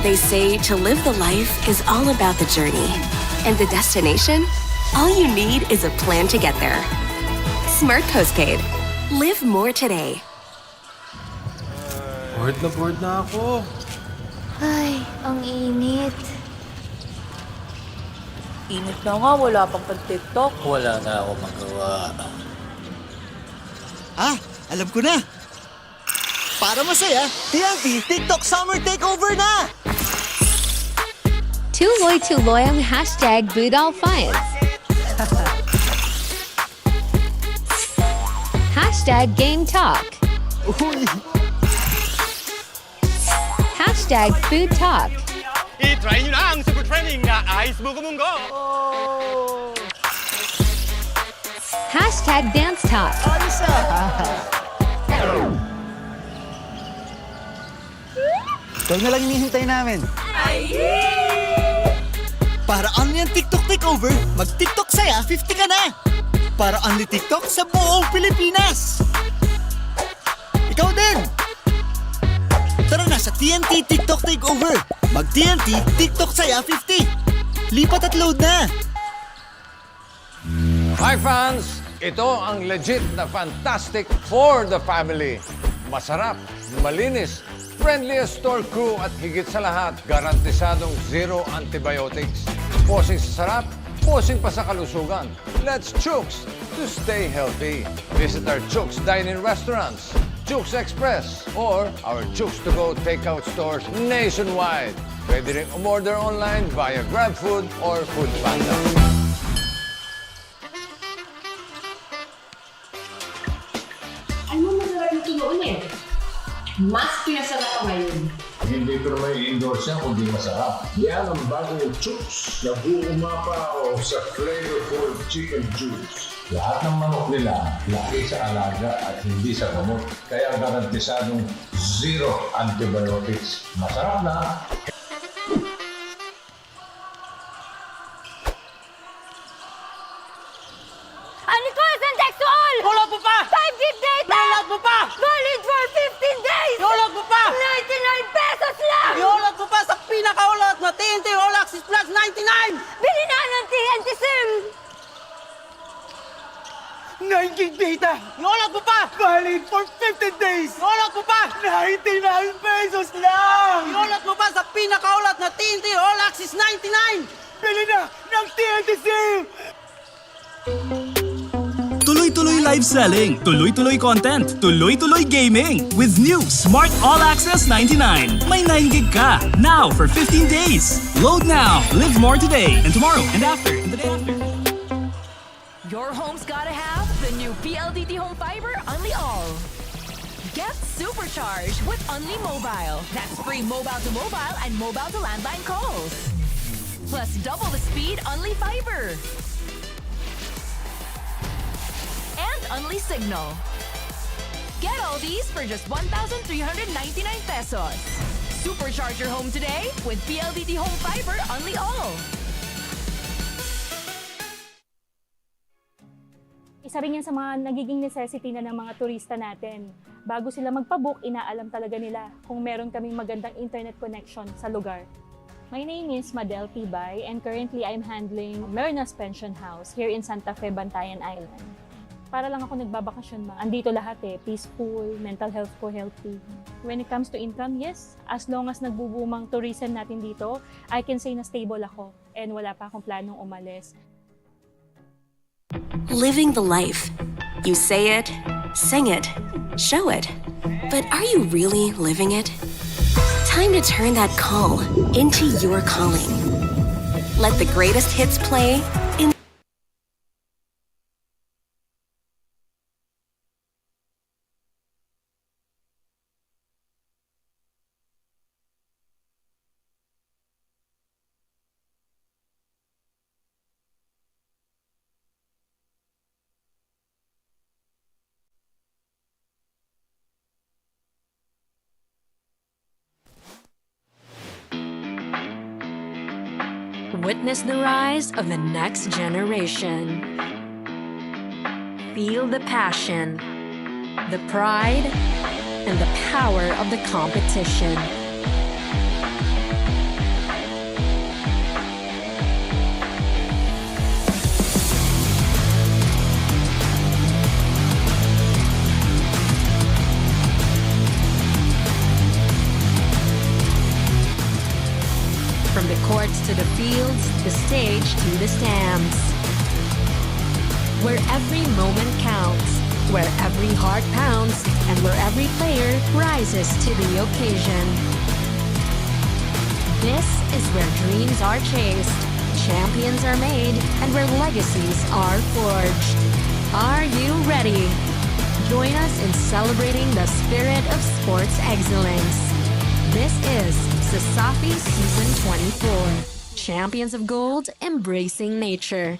They say to live the life is all about the journey. And the destination? All you need is a plan to get there. Smart postpaid. Live more today. Bored na ako. Ay, ang init. Init na nga, wala pang pag-TikTok. Wala na ako magawa. Ah, alam ko na. Para masaya, TNT TikTok Summer Takeover na! 𝐁𝐨𝐲𝐬 #BooDollFinds. #GameTalk. #FoodTalk. I-try nyo na ang super trending na Ice Buko Munggo! #DanceTalk. Ikaw na lang hinihintay namin. Para only ang TikTok Takeover, mag-TikTok saya 50 ka na! Para only TikTok sa buong Pilipinas! Ikaw din! Tara na sa TNT TikTok Takeover! Mag-TNT TikTok saya 50! Lipat at load na! Hi fans! Ito ang legit na fantastic for the family. Masarap, malinis, friendliest store crew at higit sa lahat, garantisadong zero antibiotics. Posing sa sarap, posing pa sa kalusugan. Let's Chooks to stay healthy. Visit our Chooks dine-in restaurants, Chooks Express, or our Chooks to go takeout stores nationwide. Pwede rin umorder online via GrabFood or Foodpanda. Ano masarap yung tunoon eh? Mas pinasarap pa ngayon. Hindi ko naman i-endorse yan kundi masarap. Yan ang bagong Chooks na buong umapaw sa flavorful chicken juice. Lahat ng manok nila, laki sa alaga at hindi sa gamot. Kaya garantisadong zero antibiotics. Masarap na! Ano ko? Sexual! Tulog mo pa! 5 gig data! Tulog mo pa! Valid for 15 days! Tulog mo pa! 99 pesos lang! Iulog mo pa sa pinakaulot na TNT All Access Plus 99! Bili na ng TNT SIM! 9 gig data! Iulog mo pa! Valid for 15 days! Iulog mo pa! 99 pesos lang! Iulog mo pa sa pinakaulot na TNT All Access 99! Bili na ng TNT SIM! Tuloy-tuloy live selling, tuloy-tuloy content, tuloy-tuloy gaming. With new Smart All Access 99. May 9 gig ka, now for 15 days. Load now, live more today, and tomorrow, and after, and the day after. Your home's gotta have the new PLDT Home Fiber Unli All. Get supercharged with Unli Mobile. That's free mobile to mobile and mobile to landline calls. Plus double the speed Unli Fiber. And Unli Signal. Get all these for just 1,399 pesos. Supercharge your home today with PLDT Home Fiber Unli All. Isa rin yan sa mga nagiging necessity na ng mga turista natin. Bago sila magpabook, inaalam talaga nila kung meron kaming magandang internet connection sa lugar. My name is Madel Tibay and currently I'm handling Merna's Pension House here in Santa Fe, Bantayan Island. Para lang ako nagbabakasyon, andito lahat peaceful, mental health ko healthy. When it comes to income, yes, as long as nagbubumang tourism natin dito, I can say na stable ako and wala pa akong planong umalis. Living the life. You say it, sing it, show it. But are you really living it? Time to turn that call into your calling. Let the greatest hits play in Witness the rise of the next generation. Feel the passion, the pride, and the power of the competition. From the courts to the fields, the stage to the stands. Where every moment counts, where every heart pounds, and where every player rises to the occasion. This is where dreams are chased, champions are made, and where legacies are forged. Are you ready? Join us in celebrating the spirit of sports excellence. This is CIT-U Season 24, Champions of Gold Embracing Nature.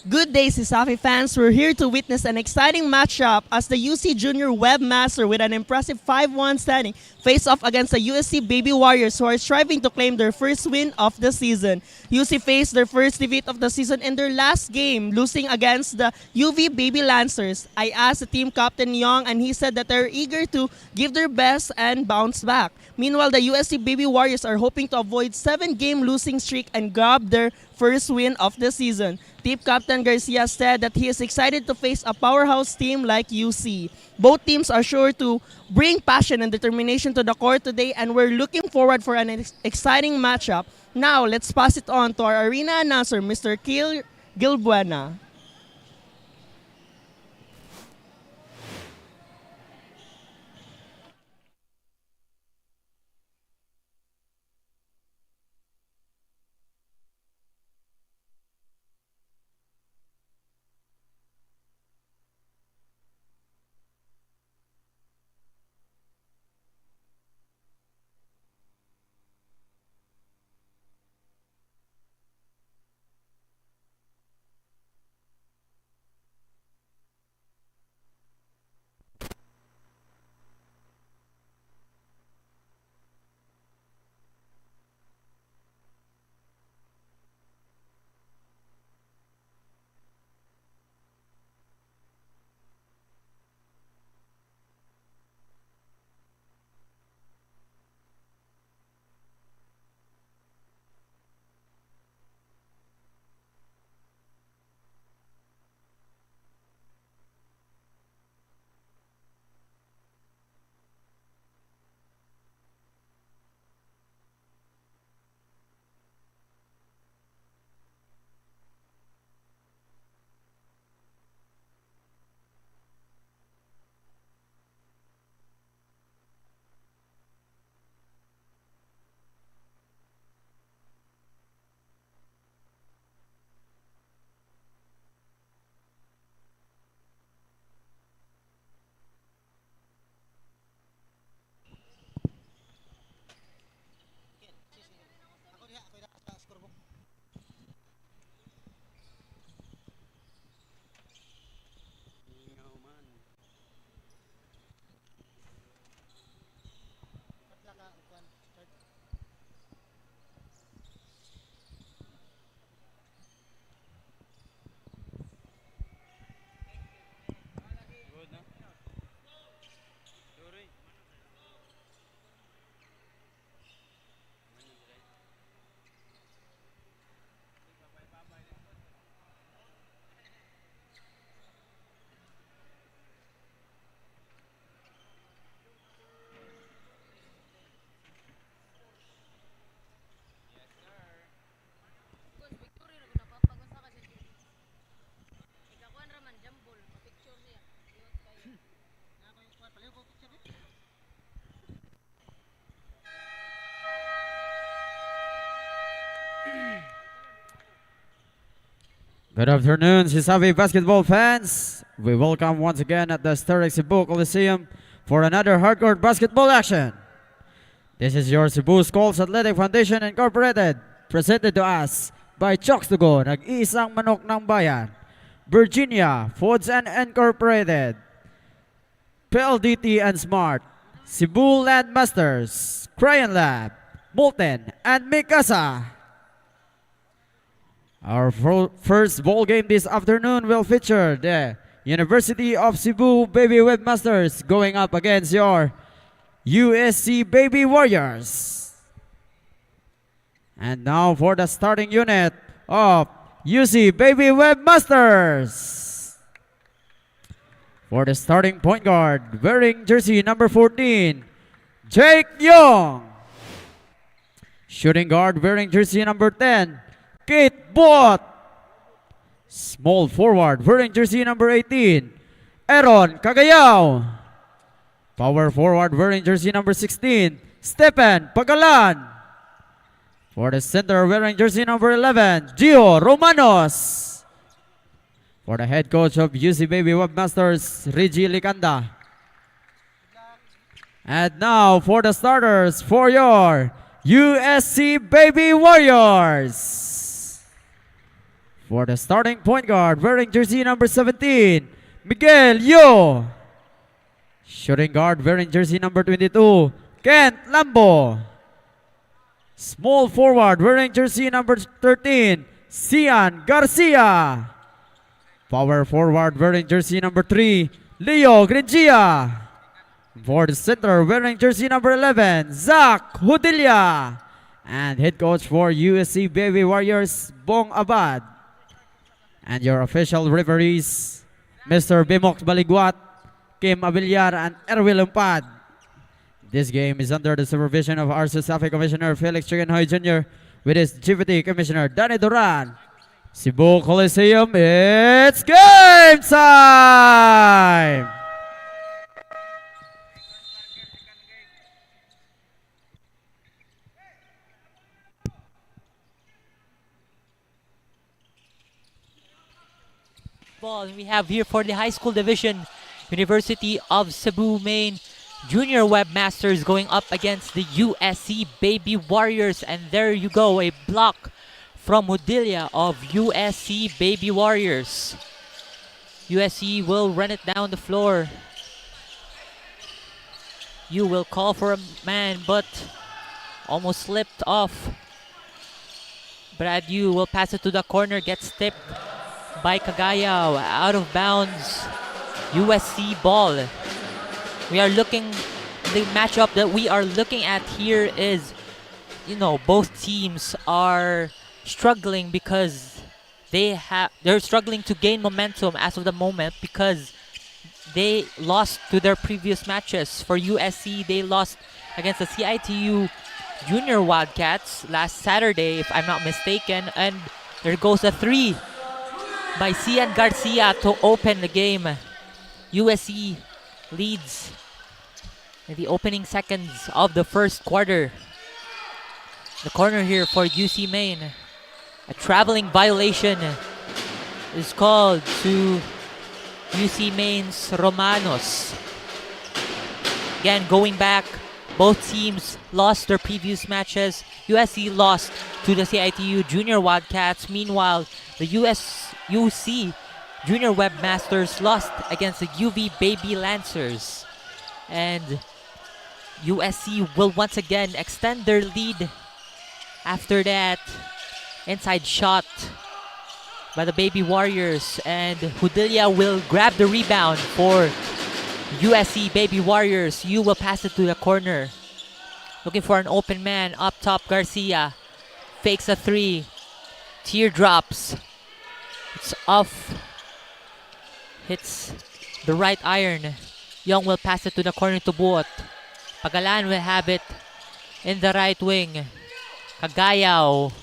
Good day, CIT-U fans. We're here to witness an exciting matchup as the UC Junior Webmaster with an impressive 5-1 standing face off against the USC Baby Warriors who are striving to claim their first win of the season. UC faced their first defeat of the season in their last game, losing against the UV Baby Lancers. I asked the team captain Young and he said that they're eager to give their best and bounce back. Meanwhile, the USC Baby Warriors are hoping to avoid 7-game losing streak and grab their first win of the season. Team Captain Garcia said that he is excited to face a powerhouse team like UC. Both teams are sure to bring passion and determination to the court today, and we're looking forward for an exciting matchup. Now, let's pass it on to our arena announcer, Mr. Gilbuena. Good afternoon, CIT-U basketball fans. We welcome once again at the historic Cebu Coliseum for another hardcore basketball action. This is your Cebu Schools Athletic Foundation Incorporated, presented to us by 𝐁𝐨𝐲, nag-iisang manok ng bayan, Virginia Foods and Incorporated, PLDT and Smart, Cebu Landmasters, Crayon Lab, Molten, and Mikasa. Our first ball game this afternoon will feature the University of Cebu Baby Webmasters going up against your USC Baby Warriors. And now for the starting unit of UC Baby Webmasters. For the starting point guard, wearing jersey number 14, Jake Young. Shooting guard wearing jersey number 10, Kate Bott. Small forward wearing jersey number 18, Aaron Cagayao. Power forward wearing jersey number 16, Stephen Pagalan. For the center wearing jersey number 11, Gio Romanos. For the head coach of UC Baby Webmasters, Reggie Licanda. And now for the starters for your USC Baby Warriors. For the starting point guard wearing jersey number 17, Miguel Yo. Shooting guard wearing jersey number 22, Kent Lambo. Small forward wearing jersey number 13, Cian Garcia. Power forward wearing jersey number 3, Leo Gringia. For the center wearing jersey number 11, Zach Hudilia. And head coach for USC Baby Warriors, Bong Abad. And your official referees, Mr. Bimox Baliguat, Kim Avillar, and Erwin Lumpad. This game is under the supervision of our Safi Commissioner Felix Chicken-Hoy Jr. with his GPT Commissioner Danny Duran. Cebu Coliseum, it's game time! Ball we have here for the high school division, University of Cebu Main Junior Webmasters going up against the USC Baby Warriors. And there you go, a block from Hudilia of USC Baby Warriors. USC will run it down the floor. You will call for a man, but almost slipped off. Brad Yu will pass it to the corner, gets tipped by Cagayao, out of bounds. USC ball. We are looking, the matchup that we are looking at here is, both teams are struggling because they're struggling to gain momentum as of the moment because they lost to their previous matches. For USC, they lost against the CIT-U Junior Wildcats last Saturday, if I'm not mistaken. And there goes a 3 by Cian Garcia to open the game. USC leads in the opening seconds of the first quarter. The corner here for UC Main. A traveling violation is called to UC Main's Romanos. Again, going back, both teams lost their previous matches. USC lost to the CIT-U Junior Wildcats. Meanwhile, the UC Junior Webmasters lost against the UV Baby Lancers. And USC will once again extend their lead. After that, inside shot by the Baby Warriors, and Hudilia will grab the rebound for USC Baby Warriors. You will pass it to the corner. Looking for an open man up top. Garcia fakes a 3. Teardrops. It's off. Hits the right iron. Young will pass it to the corner to Buot. Pagalan will have it in the right wing. Cagayao.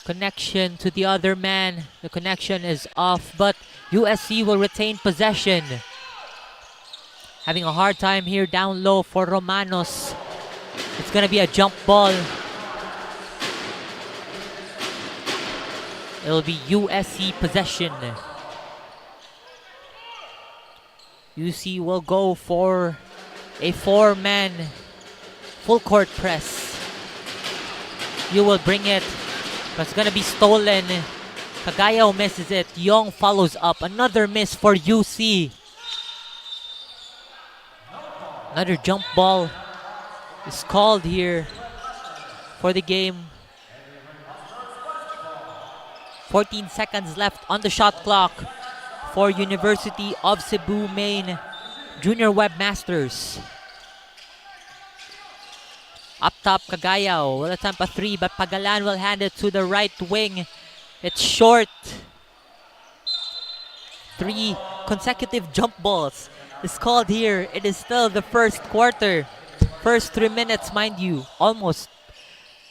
Connection to the other man. The connection is off, but USC will retain possession. Having a hard time here down low for Romanos. It's gonna be a jump ball. It'll be USC possession. UC will go for a 4-man full court press. You will bring it, but it's gonna be stolen. Cagayao misses it. Young follows up. Another miss for UC. Another jump ball is called here for the game. 14 seconds left on the shot clock for University of Cebu Main Junior Webmasters. Up top, Cagayao will attempt a 3, but Pagalan will hand it to the right wing. It's short. 3 consecutive jump balls is called here. It is still the first quarter. first 3 minutes, mind you. Almost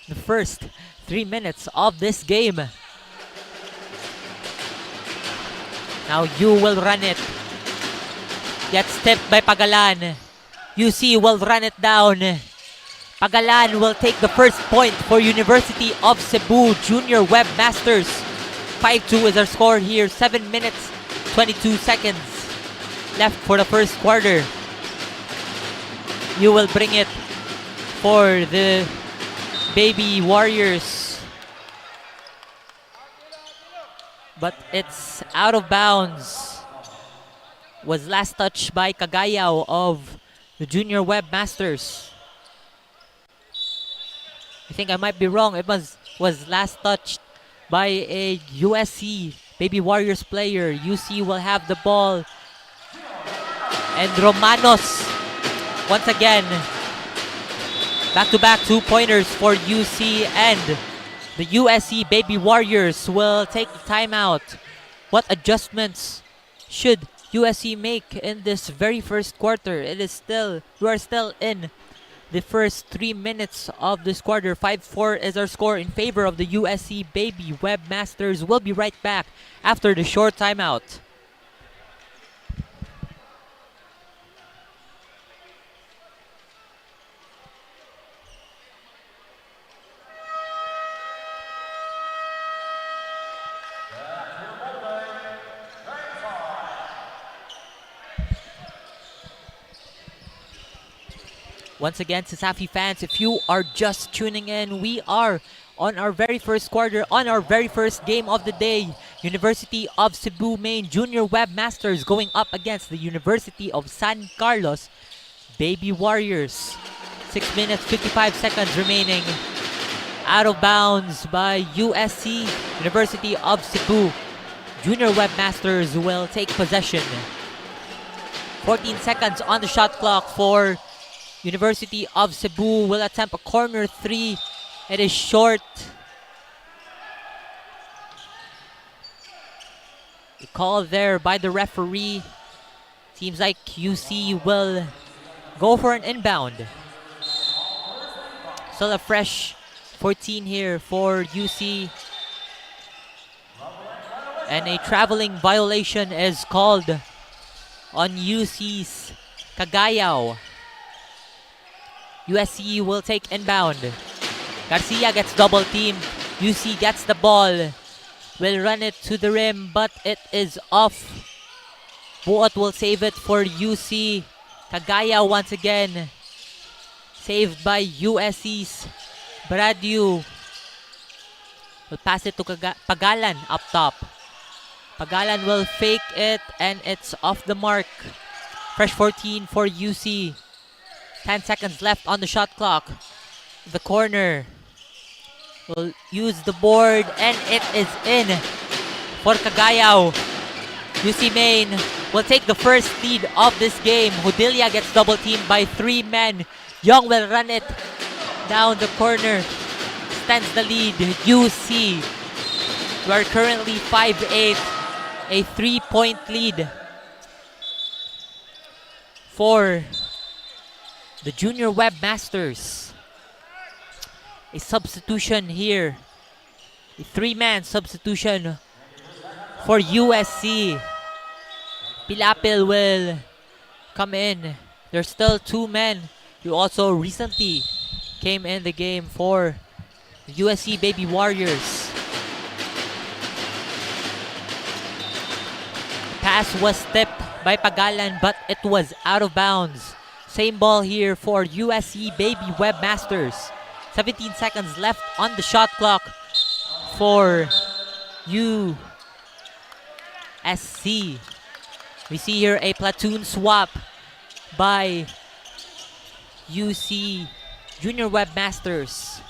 the first 3 minutes of this game. Now you will run it. Gets tipped by Pagalan. UC will run it down. Pagalan will take the first point for University of Cebu Junior Webmasters. 5-2 is our score here. 7 minutes, 22 seconds left for the first quarter. You will bring it for the Baby Warriors. But it's out of bounds. Was last touched by Cagayaw of the Junior Webmasters. I think I might be wrong. It was last touched by a USC Baby Warriors player. UC will have the ball. And Romanos, once again, back-to-back 2-pointers for UC, and the USC Baby Warriors will take the timeout. What adjustments should USC make in this very first quarter? We are still in the first 3 minutes of this quarter. 5-4 is our score in favor of the USC Baby Webmasters. We'll be right back after the short timeout. Once again, Sasafi fans, if you are just tuning in, we are on our very first quarter, on our very first game of the day. University of Cebu Main Junior Webmasters going up against the University of San Carlos Baby Warriors. 6 minutes, 55 seconds remaining. Out of bounds by USC. University of Cebu Junior Webmasters will take possession. 14 seconds on the shot clock for University of Cebu. Will attempt a corner 3. It is short. A call there by the referee. Seems like UC will go for an inbound. Still a fresh 14 here for UC. And a traveling violation is called on UC's Cagayaw. USC will take inbound. Garcia gets double teamed. UC gets the ball. Will run it to the rim, but it is off. Buot will save it for UC. Cagayaw once again. Saved by USC's Bradu. Will pass it to Pagalan up top. Pagalan will fake it, and it's off the mark. Fresh 14 for UC. 10 seconds left on the shot clock. The corner will use the board, and it is in for Cagayaw. UC Main will take the first lead of this game. Hudilia gets double teamed by 3 men. Young will run it down the corner. Extends the lead. UC, we are currently 5-8. A 3-point lead for the Junior Webmasters. A substitution here. A 3-man substitution for USC. Pilapil will come in. There's still 2 men who also recently came in the game for the USC Baby Warriors. Pass was tipped by Pagalan, but it was out of bounds. Same ball here for USC Baby Webmasters. 17 seconds left on the shot clock for USC. We see here a platoon swap by UC Junior Webmasters.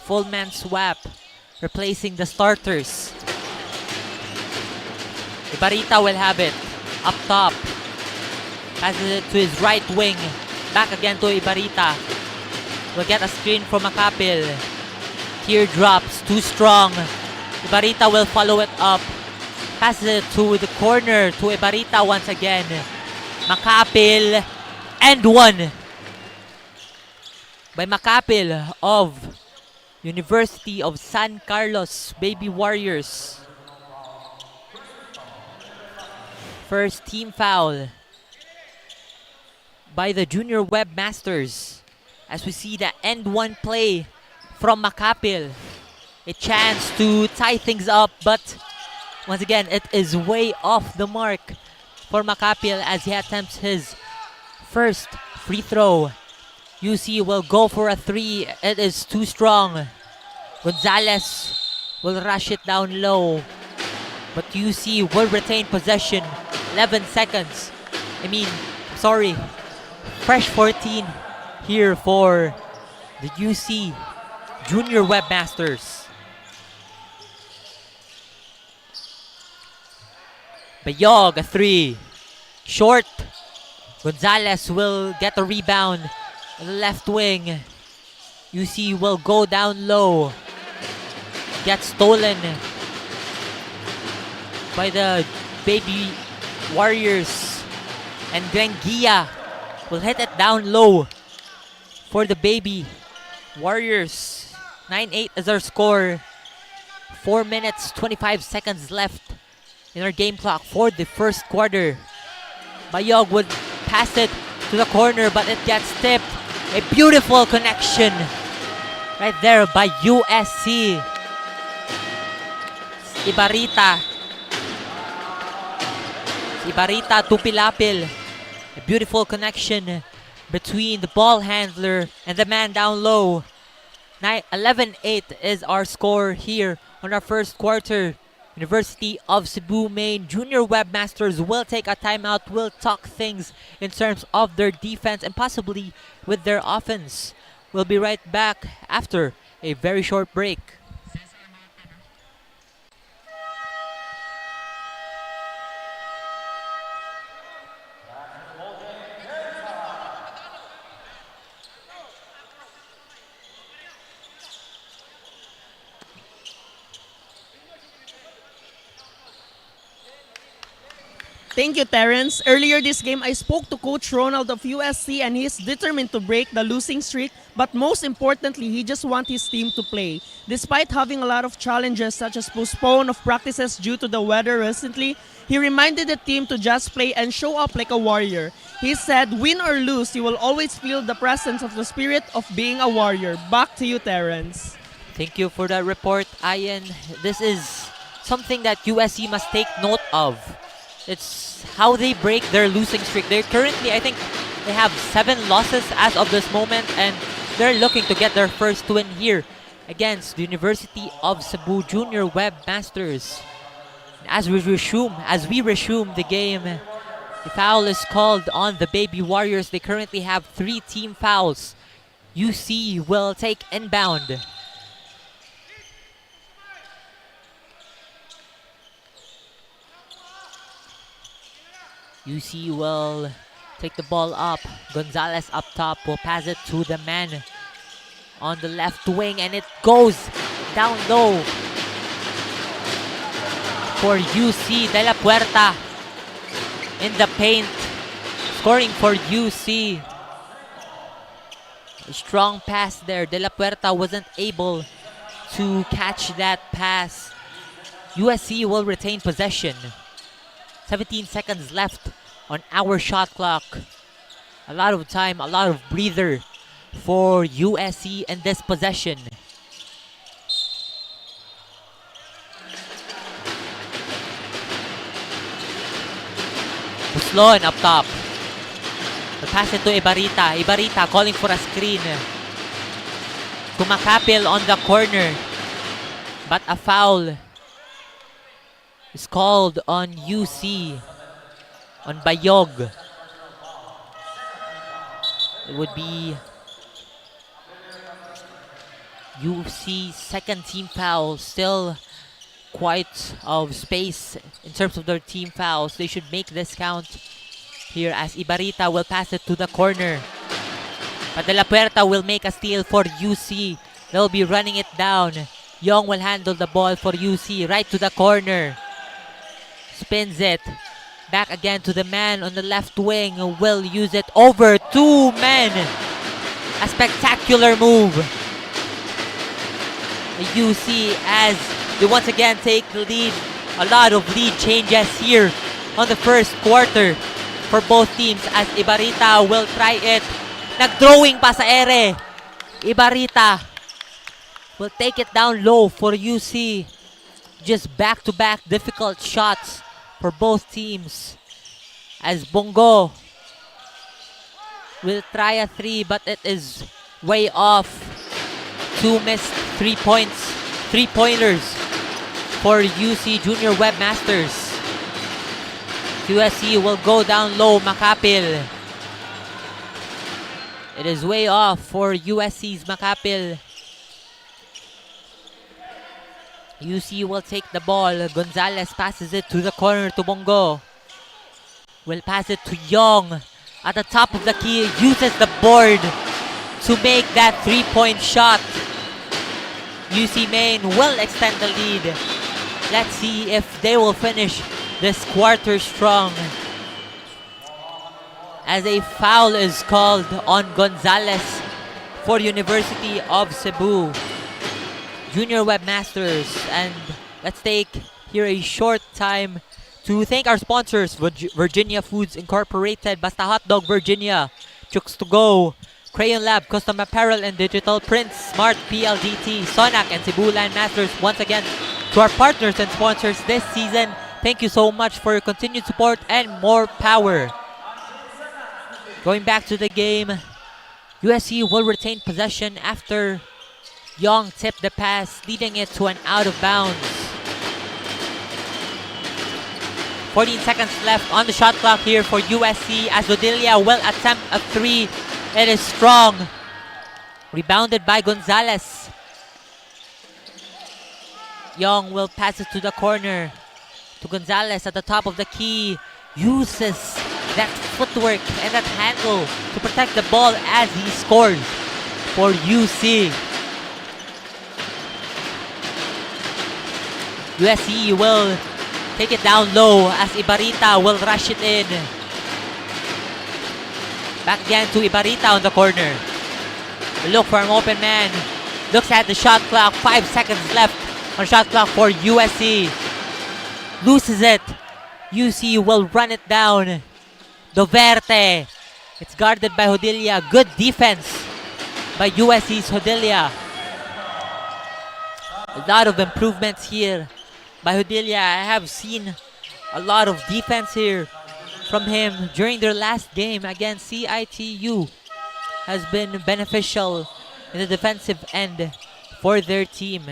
Full man swap, replacing the starters. Ibarita will have it up top. Passes it to his right wing. Back again to Ibarita. Will get a screen from Makapil. Teardrops, too strong. Ibarita will follow it up. Passes it to the corner to Ibarita once again. Makapil and 1. by Macapil of University of San Carlos Baby Warriors. First team foul by the Junior Webmasters. As we see the end one play from Macapil. A chance to tie things up, but once again, it is way off the mark for Macapil as he attempts his first free throw. UC will go for a three. It is too strong. Gonzalez will rush it down low, but UC will retain possession. 11 seconds. Fresh 14 here for the UC Junior Webmasters. Bayog, a three. Short. Gonzalez will get a rebound on the left wing. UC will go down low. Gets stolen by the Baby Warriors. And Grengia will hit it down low for the Baby Warriors. 9-8 is our score. 4 minutes, 25 seconds left in our game clock for the first quarter. Bayog would pass it to the corner, but it gets tipped. A beautiful connection right there by USC. Ibarita to Pilapil. A beautiful connection between the ball handler and the man down low. 11-8 is our score here on our first quarter. University of Cebu main Junior Webmasters will take a timeout, will talk things in terms of their defense and possibly with their offense. We'll be right back after a very short break. Thank you, Terrence. Earlier this game, I spoke to Coach Ronald of USC and he's determined to break the losing streak, but most importantly, he just wants his team to play. Despite having a lot of challenges such as postpone of practices due to the weather recently, he reminded the team to just play and show up like a warrior. He said, win or lose, you will always feel the presence of the spirit of being a warrior. Back to you, Terrence. Thank you for that report, Ian. This is something that USC must take note of. It's how they break their losing streak. They're currently, I think, they have 7 losses as of this moment, and they're looking to get their first win here against the University of Cebu Junior Webmasters. As we resume the game, the foul is called on the Baby Warriors. They currently have 3 team fouls. UC will take inbound. UC will take the ball up. Gonzalez up top will pass it to the man on the left wing, and it goes down low for UC. De La Puerta in the paint, scoring for UC. A strong pass there. De La Puerta wasn't able to catch that pass. USC will retain possession. 17 seconds left on our shot clock. A lot of time, a lot of breather for USC in this possession. Buslon up top. The pass it to Ibarita. Ibarita calling for a screen. Kumakapil on the corner. But a foul is called on UC, on Bayog. It would be UC's second team foul. Still quite of space in terms of their team fouls. They should make this count here as Ibarita will pass it to the corner. But De La Puerta will make a steal for UC. They'll be running it down. Young will handle the ball for UC right to the corner. Spins it. Back again to the man on the left wing. Will use it over 2 men. A spectacular move. The UC as they once again take the lead. A lot of lead changes here on the first quarter for both teams as Ibarita will try it. Nag-throwing pa sa ere. Ibarita will take it down low for UC. Just back-to-back difficult shots for both teams. As Bongo will try a three, but it is way off. 2 missed 3 points, 3-pointers for UC Junior Webmasters. USC will go down low, Makapil. It is way off for USC's Makapil. UC will take the ball. Gonzalez passes it to the corner to Bongo. Will pass it to Young. At the top of the key, uses the board to make that 3-point shot. UC Maine will extend the lead. Let's see if they will finish this quarter strong. As a foul is called on Gonzalez for University of Cebu Junior Webmasters. And let's take here a short time to thank our sponsors: Virginia Foods Incorporated, Basta Hotdog Virginia, Chooks to Go, Crayon Lab, Custom Apparel and Digital Prints, Smart PLDT, Sonac, and Cebu Land Masters. Once again, to our partners and sponsors this season, thank you so much for your continued support and more power. Going back to the game, USC will retain possession after Young tipped the pass, leading it to an out of bounds. 14 seconds left on the shot clock here for USC as Odilia will attempt a three. It is strong. Rebounded by Gonzalez. Young will pass it to the corner to Gonzalez at the top of the key. Uses that footwork and that handle to protect the ball as he scores for UC. USC will take it down low as Ibarita will rush it in. Back again to Ibarita on the corner. Look for an open man. Looks at the shot clock. 5 seconds left on shot clock for USC. Loses it. UC will run it down. Doverte. It's guarded by Hodilia. Good defense by USC's Hodilia. A lot of improvements here by Hodilia. I have seen a lot of defense here from him during their last game against CIT-U. Has been beneficial in the defensive end for their team.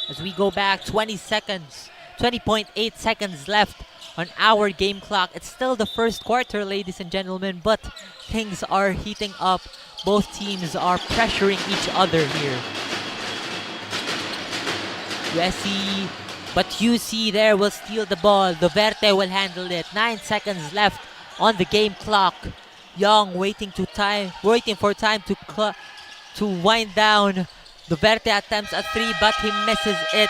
As we go back, 20.8 seconds left on our game clock. It's still the first quarter, ladies and gentlemen, but things are heating up. Both teams are pressuring each other here. USC, but UC there will steal the ball. Doverte will handle it. 9 seconds left on the game clock. Young waiting for time to wind down. Doverte attempts a three, but he misses it.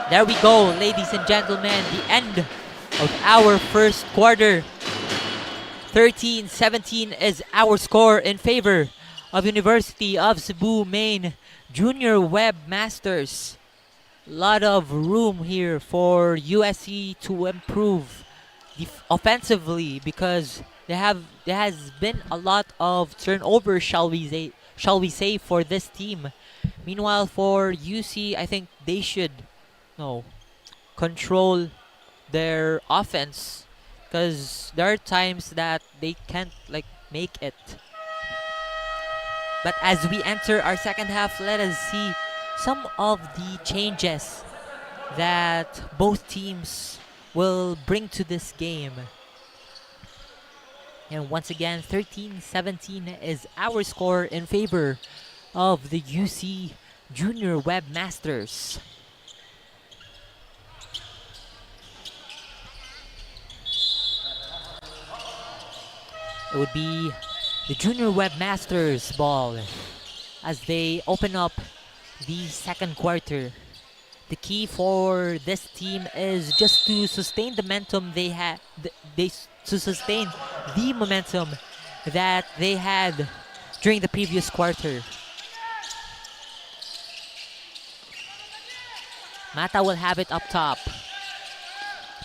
There we go, ladies and gentlemen, the end of our first quarter. 13-17 is our score in favor of University of Cebu Maine Junior Webmasters. A lot of room here for USC to improve offensively because there has been a lot of turnovers, shall we say, for this team. Meanwhile, for UC, I think they should control their offense because there are times that they can't make it. But as we enter our second half, let us see some of the changes that both teams will bring to this game. And once again, 13-17 is our score in favor of the UC Junior Webmasters. It would be the Junior Webmasters ball as they open up the second quarter. The key for this team is just to sustain the momentum they have. To sustain the momentum that they had during the previous quarter. Mata will have it up top.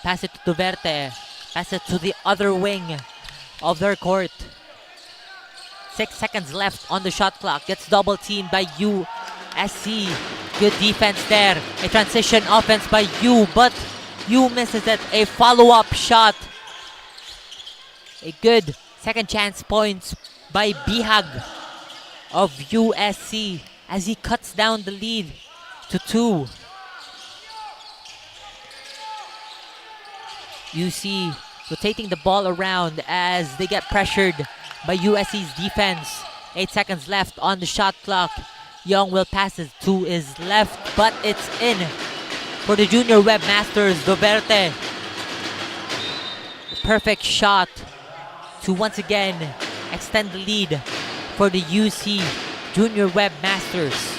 Pass it to Duverte. Pass it to the other wing of their court. 6 seconds left on the shot clock. Gets double teamed by USC. Good defense there. A transition offense by U, but U misses it. A follow-up shot. A good second chance points by Bihag of USC as he cuts down the lead to 2. UC rotating the ball around as they get pressured by USC's defense. 8 seconds left on the shot clock. Young will pass it to his left, but it's in for the Junior Webmasters. Duverte. Perfect shot to once again extend the lead for the UC Junior Webmasters.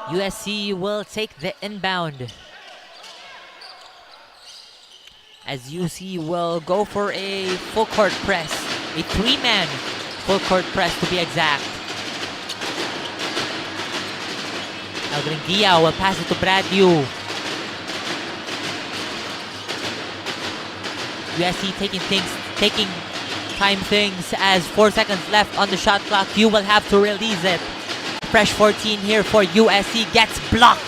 USC will take the inbound as UC will go for a full court press, a 3-man full court press to be exact. Dia will pass it to Brad Yu. USC taking time things as 4 seconds left on the shot clock. You will have to release it. Fresh 14 here for USC gets blocked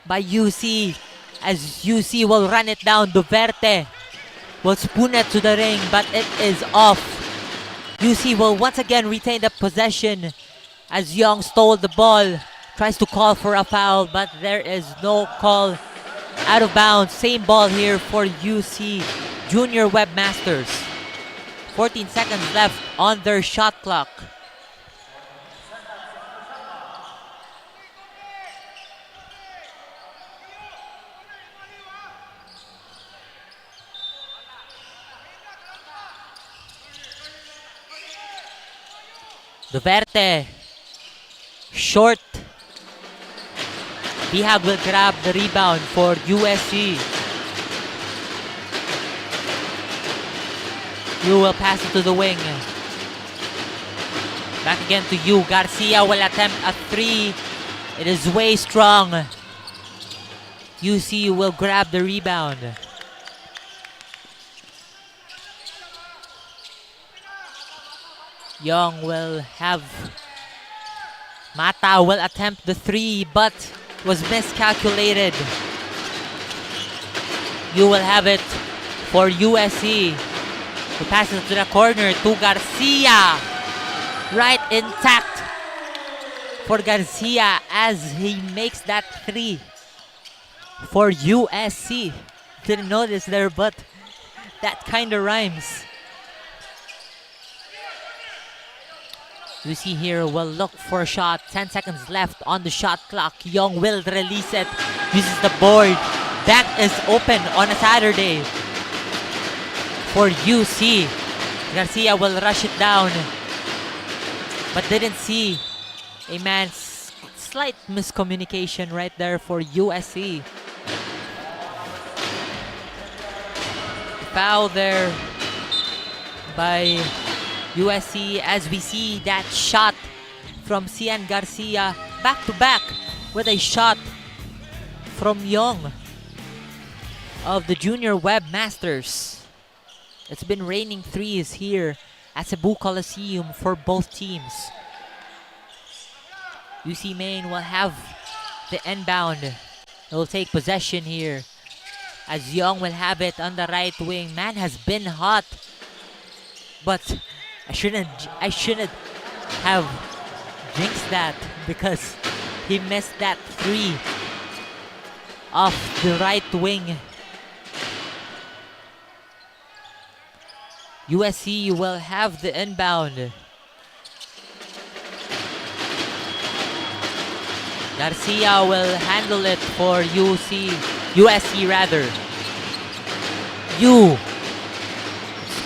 by UC as UC will run it down. Duverte will spoon it to the ring, but it is off. UC will once again retain the possession as Young stole the ball. Tries to call for a foul, but there is no call. Out of bounds. Same ball here for UC Junior Webmasters. 14 seconds left on their shot clock. Duverte. Short. Bihag will grab the rebound for USC. You will pass it to the wing. Back again to you. Garcia will attempt a 3. It is way strong. UC will grab the rebound. Young will have... Mata will attempt the 3, but was miscalculated. You will have it for USC. He passes to the corner to Garcia. Right intact for Garcia as he makes that 3 for USC. Didn't notice there, but that kind of rhymes. UC here will look for a shot. 10 seconds left on the shot clock. Young will release it. Uses the board. That is open on a Saturday for UC. Garcia will rush it down, but didn't see a man's slight miscommunication right there for USC. Foul there by USC as we see that shot from Cian Garcia back to back with a shot from Young of the Junior Webmasters. It's been raining threes here at Cebu Coliseum for both teams. UC Maine will have the inbound. They will take possession here as Young will have it on the right wing. Man has been hot, but I shouldn't have jinxed that because he missed that 3 off the right wing. USC will have the inbound. Garcia will handle it for USC rather.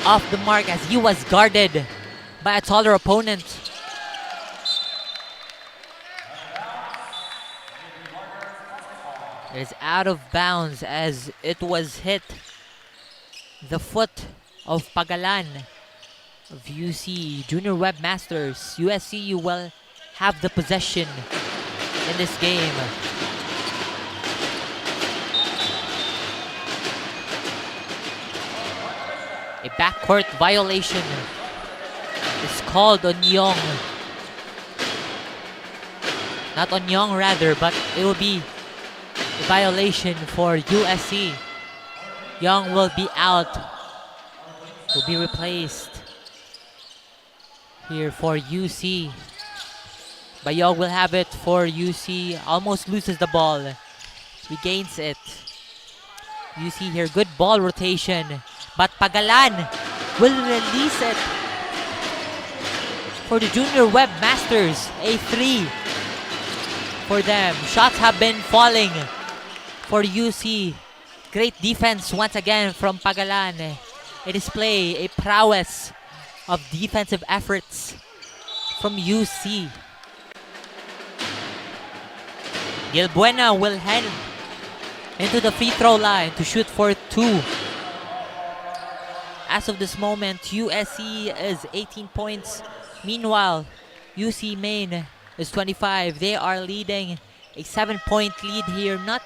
Off the mark as he was guarded by a taller opponent. It is out of bounds as it was hit the foot of Pagalan of UC Junior Webmasters. USCU will have the possession in this game. A backcourt violation is called on Young. Not on Young rather, but it will be a violation for USC. Young will be out. Will be replaced here for UC. Bayog will have it for UC. Almost loses the ball. Regains it. UC here, good ball rotation. But Pagalan will release it for the Junior Webmasters. A 3 for them. Shots have been falling for UC. Great defense once again from Pagalan. A display, a prowess of defensive efforts from UC. Gilbuena will head into the free throw line to shoot for 2. As of this moment, USC is 18 points. Meanwhile, UC Maine is 25. They are leading a 7-point lead here. Not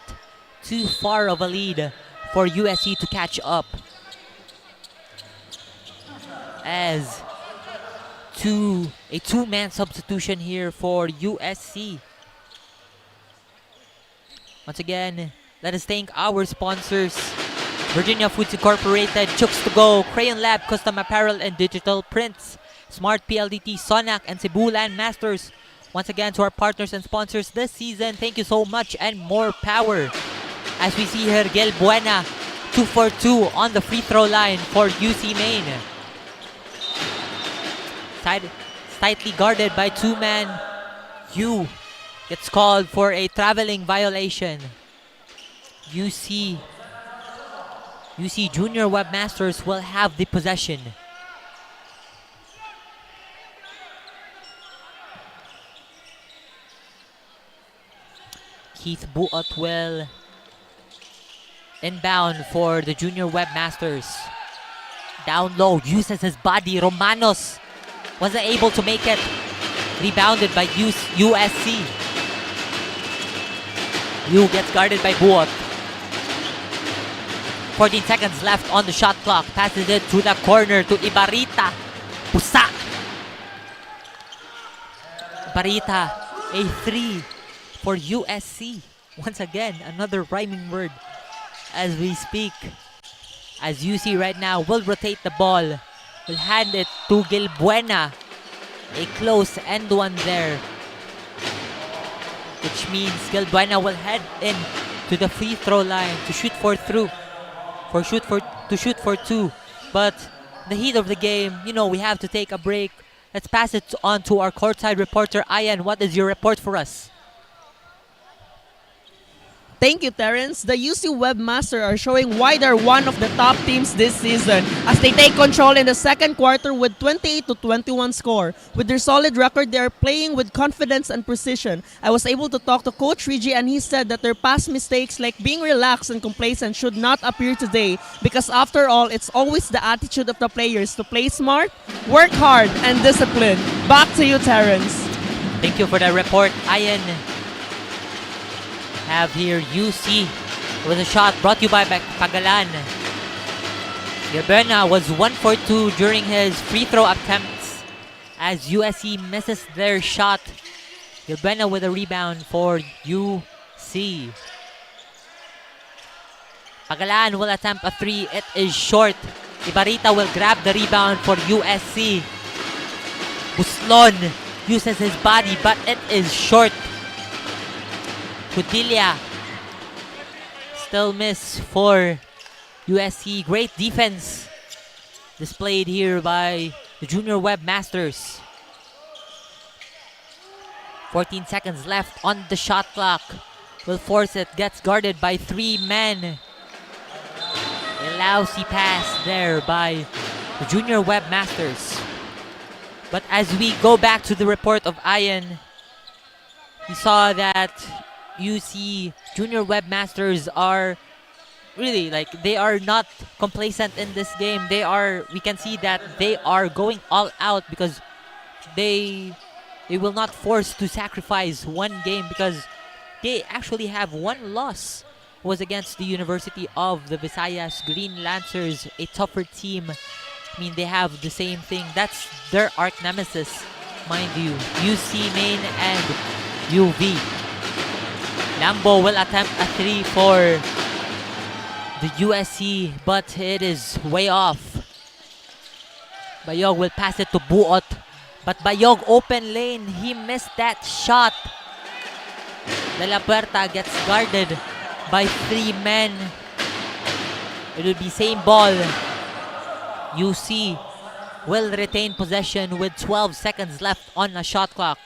too far of a lead for USC to catch up. As a two-man substitution here for USC. Once again, let us thank our sponsors. Virginia Foods Incorporated, Chooks to Go, Crayon Lab, Custom Apparel and Digital Prints, Smart PLDT, Sonac, and Cebu Land Masters. Once again, to our partners and sponsors this season, thank you so much and more power. As we see here, Gil Buena, 2 for 2 on the free throw line for UC Maine. Tightly guarded by two-man, Yu gets called for a traveling violation. UC Junior Webmasters will have the possession. Keith Buot will inbound for the Junior Webmasters. Down low, uses his body. Romanos wasn't able to make it. Rebounded by USC. Yu gets guarded by Buot. 14 seconds left on the shot clock. Passes it to the corner to Ibarita. Pusa. Ibarita, a 3 for USC. Once again, another rhyming word as we speak. As UC right now will rotate the ball. Will hand it to Gilbuena. A close end one there. Which means Gilbuena will head in to the free throw line to shoot for 2. But the heat of the game, we have to take a break. Let's pass it on to our courtside reporter, Ian. What is your report for us? Thank you, Terrence. The UC Webmasters are showing why they're one of the top teams this season as they take control in the second quarter with 28-21 score. With their solid record, they are playing with confidence and precision. I was able to talk to Coach Rigi and he said that their past mistakes like being relaxed and complacent should not appear today because after all, it's always the attitude of the players to play smart, work hard, and discipline. Back to you, Terrence. Thank you for the report, Ian. Have here UC with a shot brought to you by Pagalan. Gilbuena was 1 for 2 during his free throw attempts as USC misses their shot. Gilbuena with a rebound for UC. Pagalan will attempt a 3. It is short. Ibarita will grab the rebound for USC. Buslon uses his body but it is short. Cudilla still miss for USC. Great defense displayed here by the Junior Webmasters. 14 seconds left on the shot clock. Will force it. Gets guarded by 3 men. A lousy pass there by the Junior Webmasters. But as we go back to the report of Ian, we saw that UC Junior Webmasters are really, like, they are not complacent in this game. We can see that they are going all out because they will not force to sacrifice one game because they actually have one loss. Was against the University of the Visayas Green Lancers, a tougher team. I mean, they have the same thing. That's their arch nemesis, mind you. UC Main and UV. Lambo will attempt a 3 for the USC, but it is way off. Bayog will pass it to Buot, but Bayog open lane. He missed that shot. De La Puerta gets guarded by 3 men. It will be same ball. UC will retain possession with 12 seconds left on the shot clock.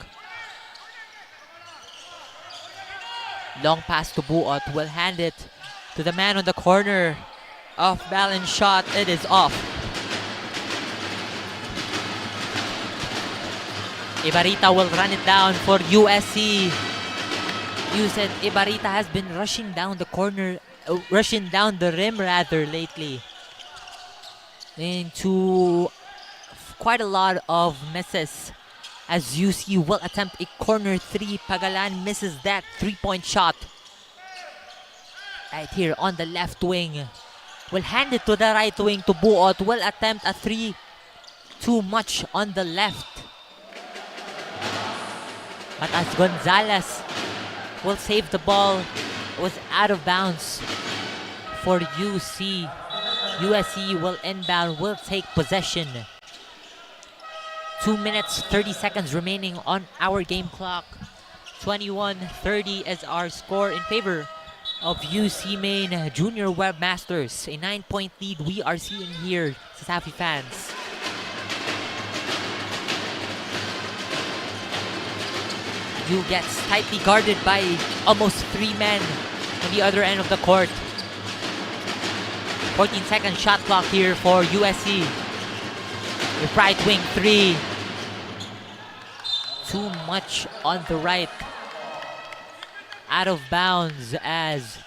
Long pass to Buot, will hand it to the man on the corner. Off balance shot, it is off. Ibarita will run it down for USC. You said Ibarita has been rushing down the corner, rushing down the rim rather lately. Into quite a lot of misses as UC will attempt a corner 3. Pagalan misses that 3-point shot. Right here on the left wing. Will hand it to the right wing to Buot. Will attempt a 3. Too much on the left. But as Gonzalez will save the ball, was out of bounds for UC. USC will inbound, will take possession. 2 minutes, 30 seconds remaining on our game clock. 21-30 is our score in favor of UC Main Junior Webmasters. A 9-point lead we are seeing here, Sasafi fans. Yu gets tightly guarded by almost 3 men on the other end of the court. 14-second shot clock here for USC. With right wing 3. Too much on the right. Out of bounds as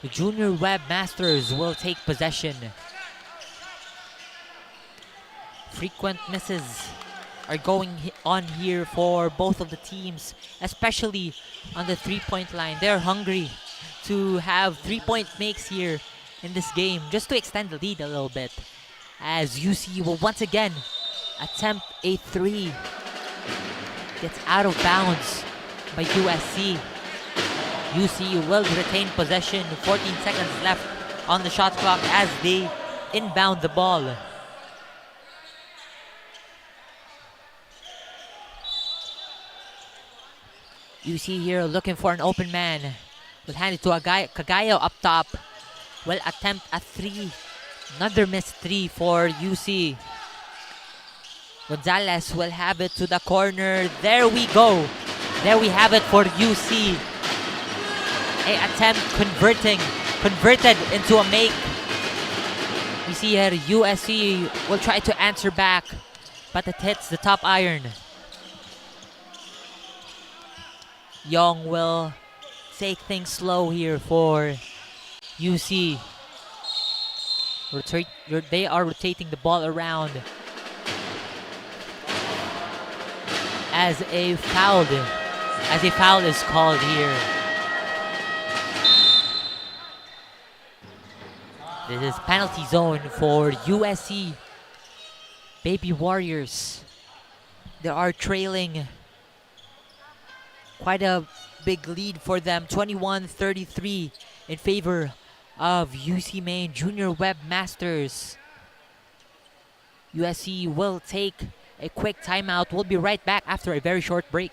the Junior Webmasters will take possession. Frequent misses are going on here for both of the teams, especially on the 3-point line. They're hungry to have 3-point makes here in this game just to extend the lead a little bit, as UC will once again attempt a 3. Gets out of bounds by USC. UC will retain possession. 14 seconds left on the shot clock as they inbound the ball. UC here looking for an open man. Will hand it to Cagayo up top. Will attempt a 3. Another missed 3 for UC. Gonzalez will have it to the corner. There we go. There we have it for UC. A attempt converted into a make. We see here USC will try to answer back, but it hits the top iron. Young will take things slow here for UC. They are rotating the ball around as a foul is called here. This is penalty zone for USC Baby Warriors. They are trailing quite a big lead for them, 21-33 in favor of UC Main Junior Webmasters. USC will take a quick timeout. We'll be right back after a very short break.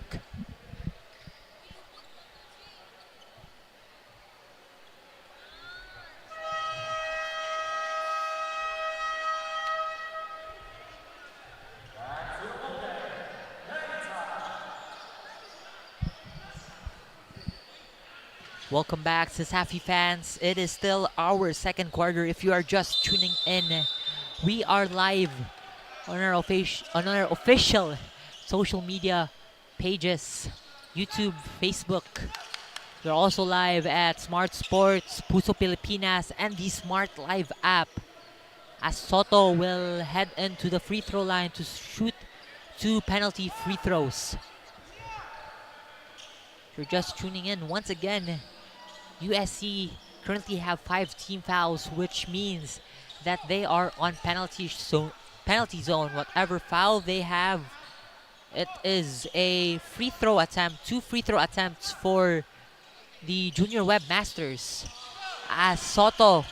Welcome back, Sasafi fans. It is still our second quarter. If you are just tuning in, we are live on our official social media pages, YouTube, Facebook, We're also live at Smart Sports, Puso Pilipinas, and the Smart Live app. As Soto will head into the free throw line to shoot 2 penalty free throws. If you're just tuning in, once again, USC currently have 5 team fouls, which means that they are on penalty zone. Whatever foul they have, it is a free throw attempt, 2 free throw attempts for the Junior Webmasters. As Soto's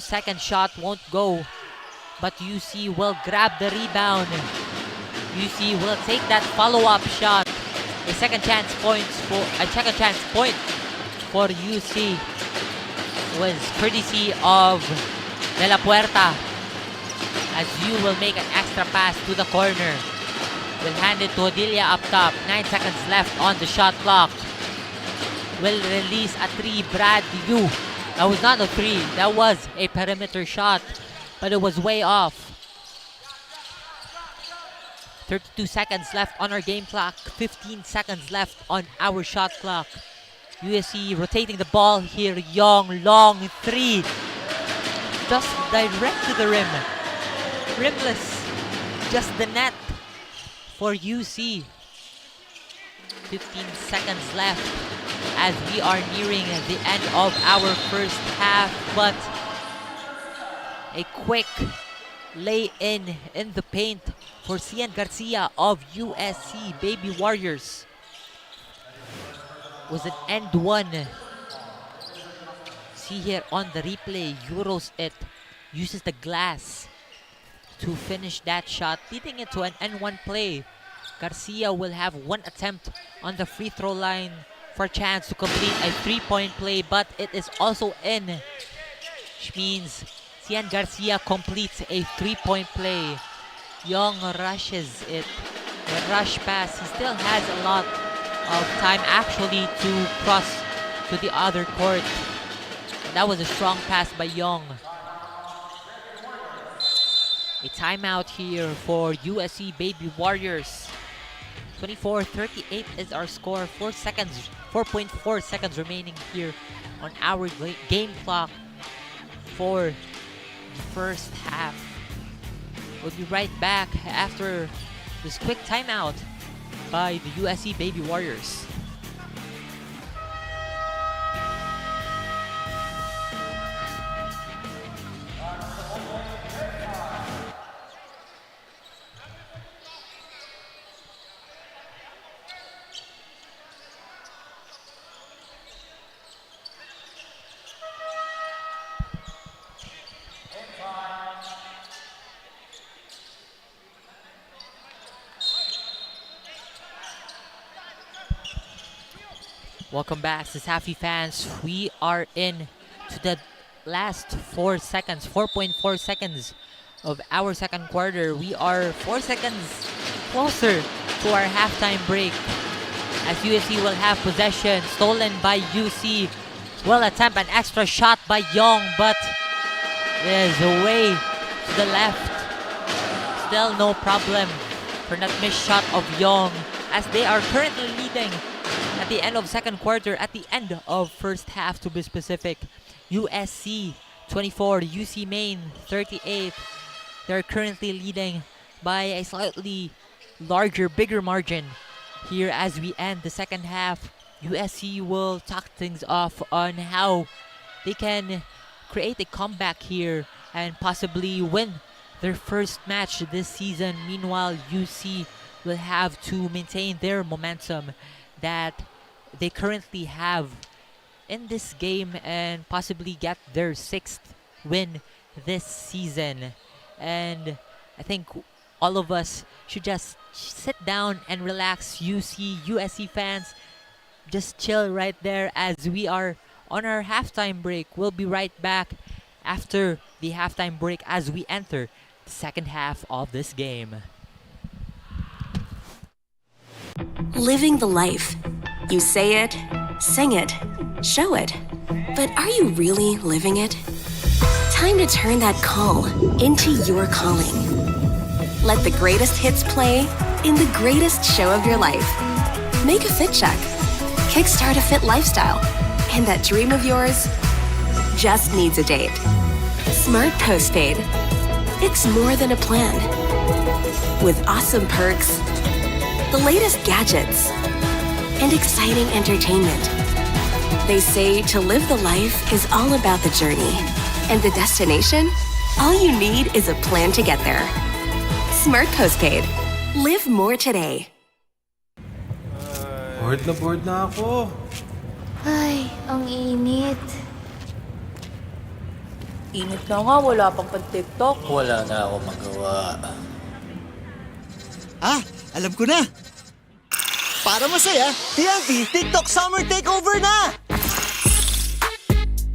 second shot won't go, but UC will grab the rebound. UC will take that follow-up shot. A second chance point for UC was courtesy of De La Puerta, as you will make an extra pass to the corner. Will hand it to Odilia up top. 9 seconds left on the shot clock. Will release a 3. Brad Yu. That was not a 3. That was a perimeter shot, but it was way off. 32 seconds left on our game clock. 15 seconds left on our shot clock. USC rotating the ball here. Young, long 3. Just direct to the rim. Rimless. Just the net for UC. 15 seconds left as we are nearing the end of our first half, but a quick lay in the paint for Cian Garcia of USC Baby Warriors. Was an end one. See here on the replay, Euros it uses the glass to finish that shot, leading it to an N1 play. Garcia will have 1 attempt on the free throw line for a chance to complete a 3-point play, but it is also in, which means Cian Garcia completes a 3-point play. Young rushes it. The rush pass. He still has a lot of time actually to cross to the other court. And that was a strong pass by Young. A timeout here for USC Baby Warriors. 24-38 is our score. 4.4 seconds remaining here on our game clock for the first half. We'll be right back after this quick timeout by the USC Baby Warriors. Welcome back, Sasafi fans. We are in to the last 4 seconds, 4.4 seconds of our second quarter. We are 4 seconds closer to our halftime break, as USC will have possession, stolen by UC. Will attempt an extra shot by Young, but there's a way to the left. Still no problem for that missed shot of Young, as they are currently leading at the end of second quarter, at the end of first half to be specific. USC 24, UC Maine 38. They're currently leading by a slightly larger, bigger margin here as we end the second half. USC will talk things off on how they can create a comeback here and possibly win their first match this season. Meanwhile, UC will have to maintain their momentum that they currently have in this game and possibly get their 6th win this season. And I think all of us should just sit down and relax. USC fans, just chill right there as we are on our halftime break. We'll be right back after the halftime break as we enter the second half of this game. Living the life. You say it, sing it, show it. But are you really living it? Time to turn that call into your calling. Let the greatest hits play in the greatest show of your life. Make a fit check. kickstart a fit lifestyle. And that dream of yours just needs a date. Smart Postpaid. It's more than a plan. With awesome perks, the latest gadgets, and exciting entertainment. They say to live the life is all about the journey. And the destination? All you need is a plan to get there. Smart Postpaid. Live more today. Bored na ako. Ay, ang init. Init na nga, wala pang pan-TikTok. Wala na ako magawa. Ah, alam ko na. Para masaya, TNT TikTok Summer Takeover na!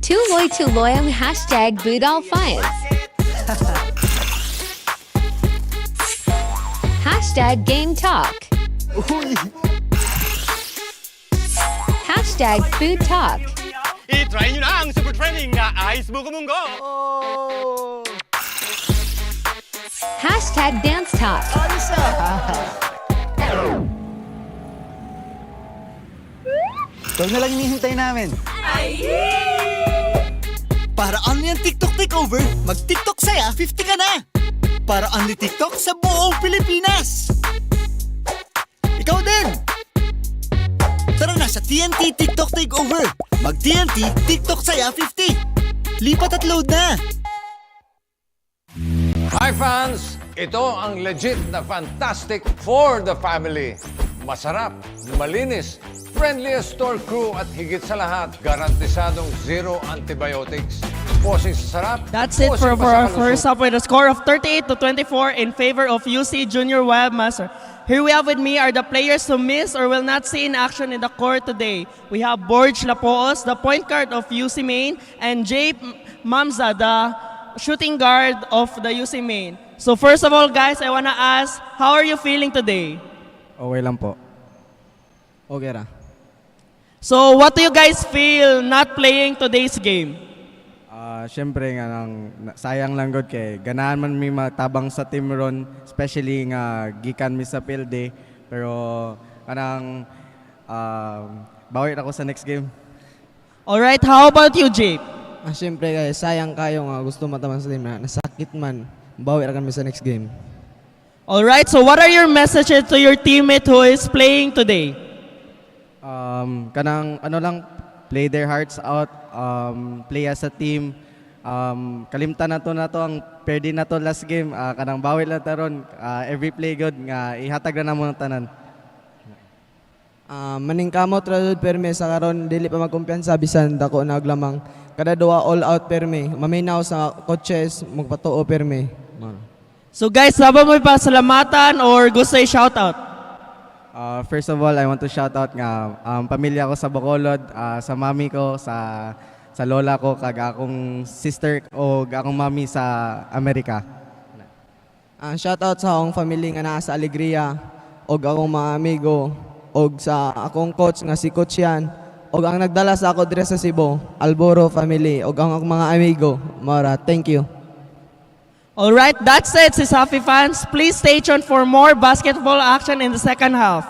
Tuloy-tuloy ang hashtag Budal Finds. Hashtag Game Talk. Hashtag Food Talk. I-try nyo na ang super trending na Ice Buko Munggo! Hashtag Dance Talk. Ito na lang hinihintay namin. Para only ang TikTok Takeover, mag-TikTok saya 50 ka na! Para only TikTok sa buong Pilipinas! Ikaw din! Tara na sa TNT TikTok Takeover! Mag-TNT TikTok saya 50! Lipat at load na! Hi fans! Ito ang legit na fantastic for the family. Masarap, malinis, friendliest store crew at higit sa lahat, garantisadong zero antibiotics. Posing sa sarap. That's it for our first half with a score of 38-24 in favor of UC Junior Webmaster. Here we have with me are the players who missed or will not see in action in the court today. We have Borj Lapoos, the point guard of UC Main, and Jay Mamza, the shooting guard of the UC Main. So first of all, guys, I wanna ask, how are you feeling today? Okay lang po. Okay ra. So what do you guys feel not playing today's game? Siyempre nga sayang lang gud kay ganahan man mi matabang sa team ron, especially nga gikan mi sa field pero kanang bawi ako sa next game. All right, how about you, Jay? Siyempre guys, sayang kayo nga gusto matabang sa team na nasakit man. Bawi ra kami sa next game. All right, so what are your messages to your teammate who is playing today? Kanang ano lang, play their hearts out, play as a team. Kalimtan na to ang perde na to last game. Kanang bawil na taron, every play good nga ihatag na mo ng tanan. Maningkamot ra jud perme sa karon dili pa magkumpiyansa bisan dako naglamang. Kada duwa all out perme. Maminaw sa coaches magpatuo perme. So guys, laban mo pa salamatan or gusto i-shout out? First of all, I want to shout out nga pamilya ko sa Bacolod, sa mami ko, sa lola ko, kag akong sister o akong mami sa Amerika. Shout out sa akong family nga naa sa Alegria, og akong mga amigo, og sa akong coach nga si Coach yan, og ang nagdala sa ako dire sa Cebu, Alboro family, og ang akong mga amigo. Mara, thank you. All right, that's it, Sisafi fans. Please stay tuned for more basketball action in the second half.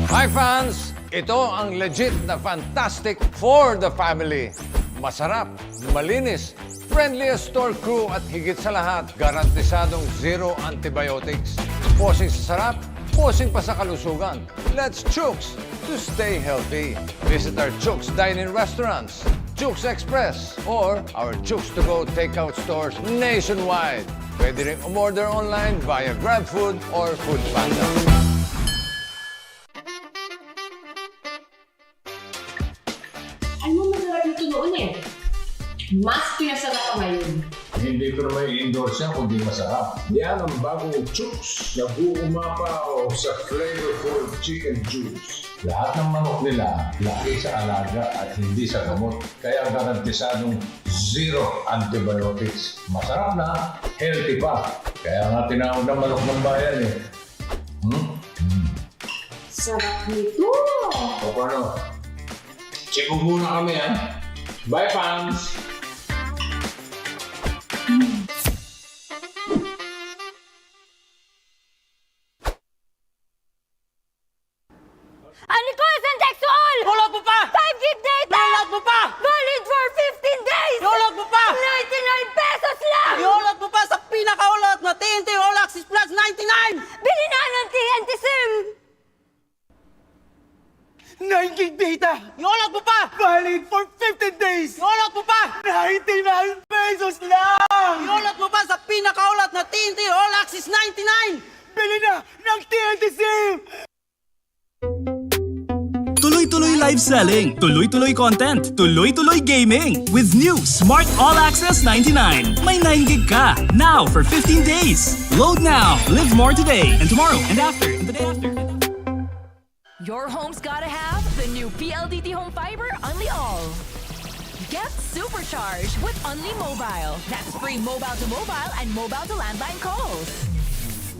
Hi fans! Ito ang legit na fantastic for the family. Masarap, malinis, friendliest store crew at higit sa lahat, garantisadong zero antibiotics. Posing sa sarap, posing pa sa kalusugan. Let's chooks to stay healthy. Visit our Chooks dine-in restaurants, Chooks Express, or our Chooks to go takeout stores nationwide. Pwede rin umorder online via GrabFood or Foodpanda. Ay mo masarap yung tunoon Mas pinasarap pa ngayon. Hindi ko naman i-endorse yan kundi masarap. Yan ang bagong 𝐁𝐨𝐲𝐬 𝐚𝐧𝐝 sa flavorful chicken juice. Lahat ng manok nila, laki sa alaga at hindi sa gamot. Kaya garantisadong zero antibiotics. Masarap na, healthy pa. Kaya nga tinawag ng manok ng bayan Sarap nito! O paano? Check muna kami Bye fans! Valid for 15 days! Iulat mo pa! 99 pesos lang! Iulat mo pa sa pinakaulat na TNT All Access 99! Bili na ng TNT SIM! Tuloy-tuloy live selling, tuloy-tuloy content, tuloy-tuloy gaming. With new Smart All Access 99. May 9 GB ka. Now for 15 days. Load now. Live more today and tomorrow and after and the day after. Your home's gotta have the new PLDT Home Fiber Unli All. Get supercharged with Unli Mobile. That's free mobile to mobile and mobile to landline calls.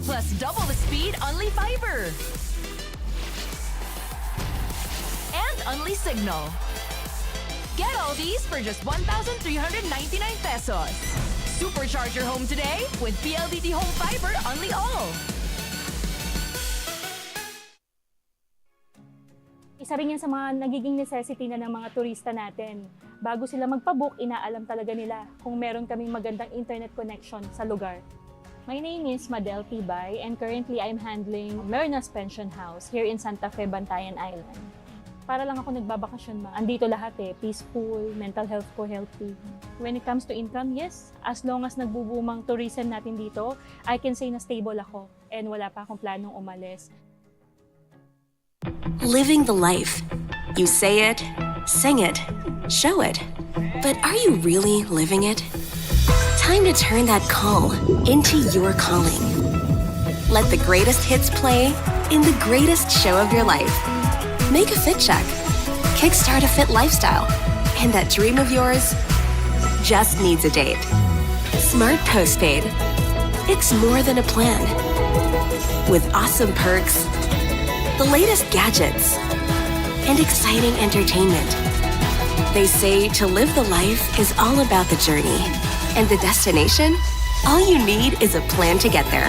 Plus double the speed Unli Fiber. And Unli Signal. Get all these for just 1,399 pesos. Supercharge your home today with PLDT Home Fiber Unli All. Isa rin yan sa mga nagiging necessity na ng mga turista natin. Bago sila magpabook, inaalam talaga nila kung meron kaming magandang internet connection sa lugar. My name is Madel Tibay and currently I'm handling Merna's Pension House here in Santa Fe, Bantayan Island. Para lang ako nagbabakasyon ma. Andito lahat peaceful, mental health ko healthy. When it comes to income, yes, as long as nagbubumang tourism natin dito, I can say na stable ako and wala pa akong planong umalis. Living the life. You say it, sing it, show it. But are you really living it? Time to turn that call into your calling. Let the greatest hits play in the greatest show of your life. Make a fit check. Kickstart a fit lifestyle. And that dream of yours just needs a date. Smart Postpaid. It's more than a plan. With awesome perks, the latest gadgets, and exciting entertainment. They say to live the life is all about the journey, and the destination, all you need is a plan to get there.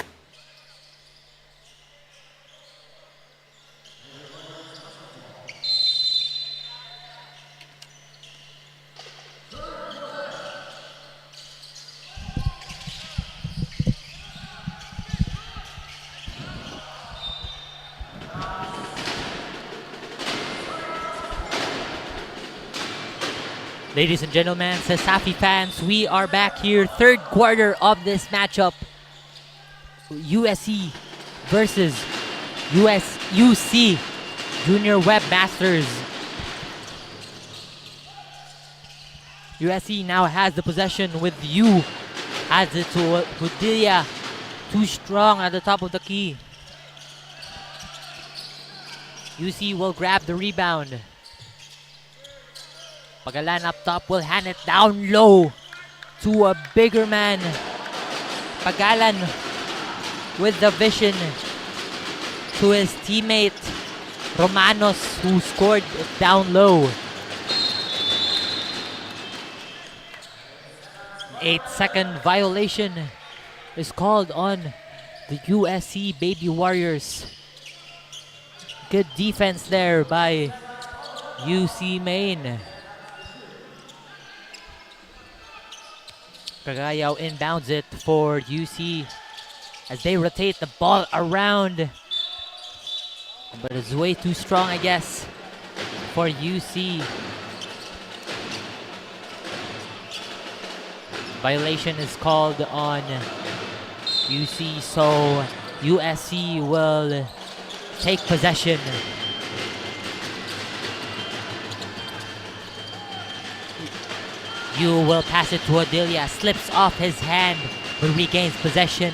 Ladies and gentlemen, Sasafi fans, we are back here, third quarter of this matchup. USC versus UC Junior Webmasters. USC now has the possession with U. Has it to Budilia. Too strong at the top of the key. UC will grab the rebound. Pagalan up top will hand it down low to a bigger man. Pagalan with the vision to his teammate Romanos, who scored it down low. 8-second violation is called on the USC Baby Warriors. Good defense there by UC Maine. Cagayaw inbounds it for UC as they rotate the ball around. But it's way too strong, I guess, for UC. Violation is called on UC, so USC will take possession. Yu will pass it to Odilia, slips off his hand, but regains possession.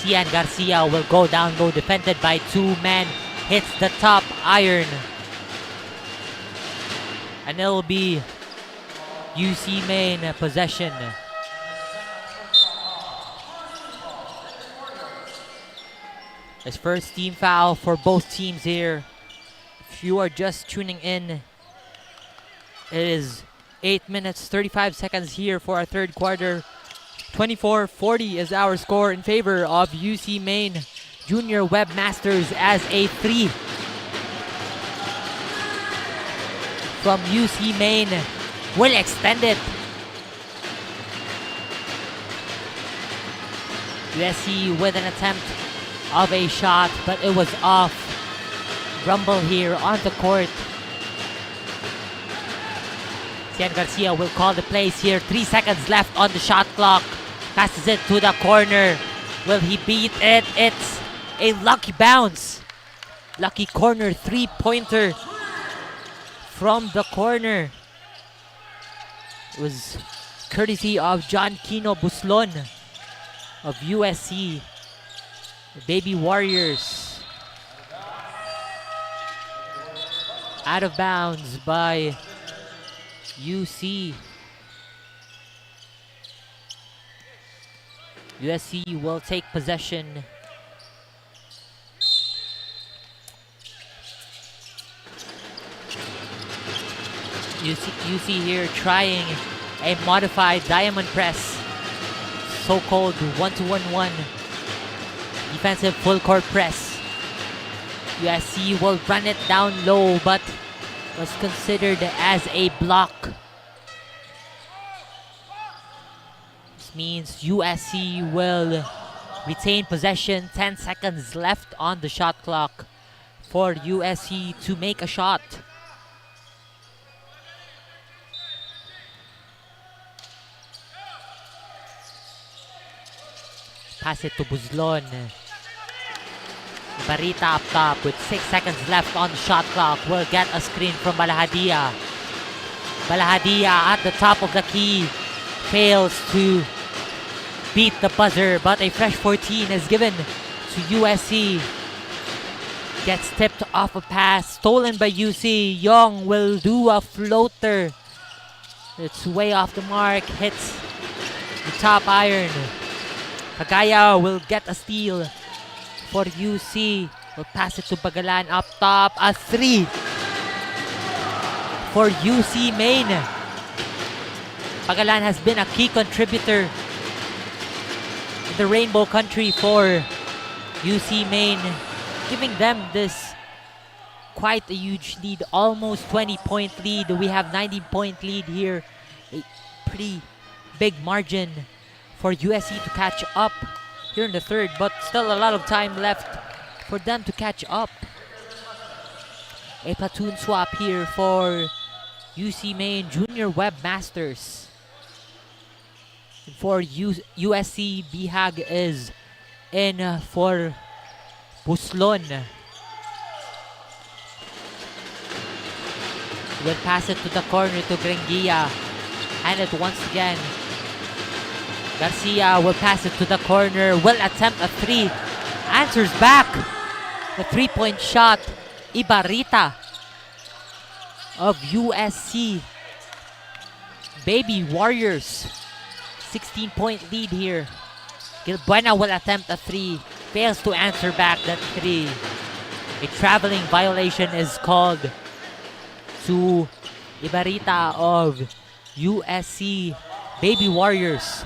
Cian Garcia will go down low, defended by two men, hits the top iron. And it'll be UC Maine possession. His first team foul for both teams here. If you are just tuning in, it is 8 minutes, 35 seconds here for our third quarter. 24-40 is our score in favor of UC Maine Junior Webmasters as a 3 from UC Maine will extend it. USC with an attempt of a shot, but it was off. Rumble here on the court. Cian Garcia will call the plays here. 3 seconds left on the shot clock. Passes it to the corner. Will he beat it? It's a lucky bounce. Lucky corner 3-pointer from the corner. It was courtesy of John Kino Buslon of USC. The Baby Warriors. Out of bounds by UC. USC will take possession. UC here trying a modified diamond press, so-called 1-2-1-1 defensive full court press. USC will run it down low, but was considered as a block. This means USC will retain possession. 10 seconds left on the shot clock for USC to make a shot. Pass it to Buzlon. Barita up top with 6 seconds left on the shot clock. Will get a screen from Balahadia. Balahadia at the top of the key. Fails to beat the buzzer, but a fresh 14 is given to USC. Gets tipped off a pass. Stolen by UC. Young will do a floater. It's way off the mark. Hits the top iron. Kagaya will get a steal for UC. Will pass it to Bagalan up top. A 3 for UC Maine. Bagalan has been a key contributor in the Rainbow Country for UC Maine, giving them this quite a huge lead, almost 20-point lead. We have 19-point lead here. A pretty big margin for USC to catch up here in the third, but still a lot of time left for them to catch up. A platoon swap here for UC Maine Junior Webmasters. For USC, Bihag is in for Buslon. Will pass it to the corner to Grengia. And it once again. Garcia will pass it to the corner. Will attempt a 3. Answers back. The 3-point shot. Ibarita of USC. Baby Warriors. 16-point lead here. Gilbuena will attempt a 3. Fails to answer back that 3. A traveling violation is called to Ibarita of USC Baby Warriors.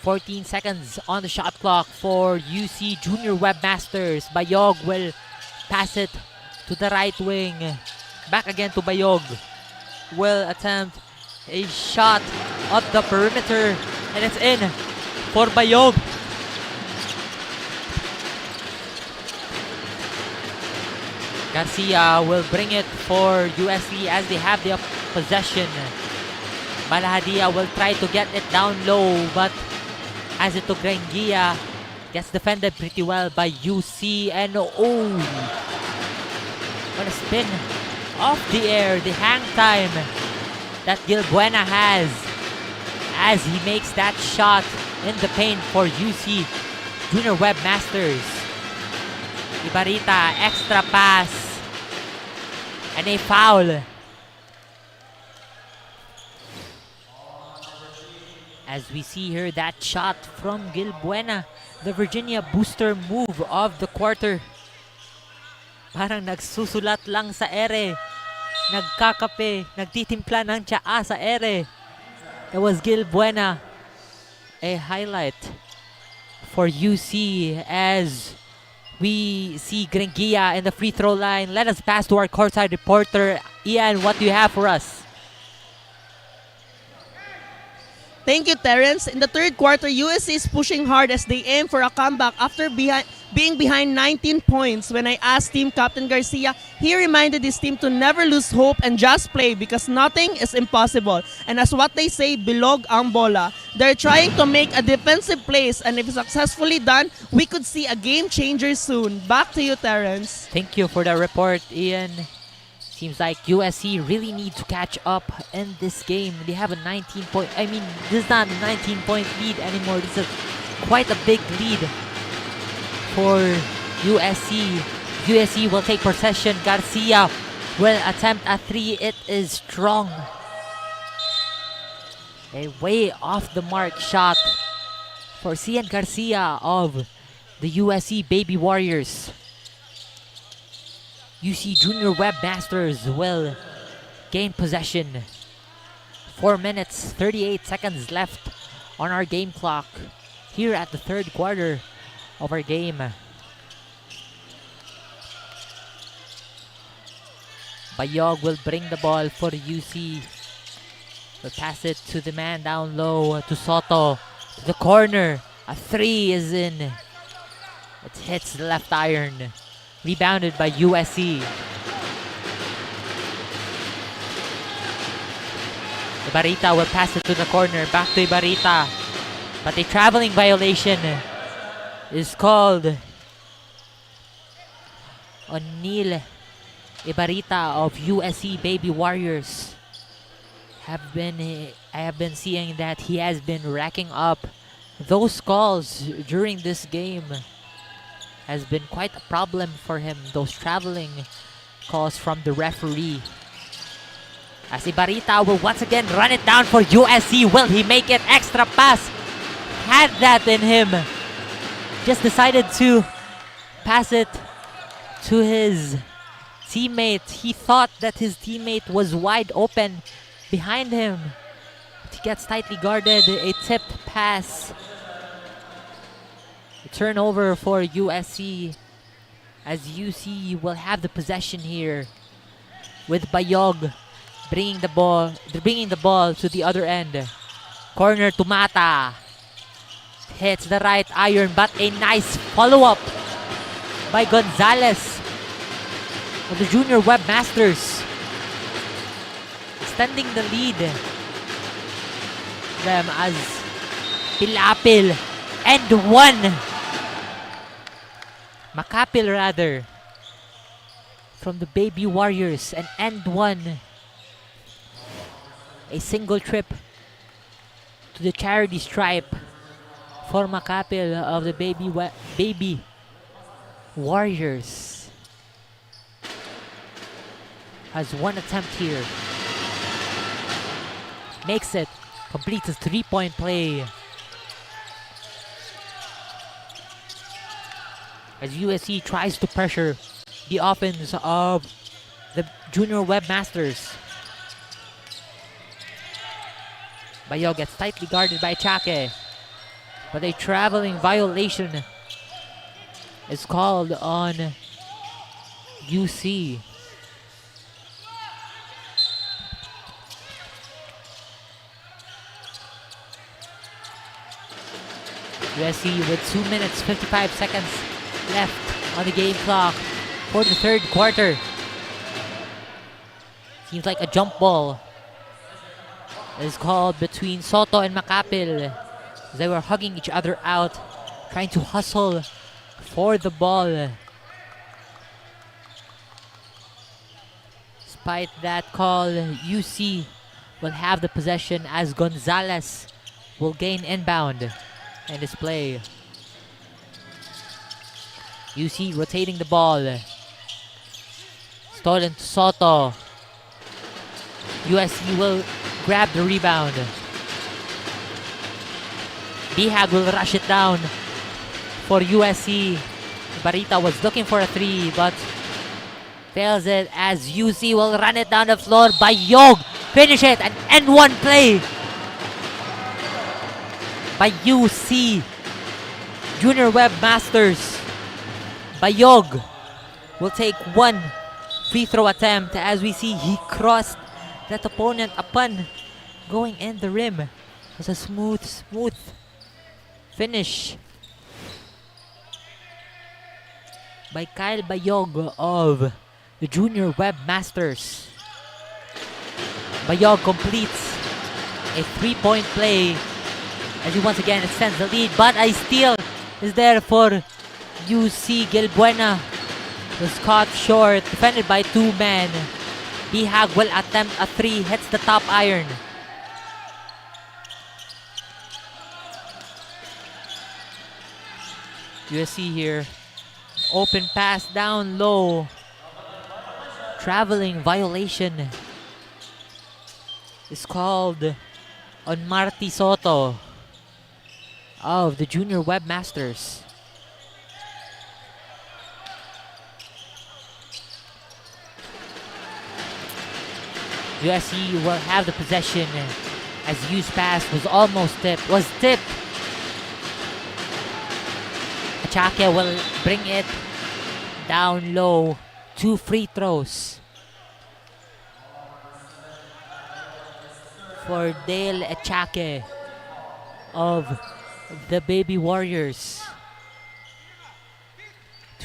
14 seconds on the shot clock for UC Junior Webmasters. Bayog will pass it to the right wing. Back again to Bayog. Will attempt a shot up the perimeter. And it's in for Bayog. Garcia will bring it for USC as they have the possession. Balahadia will try to get it down low, but as it to Grengia, gets defended pretty well by UC, and oh, what a spin off the air, the hang time that Gilbuena has as he makes that shot in the paint for UC Junior Webmasters. Ibarita, extra pass, and a foul. As we see here, that shot from Gilbuena, the Virginia booster move of the quarter. Parang nagsusulat lang sa ere. Nagkakape, nagtitimpla ng tsaa sa ere. That was Gilbuena. A highlight for UC as we see Grengia in the free throw line. Let us pass to our courtside reporter. Ian, what do you have for us? Thank you, Terrence. In the third quarter, USC is pushing hard as they aim for a comeback after being behind 19 points. When I asked Team Captain Garcia, he reminded his team to never lose hope and just play because nothing is impossible. And as what they say, bilog ang bola. They're trying to make a defensive plays, and if successfully done, we could see a game changer soon. Back to you, Terrence. Thank you for the report, Ian. Seems like USC really need to catch up in this game. They have a 19-point... I mean, this is not a 19-point lead anymore. This is quite a big lead for USC. USC will take possession. Garcia will attempt a 3. It is strong. A way off the mark shot for Cian Garcia of the USC Baby Warriors. UC Junior Webmasters will gain possession. 4 minutes, 38 seconds left on our game clock here at the third quarter of our game. Bayog will bring the ball for UC. Will pass it to the man down low, to Soto, to the corner. A 3 is in. It hits the left iron. Rebounded by USC. Ibarita will pass it to the corner. Back to Ibarita. But a traveling violation is called on Neil Ibarita of USC Baby Warriors. I have been seeing that he has been racking up those calls during this game. Has been quite a problem for him, those traveling calls from the referee. As Ibarita will once again run it down for USC. Will he make it? Extra pass. Had that in him. Just decided to pass it to his teammate. He thought that his teammate was wide open behind him. But he gets tightly guarded. A tipped pass. A turnover for USC as UC will have the possession here with Bayog bringing the ball to the other end. Corner to Mata. Hits the right iron, but a nice follow-up by Gonzalez of the Junior Webmasters, extending the lead them as Pilapil and one. Makapil rather from the Baby Warriors, and end one. A single trip to the charity stripe for Makapil of the Baby Warriors. Has one attempt here. Makes it. Completes a 3-point play. As USC tries to pressure the offense of the Junior Webmasters. Bayo gets tightly guarded by Chake. But a traveling violation is called on UC. USC with 2 minutes 55 seconds left on the game clock for the third quarter. Seems like a jump ball is called between Soto and Makapil. They were hugging each other out, trying to hustle for the ball. Despite that call, UC will have the possession as Gonzalez will gain inbound in this play. UC rotating the ball. Stolen to Soto. USC will grab the rebound. Bihag will rush it down for USC. Barita was looking for a 3 but fails it as UC will run it down the floor. Bayog finish it and end one play by UC Junior Webmasters. Bayog will take one free throw attempt as we see he crossed that opponent upon going in the rim. It was a smooth finish. by 𝐁𝐨𝐲𝐬 of the Junior Webmasters. 𝐨𝐲𝐬 completes a 3-point play as he once again extends the lead, but a steal is there for UC Gilbuena. Was caught short, defended by 2 men. 𝐵HAG will attempt a 3, hits the top iron. USC here. Open pass down low. Traveling violation is called on Marty Soto of the Junior Webmasters. USC will have the possession as U's pass was tipped. 𝐶𝐚𝐬𝐬 will bring it down low. 2 free throws for Dale 𝐶𝐚𝐬𝐬 of the Baby Warriors.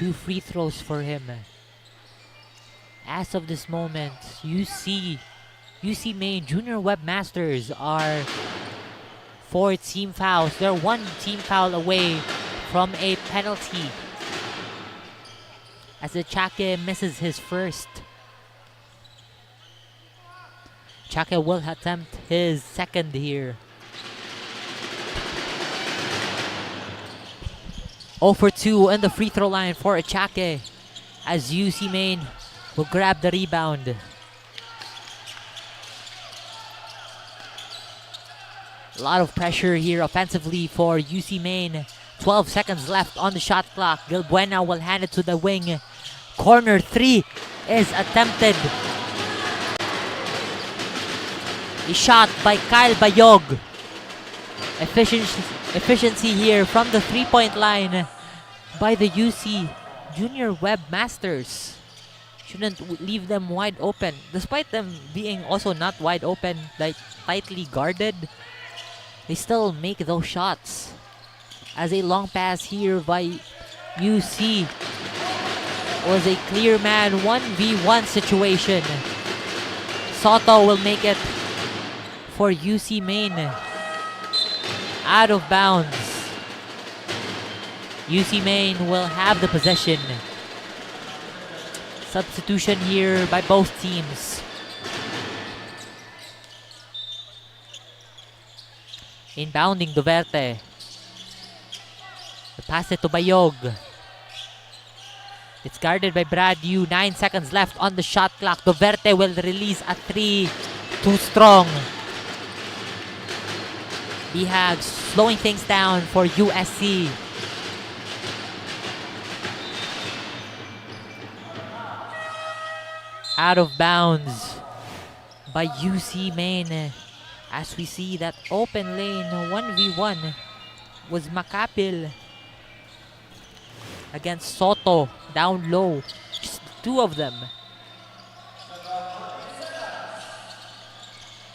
2 free throws for him. As of this moment, UC Maine Junior Webmasters are 4 team fouls. They're 1 team foul away from a penalty as 𝐶𝐚𝐬𝐬 misses his first. 𝐶𝐚𝐬𝐬 will attempt his second here. 0 for 2 on the free throw line for 𝐶𝐚𝐬𝐬 as UC Maine will grab the rebound. A lot of pressure here offensively for UC Maine. 12 seconds left on the shot clock. Gilbuena will hand it to the wing. Corner 3 is attempted. A shot by 𝐁𝐨𝐲𝐬𝐬. Efficiency here from the 3-point line by the UC Junior Webmasters. Shouldn't leave them wide open. Despite them being also not wide open, like tightly guarded, they still make those shots. As a long pass here by UC was a clear man 1v1 situation. Soto will make it for UC Maine. Out of bounds. UC Maine will have the possession. Substitution here by both teams. Inbounding Duverte. The pass it to 𝐨𝐲𝐬𝐬. It's guarded by Brad Yu. 9 seconds left on the shot clock. Duverte will release a 3. Too strong. 𝐵HAG slowing things down for USC. Out of bounds by UC Maine. As we see that open lane 1v1 was Macapil against Soto down low. Just 2 of them.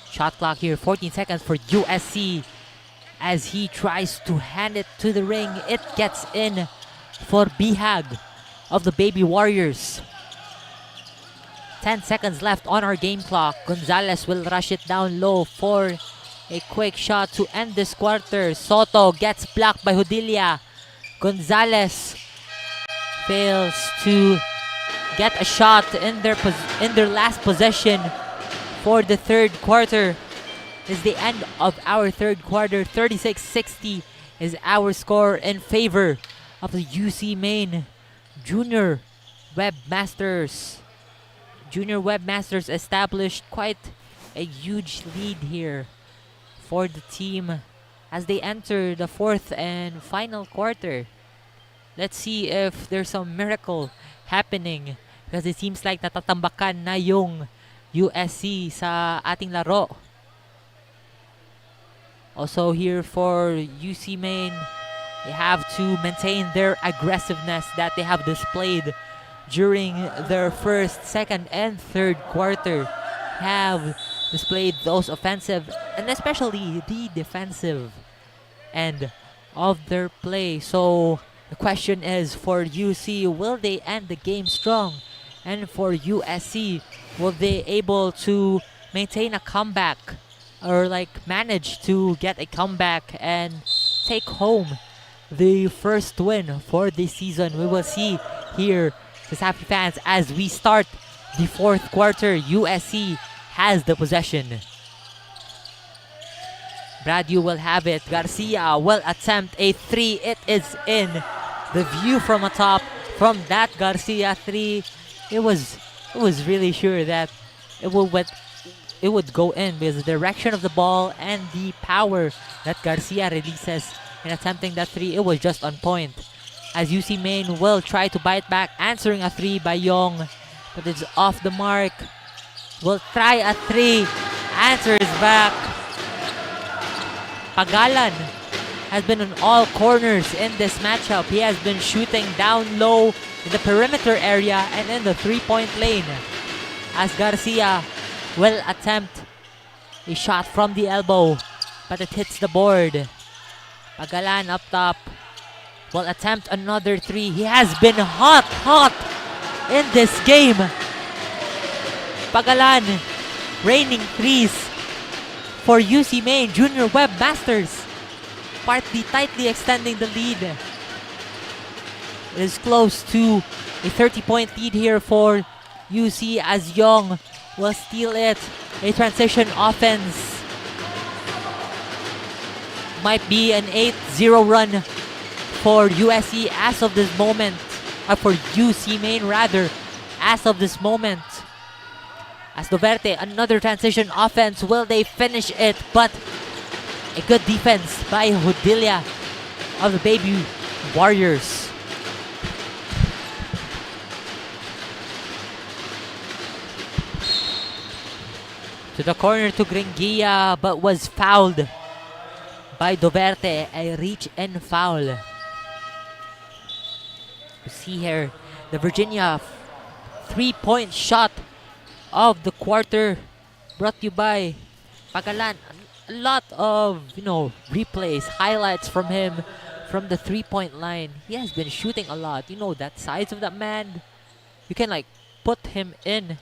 Shot clock here, 14 seconds for USC as he tries to hand it to the ring. It gets in for 𝐵HAG of the Baby Warriors. 10 seconds left on our game clock. Gonzalez will rush it down low for a quick shot to end this quarter. Soto gets blocked by Hodilla. Gonzalez fails to get a shot in their last possession for the third quarter. Is the end of our third quarter. 36-60 is our score in favor of the UC Maine Junior Webmasters. Junior Webmasters established quite a huge lead here for the team as they enter the 4th and final quarter. Let's see if there's some miracle happening because it seems like natatambakan na yung USC sa ating laro. Also here for UC Maine, they have to maintain their aggressiveness that they have displayed during their first, second, and third quarter. Have displayed those offensive and especially the defensive end of their play. So The question is for UC, will they end the game strong? And for USC, will they able to maintain a comeback or like manage to get a comeback and take home the first win for this season? We will see here, the Sappy fans, as we start the fourth quarter. USC has the possession. Brad Yu will have it. Garcia will attempt a three. It is in. The view from atop from that Garcia three, it was really sure that it would go in because the direction of the ball and the power that Garcia releases in attempting that three, it was just on point. As UC Maine will try to bite back, answering a three by Yong, but it's off the mark. Will try a three, answers back. Pagalan has been on all corners in this matchup. He has been shooting down low in the perimeter area and in the three-point lane. As Garcia will attempt a shot from the elbow, but it hits the board. Pagalan up top will attempt another three. He has been hot in this game. Pagalan raining threes for UC Maine. Junior Web Masters partly tightly extending the lead. It is close to a 30-point lead here for UC as Young will steal it. A transition offense. Might be an 8-0 run for USC as of this moment. For UC Maine rather, as of this moment. As Doverte, another transition offense. Will they finish it? But a good defense by Hodilia of the Baby Warriors. To the corner to Gringia, but was fouled by Doverte. A reach and foul. You see here the Virginia three-point shot of the quarter, brought to you by Pagalan. A lot of, replays, highlights from him from the three-point line. He has been shooting a lot. That size of that man, you can put him in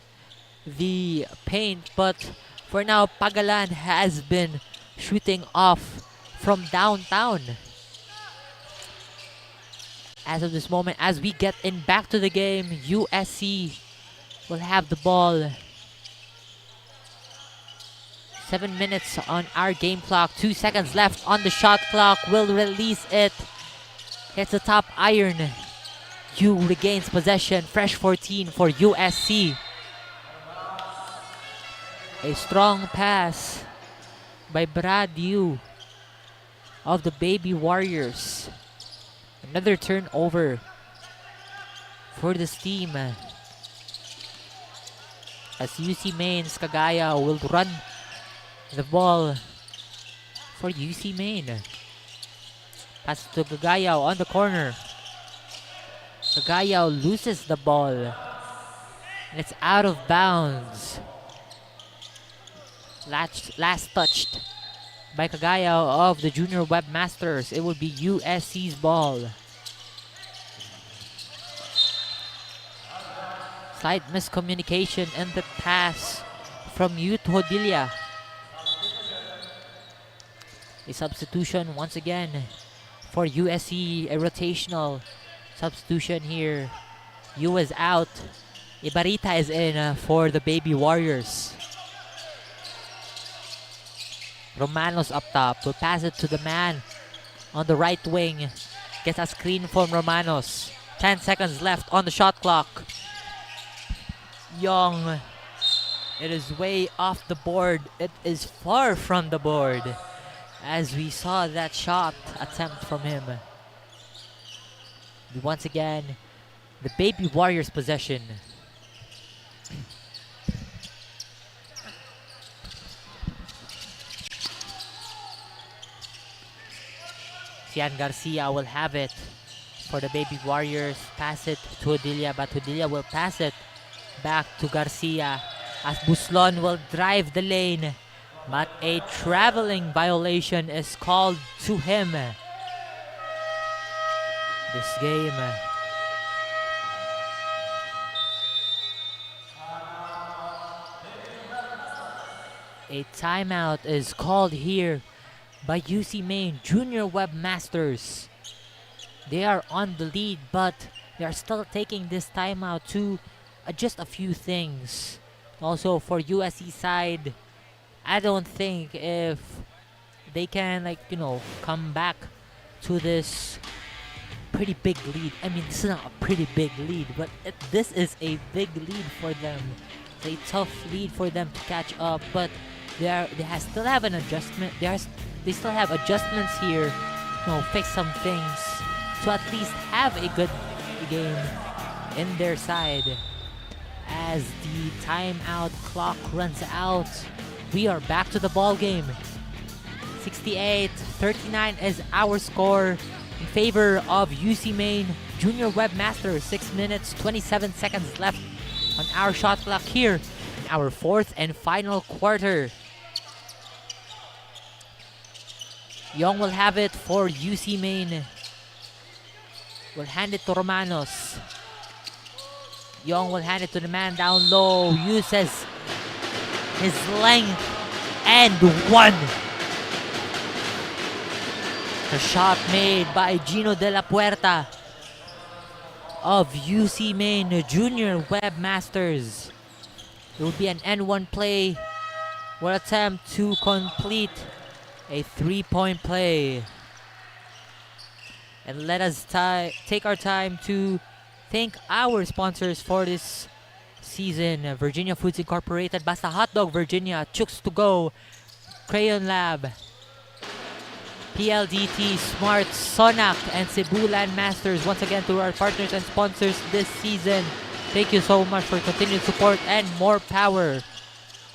the paint, but for now Pagalan has been shooting off from downtown. As of this moment, as we get back to the game, USC will have the ball. 7 minutes on our game clock. 2 seconds left on the shot clock. Will release it. Hits the top iron. U regains possession. Fresh 14 for USC. A strong pass by Brad Yu of the Baby Warriors. Another turnover for this team. As UC Maine's Kagaya will run the ball for UC Maine. Pass to Gagayao on the corner. Gagayao loses the ball. And it's out of bounds. Last touched by Kagayao of the Junior Webmasters. It will be USC's ball. Slight miscommunication in the pass from Youth Hodilia. A substitution once again for USC, a rotational substitution here. Yu is out. Ibarita is in for the Baby Warriors. Romanos up top. Will pass it to the man on the right wing. Gets a screen from Romanos. 10 seconds left on the shot clock. Young. It is way off the board. It is far from the board. As we saw that shot attempt from him. Once again, the Baby Warriors possession. Cian Garcia will have it for the Baby Warriors. Pass it to Hodilia, but Hodilia will pass it back to Garcia as Buslon will drive the lane. But a traveling violation is called to him. this game. A timeout is called here by UC Maine Junior Webmasters. They are on the lead, but they are still taking this timeout to adjust a few things. Also for USC side, I don't think if they can come back to this pretty big lead. I mean, this is not a pretty big lead, but this is a big lead for them. It's a tough lead for them to catch up, but still have an adjustment. They still have adjustments here, fix some things to at least have a good game in their side. As the timeout clock runs out, we are back to the ball game. 68-39 is our score in favor of UC Maine Junior Webmasters. 6 minutes 27 seconds left on our shot clock here in our fourth and final quarter. Young will have it for UC Maine. Will hand it to Romanos. Young will hand it to the man down low. Uses his length and one. The shot made by Gino De La Puerta of UC Maine Junior Webmasters. It will be an N1 play. Will attempt to complete a 3-point play. And let us take our time to thank our sponsors for this season. Virginia Foods Incorporated, Basta Hot Dog Virginia, Chooks to Go, Crayon Lab, PLDT, Smart, Sonac, and Cebu Landmasters. Once again to our partners and sponsors this season. Thank you so much for continued support and more power.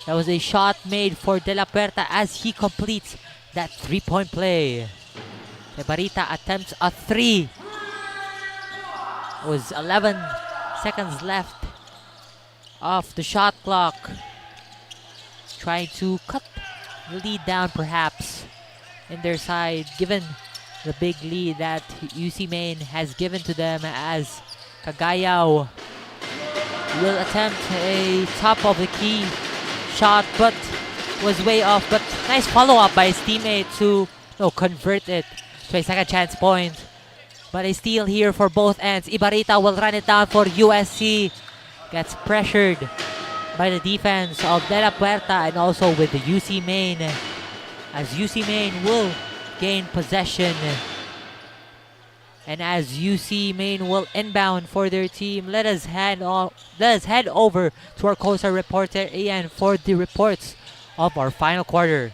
That was a shot made for De La Puerta as he completes that 3-point play. Barita attempts a 3. It was 11 seconds left off the shot clock. Trying to cut the lead down perhaps in their side, given the big lead that UC Maine has given to them, as 𝐚𝐬𝐬 will attempt a top of the key shot but was way off. But nice follow-up by his teammate to convert it to a second chance point. But a steal here for both ends. Ibarita will run it down for USC. Gets pressured by the defense of De La Puerta and also with the UC Maine, as UC Maine will gain possession. And as UC Maine will inbound for their team, let us head over to our Coastal reporter Ian for the reports of our final quarter.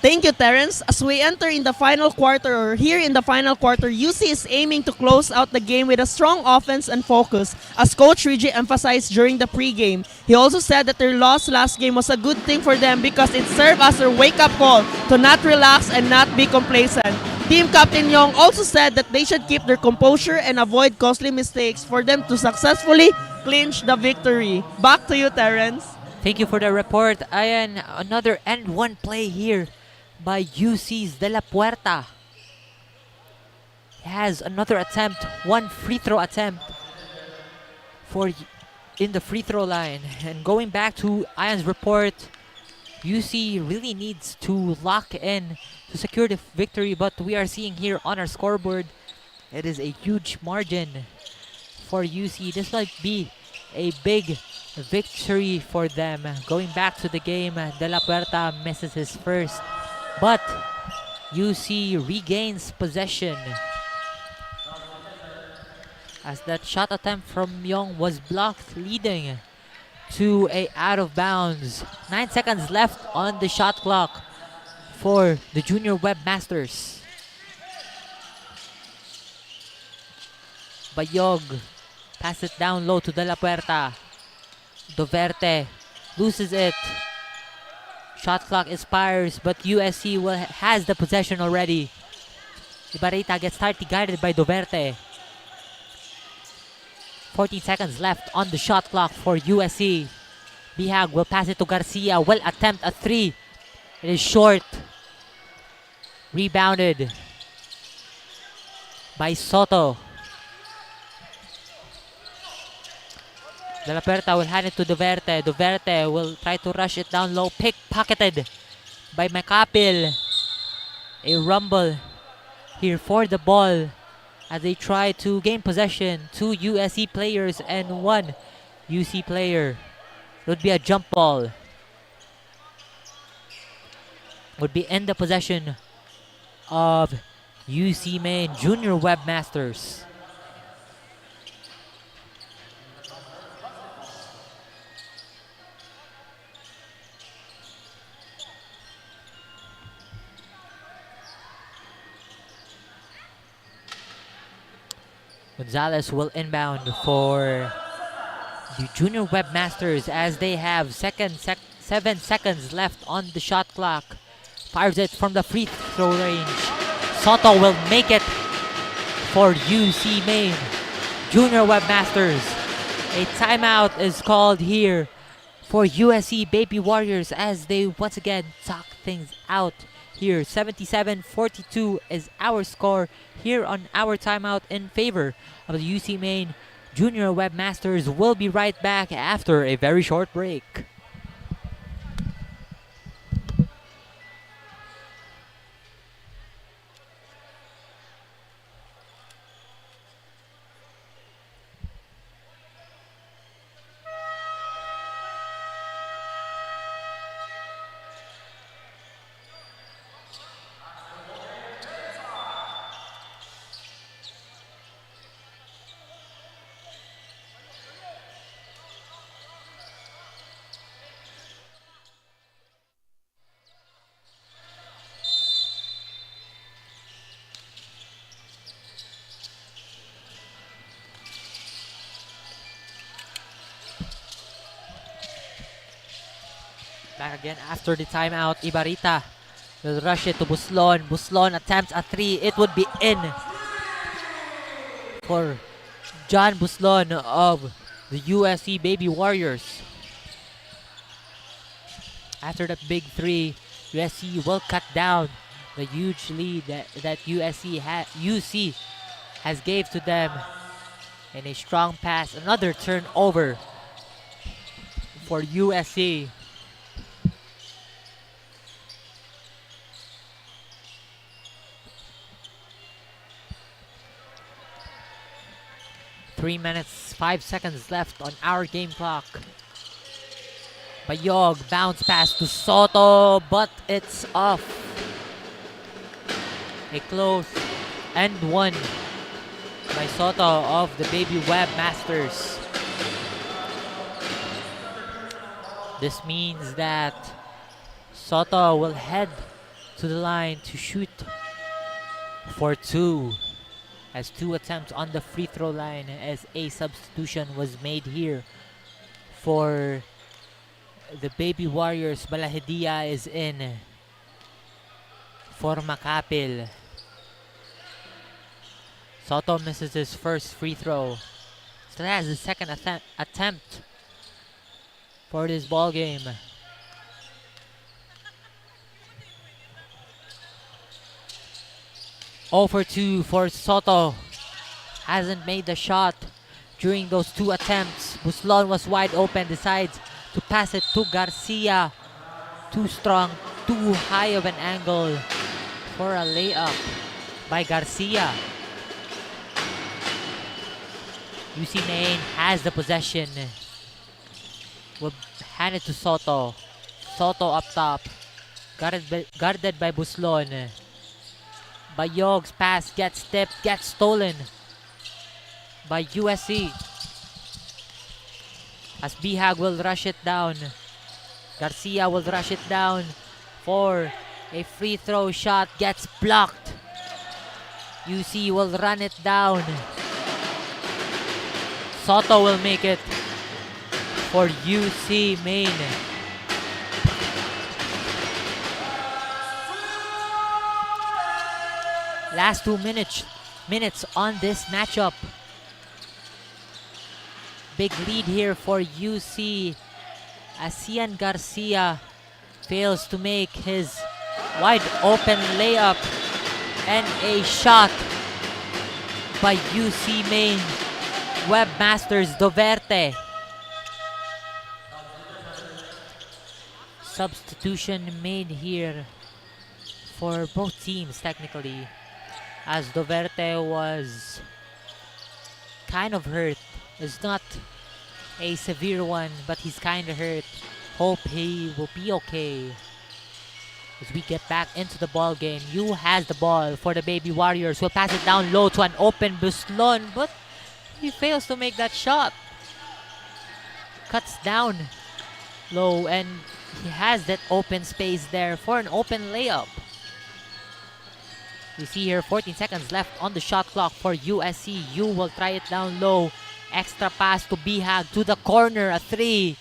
Thank you, Terrence. As we enter in the final quarter, or here in the final quarter, UC is aiming to close out the game with a strong offense and focus, as Coach Rigi emphasized during the pregame. He also said that their loss last game was a good thing for them because it served as their wake-up call to not relax and not be complacent. Team Captain Young also said that they should keep their composure and avoid costly mistakes for them to successfully clinch the victory. Back to you, Terrence. Thank you for the report, Ian. Another N1 play here by UC's De La Puerta. He has another attempt, one free throw attempt in the free throw line. And going back to Ian's report, UC really needs to lock in to secure the victory, but we are seeing here on our scoreboard, it is a huge margin for UC. This might be a big victory for them. Going back to the game, De La Puerta misses his first, but UC regains possession as that shot attempt from Young was blocked, leading to a out of bounds. 9 seconds left on the shot clock for the Junior Webmasters. Bayog pass it down low to De La Puerta. Doverte loses it. Shot clock expires, but USC has the possession already. Ibarita gets tightly guided by Doverte. 14 seconds left on the shot clock for USC. Bihag will pass it to Garcia. Will attempt a 3. It is short. Rebounded by Soto. De La Puerta will hand it to Duverte. Duverte will try to rush it down low. Pickpocketed by Macapil. A rumble here for the ball as they try to gain possession. 2 USC players and 1 UC player. It would be a jump ball. Would be in the possession of UC Maine Junior Webmasters. Gonzalez will inbound for the Junior Webmasters as they have 7 seconds left on the shot clock. Fires it from the free throw range. Soto will make it for UC Maine Junior Webmasters. A timeout is called here for USC Baby Warriors as they once again talk things out here. 77-42 is our score here on our timeout in favor of the UC Maine Junior Webmasters. We'll be right back after a very short break. Back again after the timeout. Ibarita will rush it to Buslon. Buslon attempts a 3. It would be in for John Buslon of the USC Baby Warriors. After that big 3, USC will cut down the huge lead that UC has gave to them in a strong pass. Another turnover for USC. Three minutes, 5 seconds left on our game clock. Bayog bounce pass to Soto, but it's off. A close and 1 by Soto of the Baby Webmasters. This means that Soto will head to the line to shoot for 2. Has 2 attempts on the free throw line as a substitution was made here for the Baby Warriors. Balahedia is in for Macapil. Soto misses his first free throw. Still has the second attempt for this ball game. Over 2 for Soto. Hasn't made the shot during those 2 attempts. Buslon was wide open, decides to pass it to Garcia. Too strong, too high of an angle for a layup by Garcia. UC Maine has the possession. Will hand it to Soto. Soto up top. Guarded by Buslon. Bayog's pass gets tipped, gets stolen by USC. As Bihag will rush it down. Garcia will rush it down for a free throw shot, gets blocked. UC will run it down. Soto will make it for UC Maine. Last 2 minutes on this matchup. Big lead here for UC as Cian Garcia fails to make his wide open layup and a shot by UC Main Webmasters Doverte. Substitution made here for both teams technically, as Doverte was kind of hurt. It's not a severe one, but he's kind of hurt. Hope he will be okay. As we get back into the ball game, Yu has the ball for the Baby Warriors. Will pass it down low to an open Buslon, but he fails to make that shot. Cuts down low, and he has that open space there for an open layup. We see here 14 seconds left on the shot clock for USC. Yu will try it down low. Extra pass to Bihag to the corner. A three.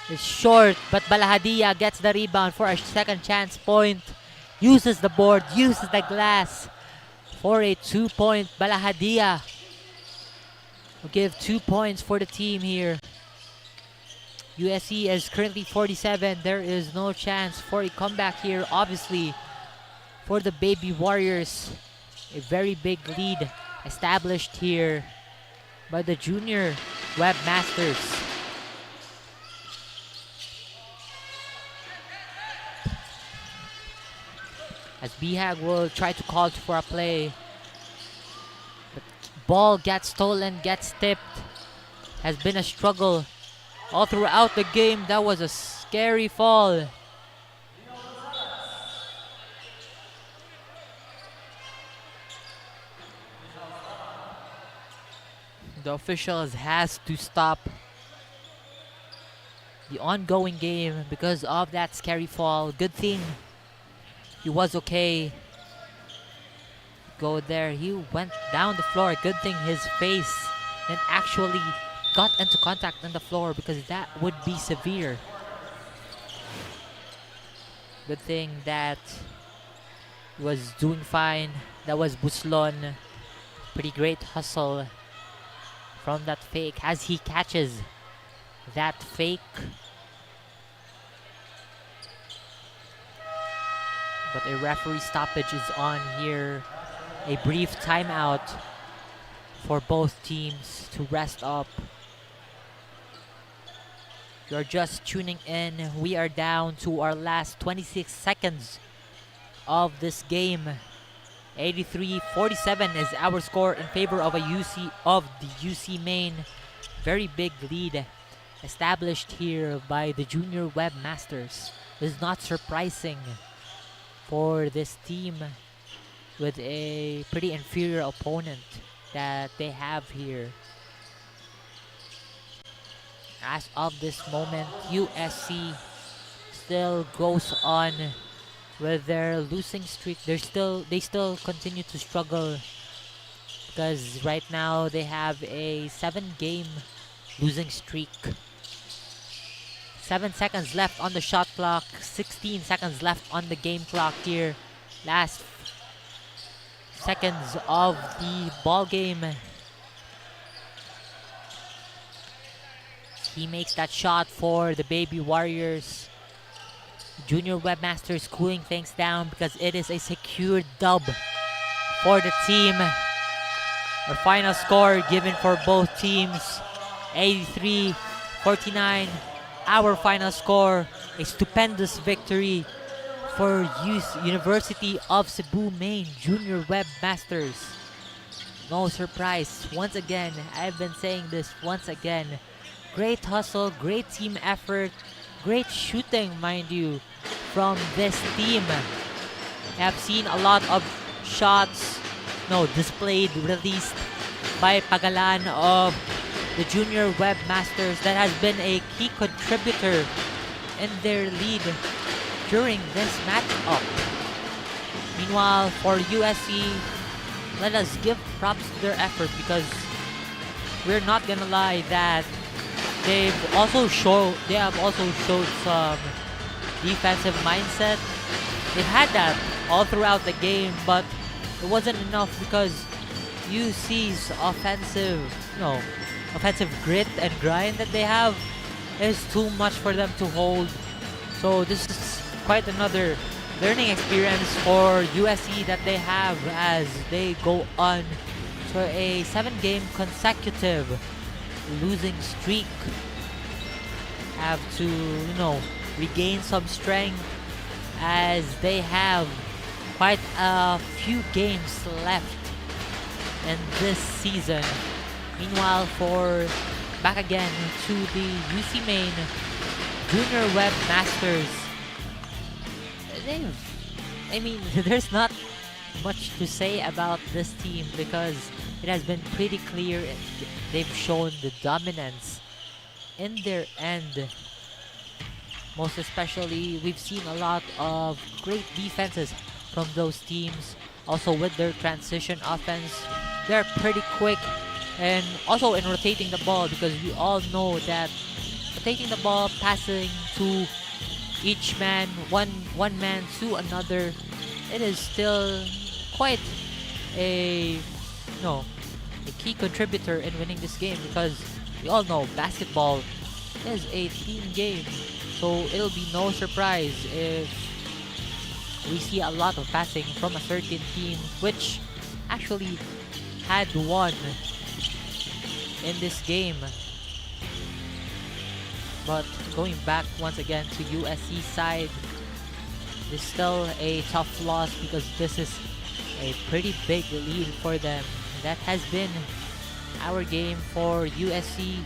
It's short, but Balahadia gets the rebound for a second chance point. Uses the board, uses the glass for a 2-point. Balahadia will give 2 points for the team here. USC is currently 47. There is no chance for a comeback here, obviously, for the Baby Warriors. A very big lead established here by the Junior Webmasters. As Bihag will try to call for a play. But ball gets stolen, gets tipped. Has been a struggle all throughout the game. That was a scary fall. The officials has to stop the ongoing game because of that scary fall. Good thing he was okay. Go there. He went down the floor. Good thing his face didn't actually got into contact on the floor because that would be severe. Good thing that he was doing fine. That was Buslon. Pretty great hustle from that fake as he catches that fake. But a referee stoppage is on here. A brief timeout for both teams to rest up. You're just tuning in. We are down to our last 26 seconds of this game. 83-47 is our score in favor of the UC Main. Very big lead established here by the Junior Webmasters. This is not surprising for this team with a pretty inferior opponent that they have here. As of this moment, USC still goes on with their losing streak. They still continue to struggle because right now they have a 7-game losing streak. 7 seconds left on the shot clock, 16 seconds left on the game clock here. Last seconds of the ball game. He makes that shot for the Baby Warriors. Junior Webmasters cooling things down because it is a secure dub for the team. Our final score given for both teams, 83-49. Our final score, a stupendous victory for University of Cebu Main Junior Webmasters. No surprise. Once again, I've been saying this once again. Great hustle, great team effort, great shooting, mind you, from this team. I've seen a lot of shots displayed, released by Pagalan of the Junior Webmasters that has been a key contributor in their lead during this matchup. Meanwhile, for USC, let us give props to their effort because we're not gonna lie that they have also showed some defensive mindset. They've had that all throughout the game, but it wasn't enough because UC's offensive grit and grind that they have is too much for them to hold. So this is quite another learning experience for USC that they have as they go on after a 7-game consecutive losing streak, have to, regain some strength as they have quite a few games left in this season. Meanwhile, back again to the UC Main Junior Web Masters. There's not much to say about this team because it has been pretty clear. They've shown the dominance in their end. Most especially, we've seen a lot of great defenses from those teams. Also with their transition offense, they're pretty quick, and also in rotating the ball, because we all know that rotating the ball, passing to each man, one man to another, it is still quite a key contributor in winning this game, because we all know basketball is a team game. So it'll be no surprise if we see a lot of passing from a certain team, which actually had won in this game. But going back once again to USC side, it's still a tough loss because this is a pretty big lead for them. That has been our game for USC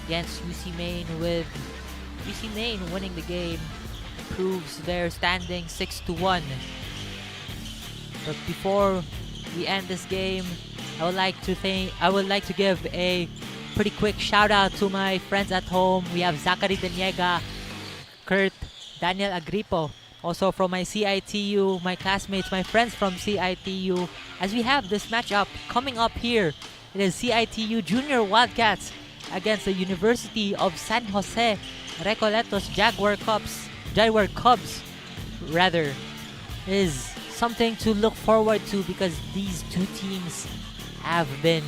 against UC Main, with UC Main winning the game, proves their standing 6-1. But before we end this game, I would like to give a pretty quick shout out to my friends at home. We have Zachary Daniega, Kurt, Daniel Agripo, also from my CIT-U, my classmates, my friends from CIT-U, as we have this matchup coming up here. It is CIT-U Junior Wildcats against the University of San Jose Recoletos Jaguar Cubs. It is something to look forward to because these two teams have been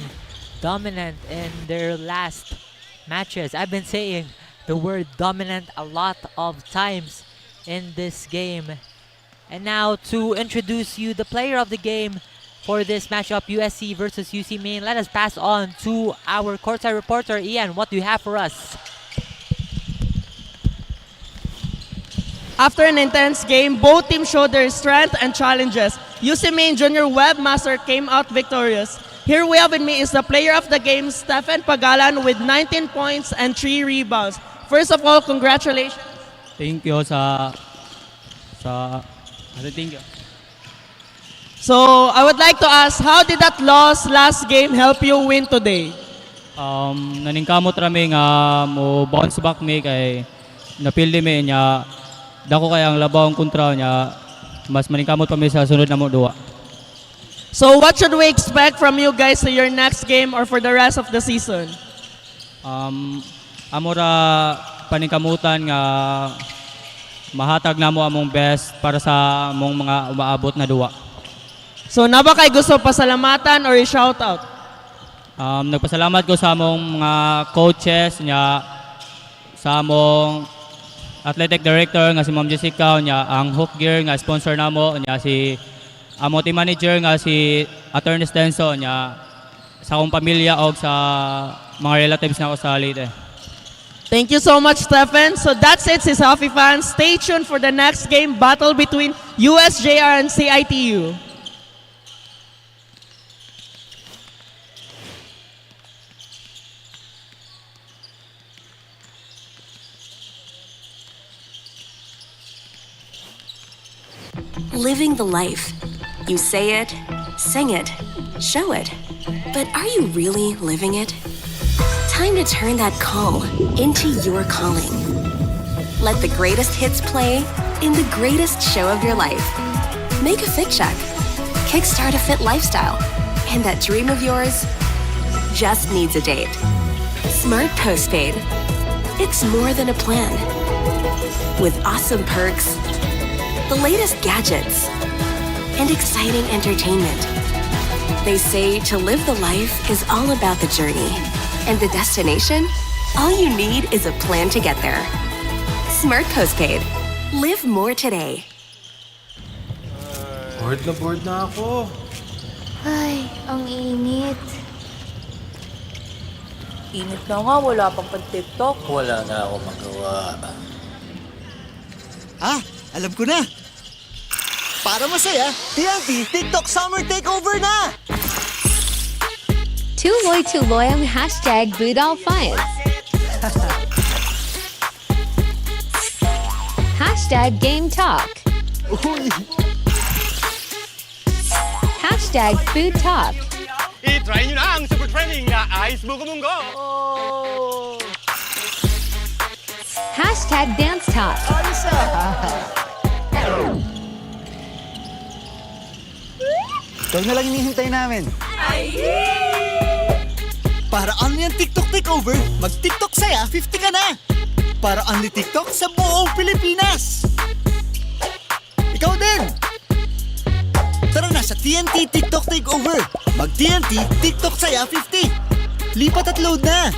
dominant in their last matches. I've been saying the word dominant a lot of times in this game. And now to introduce you the player of the game for this matchup, USC versus UC Main, let us pass on to our courtside reporter. Ian, what do you have for us? After an intense game, both teams showed their strength and challenges. UC Main Junior Webmaster came out victorious. Here we have with me is the player of the game, Stephen Pagalan, with 19 points and 3 rebounds. First of all, congratulations. Thank you thank you. So, I would like to ask, how did that loss last game help you win today? Naningkamot rami nga mo bounce back mi kay napildi mi nya dako kay ang labaw ang kontra nya mas maningkamot pa mi sa sunod na mo duwa. So, what should we expect from you guys to your next game or for the rest of the season? Amora paningkamutan nga mahatag namo among best para sa among mga umaabot na duwa. So, na ba kay gusto pasalamatan or i-shoutout? Nagpasalamat ko sa among mga coaches nya, sa among athletic director nga si Ma'am Jessica nya, ang Hook Gear nga sponsor namo nya, si among team manager nga si Attorney Stenso nya, sa akong pamilya o sa mga relatives na ako sa Leyte. Thank you so much, Stephen. So that's it, Sisafi fans. Stay tuned for the next game battle between USJ-R and CIT-U. Living the life. You say it, sing it, show it. But are you really living it? Time to turn that call into your calling. Let the greatest hits play in the greatest show of your life. Make a fit check. Kickstart a fit lifestyle. And that dream of yours just needs a date. Smart Postpaid. It's more than a plan. With awesome perks, the latest gadgets, and exciting entertainment. They say to live the life is all about the journey. And the destination? All you need is a plan to get there. Smart Postpaid. Live more today. Bored na ako. Ay, ang init. Init na nga, wala pang pan-TikTok. Wala na ako magawa. Alam ko na. Para masaya, TNT TikTok Summer Takeover na! Tuloy-tuloy ang hashtag Budol Fans. Hashtag Game Talk. Hashtag Food Talk. I-try nyo na ang super trending na Ice Buko Munggo. Hashtag Dance Talk. Ito na lang hinihintay namin. Para only ang TikTok Takeover, mag-TikTok saya, 50 ka na! Para only TikTok sa buong Pilipinas! Ikaw din! Tara na sa TNT TikTok Takeover! Mag-TNT TikTok saya, 50! Lipat at load na!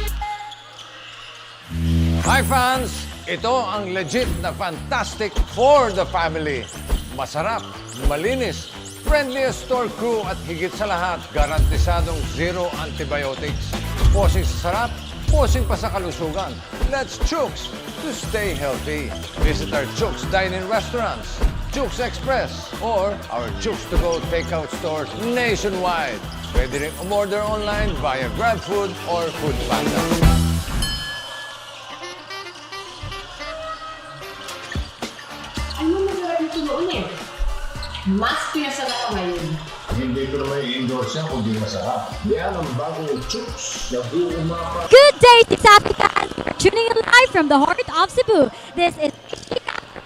Hi fans! Ito ang legit na fantastic for the family. Masarap, malinis, friendliest store crew at higit sa lahat, garantisadong zero antibiotics. Posing sa sarap, posing pa sa kalusugan. Let's chooks to stay healthy. Visit our Chooks dine-in restaurants, Chooks Express, or our Chooks to go takeout stores nationwide. Pwede rin umorder online via GrabFood or Foodpanda. Ano masarap yung tuloon eh? Mas pinasarap ka ngayon. Hindi ko naman i-endorse yan kundi masarap. Yan ang bagong chooks na buong mapa. Good day, Tisapika! We're tuning in live from the heart of Cebu. This is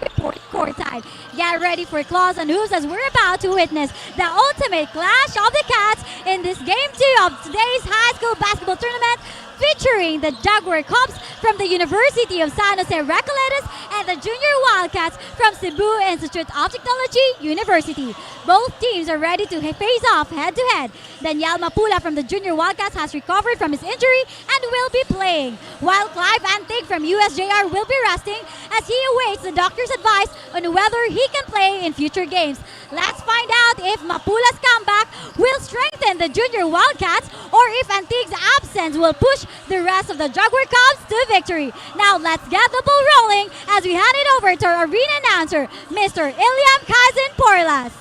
Report Courtside. Get ready for claws and hooves as we're about to witness the ultimate clash of the cats in this Game 2 of today's high school basketball tournament, featuring the Jaguar Cubs from the University of San Jose Recoletos and the Junior Wildcats from Cebu Institute of Technology University. Both teams are ready to face off head-to-head. Daniel Mapula from the Junior Wildcats has recovered from his injury and will be playing, while Clive Antig from USJ-R will be resting as he awaits the doctor's advice on whether he can play in future games. Let's find out if Mapula's comeback will strengthen the Junior Wildcats or if Antig's absence will push the rest of the Jaguar Cubs to victory. Now let's get the ball rolling as we hand it over to our arena announcer, Mr. Iliam Kazin Porlas.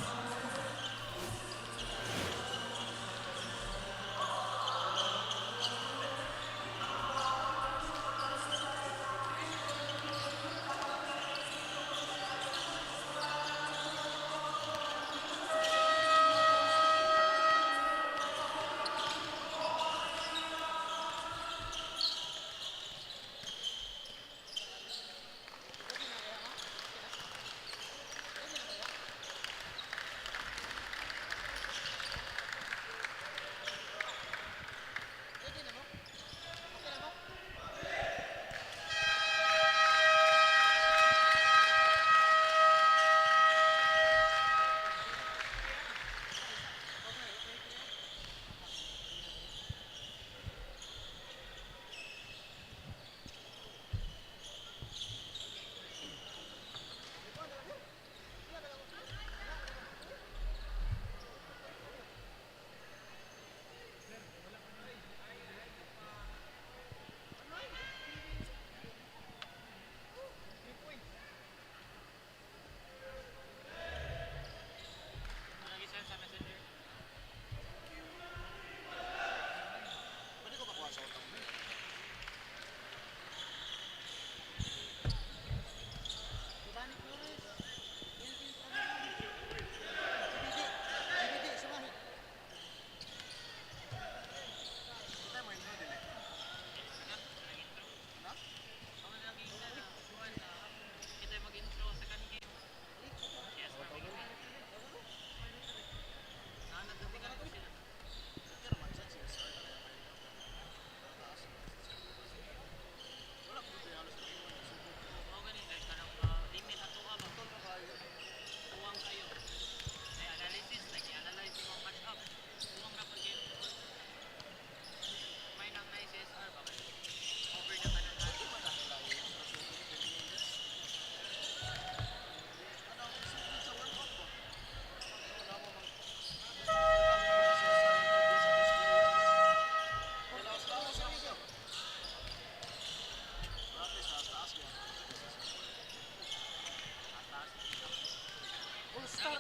And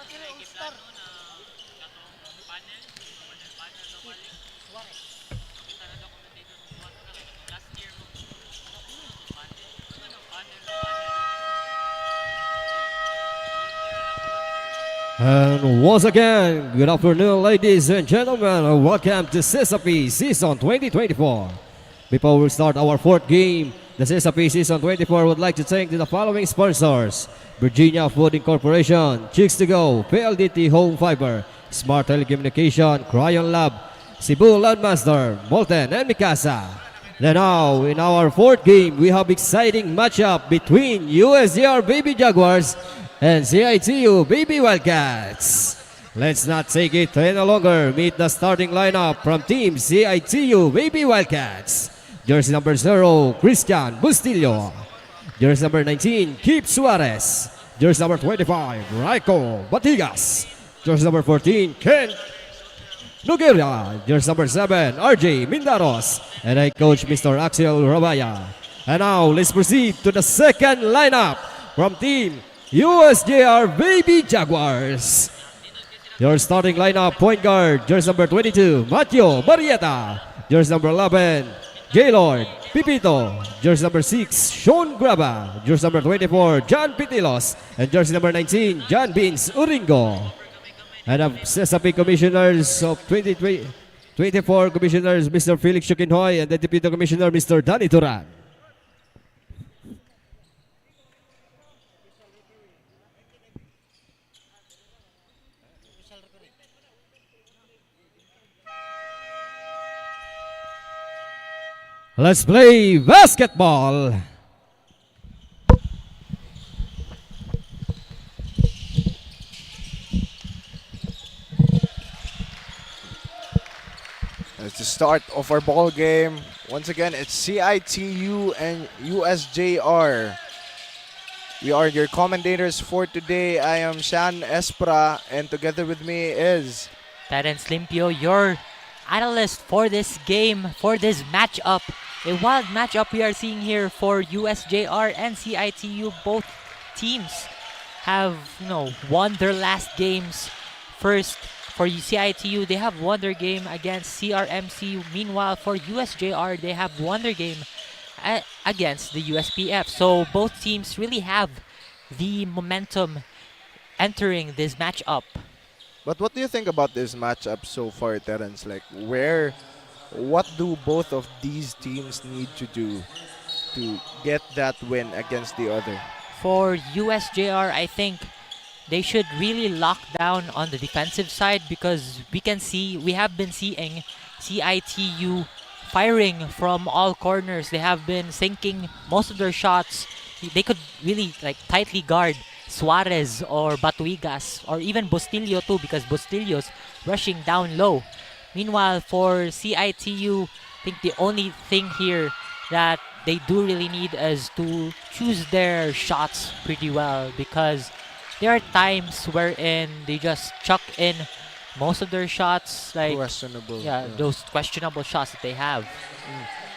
once again, good afternoon, ladies and gentlemen, and welcome to CIT-U Season 2024. Before we start our fourth game, the CIT-U Season 24 would like to thank the following sponsors: Virginia Food Incorporation, 𝐁𝐨𝐲, PLDT Home Fiber, Smart Telecommunication, Cryon Lab, Cebu Landmaster, Molten, and Mikasa. And now, in our fourth game, we have exciting matchup between USJ-R Baby Jaguars and CIT-U Baby Wildcats. Let's not take it any longer. Meet the starting lineup from Team CIT-U Baby Wildcats. Jersey number 0, Christian Bustillo. Jersey number 19, Kip Suarez. Jersey number 25, Raiko Batigas. Jersey number 14, Ken Noguera. Jersey number 7, RJ Mindaros. And I coach Mr. Axel Rabaya. And now, let's proceed to the second lineup from Team USJ-R Baby Jaguars. Your starting lineup: point guard, jersey number 22, Matthew Marietta. Jersey number 11, Gaylord Pipito. Jersey number 6, Sean Graba. Jersey number 24, John Pitilos. And jersey number 19, John Beans Uringo. And of CIT-U Commissioners of 2024 Commissioners, Mr. Felix Chukinhoy, and the Deputy Commissioner, Mr. Danny Turan. Let's play basketball. It's the start of our ball game. Once again, it's CIT-U and USJ-R. We are your commentators for today. I am Shan Espra, and together with me is Terence Limpio, your analyst for this game, for this matchup. A wild matchup we are seeing here for USJ-R and CIT-U. Both teams have, won their last games. First, for CIT-U, they have won their game against CRMC. Meanwhile, for USJ-R, they have won their game against the USPF. So both teams really have the momentum entering this matchup. But what do you think about this matchup so far, Terence? Like, what do both of these teams need to do to get that win against the other? For USJ-R, I think they should really lock down on the defensive side, because we have been seeing CIT-U firing from all corners. They have been sinking most of their shots. They could really tightly guard Suarez or Batuigas or even Bustillo too, because Bustillo's rushing down low. Meanwhile, for CIT-U, I think the only thing here that they do really need is to choose their shots pretty well, because there are times wherein they just chuck in most of their shots, questionable. Those questionable shots that they have.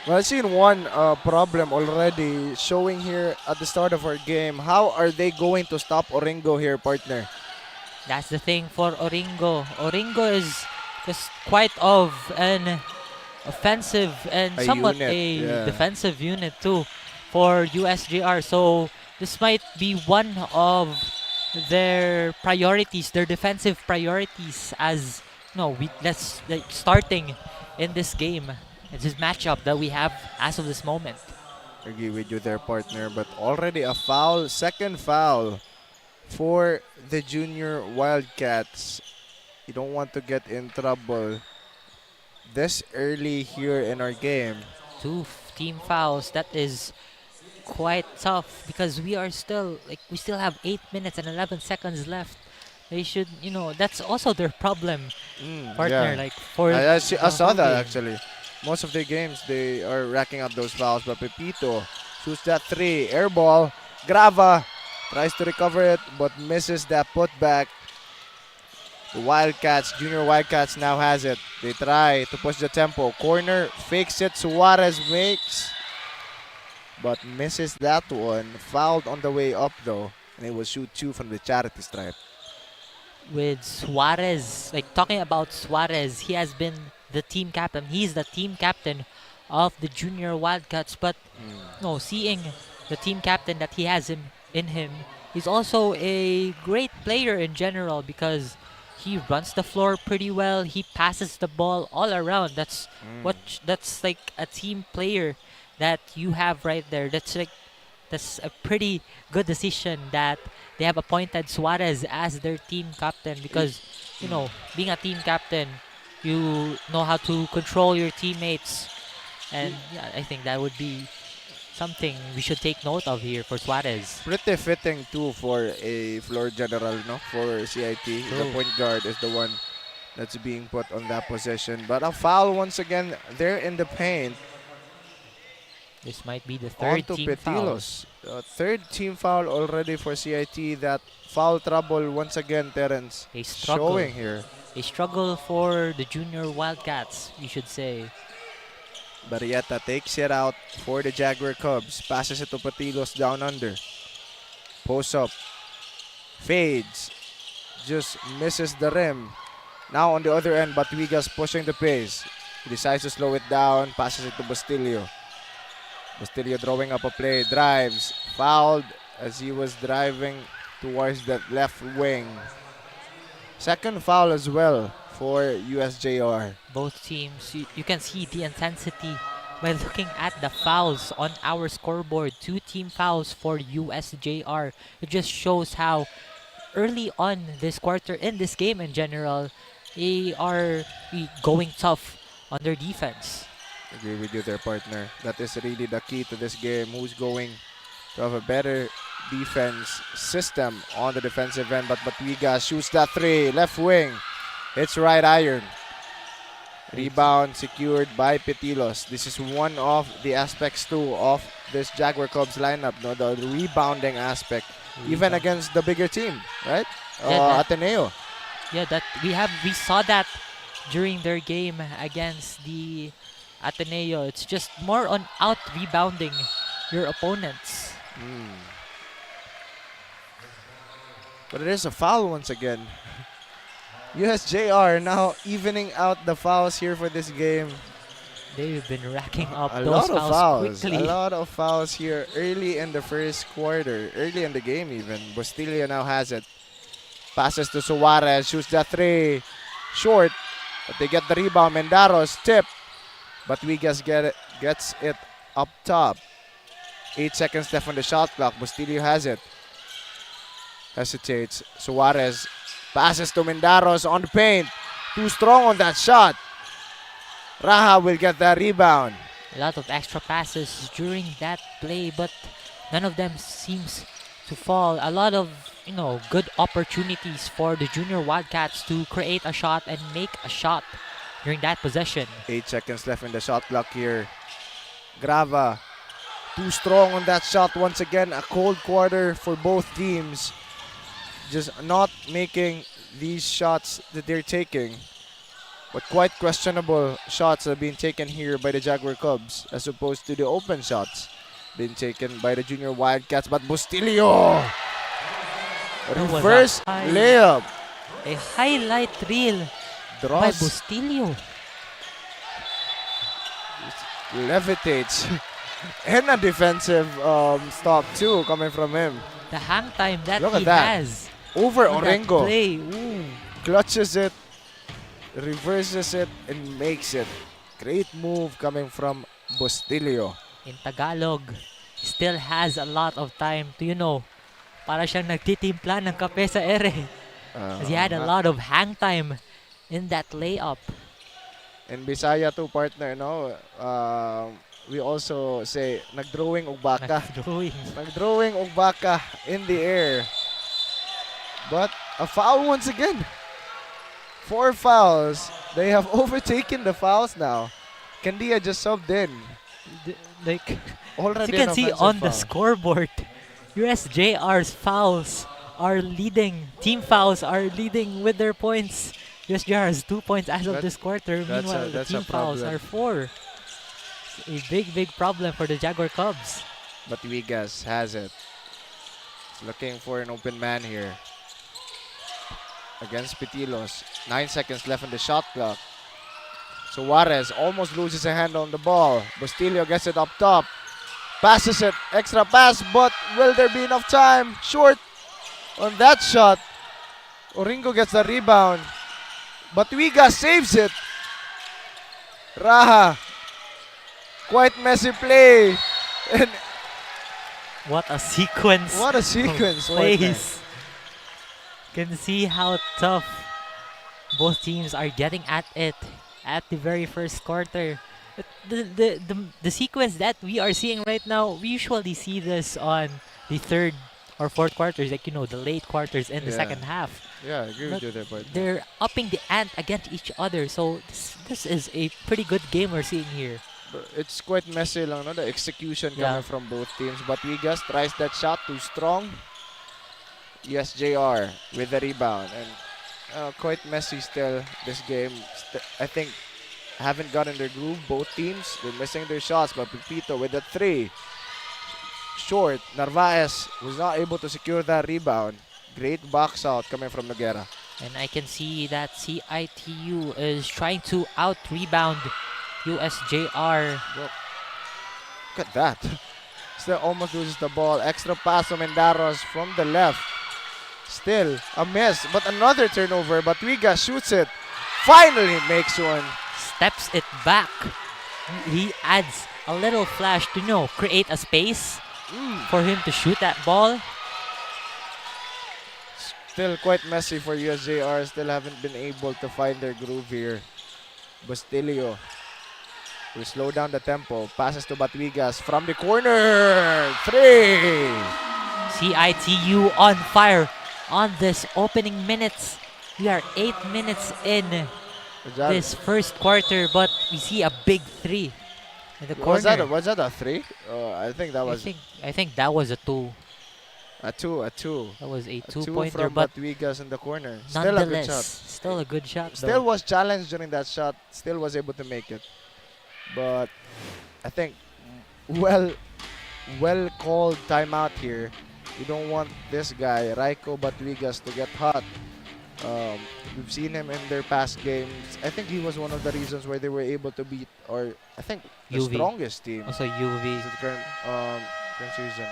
Well, I've seen one problem already showing here at the start of our game. How are they going to stop Oringo here, partner? That's the thing for Oringo. Oringo is just quite of an offensive and somewhat a defensive unit too for USJ-R. So this might be one of their priorities, their defensive priorities, as starting in this game. It's this matchup that we have as of this moment. I agree with you there, partner, but already a foul, second foul for the junior Wildcats. You don't want to get in trouble this early here in our game. 2 team fouls, that is quite tough, because we still have 8 minutes and 11 seconds left. They should, that's also their problem, partner. I saw that actually. Most of their games, they are racking up those fouls, but Pepito shoots that 3, air ball. Grava tries to recover it, but misses that putback. The Wildcats, junior Wildcats now has it. They try to push the tempo. Corner, fakes it, Suarez makes, but misses that one. Fouled on the way up though, and it will shoot 2 from the charity stripe. with Suarez. Like, talking about Suarez, he has been the team captain. He's the team captain of the Junior Wildcats. But no, seeing the team captain that he has in him, he's also a great player in general because he runs the floor pretty well. He passes the ball all around. That's that's like a team player that you have right there. That's a pretty good decision that they have appointed Suarez as their team captain because, you know, being a team captain, you know how to control your teammates. And yeah, I think that would be something we should take note of here for Suarez. Pretty fitting too for a floor general, no? For CIT. True. The point guard is the one that's being put on that position. But a foul once again there in the paint. This might be the third Onto team foul. Petilos. Third team foul already for CIT. That foul trouble once again, Terence, A struggle. showing here. A struggle for the Junior Wildcats, you should say. Barrieta takes it out for the Jaguar Cubs. Passes it to Patilos down under. Post up. Fades. Just misses the rim. Now on the other end, Batuigas pushing the pace. He decides to slow it down. Passes it to Bastilio. Bastilio drawing up a play. Drives. Fouled as he was driving towards that left wing. Second foul as well for USJ-R. Both teams, you can see the intensity by looking at the fouls on our scoreboard. 2 team fouls for USJ-R. It just shows how early on this quarter, in this game in general, they are going tough on their defense. Agree with you there, partner. That is really the key to this game. Who's going to have a better defense system on the defensive end? But Batuigas shoots that 3. Left wing. Hits right iron. Rebound secured by Petilos. This is one of the aspects too of this Jaguar Cubs lineup, no? The rebounding aspect, even against the bigger team, right? Ateneo. Yeah, that we saw that during their game against the Ateneo. It's just more on out rebounding your opponents. But it is a foul once again. USJ-R now evening out the fouls here for this game. They've been racking up A those lot of fouls. quickly. A lot of fouls here early in the first quarter, early in the game even. Bastilio now has it. Passes to Suarez, shoots that 3. Short, but they get the rebound. Mendaros tip, but Wigas gets it up top. 8 seconds left on the shot clock. Bastilio has it. Hesitates. Suarez passes to Mendaros on the paint. Too strong on that shot. Raha will get that rebound. A lot of extra passes during that play, but none of them seems to fall. A lot of, good opportunities for the Junior Wildcats to create a shot and make a shot during that possession. 8 seconds left in the shot clock here. Grava, too strong on that shot once again. A cold quarter for both teams. Just not making these shots that they're taking. But quite questionable shots are being taken here by the Jaguar Cubs as opposed to the open shots being taken by the Junior Wildcats. But Bastilio! Reverse layup. A highlight reel by Bastilio. Levitates. And a defensive stop too coming from him. The hang time that Look he at that. has. Over in that Orengo. play. Ooh. Clutches it, reverses it, and makes it. Great move coming from Bastilio. In Tagalog, he still has a lot of time to, para siyang nagtitimpla ng kape sa ere. Because he had a lot of hang time in that layup. In Bisaya too, partner, no? We also say, nagdrawing og baka. Nagdrawing og baka in the air. But a foul once again. 4 fouls. They have overtaken the fouls now. Candia just subbed in. As you can see on the scoreboard, USJ-R's fouls are leading. Team fouls are leading with their points. USJ-R has 2 points as of this quarter. Meanwhile, the team fouls are 4. A big problem for the Jaguar Cubs. But Wigas has it. He's looking for an open man here. against Pitilos. 9 seconds left on the shot clock. Suarez almost loses a hand on the ball. Bustillo gets it up top. Passes it. Extra pass, but will there be enough time? Short on that shot. Oringo gets the rebound. Batwiga saves it. Raha. Quite messy play. And what a sequence. What a sequence. Of plays. Can see how tough both teams are getting at it at the very first quarter. The sequence that we are seeing right now, we usually see this on the third or fourth quarters, like, you know, the late quarters in the second half. Yeah, I agree with you there, but they're upping the ante against each other, so this is a pretty good game we're seeing here. It's quite messy lang, no? The execution coming from both teams. But Wigas tries that shot too strong. USJ-R with the rebound. And quite messy still, this game. I think haven't gotten their groove, both teams. They're missing their shots, but Pepito with the 3. Short. Narvaez was not able to secure that rebound. Great box out coming from Noguera. And I can see that CIT-U is trying to out-rebound USJ-R. Look at that. Still almost loses the ball. Extra pass from Mendaros from the left. Still a miss, but another turnover. But Wiga shoots it. Finally makes one. Steps it back. He adds a little flash to, you know, create a space for him to shoot that ball. Still quite messy for USJ-R. Still haven't been able to find their groove here. Bustillo will slow down the tempo. Passes to Batwigas from the corner. 3. CIT-U on fire on this opening minutes. We are 8 minutes in this first quarter, but we see a big 3 in the corner. Was that a 3? I think that was. I think that was a 2. A 2. That was a 2 2-pointer, from but Batwigas in the corner. Still a good shot. Still a good shot. Still was challenged during that shot. Still was able to make it. But I think well called timeout here. You don't want this guy, Raiko Batwigas, to get hot. We've seen him in their past games. I think he was one of the reasons why they were able to beat, or I think the strongest team. Also UV. The current season.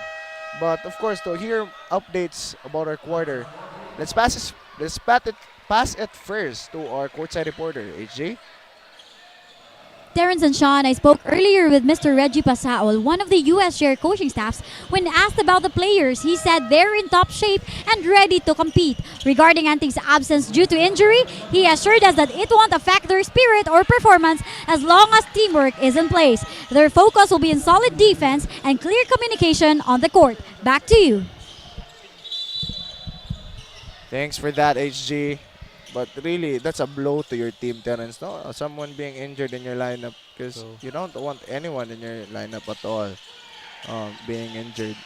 But of course, to hear updates about our quarter, let's pass it first to our courtside reporter, HJ. Terrence and Sean, I spoke earlier with Mr. Reggie Pasaol, one of the USJ-R coaching staffs. When asked about the players, he said they're in top shape and ready to compete. Regarding Anting's absence due to injury, he assured us that it won't affect their spirit or performance as long as teamwork is in place. Their focus will be in solid defense and clear communication on the court. Back to you. Thanks for that, HG. But really, that's a blow to your team, Terrence. No, someone being injured in your lineup, because you don't want anyone in your lineup at all being injured.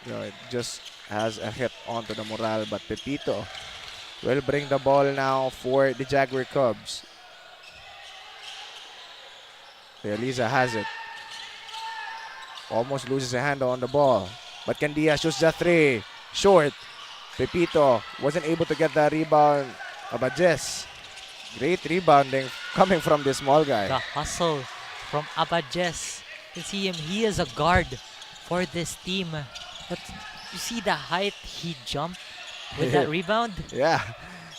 You know, it just has a hit onto the morale. But Pepito will bring the ball now for the Jaguar Cubs. Realiza has it. Almost loses a handle on the ball. But Candia shoots the 3. Short. Pepito wasn't able to get the rebound. Abajes. Great rebounding coming from this small guy. The hustle from Abajes. You see him, he is a guard for this team. But you see the height he jumped with that rebound? Yeah.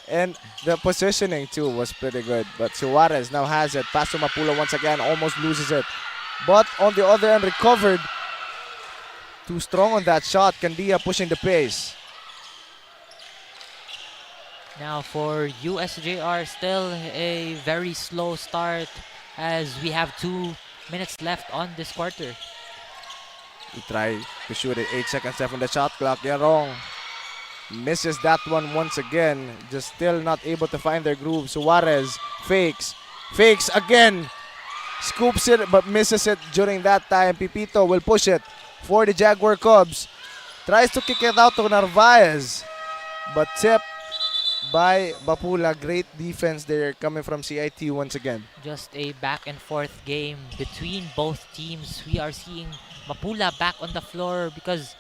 And the positioning too was pretty good. But Suarez now has it. Pass to Mapula once again. Almost loses it. But on the other end, recovered. Too strong on that shot. Candia pushing the pace. Now for USJ-R, still a very slow start as we have 2 minutes left on this quarter. We try to shoot it. 8 seconds left on the shot clock. They're wrong. Misses that one once again. Just still not able to find their groove. Suarez fakes. Fakes again. Scoops it but misses it during that time. Pepito will push it for the Jaguar Cubs. Tries to kick it out to Narvaez. But tipped by Bapula. Great defense there coming from CIT once again. Just a back and forth game between both teams. We are seeing Bapula back on the floor because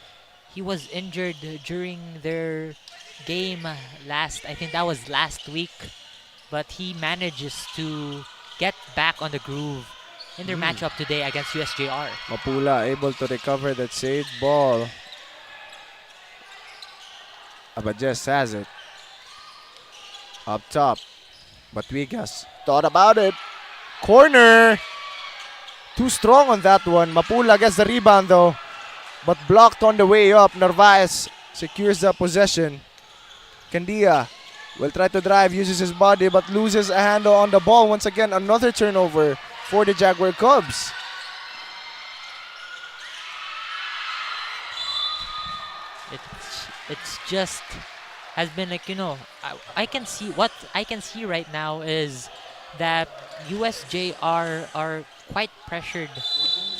he was injured during their game I think that was last week, but he manages to get back on the groove in their matchup today against USJ-R. Mapula able to recover that saved ball. Abajes has it. Up top. Batwigas thought about it. Corner. Too strong on that one. Mapula gets the rebound though, but blocked on the way up. Narvaez secures the possession. Candia will try to drive, uses his body, but loses a handle on the ball. Once again, another turnover for the Jaguar Cubs. It's just has been like, you know, I can see what I can see right now is that USJ-R are quite pressured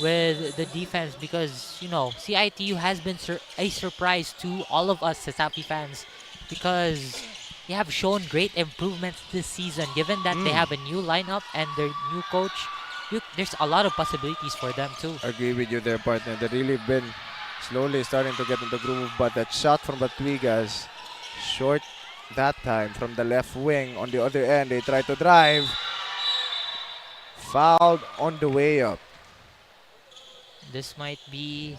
with the defense because, you know, CIT-U has been a surprise to all of us Sasapi fans because they have shown great improvements this season. Given that they have a new lineup and their new coach, there's a lot of possibilities for them too. Agree with you there, partner. They really been slowly starting to get in the groove, but that shot from Batwigas, short that time from the left wing. On the other end, they try to drive. Fouled on the way up. This might be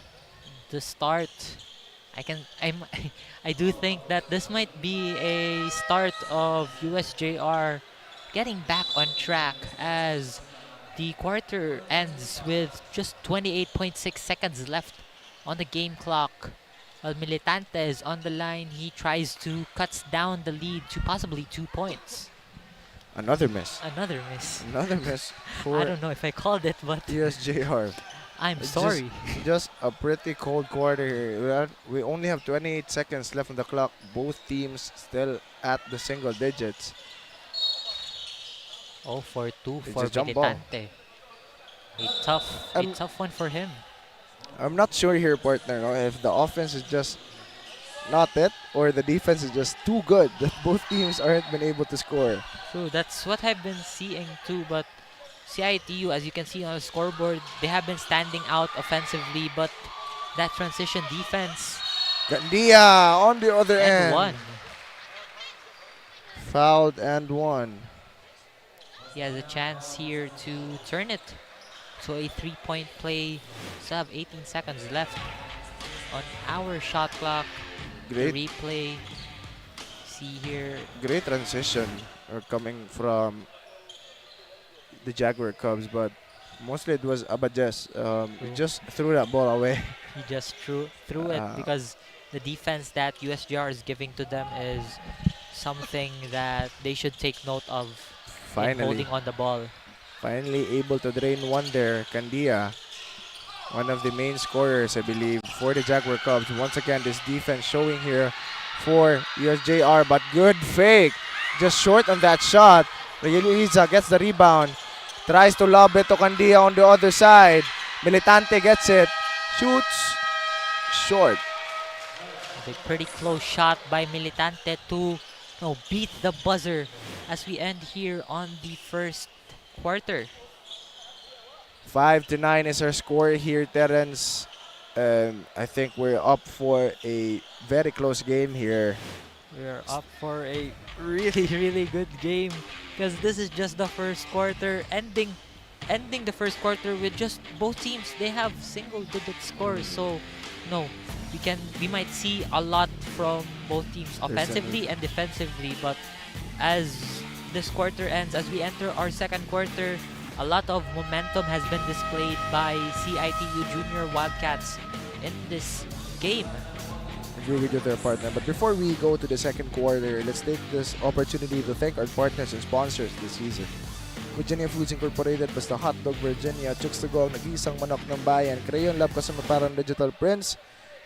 the start. I do think that this might be a start of USJ-R getting back on track as the quarter ends with just 28.6 seconds left on the game clock. While Militante is on the line, he tries to cut down the lead to possibly 2 points. Another miss. Another miss. Another miss for I don't know if I called it, but USJ-R. I'm sorry. Just a pretty cold quarter here. We only have 28 seconds left on the clock. Both teams still at the single digits. 0 for 2 It's for a jump ball. Militante. A tough one for him. I'm not sure here, partner, no, if the offense is just not it or the defense is just too good that both teams aren't been able to score. So that's what I've been seeing too, but CIT-U, as you can see on the scoreboard, they have been standing out offensively, but that transition defense. Gandia on the other and end. one. Fouled and one. He has a chance here to turn it to a 3-point play. Still have 18 seconds left on our shot clock. Great. The replay. See here. Great transition coming from the Jaguar Cubs, but mostly it was Abajes. He just threw that ball away. He just threw it because the defense that USJ-R is giving to them is something that they should take note of in holding on the ball. Finally able to drain one there. Candia, one of the main scorers, I believe, for the Jaguar Cubs. Once again, this defense showing here for USJ-R, but good fake. Just short on that shot. Eliza gets the rebound. Tries to lob it to Candia on the other side. Militante gets it. Shoots short. A pretty close shot by Militante to beat the buzzer as we end here on the first quarter. 5-9 is our score here, Terence. I think we're up for a very close game here. We're up for a really, really good game because this is just the first quarter. Ending the first quarter with just both teams, they have single-digit scores. So, we might see a lot from both teams, offensively and defensively. But as this quarter ends, as we enter our second quarter, a lot of momentum has been displayed by CIT-U Junior Wildcats in this game. Agree with you there, partner. But before we go to the second quarter, let's take this opportunity to thank our partners and sponsors this season. Virginia Foods Incorporated, Basta Hotdog Virginia, 𝐁𝐨𝐲 nag-iisang manok ng bayan, Crayon Lab Kasama Parang Digital Prints,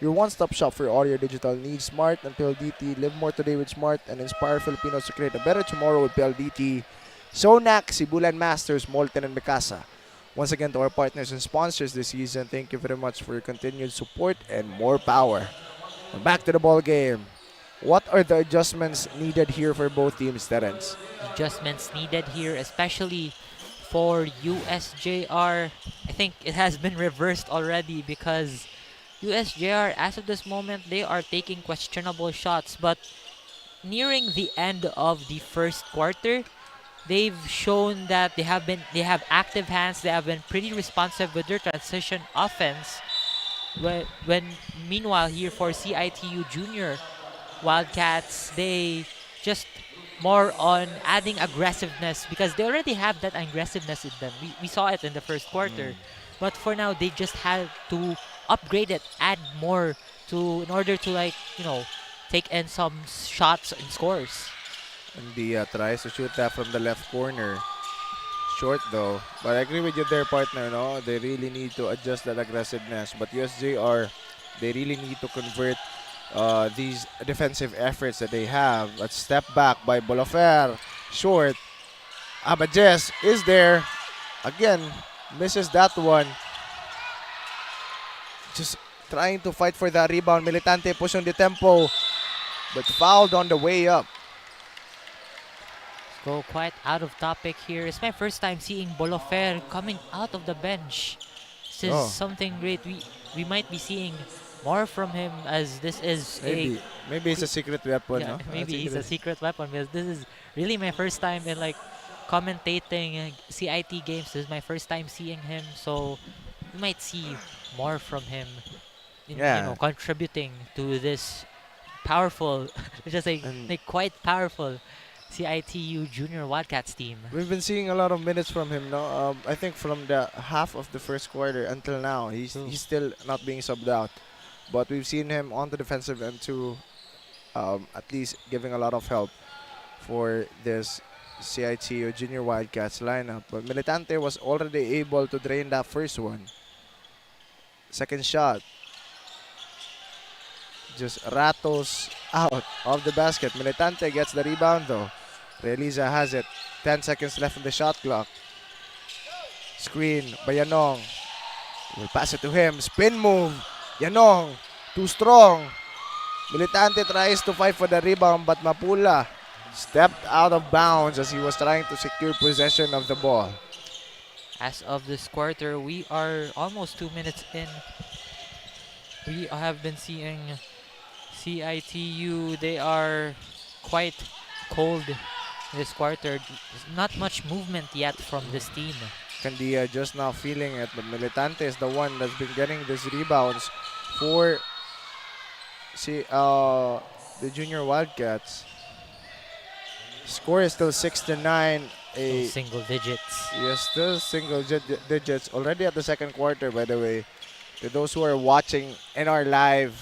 your one-stop shop for all your digital needs. Smart and PLDT, live more today with Smart and inspire Filipinos to create a better tomorrow with PLDT. Sonac, Sibulan Masters, Molten and Mikasa. Once again, to our partners and sponsors this season, thank you very much for your continued support and more power. And back to the ball game. What are the adjustments needed here for both teams, Terence? Adjustments needed here, especially for USJ-R. I think it has been reversed already because USJ-R, as of this moment, they are taking questionable shots. But nearing the end of the first quarter, they've shown that they have active hands. They have been pretty responsive with their transition offense. When meanwhile here for CITU Junior Wildcats, they just more on adding aggressiveness because they already have that aggressiveness in them. We saw it in the first quarter, but for now they just have to upgrade it, add more in order to take in some shots and scores. And Dia tries to shoot that from the left corner. Short though. But I agree with you there, partner. No, they really need to adjust that aggressiveness. But USJ-R, they really need to convert these defensive efforts that they have. A step back by Bolofer. Short. Abajes is there. Again, misses that one. Just trying to fight for that rebound. Militante pushing the tempo, but fouled on the way up. Go quite out of topic here. It's my first time seeing Bolofer coming out of the bench. This is something great. We might be seeing more from him, as this is maybe it's a secret weapon. Yeah, no? maybe he's a secret weapon, because this is really my first time in commentating CIT games. This is my first time seeing him, so we might see more from him in contributing to this powerful, just quite powerful CITU Junior Wildcats team. We've been seeing a lot of minutes from him now. I think from the half of the first quarter until now, he's still not being subbed out. But we've seen him on the defensive end too, at least giving a lot of help for this CITU Junior Wildcats lineup. But Militante was already able to drain that first one. Second shot. Just rattles out of the basket. Militante gets the rebound though. Realiza has it. 10 seconds left on the shot clock. Screen by Yanong. Will pass it to him. Spin move. Yanong. Too strong. Militante tries to fight for the rebound, but Mapula stepped out of bounds as he was trying to secure possession of the ball. As of this quarter, we are almost 2 minutes in. We have been seeing CITU, they are quite cold this quarter. There's not much movement yet from this team. Candia just now feeling it, but Militante is the one that's been getting these rebounds for the Junior Wildcats. Score is still 6-9. Single digits. Yes, still single digits. Already at the second quarter, by the way. To those who are watching in our live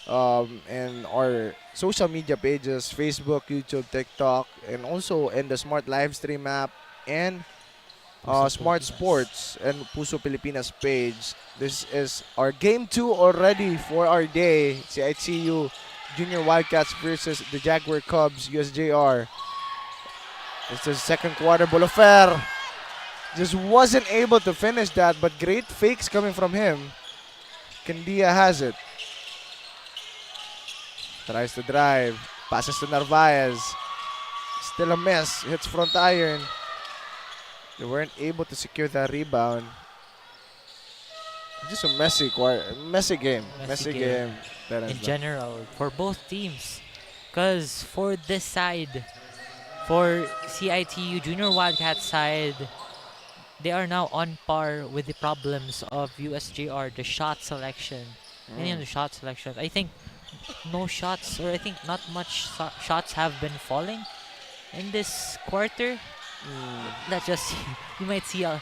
and our social media pages, Facebook, YouTube, TikTok, and also in the Smart Live Stream app and Smart Sports and Puso Pilipinas page. This is our game 2 already for our day. CITU Junior Wildcats versus the Jaguar Cubs, USJ-R. It's the second quarter. Bolofer just wasn't able to finish that, but great fakes coming from him. Candia has it. Tries to drive. Passes to Narvaez. Still a miss. Hits front iron. They weren't able to secure that rebound. Just a messy game. Messy game. In general, for both teams. Because for this side, for CITU Junior Wildcat side, they are now on par with the problems of USJ-R, the shot selection. Any of the shot selections. I think no shots, or I think not much shots have been falling in this quarter. Let's just see. You might see a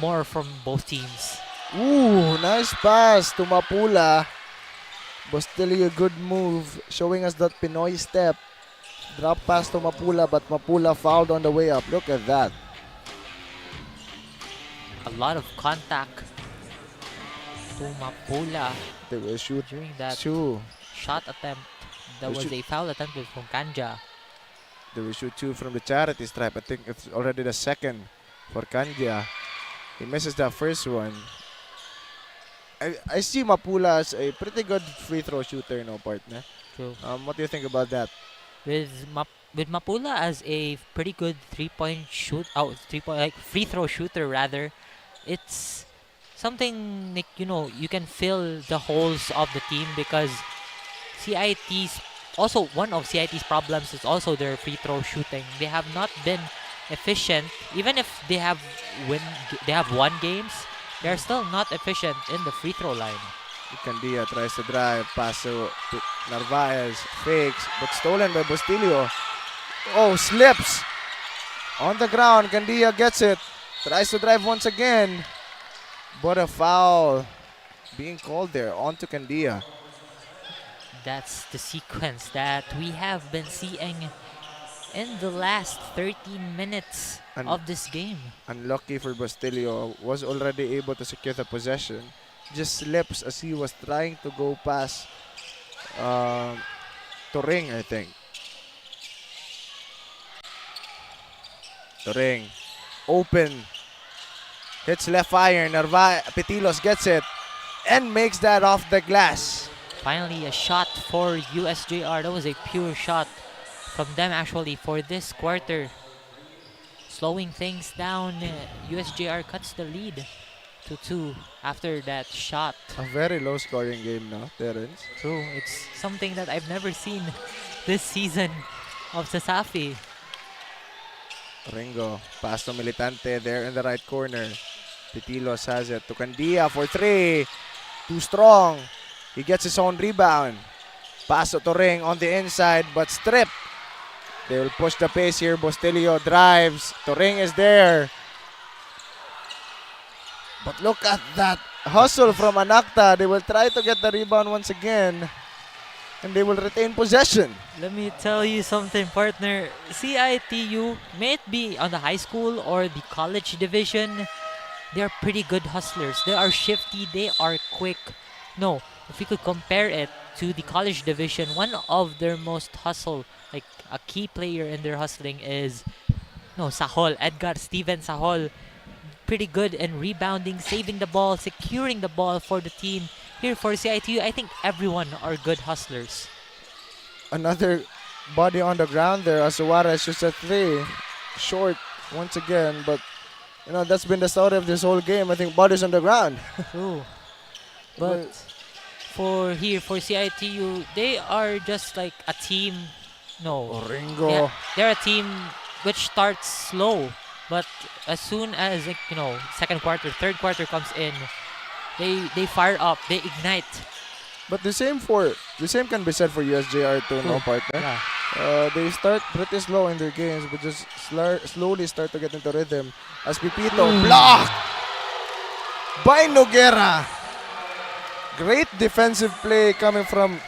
more from both teams. Ooh, nice pass to Mapula. But still a good move, showing us that Pinoy step. Drop pass to Mapula, but Mapula fouled on the way up. Look at that. A lot of contact to Mapula. They will shoot during that shot attempt. That was a foul attempt from Kanja. They will shoot 2 from the charity stripe. I think it's already the second for Kanja. He misses that first one. I see Mapula as a pretty good free throw shooter, no, partner. True. What do you think about that? With Mapula as a pretty good free throw shooter rather, it's something like, you can fill the holes of the team, because CIT's also one of CIT's problems is also their free throw shooting. They have not been efficient. Even if they have won games, they're still not efficient in the free throw line. 𝐁𝐚𝐬𝐤 tries to drive, pass to Narvaez, fakes, but stolen by Bustillo. Oh, slips on the ground. 𝐁𝐚𝐬𝐤 gets it, tries to drive once again, but a foul being called there onto 𝐁𝐚𝐬𝐤. That's the sequence that we have been seeing in the last 13 minutes of this game. Unlucky for Bustillo, was already able to secure the possession. Just slips as he was trying to go past Turing, I think. Turing, open, hits left iron. Petilos gets it and makes that off the glass. Finally, a shot for USJ-R. That was a pure shot from them actually for this quarter. Slowing things down, USJ-R cuts the lead to 2 after that shot. A very low scoring game now, Terence. True, it's something that I've never seen this season of Sasafi. Ringo, pass to Militante there in the right corner. Petilos has it to 𝐁𝐚𝐬𝐤 for 3. Too strong. He gets his own rebound. Pass to Turing on the inside, but stripped. They will push the pace here. Bustillo drives. Turing is there. But look at that hustle from Anakta. They will try to get the rebound once again, and they will retain possession. Let me tell you something, partner. CIT-U, may it be on the high school or the college division, they're pretty good hustlers. They are shifty. They are quick. No, if we could compare it to the college division, one of their most hustle, like a key player in their hustling is Sahol, Edgar Steven Sahol. Pretty good in rebounding, saving the ball, securing the ball for the team. Here for CIT-U, I think everyone are good hustlers. Another body on the ground there. Suarez shoots a 3. Short once again, but that's been the story of this whole game. I think bodies on the ground. True. But for CIT-U, they are just like a team. No. Ringo. They're a team which starts slow. But as soon as second quarter, third quarter comes in, they fire up, they ignite. But the same can be said for USJ-R too, no, partner? Yeah. They start pretty slow in their games, but just slowly start to get into rhythm. As Pipito blocked by Noguera. Great defensive play coming from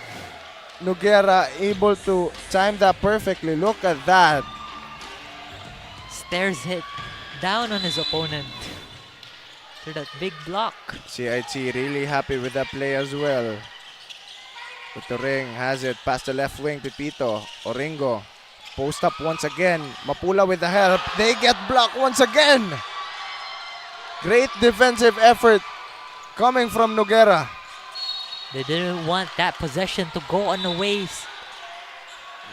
Noguera, able to time that perfectly. Look at that. Stairs hit down on his opponent for that big block. CIT really happy with that play as well. But Turing has it past the left wing. Pipito, Oringo, post up once again. Mapula with the help. They get blocked once again. Great defensive effort coming from Noguera. They didn't want that possession to go on the waste.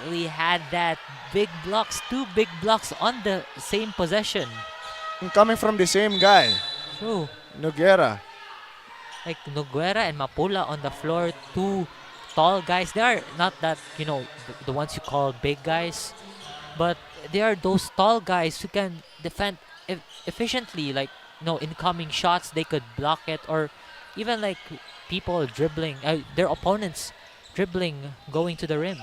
Really had that big blocks, 2 big blocks on the same possession. And coming from the same guy. True. Noguera. Like Noguera and Mapula on the floor, 2 tall guys. They are not that, the ones you call big guys. But they are those tall guys who can defend efficiently. Like, incoming shots, they could block it. Or even like people dribbling, their opponents dribbling, going to the rim.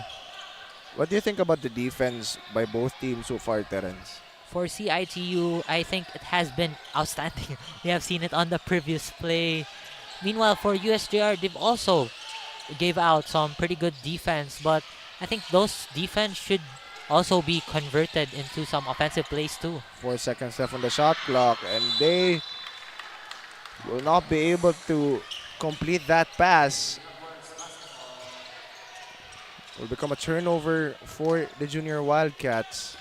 What do you think about the defense by both teams so far, Terence? For CIT-U, I think it has been outstanding. We have seen it on the previous play. Meanwhile, for USJ-R, they've also gave out some pretty good defense, but I think those defense should also be converted into some offensive plays too. 4 seconds left on the shot clock, and they will not be able to complete that pass. Will become a turnover for the junior Wildcats.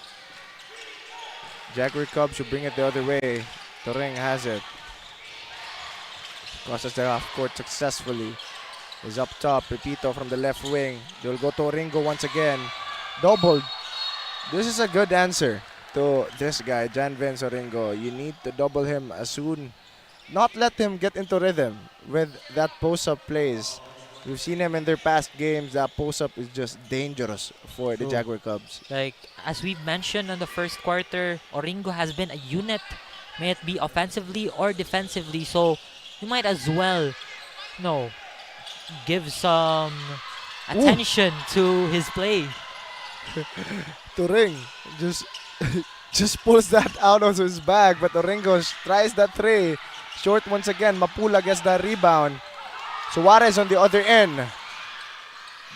Jaguar Cubs should bring it the other way. Turing has it. Crosses the half court successfully. Is up top. Pepito from the left wing. They'll go to Ringo once again. Doubled. This is a good answer to this guy, Jan Vince Oringo. You need to double him as soon. Not let him get into rhythm with that post-up plays. We've seen him in their past games. That post-up is just dangerous for the Jaguar Cubs. Like, as we've mentioned in the first quarter, Oringo has been a unit, may it be offensively or defensively. So, you might as well, give some attention to his play. Turing just pulls that out of his bag, but Oringo tries that three. Short once again. Mapula gets the rebound. Suarez on the other end.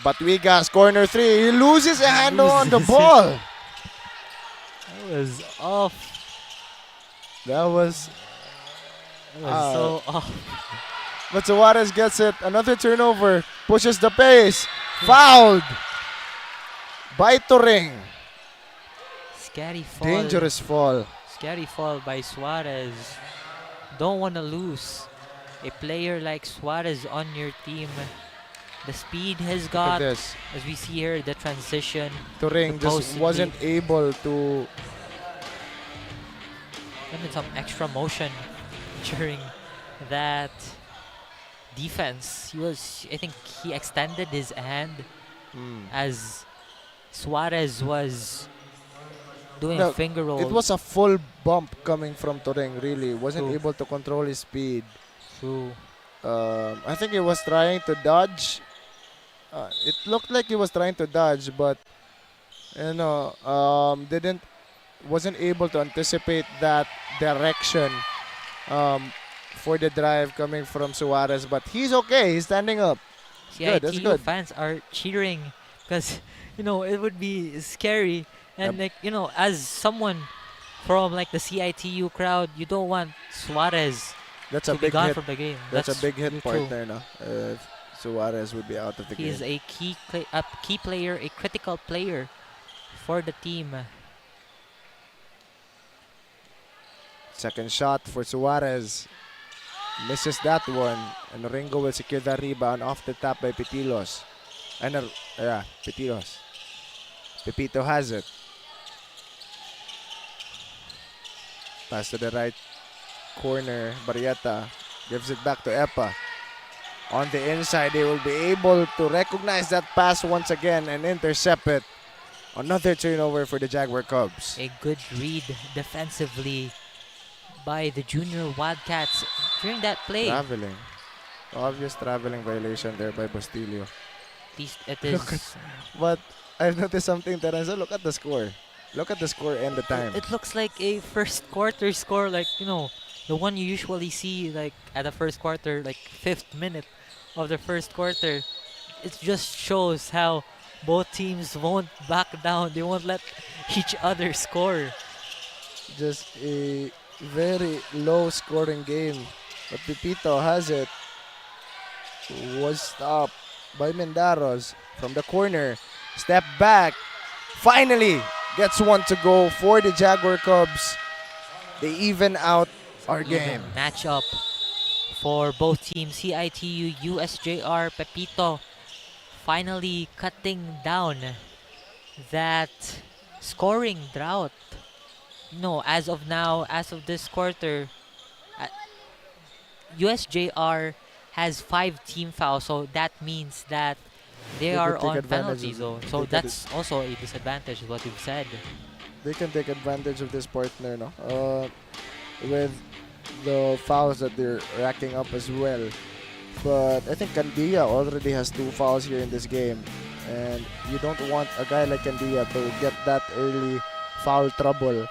Batwigas, corner three. He loses a handle on the ball. That was off. That was so off. But Suarez gets it. Another turnover. Pushes the pace. Fouled by Turing. Scary fall. Dangerous fall. Scary fall by Suarez. Don't want to lose a player like Suarez on your team. The speed he's got, as we see here, the transition. Turing just wasn't able to. Even some extra motion during that defense. I think he extended his hand as Suarez was doing a finger roll. It was a full bump coming from Turing, really. Wasn't able to control his speed. True. I think he was trying to dodge. It looked like he was trying to dodge, but wasn't able to anticipate that direction for the drive coming from Suarez. But he's okay. He's standing up. Good. That's CIT-U good. fans are cheering because it would be scary, and as someone from the CIT-U crowd, you don't want Suarez That's to a be big gone hit. from the game. That's a big hit true. partner, no? Suarez would be out of the game. He is a key player, a critical player for the team. Second shot for Suarez. Misses that one. And Ringo will secure the rebound off the top by Pitilos. Pitilos. Pepito has it. Pass to the right corner. Barrieta gives it back to Epa. On the inside, they will be able to recognize that pass once again and intercept it. Another turnover for the Jaguar Cubs. A good read defensively by the junior Wildcats during that play. Traveling. Obvious traveling violation there by Bastillo. At least it is. But I've noticed something, Teresa. Look at the score. Look at the score and the time. It looks like a first quarter score, the one you usually see at the first quarter, 5th minute of the first quarter. It just shows how both teams won't back down. They won't let each other score. Just a very low scoring game. But Pepito has it. Was stopped by Mendaros from the corner. Step back. Finally gets one to go for the Jaguar Cubs. They even out our game. Matchup for both teams. CIT-U, USJ-R, Pepito finally cutting down that scoring drought. As of now, as of this quarter, USJ-R has 5 team fouls, so that means that they are on penalty zone. So that's also a disadvantage, is what you've said. They can take advantage of this partner, no? With the fouls that they're racking up as well. But I think Candia already has 2 fouls here in this game. And you don't want a guy like Candia to get that early foul trouble.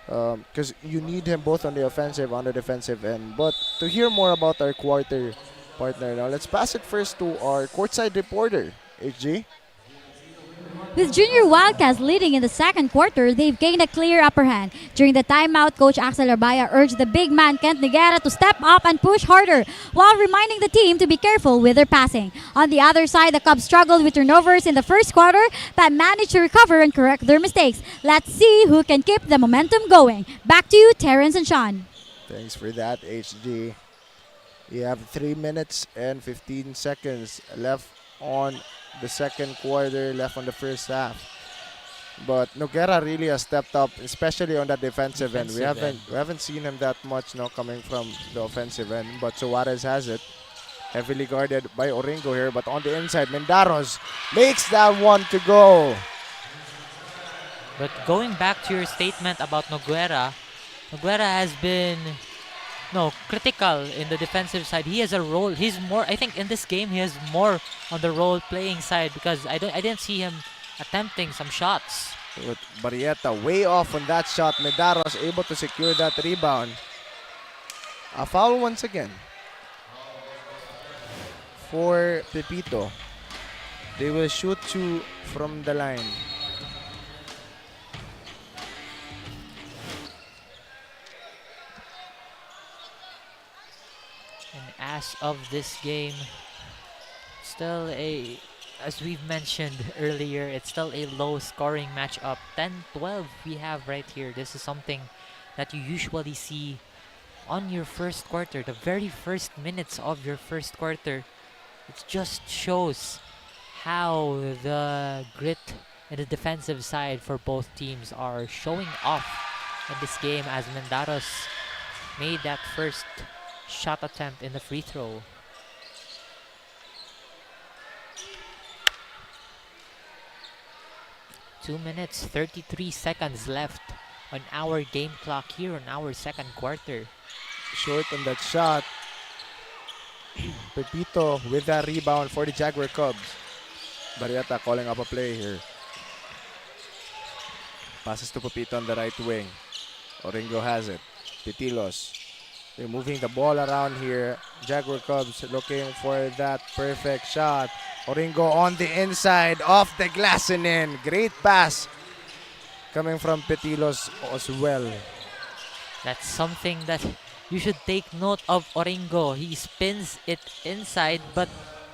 Because you need him both on the offensive and the defensive end. But to hear more about our quarter partner now, let's pass it first to our courtside reporter, HG. With Junior Wildcats leading in the second quarter, they've gained a clear upper hand. During the timeout, Coach Axel Arbaya urged the big man Kent Niguera to step up and push harder, while reminding the team to be careful with their passing. On the other side, the Cubs struggled with turnovers in the first quarter, but managed to recover and correct their mistakes. Let's see who can keep the momentum going. Back to you, Terrence and Sean. Thanks for that, HG. You have 3 minutes and 15 seconds left on the second quarter, left on the first half. But Noguera really has stepped up, especially on that defensive end. We haven't seen him that much now coming from the offensive end, but Suarez has it. Heavily guarded by Oringo here, but on the inside, Mendaros makes that one to go. But going back to your statement about Noguera has been critical in the defensive side. He has a role. He's more, I think in this game he has more on the role playing side because I didn't see him attempting some shots. With Barrieta way off on that shot, Mendaros able to secure that rebound. A foul once again for Pepito. They will shoot 2 from the line. And as of this game, still as we've mentioned earlier, it's still a low scoring matchup. 10-12 we have right here. This is something that you usually see on your first quarter, the very first minutes of your first quarter. It just shows how the grit and the defensive side for both teams are showing off in this game as Mendaros made that first shot attempt in the free throw. Two minutes, 33 seconds left on our game clock here on our second quarter. Short on that shot. Pepito with that rebound for the Jaguar Cubs. Barrieta calling up a play here. Passes to Pepito on the right wing. Oringo has it. Pitilos. They're moving the ball around here. Jaguar Cubs looking for that perfect shot. Oringo on the inside, off the glass and in. Great pass coming from Pitilos as well. That's something that you should take note of Oringo. He spins it inside, but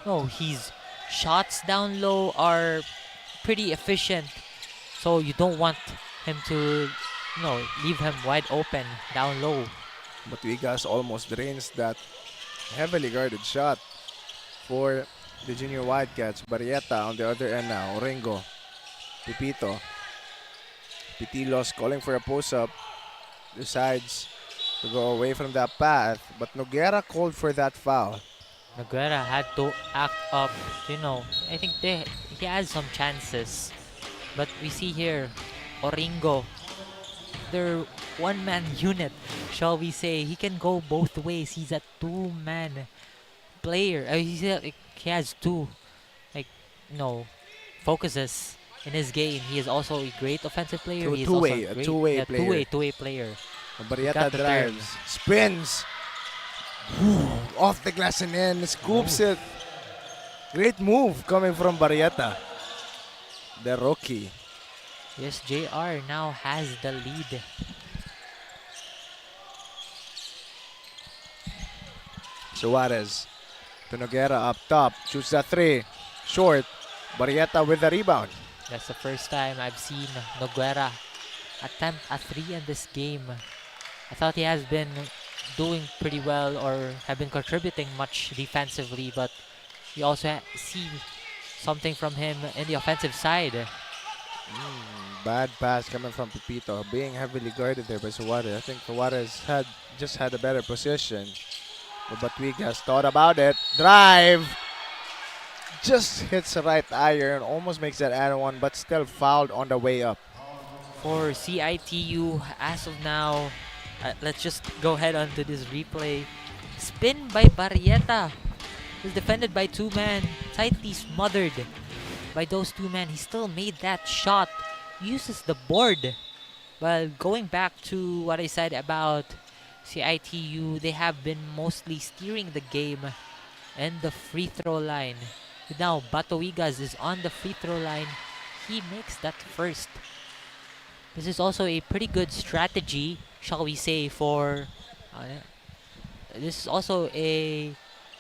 no, his shots down low are pretty efficient. So you don't want him to, leave him wide open down low. But Wigas almost drains that heavily guarded shot for the Junior Wildcats. Barrieta on the other end now. Oringo. Pepito. Pitilos calling for a post-up. Decides to go away from that path. But Noguera called for that foul. Noguera had to act up. I think he has some chances. But we see here, Oringo, their one-man unit, shall we say. He can go both ways. He's a two-man player. He has two, focuses in his game. He is also a great offensive player. He is also a two-way player. Barrieta drives, spins, off the glass and in, scoops it. Great move coming from Barrieta, the rookie. USJ-R now has the lead. Suarez to Noguera up top, shoots that three, short. Barrieta with the rebound. That's the first time I've seen Noguera attempt a three in this game. I thought he has been doing pretty well or have been contributing much defensively, but you also see something from him in the offensive side. Bad pass coming from Pepito, being heavily guarded there by Suarez. I think Suarez just had a better position. But Wigas thought about it. Drive! Just hits the right iron, almost makes that and one, but still fouled on the way up. For CIT-U, as of now, let's just go ahead onto this replay. Spin by Barrieta. He's defended by two men, tightly smothered by those two men. He still made that shot, uses the board. Well, going back to what I said about CIT-U, they have been mostly steering the game and the free throw line. Now, Bato Wigas is on the free throw line. He makes that first. This is also a pretty good strategy, shall we say, for... this is also a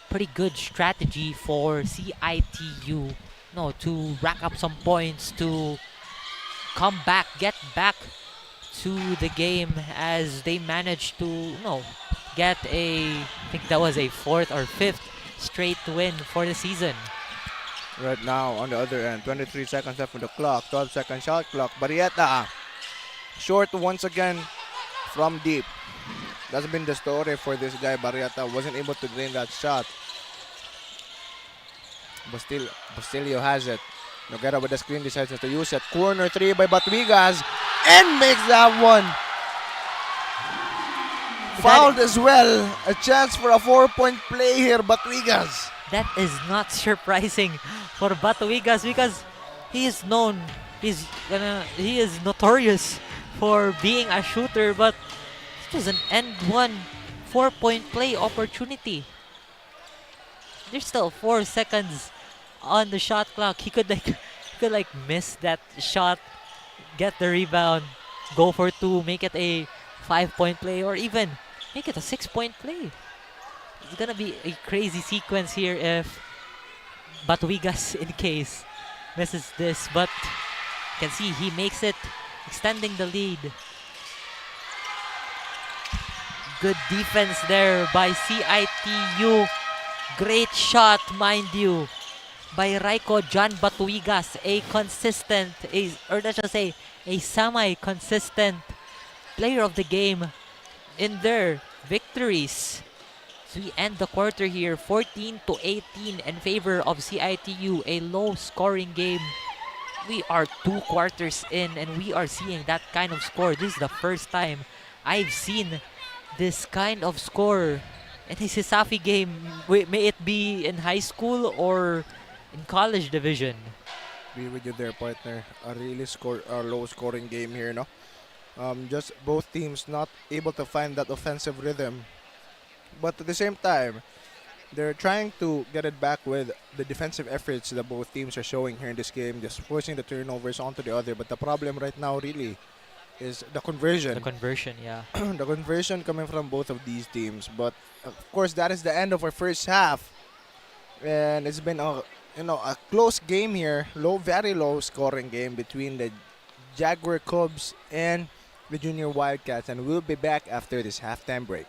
pretty good strategy for CIT-U. To rack up some points, to come back, get back to the game as they managed to, get I think that was a fourth or fifth straight win for the season. Right now, on the other end, 23 seconds left on the clock, 12-second shot clock. Barrieta, short once again from deep. That's been the story for this guy, Barrieta. Wasn't able to drain that shot. Bastilio has it. Noguera with the screen decides not to use it. Corner 3 by Batuigas and makes that one. Fouled as well. A chance for a 4-point play here, Batuigas. That is not surprising for Batuigas because he is known, he is notorious for being a shooter, but it was an end one 4-point play opportunity. There's still 4 seconds on the shot clock. He could miss that shot, get the rebound, go for 2, make it a 5-point play, or even make it a 6-point play. It's gonna be a crazy sequence here if Batuigas, in case, misses this, but you can see he makes it, extending the lead. Good defense there by CIT-U. Great shot, mind you, by Raiko John Batuigas, a semi-consistent player of the game in their victories. So we end the quarter here 14-18 in favor of CIT-U, a low-scoring game. We are 2 quarters in and we are seeing that kind of score. This is the first time I've seen this kind of score in a Sisafi game, may it be in high school or in college division. Be with you there, partner. A really low-scoring game here, no? Just both teams not able to find that offensive rhythm. But at the same time, they're trying to get it back with the defensive efforts that both teams are showing here in this game, just forcing the turnovers onto the other. But the problem right now really is the conversion. The conversion, yeah. The conversion coming from both of these teams. But of course, that is the end of our first half. And it's been a close game here, very low scoring game between the Jaguar Cubs and the Junior Wildcats. And we'll be back after this halftime break.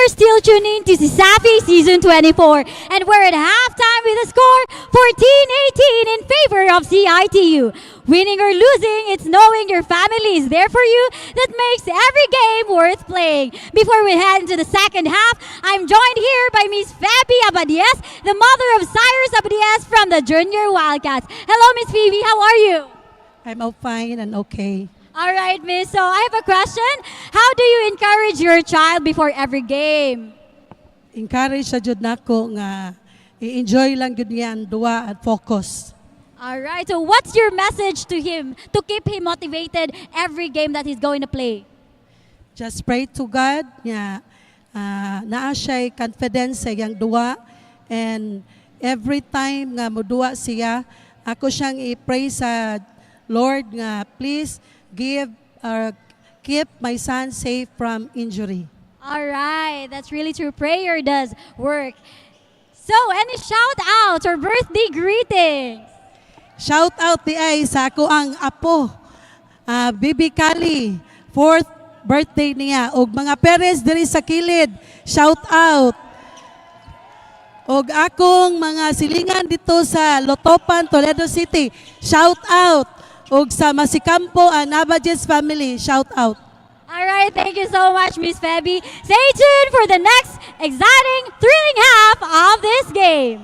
you're still tuning to CISAPI Season 24. And we're at halftime with a score 14-18 in favor of CIT-U. Winning or losing, it's knowing your family is there for you that makes every game worth playing. Before we head into the second half, I'm joined here by Miss Phoebe Abadies, the mother of Cyrus Abadies from the Junior Wildcats. Hello, Miss Phoebe. How are you? I'm all fine and okay. All right, Miss. So I have a question. How do you encourage your child before every game? Encourage sa jud nako nga i-enjoy lang gud niya ang duwa at focus. All right. So what's your message to him to keep him motivated every game that he's going to play? Just pray to God nga naa siya confidence sa iyang duwa, and every time nga moduwa siya, ako siyang i-pray sa Lord nga please give or keep my son safe from injury. All right. That's really true. Prayer does work. So any shout outs or birthday greetings? Shout out di ay sa ako ang apo, Bibi Kali, 4th birthday niya. Og mga parents diri sa kilid, shout out. Og akong mga silingan dito sa Lotopan, Toledo City, shout out. Og sa Masikampo and Abadies family, shout out. All right, thank you so much, Miss Phoebe. Stay tuned for the next exciting, thrilling half of this game.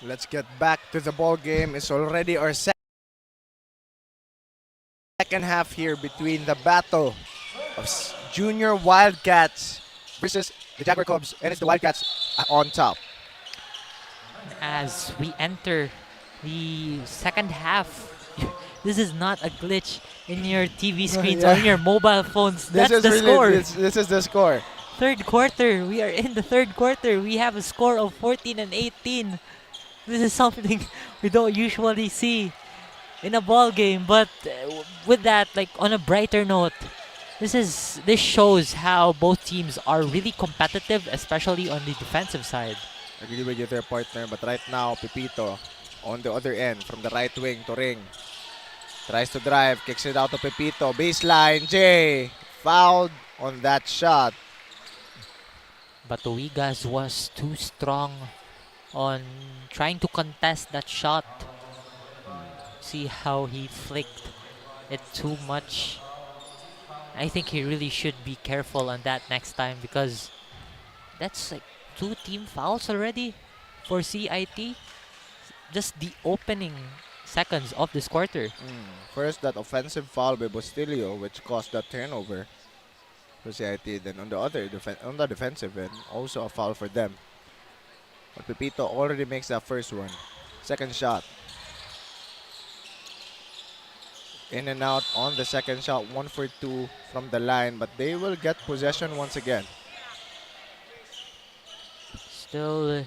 Let's get back to the ball game. It's already our second half here between the battle of Junior Wildcats versus the Jaguar Cubs, and it's the Wildcats on top. As we enter the second half, this is not a glitch in your TV screens or in your mobile phones. That's the score. This is the score. Third quarter. We are in the third quarter. We have a score of 14-18. This is something we don't usually see in a ball game. But with that, like on a brighter note, this shows how both teams are really competitive, especially on the defensive side. I agree with you there, partner. But right now, Pepito on the other end from the right wing to ring. Tries to drive, kicks it out to Pepito. Baseline, Jay. Fouled on that shot. But Tuigas was too strong on trying to contest that shot. See how he flicked it too much. I think he really should be careful on that next time, because that's like 2 team fouls already for CIT. Just the opening seconds of this quarter. First, that offensive foul by Bustillo, which caused that turnover for CIT. Then on the defensive end, also a foul for them. But Pepito already makes that first one. Second shot. In and out on the second shot, 1 for 2 from the line, but they will get possession once again. Still,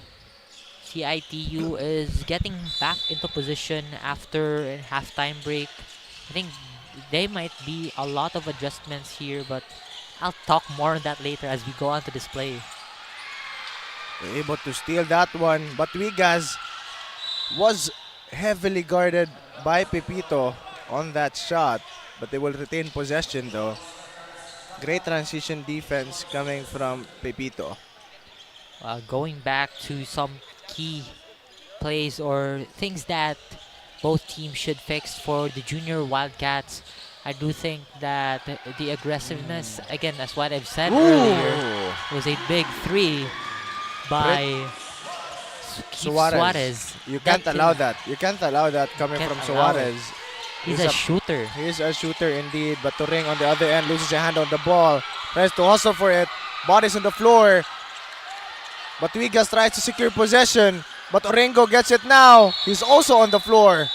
CIT-U is getting back into position after a halftime break. I think there might be a lot of adjustments here, but I'll talk more on that later as we go on to display. Able to steal that one, but Wigas was heavily guarded by Pepito on that shot, but they will retain possession though. Great transition defense coming from Pepito. Going back to some key plays or things that both teams should fix for the junior Wildcats, I do think that the aggressiveness, again, as what I've said earlier, was a big 3 by Suarez. You can't allow that. You can't allow that coming from Suarez. He's a shooter. He's a shooter indeed. But Turing on the other end loses a hand on the ball. Tries to hustle for it. Bodies on the floor. But Wigas tries to secure possession. But Orengo gets it now. He's also on the floor.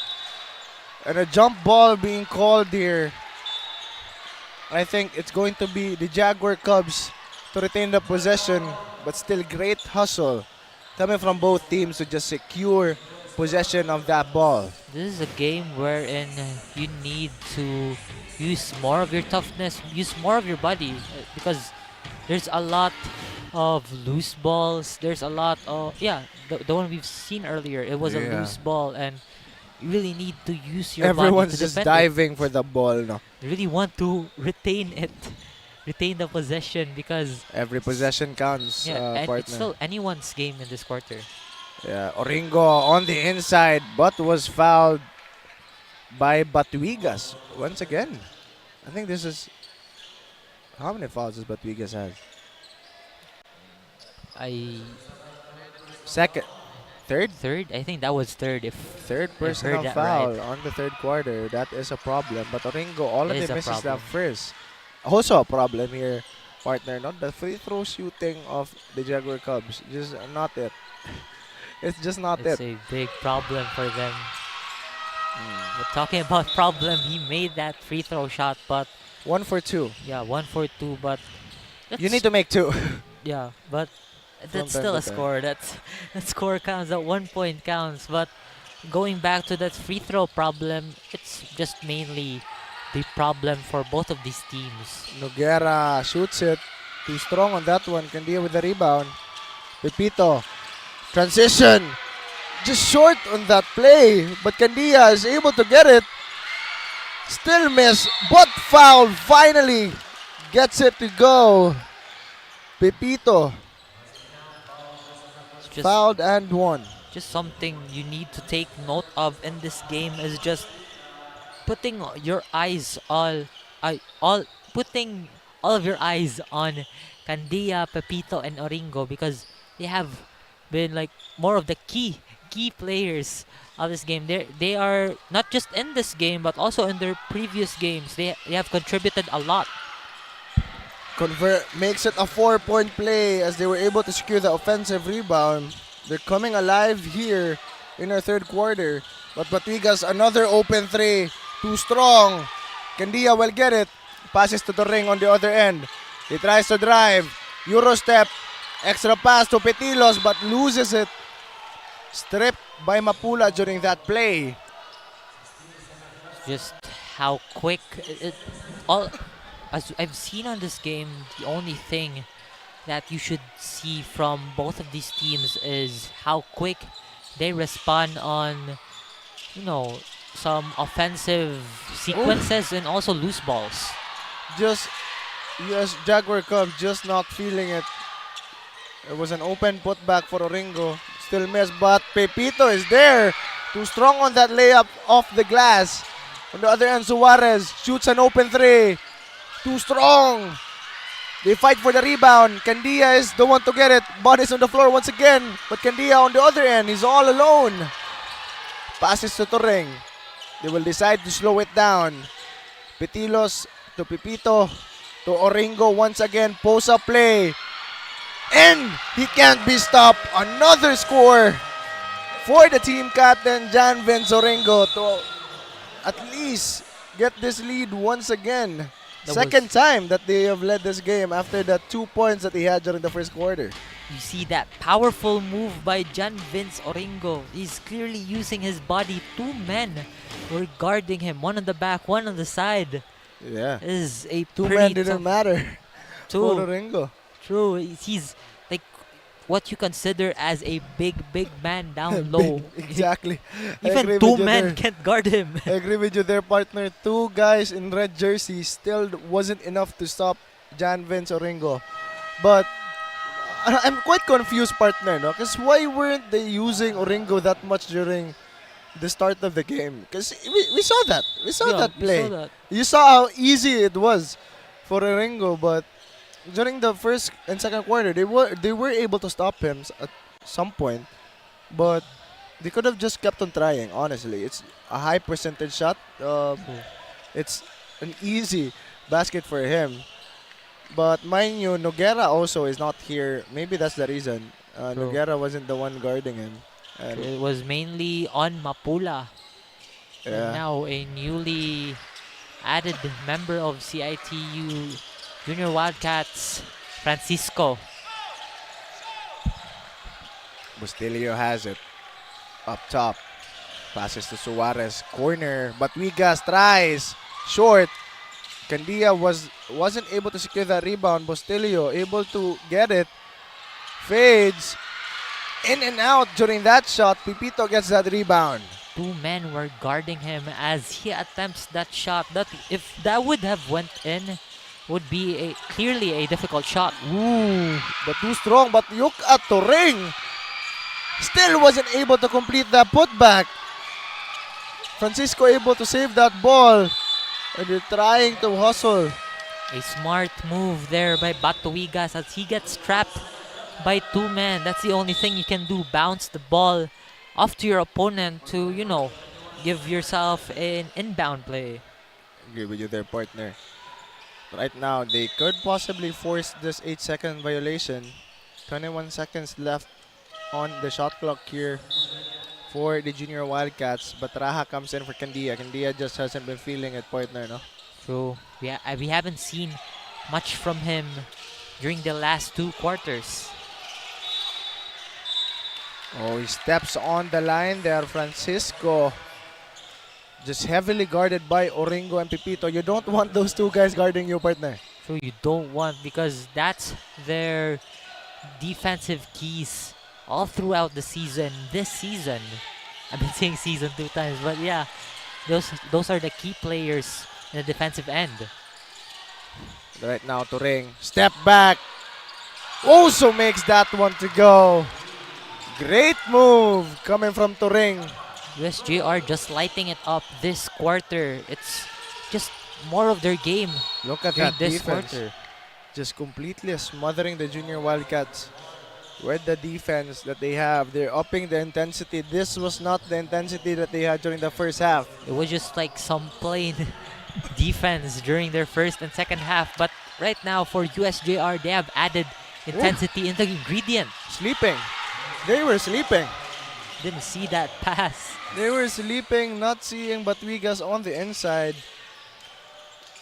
And a jump ball being called here. I think it's going to be the Jaguar Cubs to retain the possession. But still great hustle coming from both teams to just secure possession of that ball. This is a game wherein you need to use more of your toughness, use more of your body, because there's a lot of loose balls. There's a lot of, the one we've seen earlier, it was a loose ball, and you really need to use your body to defend it. Everyone's just diving for the ball, no? You really want to retain it, retain the possession, because every possession counts, and partner. it's still anyone's game in this quarter. Yeah, Orengo on the inside, but was fouled by Batuigas once again. I think this is... How many fouls does Batuigas have? Second. Third? Third? I think that was third. Third personal foul on the third quarter. That is a problem. But Orengo already misses that first. Also a problem here, partner. Not the free throw shooting of the Jaguar Cubs. Just not it. It's just not it. It's a big problem for them. But talking about problem, he made that free throw shot, but 1 for 2. Yeah, 1 for 2, but you need to make 2. Yeah, but that's still a score. That score counts. That 1 point counts. But going back to that free throw problem, it's just mainly the problem for both of these teams. Noguera shoots it. Too strong on that one. Candia with the rebound. Pepito. Transition. Just short on that play. But Candia is able to get it. Still miss. But foul. Finally gets it to go. Pepito. Fouled and won. Just something you need to take note of in this game is just putting your eyes putting all of your eyes on Candia, Pepito, and Orengo, because they have been like more of the key players of this game. They are not just in this game but also in their previous games. They have contributed a lot. Makes it a 4-point play as they were able to secure the offensive rebound. They're coming alive here in our third quarter. But Batuigas, another open 3. Too strong. Candia will get it. Passes to the ring on the other end. He tries to drive. Euro step. Extra pass to Petilos but loses it. Stripped by Mapula during that play. Just how quick as I've seen on this game, the only thing that you should see from both of these teams is how quick they respond on, some offensive sequences and also loose balls. Jaguar Cubs just not feeling it. It was an open putback for Orengo. still missed, but Pepito is there. Too strong on that layup off the glass. On the other end, Suarez shoots an open three. Too strong. They fight for the rebound. Candia is the one to get it. Bodies on the floor once again. But Candia on the other end, he's all alone. Passes to Turing. They will decide to slow it down. Petilos to Pepito to Oringo once again. Post-up play. And he can't be stopped. Another score for the team captain, Jan Vince Oringo, to at least get this lead once again. Second time that they have led this game after the 2 points that he had during the first quarter. You see that powerful move by Jan Vince Oringo. He's clearly using his body. 2 men were guarding him. One on the back, one on the side. Yeah. Is a 2 men didn't matter. True. For Oringo. True. He's like what you consider as a big man down low. Exactly. Even 2 men can't guard him. I agree with you there, partner. 2 guys in red jerseys still wasn't enough to stop Jan Vince Oringo. But I'm quite confused, partner, no? Because why weren't they using Oringo that much during the start of the game? Because we saw that. We saw that play. We saw that. You saw how easy it was for Oringo, but during the first and second quarter, they were able to stop him at some point, but they could have just kept on trying. Honestly, it's a high percentage shot. It's an easy basket for him. But mind you, Noguera also is not here. Maybe that's the reason. Noguera wasn't the one guarding him. And it was mainly on Mapula. Yeah. And now a newly added member of CIT-U Junior Wildcats, Francisco. Bustillo has it up top. Passes to Suarez. Corner. But Wigas tries. Short. Candia wasn't able to secure that rebound. Bustillo able to get it. Fades. In and out during that shot. Pepito gets that rebound. 2 men were guarding him as he attempts that shot. That if that would have went in, would be clearly a difficult shot. Ooh, but too strong. But look at Turing. Still wasn't able to complete that putback. Francisco able to save that ball. And they're trying to hustle. A smart move there by Batuigas as he gets trapped by 2 men. That's the only thing you can do. Bounce the ball off to your opponent to, give yourself an inbound play. Agree with you there, partner. Right now, they could possibly force this 8-second violation. 21 seconds left on the shot clock here for the Junior Wildcats. But Raha comes in for Candia. Candia just hasn't been feeling it, partner, no? True. We haven't seen much from him during the last 2 quarters. Oh, he steps on the line there, Francisco. Just heavily guarded by Oringo and Pepito. You don't want those 2 guys guarding you, partner. True, you don't want, because that's their defensive keys all throughout the season. This season, I've been saying season 2 times, but yeah, those are the key players in the defensive end. Right now, Turing. Step back. Also makes that one to go. Great move coming from Turing. USJ-R just lighting it up this quarter. It's just more of their game. Look at during that this defense. quarter. Just completely smothering the Junior Wildcats with the defense that they have. They're upping the intensity. This was not the intensity that they had during the first half. It was just like some plain defense during their first and second half. But right now for USJ-R, they have added intensity in the ingredient. Sleeping. They were sleeping. Didn't see that pass. They were sleeping, not seeing Batuigas on the inside.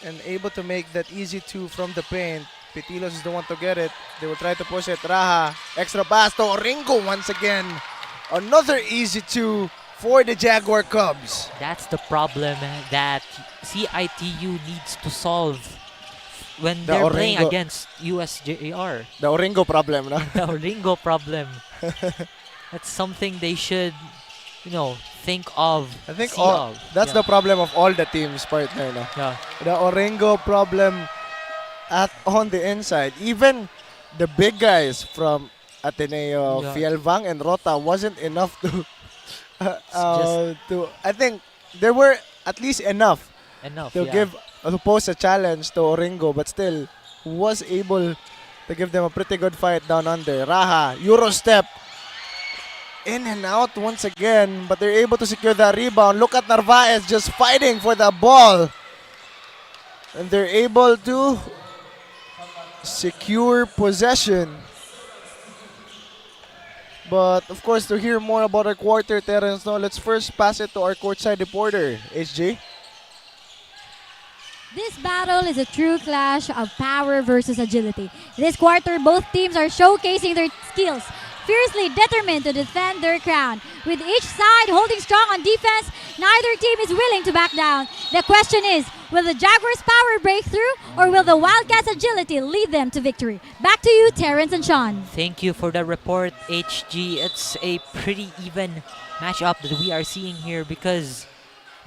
And able to make that easy 2 from the paint. Petilos is the one to get it. They will try to push it. Raha. Extra pass to Oringo once again. Another easy 2 for the Jaguar Cubs. That's the problem that CIT-U needs to solve when they're playing against USJ-R. The Oringo problem, no? The Oringo problem. That's something they should, think of. I think that's the problem of all the teams, partner, no? Yeah. The Oringo problem on the inside. Even the big guys from Ateneo Yeah. Fielvang and Rota wasn't enough to I think there were at least enough to yeah. pose a challenge to Oringo, but still was able to give them a pretty good fight down under. Raha, Euro step, in and out once again, but they're able to secure the rebound. Look at Narvaez just fighting for the ball, and they're able to secure possession. But of course, to hear more about our quarter, Terence, no, let's first pass it to our courtside reporter, HJ. This battle is a true clash of power versus agility. This quarter, both teams are showcasing their skills, fiercely determined to defend their crown. With each side holding strong on defense, neither team is willing to back down. The question is, will the Jaguars' power break through, or will the Wildcats' agility lead them to victory? Back to you, Terrence and Sean. Thank you for the report, HG. It's a pretty even matchup that we are seeing here because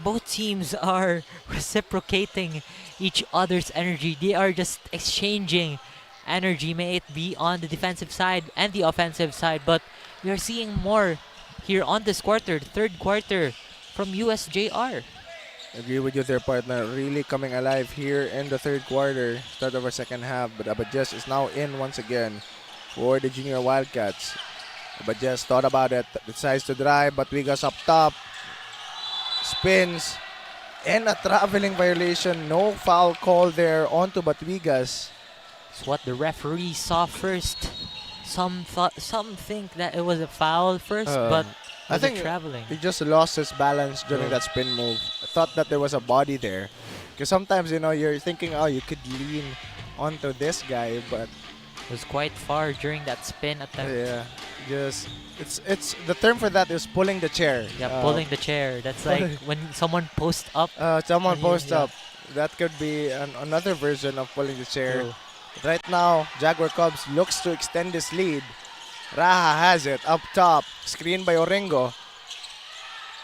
both teams are reciprocating each other's energy. They are just exchanging energy, may it be on the defensive side and the offensive side. But we are seeing more here on this quarter, the third quarter, from USJ-R. Agree with you there, partner. Really coming alive here in the third quarter, start of our second half. But Abadjes is now in once again for the Junior Wildcats. Abadjes thought about it, decides to drive, but Wigas up top, spins, and a traveling violation. No foul call there onto Batwigas. It's what the referee saw first. Some think that it was a foul first, but I think traveling. he just lost his balance during that spin move. I thought that there was a body there. Because sometimes, you're thinking, oh, you could lean onto this guy, but it was quite far during that spin attempt. Yeah, just it's the term for that is pulling the chair. Yeah, pulling the chair. That's like when someone posts up. Someone posts up. That could be another version of pulling the chair. True. Right now, Jaguar Cubs looks to extend this lead. Raha has it up top, screen by Oringo.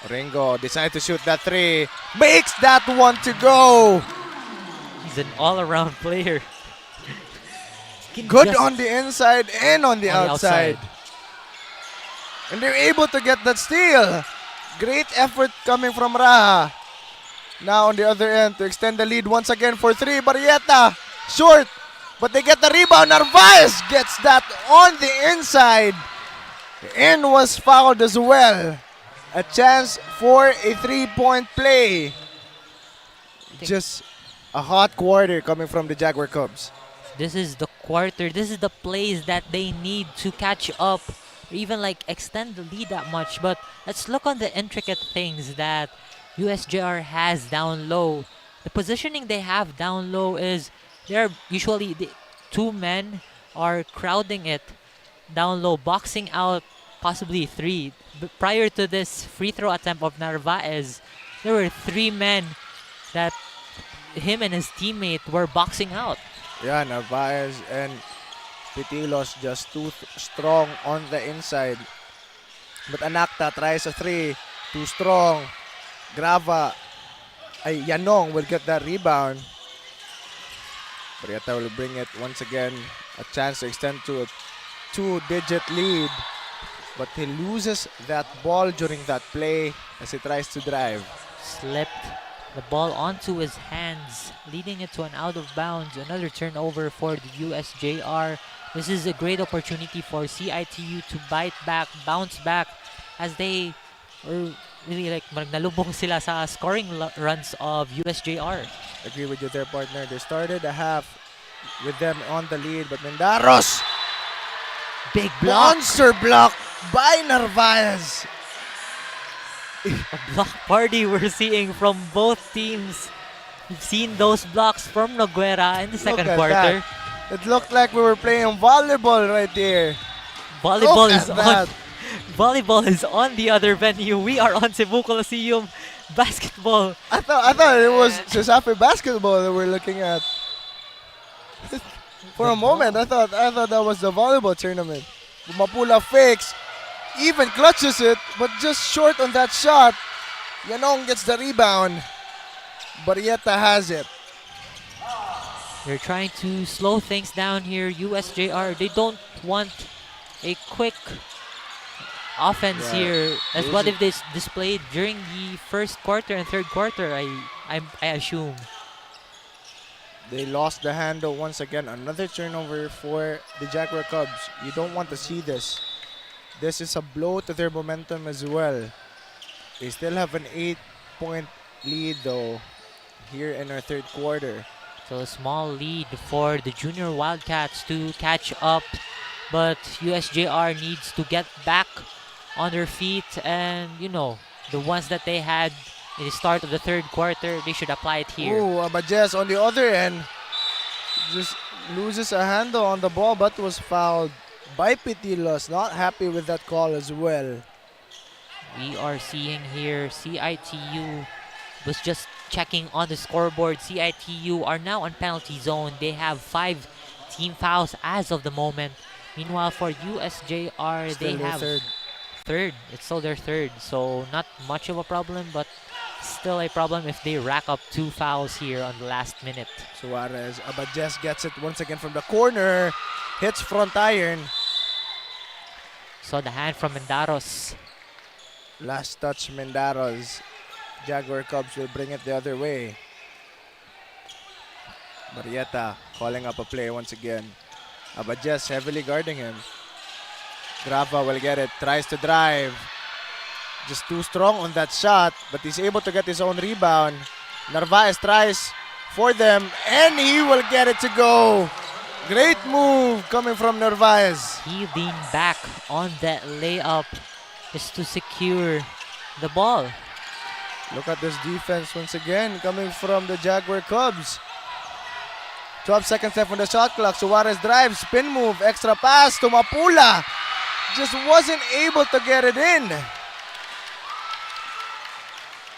Oringo decides to shoot that three, makes that one to go. He's an all-around player. Good on the inside and on the outside. And they're able to get that steal. Great effort coming from Raha. Now on the other end to extend the lead once again for three. Barrieta, short, but they get the rebound. Narvaez gets that on the inside and was fouled as well. A chance for a three-point play. Just a hot quarter coming from the Jaguar Cubs. This is the quarter. This is the plays that they need to catch up, or even like extend the lead that much. But let's look on the intricate things that USJ-R has down low. The positioning they have down low is they're usually the two men are crowding it down low, boxing out possibly three. But prior to this free throw attempt of Narvaez, there were three men that him and his teammate were boxing out. Yeah, Narvaez and Pitilos just too strong on the inside. But Anacta tries a three, too strong. Yanong will get that rebound. Barrieta will bring it once again. A chance to extend to a two-digit lead. But he loses that ball during that play as he tries to drive. Slipped the ball onto his hands, leading it to an out of bounds. Another turnover for the USJ-R. This is a great opportunity for CIT-U to bounce back as they were really like nalubong sila sa scoring runs of USJ-R. Agree with you there, partner. They started a half with them on the lead, but Mendaros, big block. Monster block by Narvaez. A block party we're seeing from both teams. We've seen those blocks from Noguera in the second quarter. That. It looked like we were playing volleyball right there. Volleyball is on the other venue. We are on Cebu Coliseum basketball. I thought it was Sasapi basketball that we're looking at. For a moment, I thought that was the volleyball tournament. Mapula fakes, even clutches it, but just short on that shot. Yanong gets the rebound. Barrieta has it. They're trying to slow things down here. USJ-R, they don't want a quick offense Yeah. here, as what if they displayed during the first quarter and third quarter, I assume. They lost the handle once again. Another turnover for the Jaguar Cubs. You don't want to see this. This is a blow to their momentum as well. They still have an 8-point lead though here in our third quarter. So a small lead for the Junior Wildcats to catch up, but USJ-R needs to get back on their feet, and you know, the ones that they had in the start of the third quarter, they should apply it here. Oh, Abadjes on the other end just loses a handle on the ball but was fouled by Pitilos. Not happy with that call as well. We are seeing here CIT-U was just checking on the scoreboard. CIT-U are now on penalty zone. They have 5 team fouls as of the moment. Meanwhile, for USJ-R, they have third. It's still their third, so not much of a problem, but still a problem if they rack up 2 fouls here on the last minute. Suarez, Abadjes gets it once again from the corner, hits front iron. So the hand from Mendaros. Last touch, Mendaros. Jaguar Cubs will bring it the other way. Marietta calling up a play once again. Abadjes heavily guarding him. Grava will get it, tries to drive. Just too strong on that shot, but he's able to get his own rebound. Narvaez tries for them, and he will get it to go. Great move coming from Narvaez. He leaned back on that layup just to secure the ball. Look at this defense once again coming from the Jaguar Cubs. 12 seconds left on the shot clock. Suarez drives, spin move, extra pass to Mapula. Just wasn't able to get it in.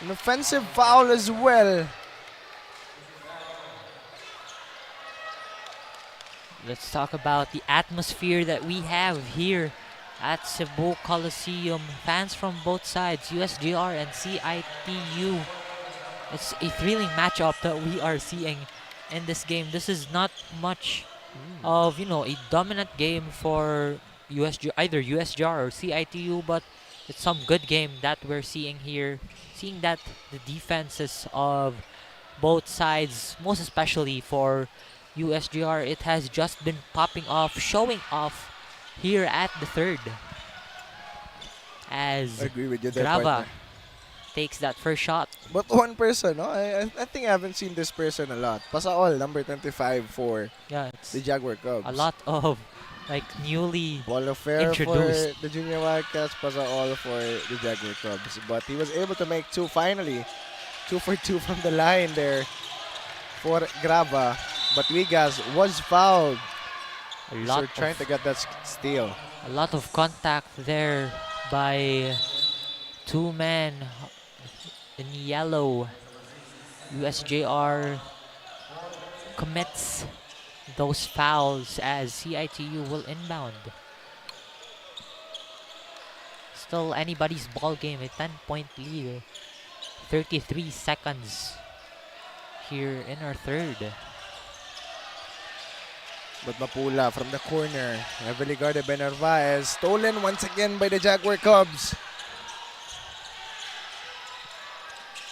An offensive foul as well. Let's talk about the atmosphere that we have here at Cebu Coliseum. Fans from both sides, USJ-R and CIT-U. It's a thrilling matchup that we are seeing in this game. This is not much of, you know, a dominant game for either USJ-R or CIT-U, but it's some good game that we're seeing here. Seeing that the defenses of both sides, most especially for USJ-R, it has just been popping off, showing off here at the third. As I agree with you there, Grava partner. takes that first shot. But one person, no? I think I haven't seen this person a lot. Pasaol, number 25 for the Jaguar Cubs. A lot of like newly Fair introduced. for the Junior Wildcats, Pasaol for the Jaguar Cubs. But he was able to make 2 finally. 2 for 2 from the line there for Grava. But Wigas was fouled. So trying to get that steal. A lot of contact there by 2 men in yellow. USJ-R commits those fouls as CIT-U will inbound. Still anybody's ball game, a 10-point lead. 33 seconds here in our third. But Mapula from the corner, heavily guarded by Narvaez. Stolen once again by the Jaguar Cubs.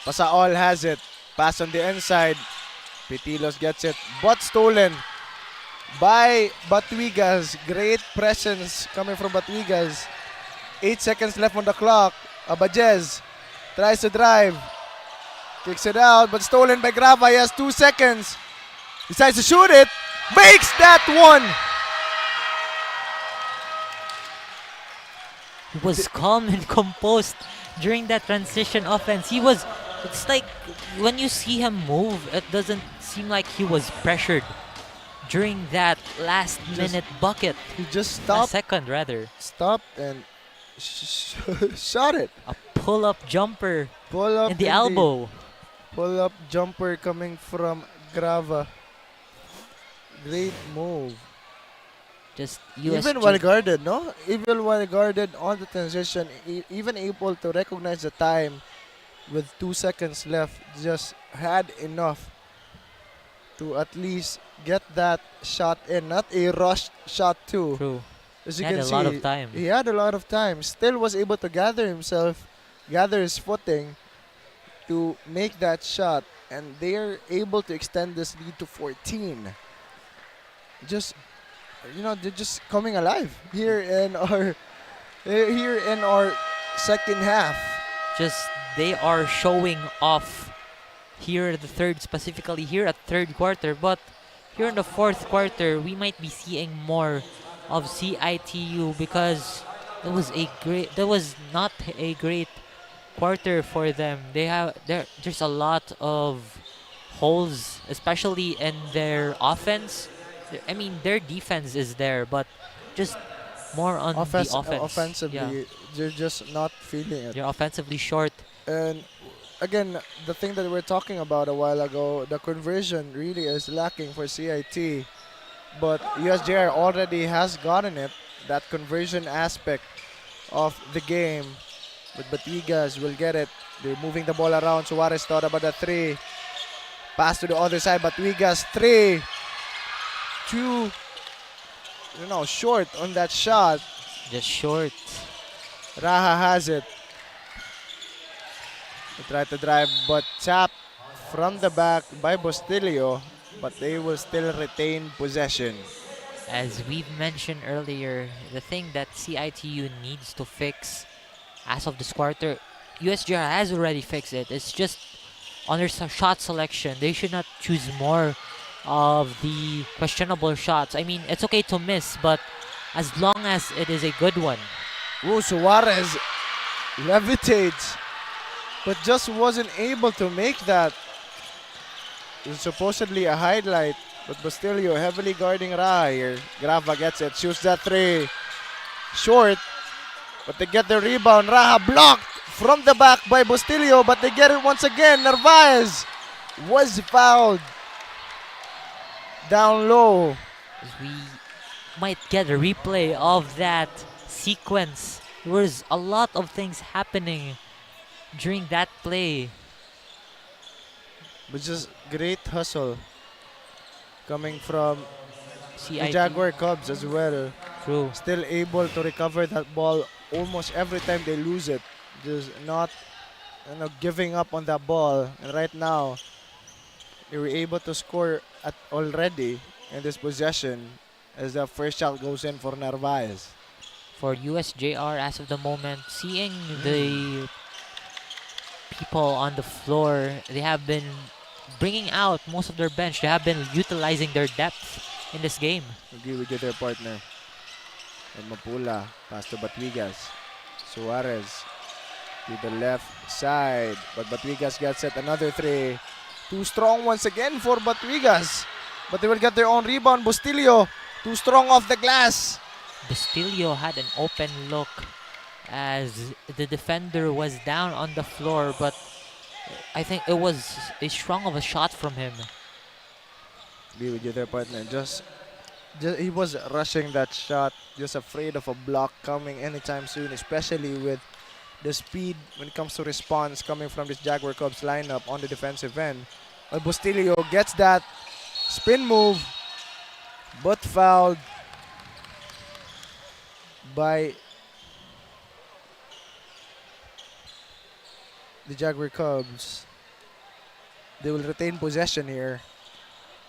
Pasaol has it. Pass on the inside. Pitilos gets it, but stolen by Batuigas. Great presence coming from Batuigas. 8 seconds left on the clock. Abadjes tries to drive. Kicks it out, but stolen by Grava. He has 2 seconds. Decides to shoot it. Makes that one. He was calm and composed during that transition offense. It's like when you see him move, it doesn't seem like he was pressured during that last minute bucket. He just stopped. Second rather. Stopped and shot it. A pull-up jumper in the indeed. elbow. Pull-up jumper coming from Grava. Great move. Just even well guarded, no? Even well guarded on the transition, even able to recognize the time with 2 seconds left. Just had enough to at least get that shot in. Not a rushed shot too. True. As He you had can a see, lot of time. he had a lot of time. Still was able to gather his footing to make that shot, and they're able to extend this lead to 14. Just, they're just coming alive here in our second half. Just they are showing off here at the third, specifically here at third quarter, but here in the fourth quarter we might be seeing more of CITU because that was not a great quarter for them. There's a lot of holes, especially in their offense. I mean, their defense is there, but just more on the offense. Offensively, they're just not feeling it. They're offensively short. And again, the thing that we were talking about a while ago, the conversion really is lacking for CIT. But USJ-R already has gotten it, that conversion aspect of the game. But Batigas will get it. They're moving the ball around. Suarez thought about the three. Pass to the other side. Batigas, 3. 2. Short on that shot. Just short. Raha has it. They try to drive, but tapped from the back by Bustillo. But they will still retain possession. As we've mentioned earlier, the thing that CITU needs to fix as of this quarter, USJ-R has already fixed it. It's just on their shot selection. They should not choose more of the questionable shots. I mean, it's okay to miss, but as long as it is a good one. Ooh, Suarez levitates, but just wasn't able to make that. It was supposedly a highlight, but Bustillo heavily guarding Raha here. Grava gets it, shoots that 3. Short, but they get the rebound. Raha blocked from the back by Bustillo, but they get it once again. Narvaez was fouled down low. We might get a replay of that sequence. There was a lot of things happening during that play. But just great hustle coming from the CIT. Jaguar Cubs as well. True. Still able to recover that ball almost every time they lose it. Just not giving up on that ball. And right now, they were able to score already in this possession as the first shot goes in for Narvaez. For USJ-R as of the moment, seeing the people on the floor, they have been bringing out most of their bench. They have been utilizing their depth in this game. Agree with their partner. And Mapula, pass to Batuigas. Suarez to the left side, but Batuigas gets it, another 3. Too strong once again for Batuigas, but they will get their own rebound. Bustillo, too strong off the glass. Bustillo had an open look as the defender was down on the floor, but I think it was a strong of a shot from him. Be with you there, partner. Just he was rushing that shot, just afraid of a block coming anytime soon, especially with the speed when it comes to response coming from this Jaguar Cubs lineup on the defensive end. But Bustillo gets that spin move, but fouled by the Jaguar Cubs. They will retain possession here.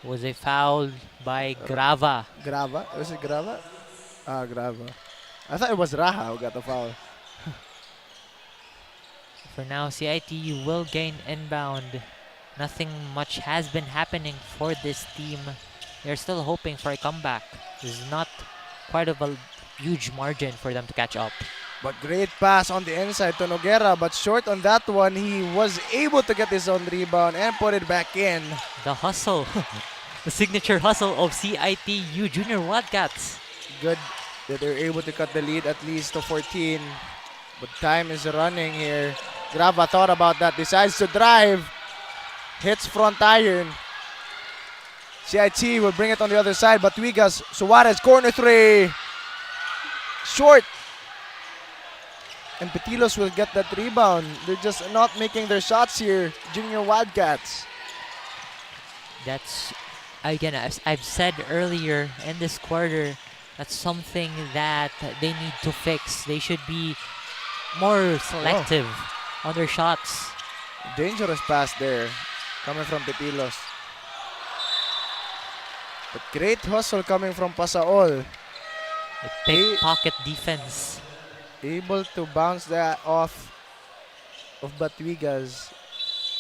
Was a foul by Grava. Grava? Was it Grava? Ah, Grava. I thought it was Raha who got the foul. For now, CITU will gain inbound. Nothing much has been happening for this team. They're still hoping for a comeback. This is not quite of a huge margin for them to catch up. But great pass on the inside to Noguera, but short on that one. He was able to get his own rebound and put it back in. The hustle. The signature hustle of CITU Junior Wildcats. Good that they're able to cut the lead at least to 14. But time is running here. Grava thought about that, decides to drive. Hits front iron. CIT will bring it on the other side. Batuigas, Suarez, corner 3. Short. And Petilos will get that rebound. They're just not making their shots here. Junior Wildcats. That's, again, as I've said earlier in this quarter, That's something that they need to fix. They should be more selective on their shots. Dangerous pass there coming from Petilos. But great hustle coming from Pasaol. A pickpocket defense. Able to bounce that off of Batuigas.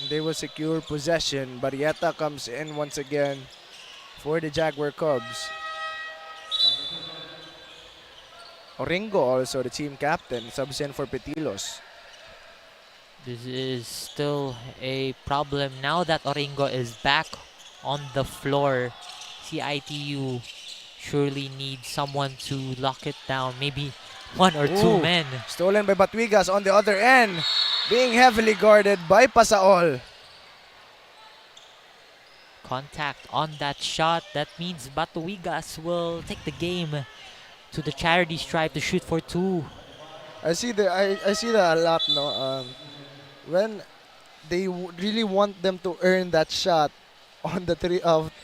They will secure possession. Barrieta comes in once again for the Jaguar Cubs. Oringo also, the team captain, subs in for Petilos. This is still a problem now that Oringo is back on the floor. CIT-U surely needs someone to lock it down. Maybe one or two men. Stolen by Batuigas on the other end. Being heavily guarded by Pasaol. Contact on that shot. That means Batuigas will take the game to the charity stripe to shoot for two. I see that a lot. No, when they really want them to earn that shot on the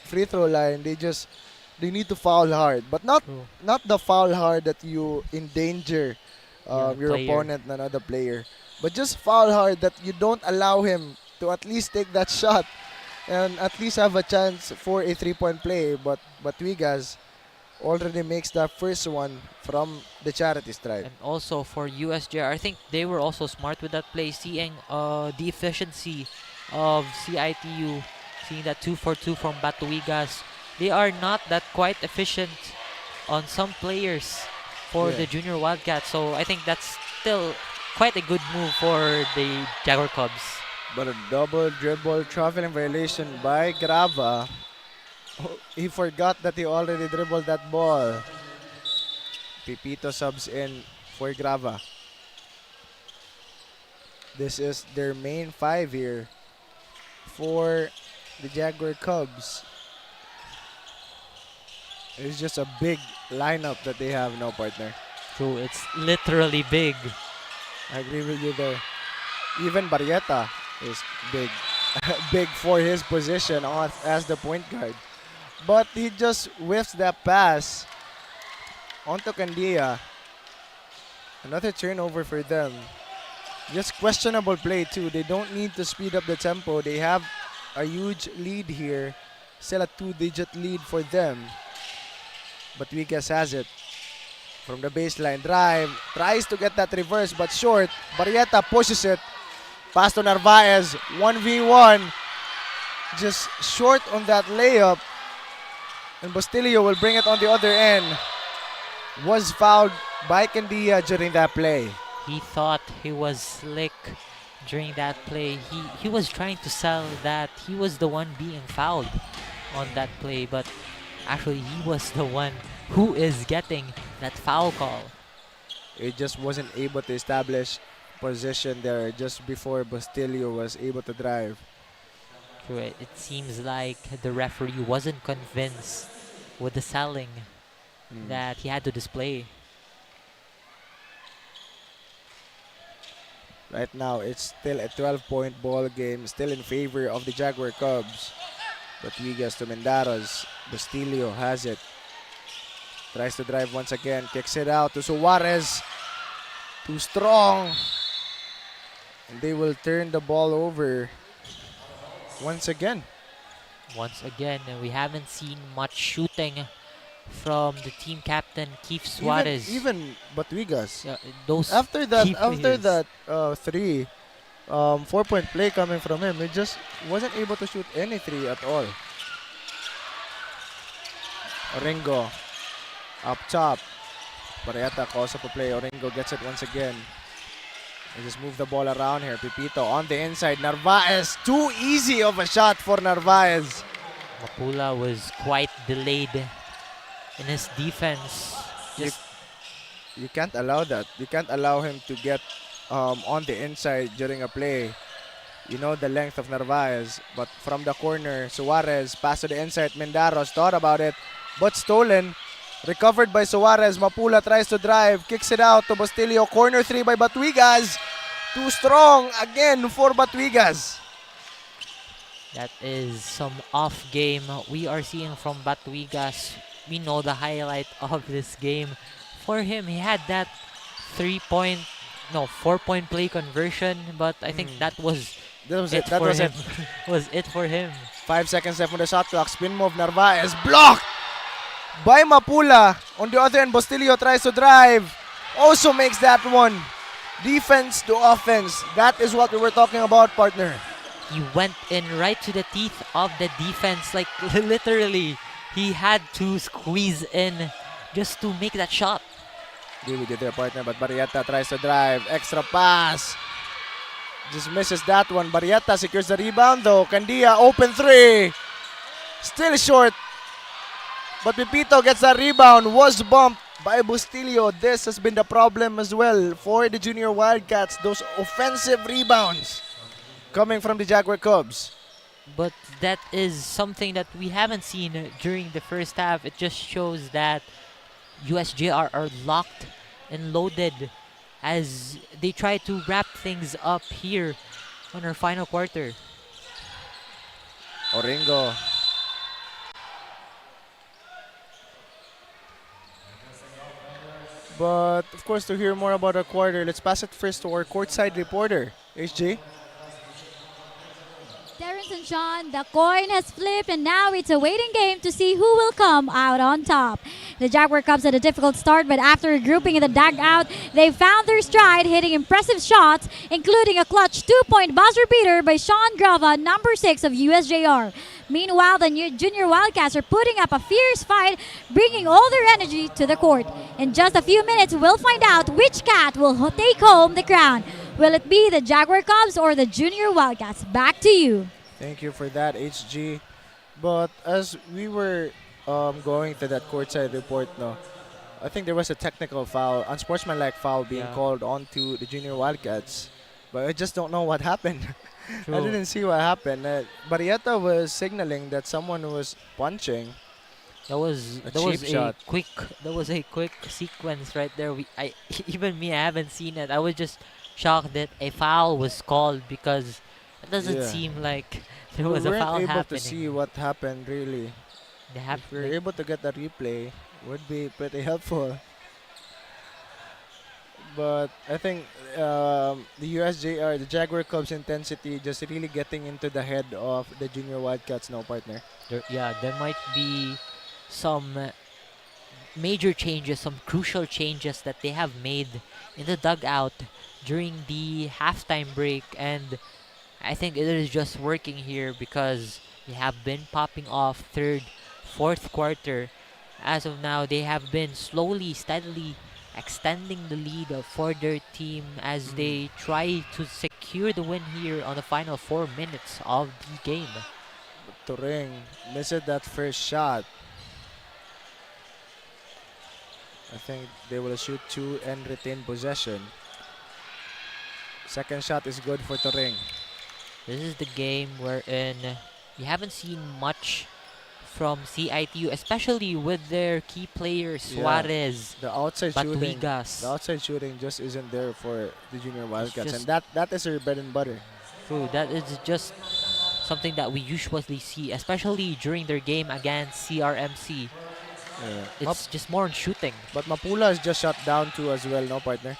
free throw line, they need to foul hard, but not the foul hard that you endanger your opponent and another player, but just foul hard that you don't allow him to at least take that shot and at least have a chance for a 3-point play. But Batuigas already makes that first one from the charity stripe. And also for USJ-R, I think they were also smart with that play, seeing the efficiency of CIT-U, seeing that 2-for-2 from Batuigas. They are not that quite efficient on some players for the Junior Wildcats, so I think that's still quite a good move for the Jaguar Cubs. But a double dribble traveling violation by Grava. He forgot that he already dribbled that ball. Pipito subs in for Grava. This is their main five here for the Jaguar Cubs. It's just a big lineup that they have now, partner. True, it's literally big. I agree with you there. Even Barrieta is big. Big for his position as the point guard. But he just whiffs that pass onto Candia. Another turnover for them. Just questionable play too. They don't need to speed up the tempo. They have a huge lead here. Still a 2-digit lead for them. But Wigas has it. From the baseline drive. Tries to get that reverse but short. Barrieta pushes it. Pass to Narvaez. 1v1. Just short on that layup. And Bastilio will bring it on the other end. Was fouled by Candia during that play. He thought he was slick during that play. He was trying to sell that he was the one being fouled on that play, but actually he was the one who is getting that foul call. It just wasn't able to establish position there just before Bastilio was able to drive. It seems like the referee wasn't convinced with the selling that he had to display. Right now, it's still a 12-point ball game, still in favor of the Jaguar Cubs. But Wigas to Mendaros. Bastilio has it. Tries to drive once again, kicks it out to Suarez. Too strong. And they will turn the ball over once again. And we haven't seen much shooting from the team captain Keith Suarez. Even Batuigas. Those after that 4-point play coming from him, he just wasn't able to shoot any 3 at all. Oringo up top. Barrieta calls up a play. Oringo gets it once again. They just move the ball around here. Pipito on the inside. Narvaez. Too easy of a shot for Narvaez. Mapula was quite delayed in his defense. You can't allow that. You can't allow him to get on the inside during a play. You know the length of Narvaez. But from the corner, Suarez pass to the inside. Mendaros thought about it, but stolen. Recovered by Suarez. Mapula tries to drive. Kicks it out to Bastilio. Corner 3 by Batuigas. Too strong again for Batuigas. That is some off game we are seeing from Batuigas. we know the highlight of this game. For him, he had that 4-point play conversion, but I think that was it for him. Was it for him. 5 seconds left on the shot clock. Spin move, Narvaez blocked by Mapula. On the other end, Bustillo tries to drive. Also makes that one. Defense to offense. That is what we were talking about, partner. He went in right to the teeth of the defense. Like, literally, he had to squeeze in just to make that shot. Really did their partner, but Barrieta tries to drive. Extra pass. Just misses that one. Barrieta secures the rebound though. Candia open three. Still short. But Pepito gets that rebound. Was bumped by Bustillo. This has been the problem as well for the Junior Wildcats. Those offensive rebounds coming from the Jaguar Cubs. But that is something that we haven't seen during the first half. It just shows that USJ-R are locked and loaded as they try to wrap things up here on our final quarter. Oringo. But of course, to hear more about our quarter, let's pass it first to our courtside reporter, HJ. Terrence and Sean, the coin has flipped and now it's a waiting game to see who will come out on top. The Jaguar Cubs had a difficult start, but after regrouping in the dugout, they found their stride, hitting impressive shots, including a clutch 2-point buzzer beater by Sean Grava, number 6 of USJ-R. Meanwhile, the new Junior Wildcats are putting up a fierce fight, bringing all their energy to the court. In just a few minutes, we'll find out which cat will take home the crown. Will it be the Jaguar Cubs or the Junior Wildcats? Back to you. Thank you for that, HG. But as we were going to that courtside report, I think there was a technical foul, unsportsmanlike foul being called onto the Junior Wildcats. But I just don't know what happened. I didn't see what happened. Barrieta was signaling that someone was punching. That was a quick sequence right there. Even me, I haven't seen it. I was just shocked that a foul was called because it doesn't seem like there was a foul happening. We weren't able to see what happened really. If we're able to get the replay, would be pretty helpful. But I think the USJ-R, the Jaguar Cubs intensity just really getting into the head of the Junior Wildcats now, partner. There might be some major changes, some crucial changes that they have made in the dugout during the halftime break, and I think it is just working here because they have been popping off third, fourth quarter. As of now, they have been slowly, steadily extending the lead for their team as they try to secure the win here on the final 4 minutes of the game. Turing missed that first shot. I think they will shoot 2 and retain possession. Second shot is good for Turing. This is the game wherein we haven't seen much from CIT-U, especially with their key players, Suarez, the outside Batuigas. The outside shooting just isn't there for the Junior Wildcats, and that is their bread and butter. True, that is just something that we usually see, especially during their game against CRMC. It's just more on shooting. But Mapula is just shut down too as well, no, partner?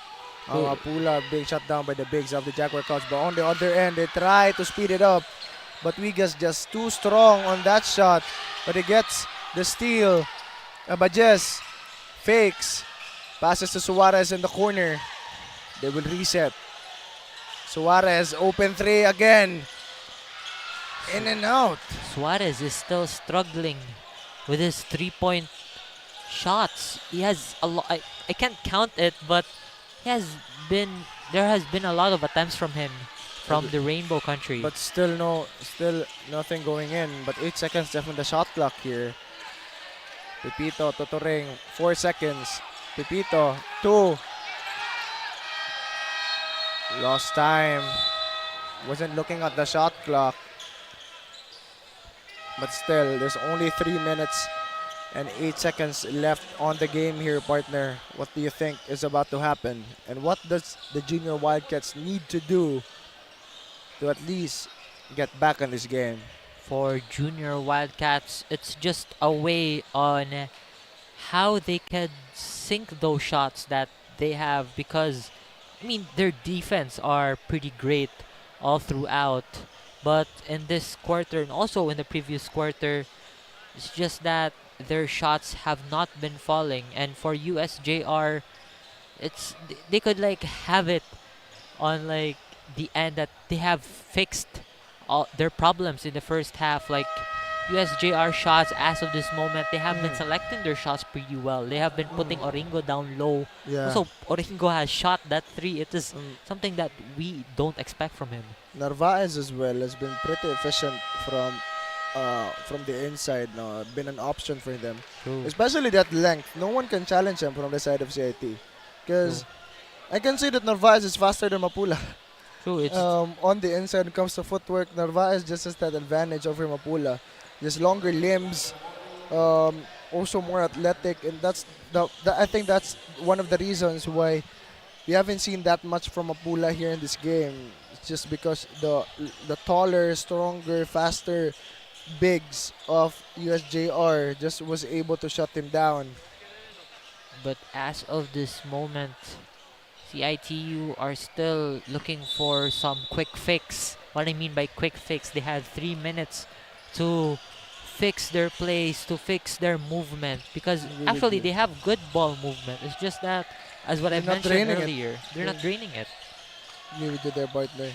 Mapula being shut down by the bigs of the Jaguar Cubs, but on the other end, they try to speed it up. But Wigas just too strong on that shot. But he gets the steal. Abajes fakes. Passes to Suarez in the corner. They will reset. Suarez open three again. In and out. Suarez is still struggling with his 3-point shots. He has a lot. I can't count it, but there has been a lot of attempts from him. From the Rainbow Country. But still nothing going in. But 8 seconds left on the shot clock here. Pepito to Turing, 4 seconds. Pepito, 2. Lost time. Wasn't looking at the shot clock. But still, there's only 3 minutes and 8 seconds left on the game here, partner. What do you think is about to happen? And what does the Junior Wildcats need to do to at least get back in this game? For Junior Wildcats, it's just a way on how they could sink those shots that they have, because I mean their defense are pretty great all throughout, but in this quarter and also in the previous quarter, it's just that their shots have not been falling. And for USJR, it's they could like have it on like the end that they have fixed all their problems in the first half. Like USJR shots as of this moment, they have been selecting their shots pretty well. They have been putting Oringo down low. Yeah. Also, Oringo has shot that 3. It is something that we don't expect from him. Narvaez as well has been pretty efficient from the inside. No, been an option for them, especially that length. No one can challenge him from the side of CIT, because I can say that Narvaez is faster than Mapula. True. It's on the inside, when it comes to footwork, Narvaez just has that advantage over Mapula. Just longer limbs, also more athletic, and I think that's one of the reasons why we haven't seen that much from Mapula here in this game. It's just because the taller, stronger, faster bigs of USJR just was able to shut him down. But as of this moment, CIT-U are still looking for some quick fix. What I mean by quick fix, they had 3 minutes to fix their plays, to fix their movement, because actually they have good ball movement. It's just that, as what I mentioned earlier, they're not draining it. Really good there, partner.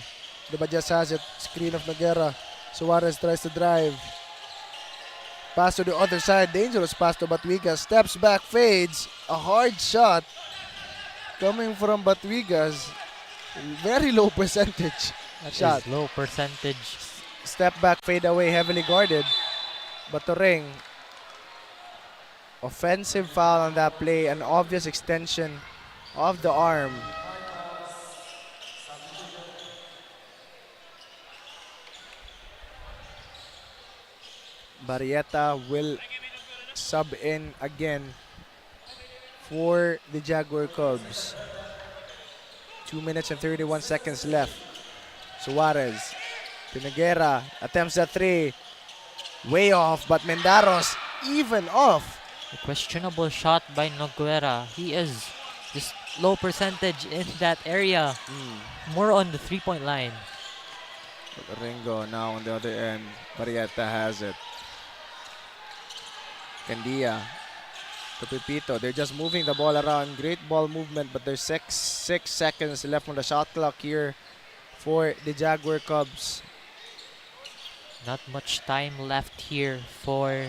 Diba just has it, screen of Noguera. Suarez tries to drive. Pass to the other side, dangerous pass to Batuigas. Steps back, fades. A hard shot coming from Batuigas. Very low percentage shot. Is low percentage. Step back, fade away, heavily guarded. Batoring. Offensive foul on that play, an obvious extension of the arm. Barrieta will sub in again for the Jaguar Cubs. 2 minutes and 31 seconds left. Suarez. Pinagera attempts a 3. Way off, but Mendaros even off. A questionable shot by Noguera. He is just low percentage in that area. More on the 3-point line. Ringo now on the other end. Barrieta has it. Candia to Pepito. They're just moving the ball around. Great ball movement, but there's 6 seconds left on the shot clock here for the Jaguar Cubs. Not much time left here for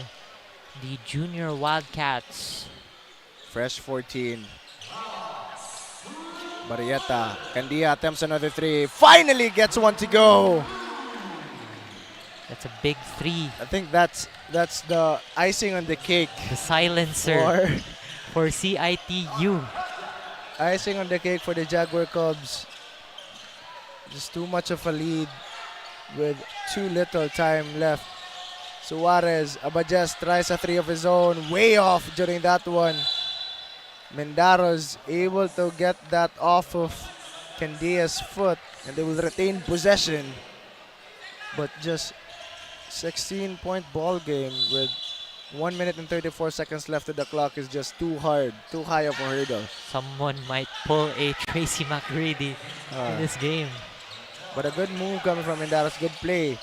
the Junior Wildcats. Fresh 14. Barrieta. Candia attempts another 3. Finally gets one to go. That's a big 3. I think that's the icing on the cake. The silencer for CIT-U. Icing on the cake for the Jaguar Cubs. Just too much of a lead with too little time left. Suarez, Abajes tries a 3 of his own. Way off during that one. Mendaros able to get that off of Candia's foot, and they will retain possession. But just 16-point ball game with 1 minute and 34 seconds left of the clock is just too hard, too high of a hurdle. Someone might pull a Tracy McGrady in this game. But a good move coming from Mendaros, good play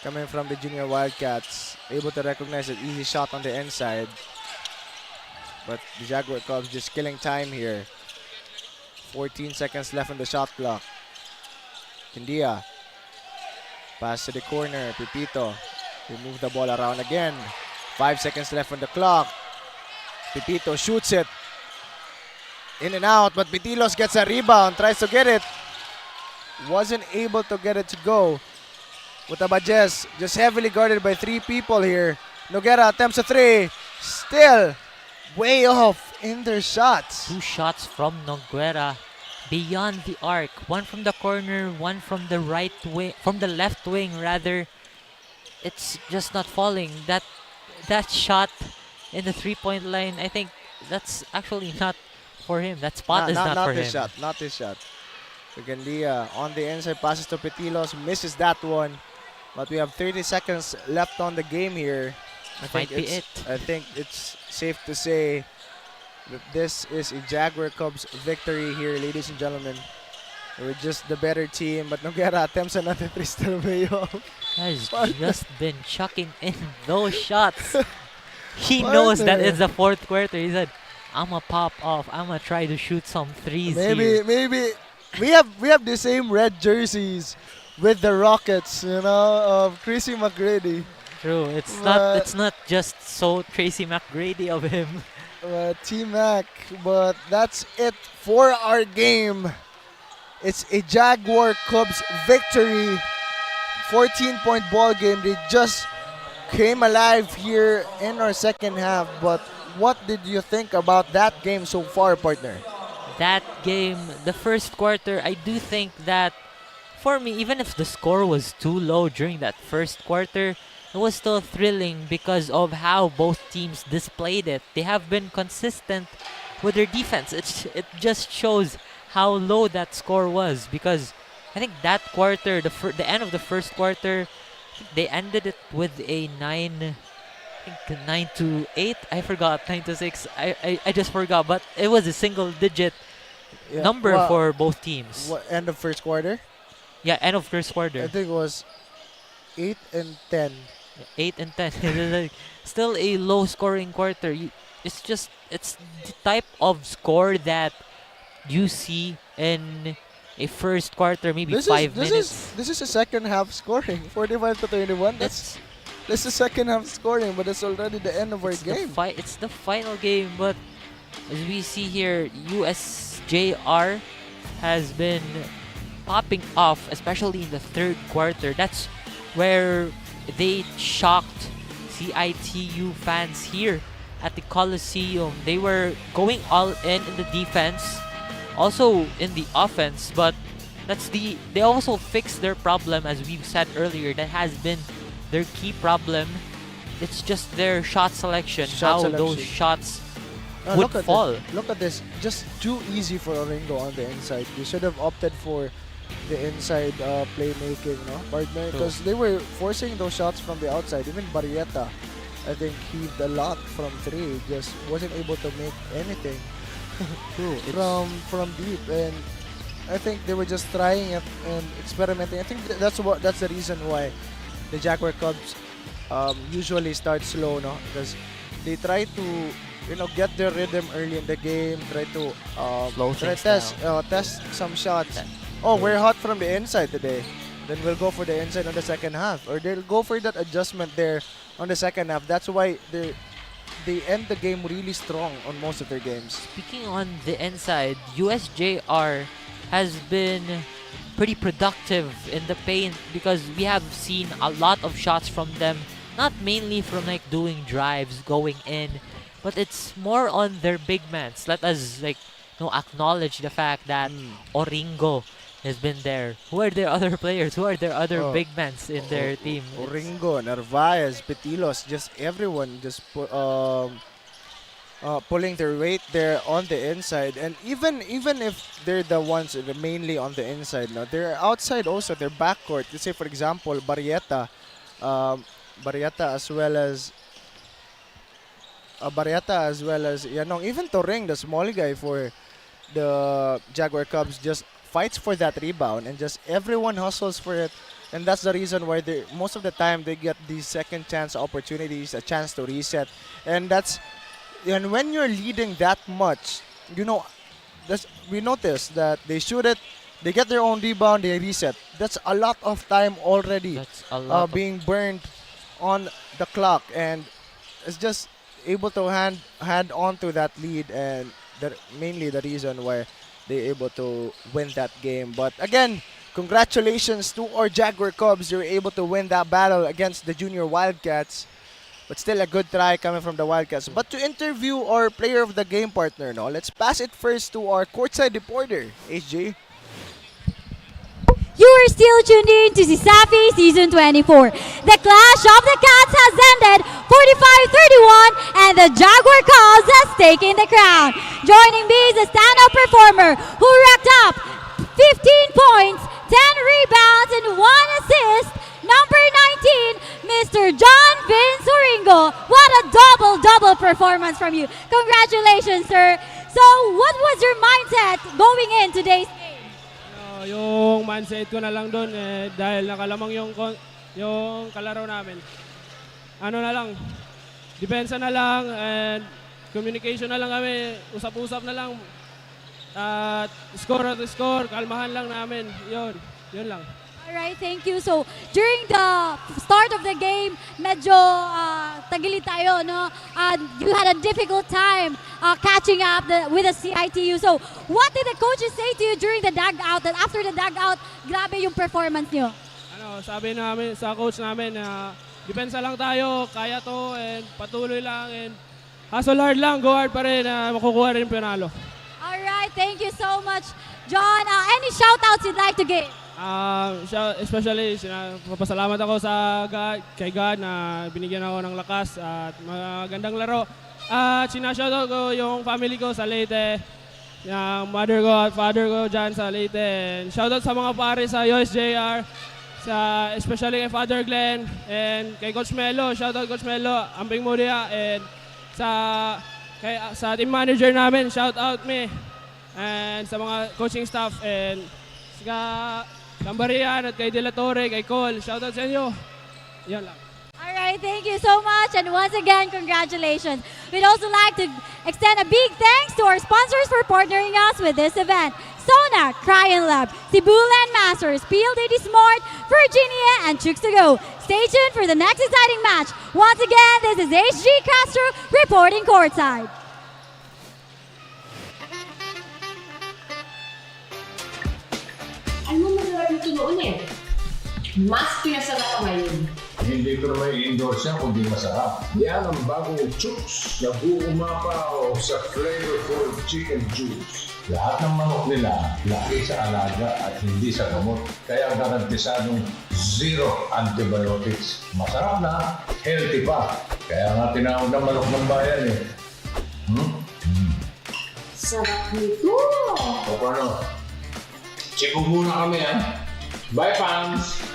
coming from the Junior Wildcats. Able to recognize an easy shot on the inside. But the Jaguar Cubs just killing time here. 14 seconds left on the shot clock. Candia. Pass to the corner, Pepito. They move the ball around again. 5 seconds left on the clock. Pepito shoots it. In and out, but Pitilos gets a rebound, tries to get it. Wasn't able to get it to go. Abajes just heavily guarded by 3 people here. Noguera attempts a 3. Still way off in their shots. 2 shots from Noguera beyond the arc. One from the corner, one from the right wing, from the left wing rather. It's just not falling. That shot in the 3-point line, I think that's actually not for him. That spot is not for him. Not this shot. Gandia on the inside, passes to Petilos, misses that one. But we have 30 seconds left on the game here. I think it's safe to say that this is a Jaguar Cubs victory here, ladies and gentlemen. We're just the better team, but Noguera attempts another three still way off. Has just been chucking in those shots. He knows that it's the fourth quarter. He said, "I'ma pop off. I'ma try to shoot some threes here." Maybe we have the same red jerseys with the Rockets, you know, of Tracy McGrady. True. It's not just so Tracy McGrady of him. T-Mac, but that's it for our game. It's a Jaguar Cubs victory. 14-point ball game. They just came alive here in our second half. But what did you think about that game so far, partner? That game, the first quarter, I do think that for me, even if the score was too low during that first quarter, it was still thrilling because of how both teams displayed it. They have been consistent with their defense. It just shows how low that score was, because I think that quarter, the end of the first quarter, they ended it with a 9-8. I forgot, 9-6. I just forgot, but it was a single-digit number for both teams. What, end of first quarter? Yeah, end of first quarter. I think it was 8 and 10. 8 and 10. Still a low-scoring quarter. It's the type of score that you see in a first quarter, maybe 5 minutes. This is a second half scoring, 45-21. That's the second half scoring, but it's already the end of our game. It's the final game, but as we see here, USJ-R has been popping off, especially in the third quarter. That's where they shocked CIT-U fans here at the Coliseum. They were going all in the defense, also in the offense, but they also fixed their problem, as we've said earlier. That has been their key problem. It's just their shot selection, those shots would fall. Look at this, just too easy for Oringo on the inside. They should have opted for the inside playmaking, partner, because they were forcing those shots from the outside. Even Barrieta, I think, heaved a lot from three, just wasn't able to make anything from deep, and I think they were just trying it and experimenting. I think that's the reason why the Jaguar Cubs usually start slow, because they try to get their rhythm early in the game, try to test some shots. Oh, we're hot from the inside today. Then we'll go for the inside on the second half, or they'll go for that adjustment there on the second half. That's why they end the game really strong on most of their games. Speaking on the inside, USJ-R has been pretty productive in the paint, because we have seen a lot of shots from them, not mainly from doing drives, going in, but it's more on their big mans. Let us acknowledge the fact that Oringo has been there. Who are their other players? Who are their other big mans in their team? Oringo, Narvaez, Petilos, just everyone just pulling their weight there on the inside. And even if they're the ones mainly on the inside, they're outside also, their backcourt. Let's say, for example, Barrieta as well as Yanong, even Toreng, the small guy for the Jaguar Cubs, just fights for that rebound, and just everyone hustles for it. And that's the reason why most of the time they get these second chance opportunities, a chance to reset. And when you're leading that much, we notice that they shoot it, they get their own rebound, they reset. That's a lot of time already being burned on the clock, and it's just able to hand on to that lead, and mainly the reason why they're able to win that game. But again, congratulations to our Jaguar Cubs. You're able to win that battle against the Junior Wildcats. But still a good try coming from the Wildcats. But to interview our player of the game, partner, let's pass it first to our courtside reporter, HJ. You are still tuned in to CISAPI Season 24. The Clash of the Cats has ended 45-31, and the Jaguar Cubs has taken the crown. Joining me is a standout performer who racked up 15 points, 10 rebounds, and 1 assist, number 19, Mr. John Vince Oringo. What a double performance from you. Congratulations, sir. So, what was your mindset going in today's game? Yung mindset ko na lang doon dahil nakalamang yung kalaro namin. Ano na lang, depensa na lang and communication na lang kami, usap-usap na lang. At score, kalmahan lang namin. Yun lang. Alright, thank you. So, during the start of the game, medyo tagilid tayo, no? You had a difficult time catching up with the CIT-U. So, what did the coaches say to you during the dugout? And after the dugout, grabe yung performance nyo? Sabi namin sa coach namin na depensa lang tayo, kaya to, and patuloy lang, and hustle hard lang, go hard pa rin, makukuha rin yung panalo. Alright, thank you so much, John. Any shoutouts you'd like to give? Especially, papasalamat ako kay God na binigyan ako ng lakas at magandang laro. At sinashoutout ko yung family ko sa Leyte, yung mother ko at father ko dyan sa Leyte. And shoutout sa mga pare sa USJ-R, especially kay Father Glenn and kay Coach Melo. Shoutout Coach Melo, Amping Mudia, and sa team manager namin, shoutout me. And sa mga coaching staff and sa Lambarian at kay De La Torre, kay Cole. Shoutout sa inyo. Yan lang. Alright, thank you so much. And once again, congratulations. We'd also like to extend a big thanks to our sponsors for partnering us with this event. Sona, Cryon Lab, Cebu Land Masters, PLDT Smart, Virginia, and 𝐁𝐨𝐲. Stay tuned for the next exciting match. Once again, this is HG Castro reporting courtside. Ano masarap nito noon eh? Mas pinasarap pa ngayon. Hindi ko na may endorse yan kundi masarap. Yan ang bagong 𝐁𝐨𝐲 na buong umapaw sa flavorful chicken juice. Lahat ng manok nila, laki sa alaga at hindi sa gamot. Kaya garantisadong zero antibiotics. Masarap na, healthy pa. Kaya nga tinawag na manok ng bayan eh. Sarap nito! O paano? Sibog muna kami ha. Bye fans!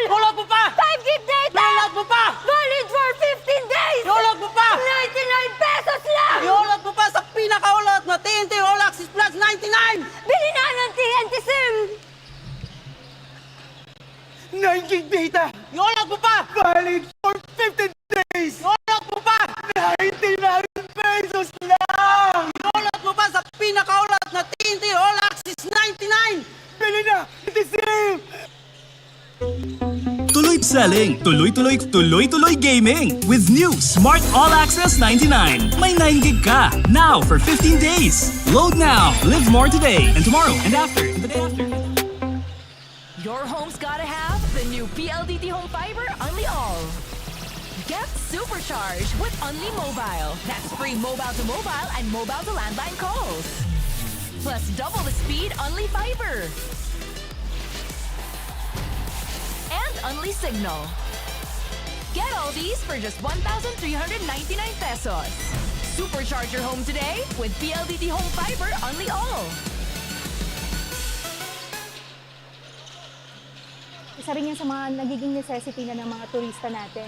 Tulog mo pa! 5 gig data! Tulog mo pa! Valid for 15 days! Tulog mo pa! 99 pesos lang! Tulog mo pa sa pinakaulot na TNT All Access Plus 99! Bili na ng TNT SIM! 9 gig data! Tulog mo pa! Valid for 15 days! Tulog mo pa! 99 pesos lang! Tulog mo pa sa pinakaulot na TNT All Access 99! Bili na! TNT SIM! Tuloy selling, tuloy gaming with new Smart All Access 99. May 9 gig ka now for 15 days. Load now, live more today and tomorrow and after and the day after. Your home's gotta have the new PLDT Home Fiber Unli All. Get supercharged with Unli Mobile. That's free mobile to mobile and mobile to landline calls. Plus double the speed Unli Fiber. And Unli Signal. Get all these for just 1,399 pesos. Supercharge your home today with PLDT Home Fiber Unli All. Isa rin yan sa mga nagiging necessity na ng mga turista natin.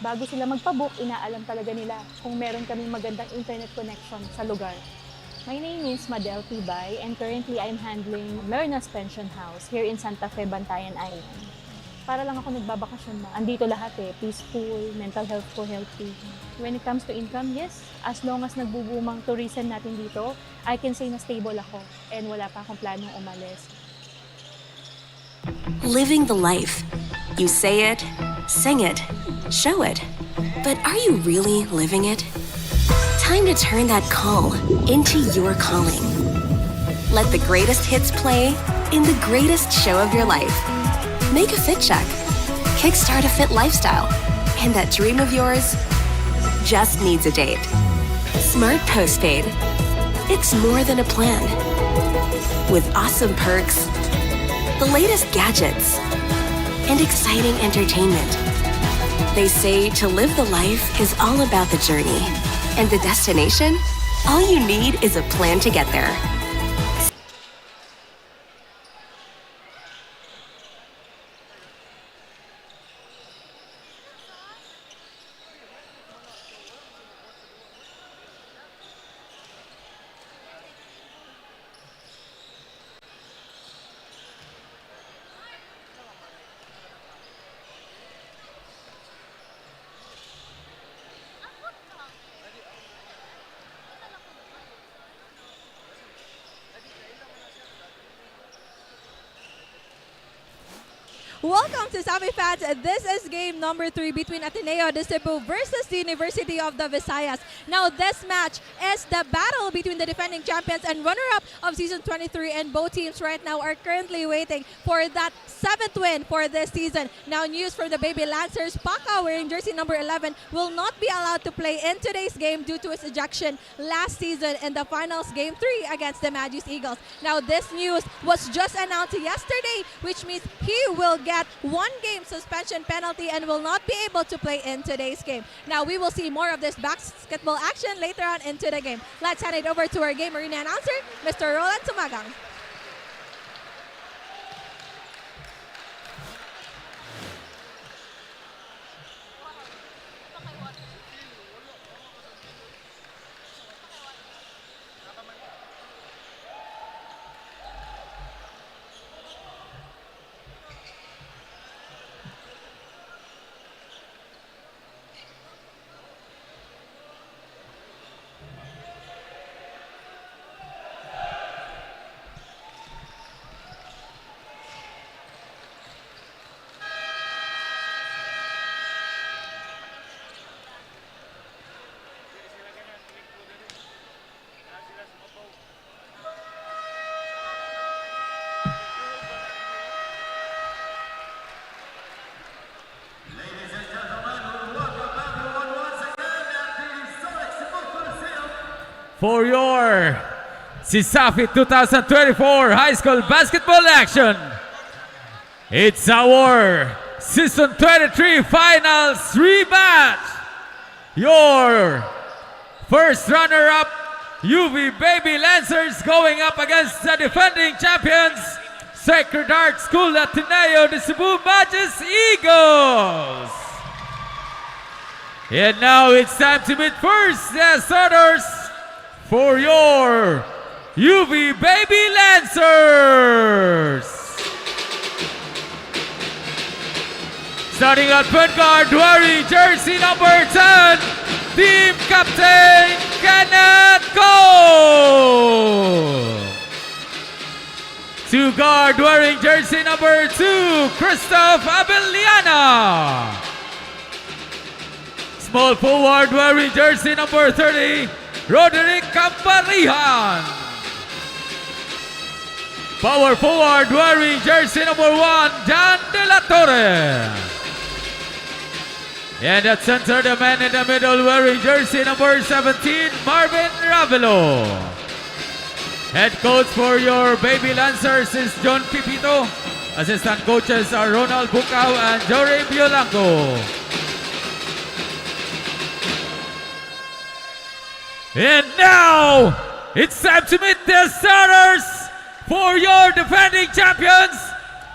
Bago sila magpabook, inaalam talaga nila kung meron kaming magandang internet connection sa lugar. My name is Madel Tibay and currently I'm handling Lerna's Pension House here in Santa Fe, Bantayan Island. Para lang ako nagbabakasyon na. Andito lahat eh, peaceful, mental health ko healthy. When it comes to income, yes, as long as nagbubumang tourism natin dito, I can say na stable ako and wala pa akong planong umalis. Living the life. You say it, sing it, show it. But are you really living it? Time to turn that call into your calling. Let the greatest hits play in the greatest show of your life. Make a fit check. Kickstart a fit lifestyle. And that dream of yours just needs a date. Smart Postpaid. It's more than a plan. With awesome perks, the latest gadgets, and exciting entertainment. They say to live the life is all about the journey. And the destination? All you need is a plan to get there. Welcome to Sami fans. This is game number 3 between Ateneo de Cebu versus the University of the Visayas. Now this match is the battle between the defending champions and runner-up of season 23, and both teams right now are currently waiting for that 7th win for this season. Now news from the Baby Lancers, Paka wearing jersey number 11 will not be allowed to play in today's game due to his ejection last season in the finals game 3 against the Magis Eagles. Now this news was just announced yesterday, which means he will get 1 game suspension penalty and will not be able to play in today's game. Now we will see more of this basketball action later on into the game. Let's hand it over to our game arena announcer, Mr. Roland Tumagang. For your CISAFI 2024 high school basketball action, it's our season 23 finals rematch. Your first runner-up UV Baby Lancers going up against the defending champions Sacred Heart School Ateneo de Cebu Magis Eagles. And now it's time to meet first the starters for your UV Baby Lancers. Starting at point guard, wearing jersey number 10, team captain Kenneth Cole. Two guard, wearing jersey number 2, Christoph Abeliana. Small forward, wearing jersey number 30, Roderick Camparihan. Power forward, wearing jersey number 1, John De La Torre. And at center, the man in the middle, wearing jersey number 17, Marvin Ravelo. Head coach for your Baby Lancers is John Pipito. Assistant coaches are Ronald Bukaw and Jory Biolanco. And now, it's time to meet the starters for your defending champions,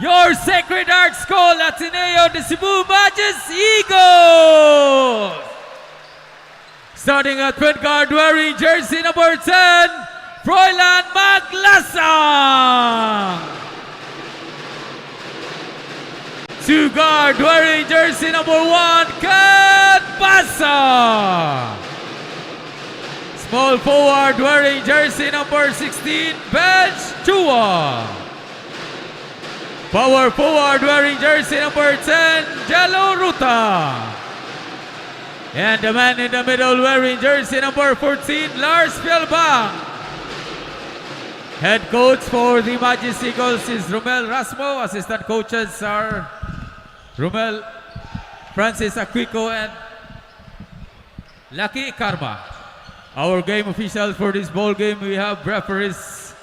your Sacred Heart School Ateneo de Cebu Magis Eagles. Starting at point guard, wearing jersey number 10, Froilan Maglasang. Two guard, wearing jersey number 1, Ken Basa. Small forward, wearing jersey number 16, Bench Chua. Power forward, wearing jersey number 10, Jello Ruta. And the man in the middle, wearing jersey number 14, Lars Fjellbang. Head coach for the Magis Eagles is Romel Rasmo. Assistant coaches are Romel, Francis Aquico, and Lucky Karma. Our game officials for this ball game, we have referees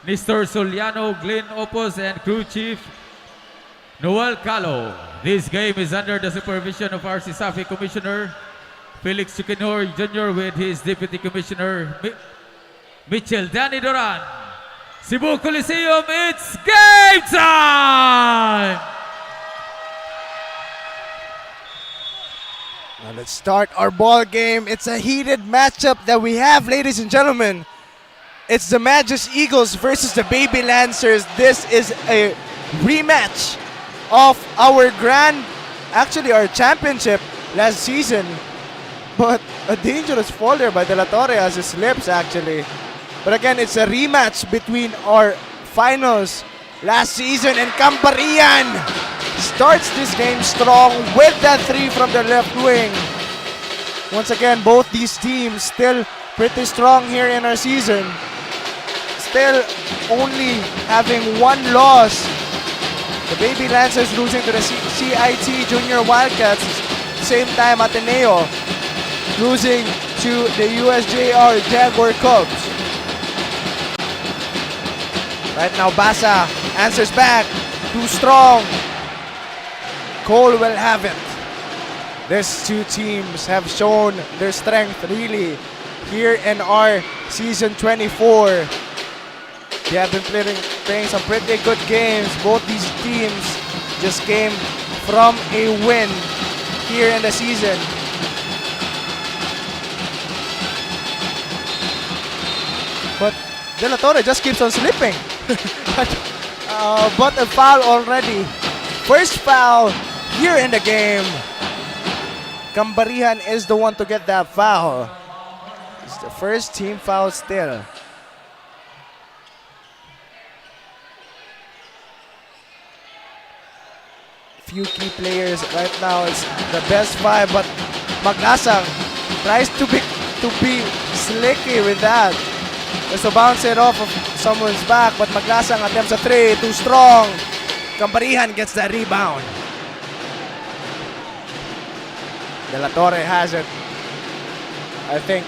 Nestor Soliano, Glenn Opos, and crew chief Noel Calo. This game is under the supervision of our CISAFI Commissioner, Felix Chiquinor Jr. with his Deputy Commissioner, Mitchell Danny Duran. Cebu Coliseum, it's game time! Now let's start our ball game. It's a heated matchup that we have, ladies and gentlemen. It's the Magus Eagles versus the Baby Lancers. This is a rematch of our our championship last season. But a dangerous fall there by De La Torre as he slips actually. But again, it's a rematch between our finals last season, and Camparian starts this game strong with that 3 from the left wing. Once again, both these teams still pretty strong here in our season. Still only having 1 loss. The Baby Lancers losing to the CIT Junior Wildcats. Same time, Ateneo losing to the USJ-R Jaguar Cubs. Right now, Basa answers back. Too strong. Cole will have it. These two teams have shown their strength really here in our season 24. They have been playing some pretty good games. Both these teams just came from a win here in the season. But De La Torre just keeps on slipping. But a foul already. First foul here in the game. Cambarihan is the one to get that foul. It's the first team foul still. Few key players right now. It's the best 5, but Maglasang tries to be slicky with that. Just to bounce it off of someone's back, but Maglasang attempts a 3, too strong. Cambarihan gets the rebound. De La Torre has it. I think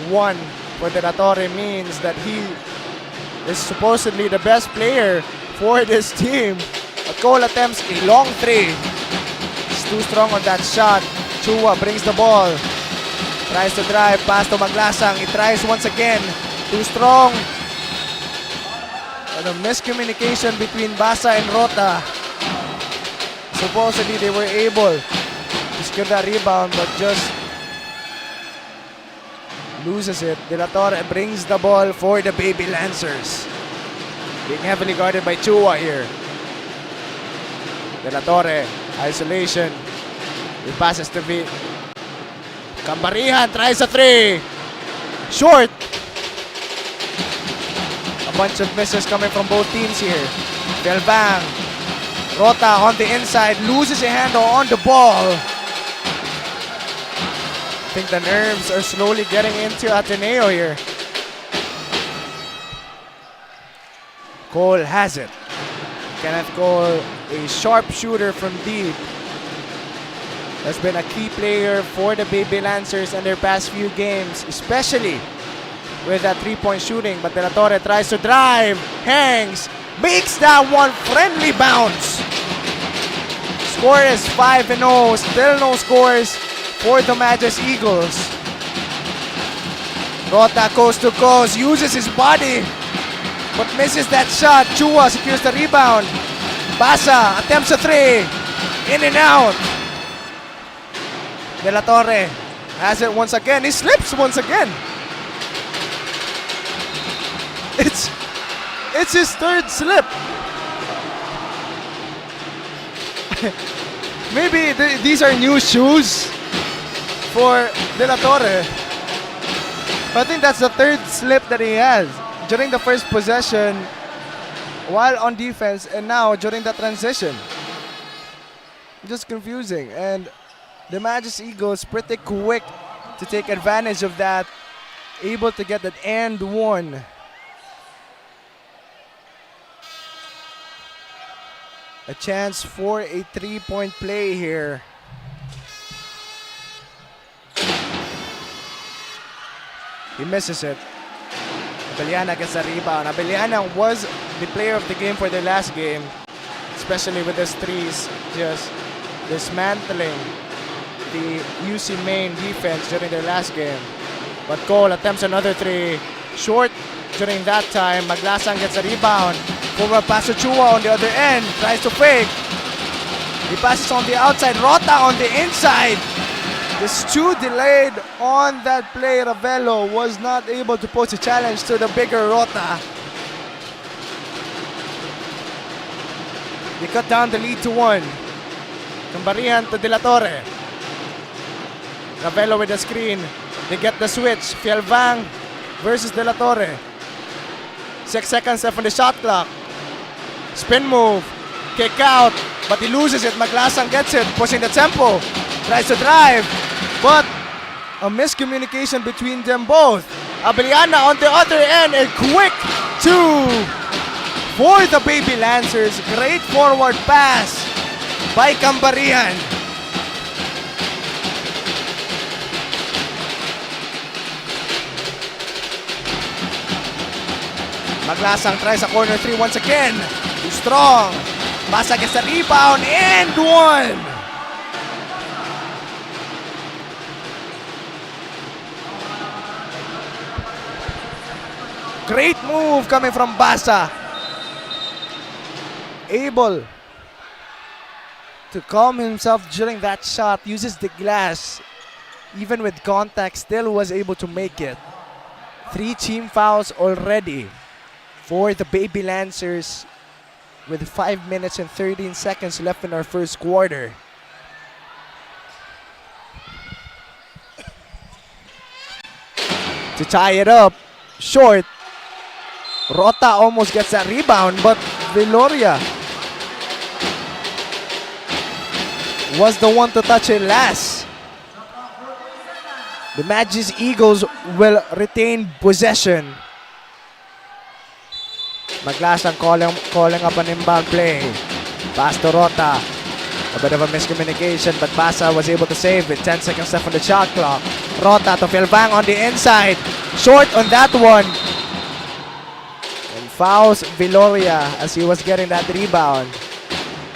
1 for De La Torre means that he is supposedly the best player for this team. But Cole attempts a long 3. He's too strong on that shot. Chua brings the ball. Tries to drive, pass to Maglasang. He tries once again. Too strong. And a miscommunication between Basa and Rota. Supposedly they were able to secure that rebound, but just loses it. De La Torre brings the ball for the Baby Lancers. Being heavily guarded by Chua here. De La Torre, isolation. He passes to V. Cambarihan tries a 3. Short. A bunch of misses coming from both teams here. Delbang. Rota on the inside, loses a handle on the ball. I think the nerves are slowly getting into Ateneo here. Cole has it. Kenneth Cole, a sharpshooter from deep, has been a key player for the Baby Lancers in their past few games, especially with that 3-point shooting. But De La Torre tries to drive, hangs, makes that one friendly bounce. Score is 5-0, still no scores for the Magus Eagles. Rota coast to coast, uses his body, but misses that shot. Chua secures the rebound. Basa attempts a 3. In and out. De La Torre has it once again. He slips once again. It's his 3rd slip. Maybe these are new shoes for De La Torre. I think that's the 3rd slip that he has. During the first possession, while on defense, and now during the transition. Just confusing. And the Magus Eagles pretty quick to take advantage of that. Able to get that and 1. A chance for a 3-point play here. He misses it. Abeliana gets a rebound. Abeliana was the player of the game for the last game. It's especially with his threes, just dismantling the UC main defense during their last game. But Cole attempts another three. Short during that time. Maglasang gets a rebound. Forward pass to Chua on the other end. Tries to fake. He passes on the outside. Rota on the inside. This Chu delayed on that play. Ravelo was not able to pose a challenge to the bigger Rota. They cut down the lead to 1. Cambarihan to De La Torre. Ravelo with the screen. They get the switch. Fialvang versus De La Torre. 6 seconds left on the shot clock. Spin move. Kick out. But he loses it. Maglasang gets it. Pushing the tempo. Tries to drive. But a miscommunication between them both. Abeliana on the other end. A quick 2 for the Baby Lancers. Great forward pass by Cambarihan. Maglasang tries a corner 3 once again. Too strong. Basa gets a rebound and 1. Great move coming from Basa. Able to calm himself during that shot. Uses the glass. Even with contact, still was able to make it. 3 team fouls already for the Baby Lancers with 5 minutes and 13 seconds left in our first quarter. To tie it up, short. Rota almost gets that rebound, but Viloria was the one to touch it last. The Magis Eagles will retain possession. Maglasang calling up an inbound play. Pass to Rota. A bit of a miscommunication, but Basa was able to save it. 10 seconds left on the shot clock. Rota to Philbang on the inside. Short on that one. And fouls Viloria as he was getting that rebound.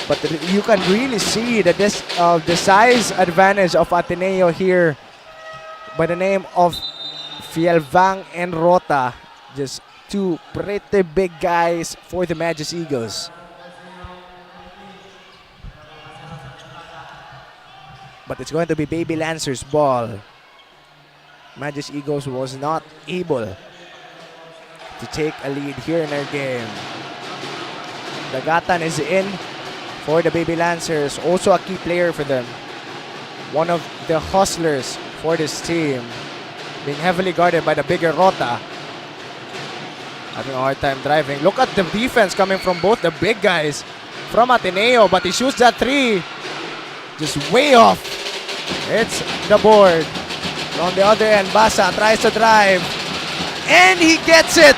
But you can really see that the size advantage of Ateneo here by the name of Fialvang and Rota. Just 2 pretty big guys for the Magis Eagles. But it's going to be Baby Lancers ball. Magis Eagles was not able to take a lead here in their game. Dagatan is in for the Baby Lancers. Also a key player for them. One of the hustlers for this team. Being heavily guarded by the bigger Rota. Having a hard time driving. Look at the defense coming from both the big guys from Ateneo. But he shoots that 3. Just way off. It's the board. On the other end, Basa tries to drive. And he gets it.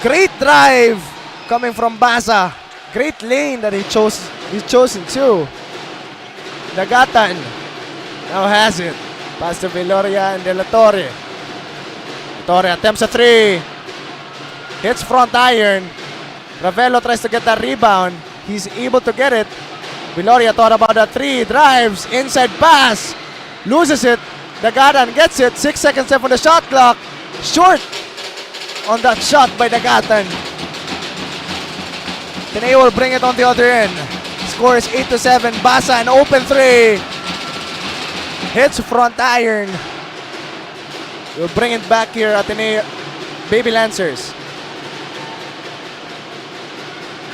Great drive coming from Basa. Great lane that he's chosen too. Dagatan now has it. Pass to Viloria and De La Torre. Torre attempts a 3. Hits front iron. Ravelo tries to get that rebound. He's able to get it. Viloria thought about that 3. Drives. Inside pass. Loses it. Dagatan gets it. 6 seconds left on the shot clock. Short on that shot by Dagatan. Teneo will bring it on the other end. Score is 8-7. Basa an open 3. Hits front iron. We'll bring it back here at the Baby Lancers.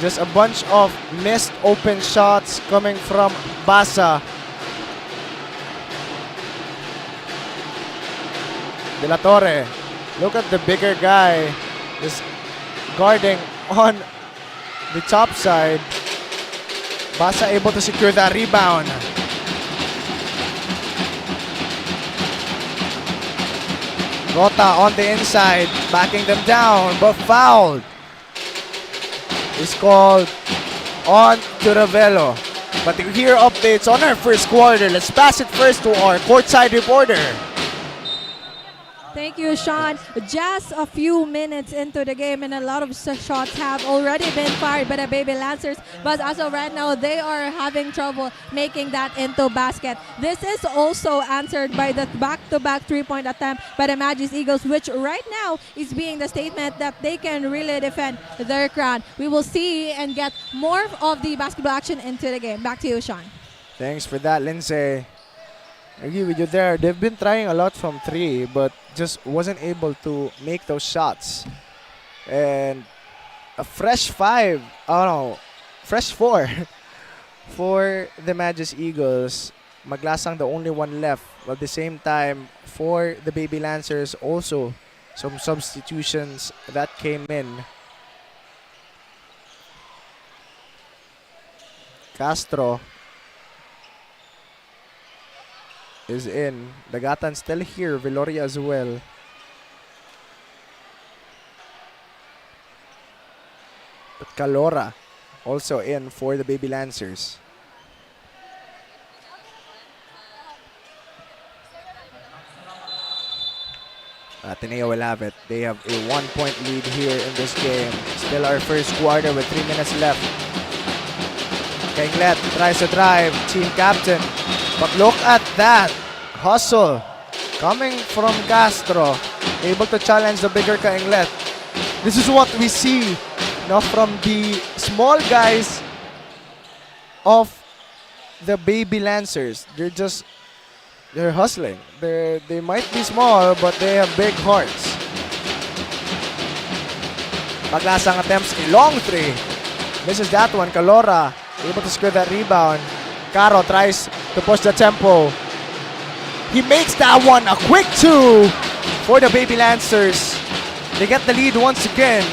Just a bunch of missed open shots coming from Basa. De La Torre. Look at the bigger guy just guarding on the top side. Basa able to secure that rebound. Rota on the inside, backing them down, but fouled. Is called on to Ravelo. But to hear updates on our first quarter, let's pass it first to our courtside reporter. Thank you, Sean. Just a few minutes into the game and a lot of shots have already been fired by the Baby Lancers. But as of right now, they are having trouble making that into basket. This is also answered by the back-to-back three-point attempt by the Magis Eagles, which right now is being the statement that they can really defend their crown. We will see and get more of the basketball action into the game. Back to you, Sean. Thanks for that, Lindsay. I agree with you there. They've been trying a lot from 3, but just wasn't able to make those shots. And a fresh 4 for the Magis Eagles. Maglasang the only one left. At the same time, for the Baby Lancers, also some substitutions that came in. Castro is in. Dagatan still here. Viloria as well. But Calora also in for the Baby Lancers. Ateneo will have it. They have a 1-point lead here in this game. Still our first quarter with 3 minutes left. King-Let tries to drive. Team captain. But look at that hustle coming from Castro, able to challenge the bigger King-Let. This is what we see from the small guys of the Baby Lancers. They're hustling. They might be small, but they have big hearts. Maglasang attempts a long 3. Misses that one. Calora able to score that rebound. Caro tries to push the tempo. He makes that one a quick 2 for the Baby Lancers. They get the lead once again.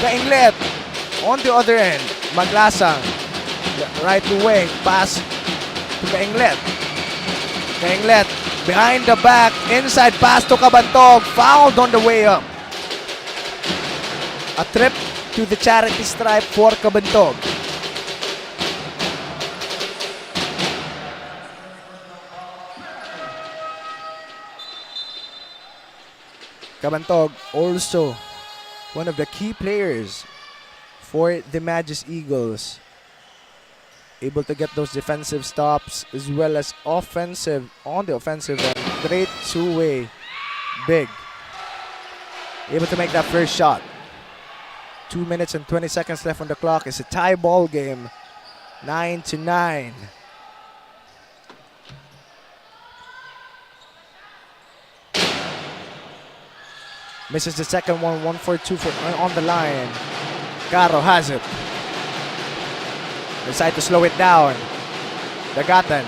King-Let on the other end. Maglasang right wing pass to King-Let. King-Let behind the back, inside pass to Kabantog. Fouled on the way up. A trip to the charity stripe for Kabantog. Kabantog also one of the key players for the Magis Eagles. Able to get those defensive stops as well as offensive on the offensive end. Great two-way. Big. Able to make that first shot. 2 minutes and 20 seconds left on the clock. It's a tie ball game. 9-9. Misses the second one, 1-for-2 on the line. Caro has it. Decide to slow it down. Dagatan.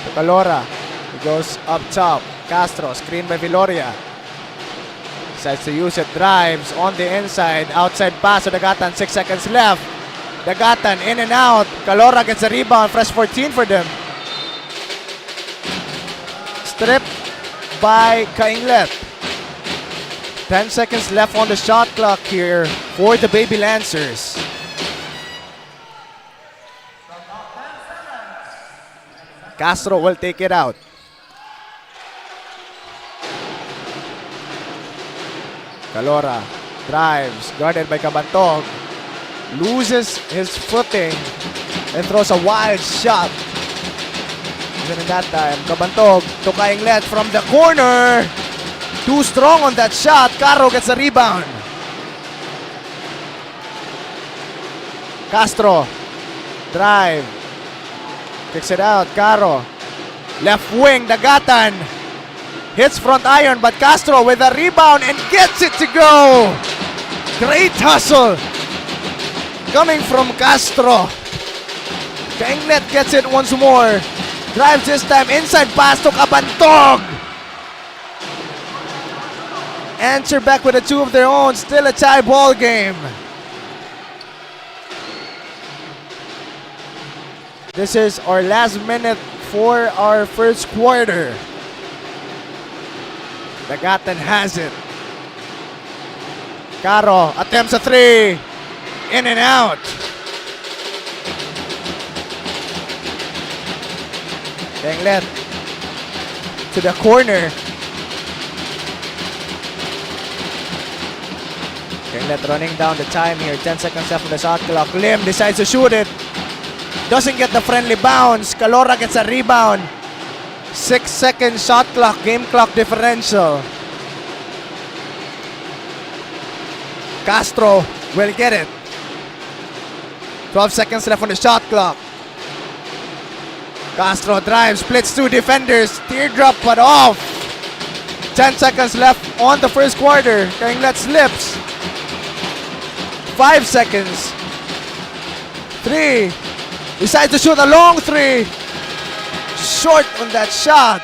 To Calora. He goes up top. Castro, screen by Viloria. Decides to use it, drives on the inside. Outside pass to Dagatan, 6 seconds left. Dagatan in and out. Calora gets a rebound, fresh 14 for them. Stripped by King-Let. 10 seconds left on the shot clock here for the Baby Lancers. Castro will take it out. Calora drives, guarded by Kabantog. Loses his footing and throws a wild shot. Even in that time, Kabantog to King-Let from the corner. Too strong on that shot. Caro gets a rebound. Castro. Drive. Kicks it out. Caro. Left wing. Dagatan. Hits front iron. But Castro with a rebound and gets it to go. Great hustle. Coming from Castro. King-Let gets it once more. Drives this time. Inside pass to Kabantog. Answer back with a 2 of their own. Still a tie ball game. This is our last minute for our first quarter. Dagatan has it. Caro attempts a 3. In and out. King-Let to the corner. Kinglet running down the time here. 10 seconds left on the shot clock. Lim decides to shoot it. Doesn't get the friendly bounce. Kalora gets a rebound. 6-second shot clock, game clock differential. Castro will get it. 12 seconds left on the shot clock. Castro drives, splits two defenders. Teardrop but off. 10 seconds left on the first quarter. Kinglet slips. 5 seconds. 3. Decides to shoot a long 3. Short on that shot.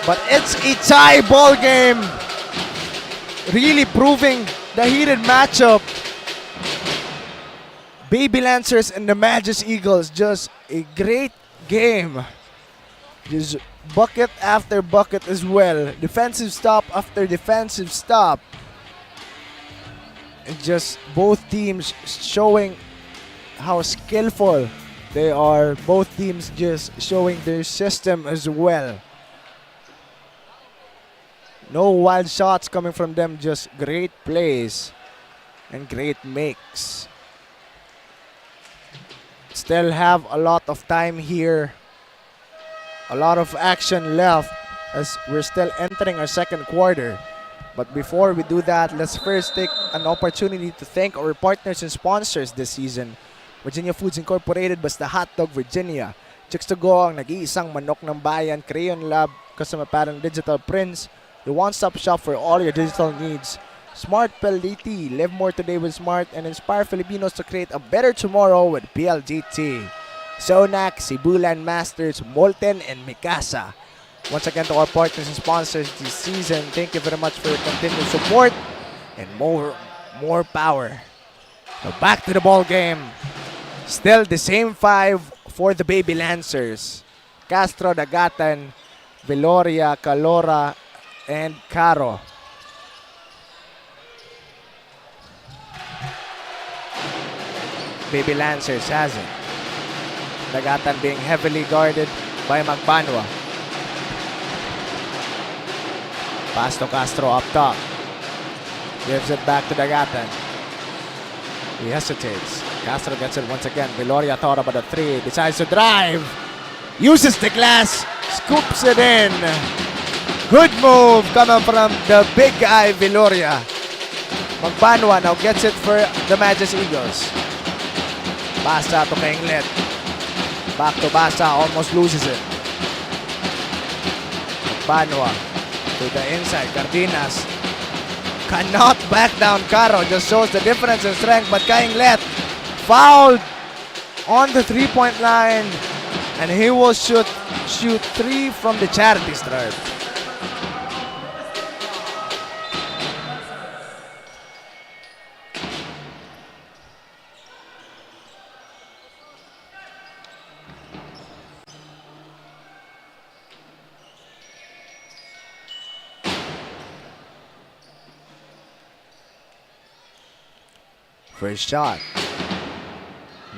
But it's a tie ball game. Really proving the heated matchup. Baby Lancers and the Magus Eagles. Just a great game. Just bucket after bucket as well. Defensive stop after defensive stop. And just both teams showing how skillful they are. Both teams just showing their system as well. No wild shots coming from them, just great plays and great makes. Still have a lot of time here. A lot of action left as we're still entering our second quarter. But before we do that, let's first take an opportunity to thank our partners and sponsors this season. Virginia Foods Incorporated, Basta Hotdog Virginia. Chicks to Go, ang nag-iisang manok ng bayan. Crayon Lab, Custom Apparel Digital Prints. The one-stop shop for all your digital needs. Smart PLDT, live more today with Smart and inspire Filipinos to create a better tomorrow with PLDT. Sonac, Cebulan Masters, Molten, and Mikasa. Once again to our partners and sponsors this season, thank you very much for your continued support and more power. So back to the ball game. Still the same 5 for the Baby Lancers. Castro, Dagatan, Veloria, Calora, and Caro. Baby Lancers has it. Dagatan being heavily guarded by Magbanwa. Pass to Castro up top. Gives it back to Dagatan. He hesitates. Castro gets it once again. Veloria thought about a 3. Decides to drive. Uses the glass. Scoops it in. Good move coming from the big guy, Veloria. Magbanwa now gets it for the Magus Eagles. Basa to Kinglet. Back to Basa. Almost loses it. Magbanwa to the inside. Cardenas cannot back down. Caro just shows the difference in strength. But Kinglet fouled on the 3-point line. And he will shoot 3 from the charity stripe. First shot.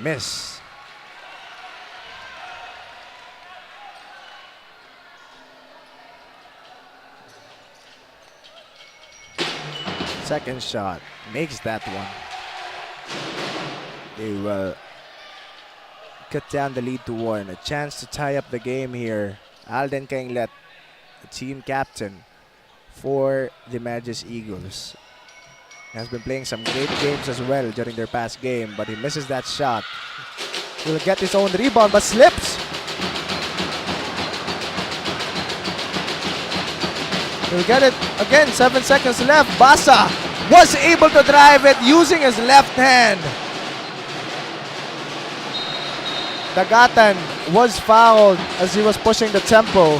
Miss. Second shot. Makes that one. They will cut down the lead to 1. A chance to tie up the game here. Alden Kinglet, the team captain for the Magus Eagles. Has been playing some great games as well during their past game, but he misses that shot. He'll get his own rebound, but slips. He'll get it again, 7 seconds left. Basa was able to drive it using his left hand. Dagatan was fouled as he was pushing the tempo.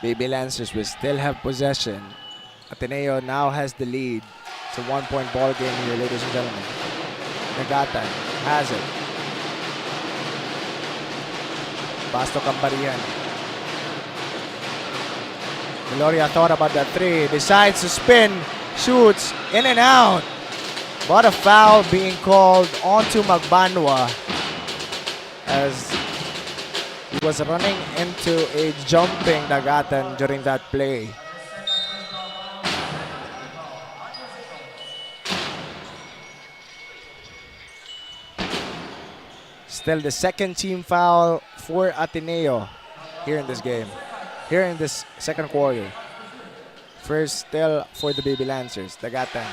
Baby Lancers will still have possession. Ateneo now has the lead. It's a 1-point ball game here, ladies and gentlemen. Nagatan has it. Pasto Camparian. Gloria thought about that three, decides to spin, shoots, in and out. But a foul being called onto Magbanwa as he was running into a jumping Dagatan during that play. Still the second team foul for Ateneo here in this game. Here in this second quarter. First still for the Baby Lancers. Dagatan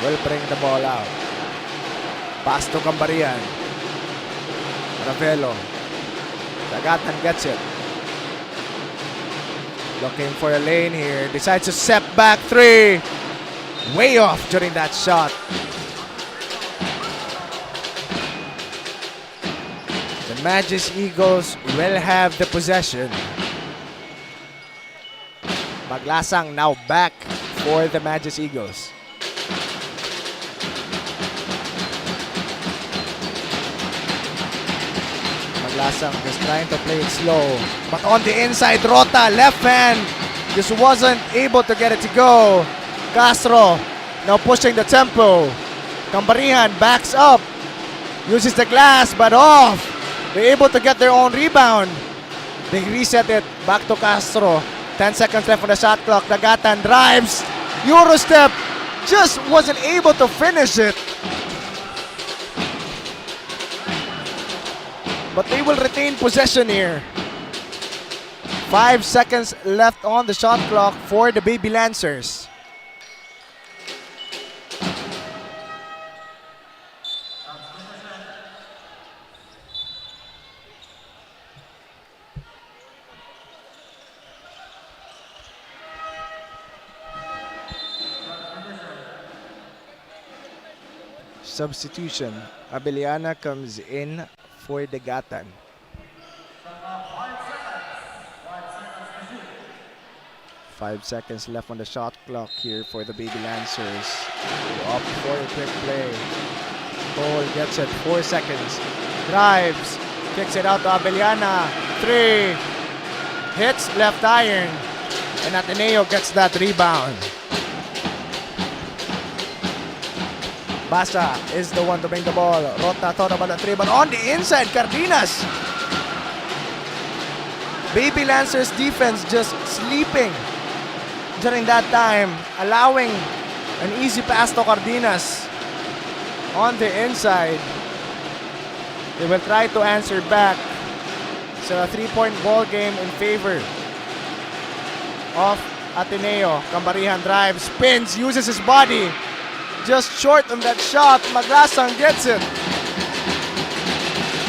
will bring the ball out. Pass to Cambarian. Ravelo. Dagatan gets it. Looking for a lane here. Decides to step back three. Way off during that shot. The Magis Eagles will have the possession. Maglasang now back for the Magis Eagles. Maglasang just trying to play it slow. But on the inside, Rota, left hand, just wasn't able to get it to go. Castro now pushing the tempo. Cambarihan backs up. Uses the glass, but off. They're able to get their own rebound. They reset it back to Castro. 10 seconds left on the shot clock. Dagatan drives. Eurostep. Just wasn't able to finish it. But they will retain possession here. 5 seconds left on the shot clock for the Baby Lancers. Substitution. Abeliana comes in for Dagatan. 5 seconds left on the shot clock here for the Baby Lancers. Up for a quick play. Cole gets it. 4 seconds. Drives. Kicks it out to Abeliana. 3. Hits left iron. And Ateneo gets that rebound. Basa is the one to bring the ball. Rota thought about the 3, but on the inside, Cardenas. Baby Lancers defense just sleeping during that time, allowing an easy pass to Cardenas on the inside. They will try to answer back. So a 3-point ball game in favor of Ateneo. Cambarihan drives, spins, uses his body. Just short on that shot. Maglasang gets it.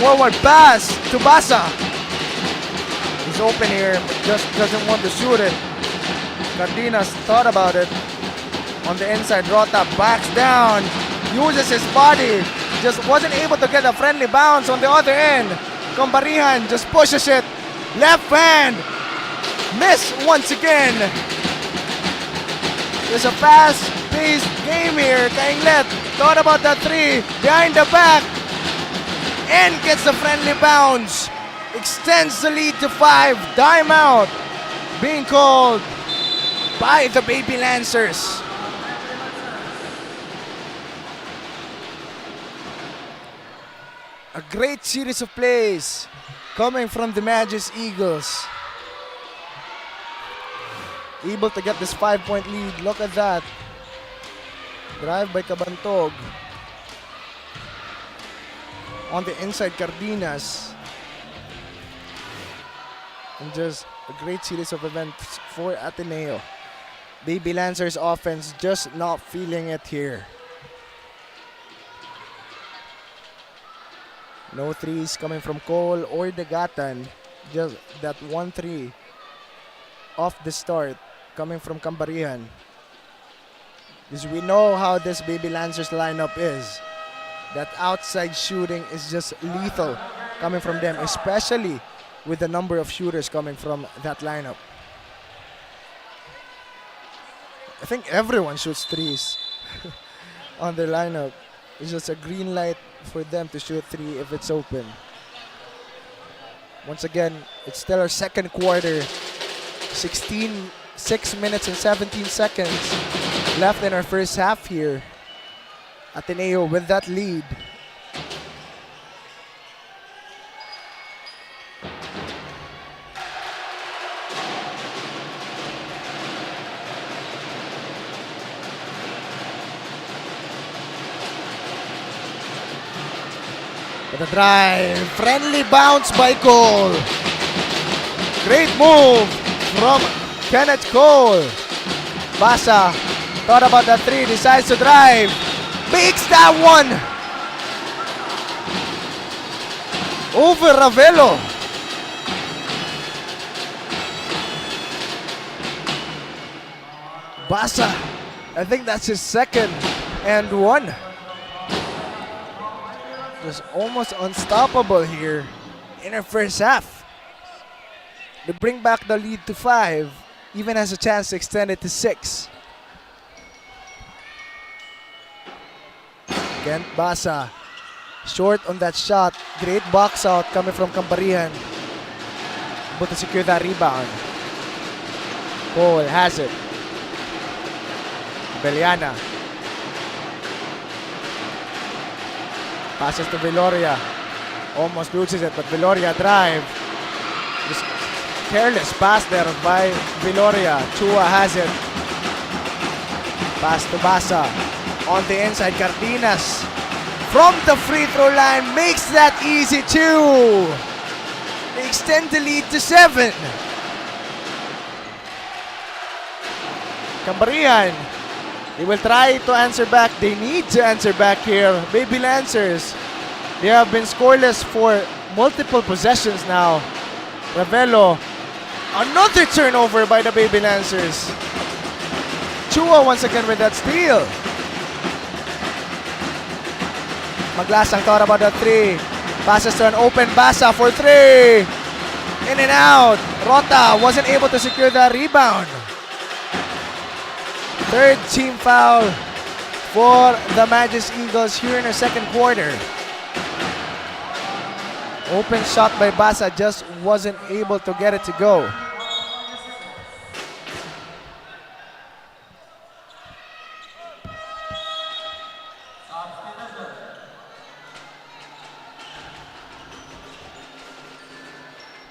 Forward pass to Basa. He's open here, but just doesn't want to shoot it. Cardenas thought about it. On the inside, Rota backs down. Uses his body. Just wasn't able to get a friendly bounce on the other end. Cambarihan just pushes it. Left hand. Miss once again. There's a fast-paced game here. Kainglet thought about the 3 behind the back and gets the friendly bounce. Extends the lead to 5. Timeout being called by the Baby Lancers. A great series of plays coming from the Magis Eagles. Able to get this 5-point lead. Look at that. Drive by Cabantog. On the inside, Cardenas. And just a great series of events for Ateneo. Baby Lancers offense just not feeling it here. No threes coming from Cole or Dagatan. Just that 1 3 off the start coming from Cambarihan. Because we know how this Baby Lancers lineup is. That outside shooting is just lethal coming from them, especially with the number of shooters coming from that lineup. I think everyone shoots threes on their lineup. It's just a green light for them to shoot 3 if it's open. Once again, it's still our second quarter. 16 6 minutes and 17 seconds left in our first half here. Ateneo with that lead. With a drive, friendly bounce by Cole. Great move from Kenneth Cole. Basa thought about that three, decides to drive. Makes that one. Over Ravelo. Basa, I think that's his second and one. Just almost unstoppable here in our first half. They bring back the lead to 5, even has a chance to extend it to 6. Kent Basa, short on that shot. Great box out coming from Cambarihan. Able to secure that rebound. Cole has it. Beliana. Passes to Viloria. Almost loses it, but Viloria drive. Just careless pass there by Viloria. Chua has it. Pass to Basa. On the inside, Cardenas. From the free throw line, makes that easy too. They extend the lead to 7. Cambarihan. They will try to answer back. They need to answer back here. Baby Lancers. They have been scoreless for multiple possessions now. Ravelo. Another turnover by the Baby Lancers. Chua once again with that steal. Maglasang thought about the 3. Passes to an open Basa for 3. In and out. Rota wasn't able to secure the rebound. Third team foul for the Magis Eagles here in the second quarter. Open shot by Basa, just wasn't able to get it to go.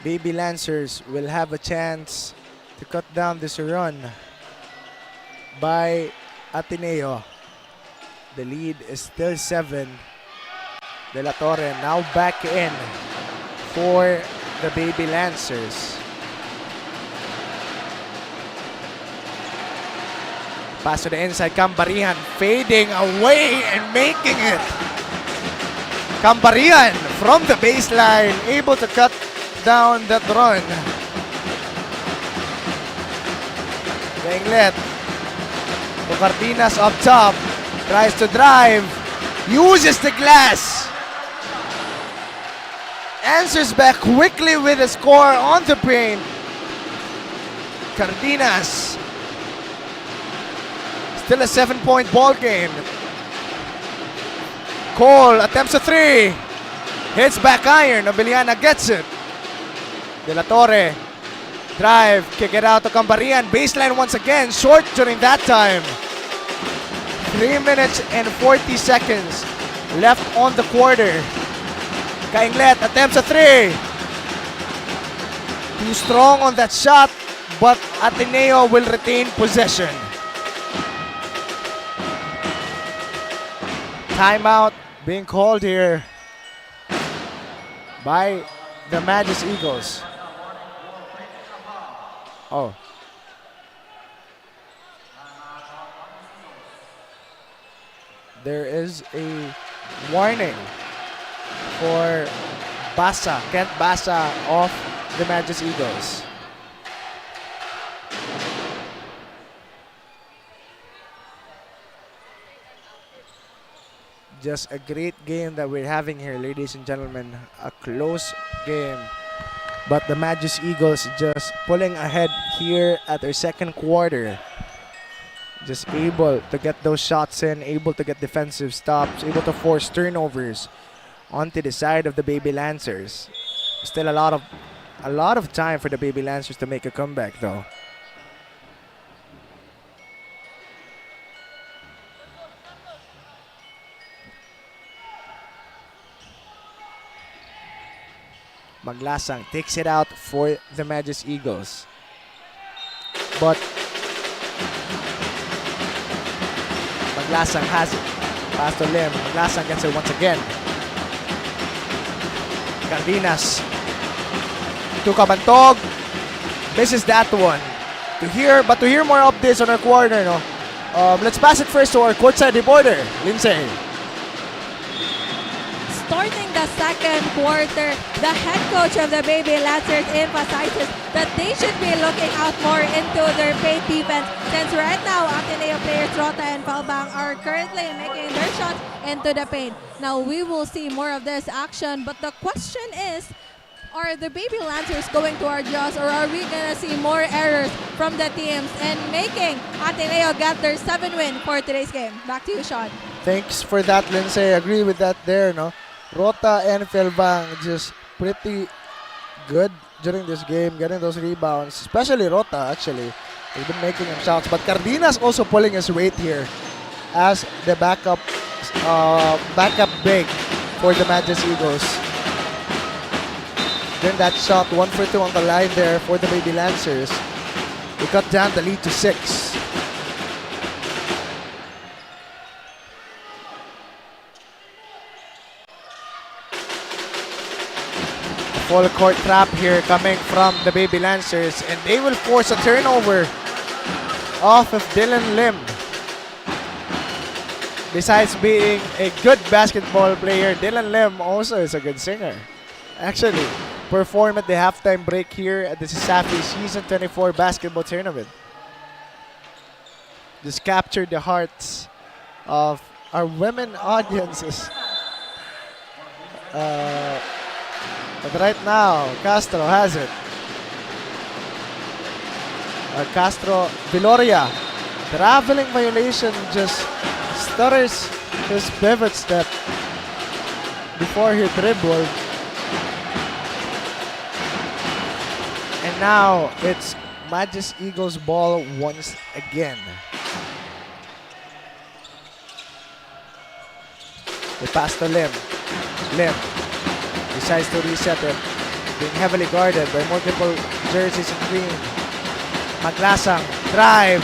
Baby Lancers will have a chance to cut down this run by Ateneo. The lead is still 7. De La Torre now back in for the Baby Lancers. Pass to the inside, Cambarihan fading away and making it. Cambarihan from the baseline, able to cut down that run. Englet. Cardenas up top, tries to drive, uses the glass, answers back quickly with a score on the paint. Cardenas, still a 7-point ball game. Cole attempts a 3, hits back iron, Nobiliana gets it. De La Torre, drive, kick it out to Cambarihan. Baseline once again, short during that time. 3 minutes and 40 seconds left on the quarter. Kainglet attempts a 3. Too strong on that shot, but Ateneo will retain possession. Timeout being called here by the Magis Eagles. Oh. There is a warning for Basa, Kent Basa of the Magis Eagles. Just a great game that we're having here, ladies and gentlemen. A close game. But the Magis Eagles just pulling ahead here at their second quarter. Just able to get those shots in, able to get defensive stops, able to force turnovers onto the side of the Baby Lancers. Still a lot of time for the Baby Lancers to make a comeback though. Maglasang takes it out for the Magus Eagles. But Maglasang has it. Pass to Lim. Maglasang gets it once again. Cardenas. To Kabantog. Misses that one. To hear more updates on our corner, no? Let's pass it first to our courtside reporter, Lindsay. Starting the second quarter, the head coach of the Baby Lancers emphasizes that they should be looking out more into their paint defense, since right now Ateneo players Rota and Falbang are currently making their shots into the paint. Now we will see more of this action, but the question is, are the Baby Lancers going to adjust, or are we gonna see more errors from the teams and making Ateneo get their 7th win for today's game? Back to you, Sean. Thanks for that, Lindsay. I agree with that there, no? Rota and Felbang just pretty good during this game, getting those rebounds, especially Rota, actually. He's been making them shots, but Cardenas also pulling his weight here as the backup big for the Magus Eagles. Then that shot, 1 for 2 on the line there for the Baby Lancers. They cut down the lead to 6. Full court trap here coming from the Baby Lancers, and they will force a turnover off of Dylan Lim. Besides being a good basketball player, Dylan Lim also is a good singer. Actually, performed at the halftime break here at the CISAFI Season 24 basketball tournament. Just captured the hearts of our women audiences. But right now, Castro has it. Castro, Viloria, traveling violation, just stutters his pivot step before he dribbled. And now it's Magus Eagles ball once again. They pass to Lim. Lim decides to reset it, being heavily guarded by multiple jerseys in green. Maglasang drive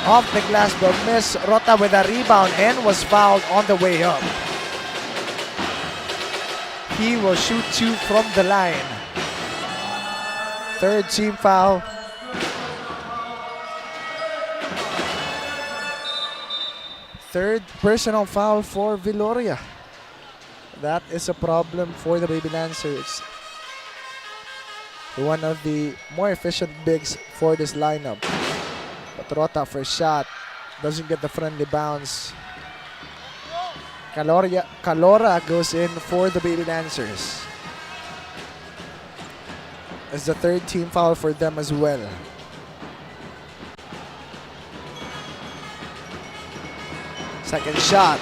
off the glass, but miss. Rota with a rebound and was fouled on the way up. He will shoot 2 from the line. 3rd team foul. Third personal foul for Viloria. That is a problem for the Baby Lancers. One of the more efficient bigs for this lineup. But Rota for a shot. Doesn't get the friendly bounce. Calora goes in for the Baby Lancers. It's the 3rd team foul for them as well. Second shot.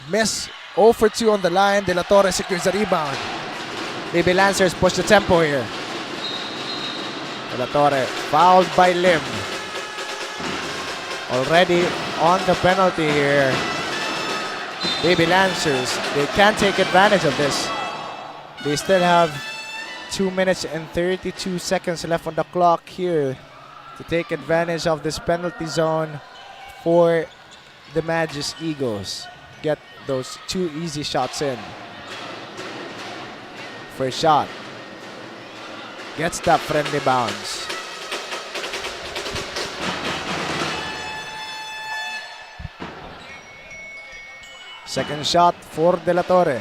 Miss. 0 for 2 on the line. De La Torre secures the rebound. Baby Lancers push the tempo here. De La Torre fouled by Lim. Already on the penalty here. Baby Lancers, they can't take advantage of this. They still have 2 minutes and 32 seconds left on the clock here to take advantage of this penalty zone for the Magus Eagles. Get those 2 easy shots in. First shot. Gets that friendly bounce. Second shot for De La Torre.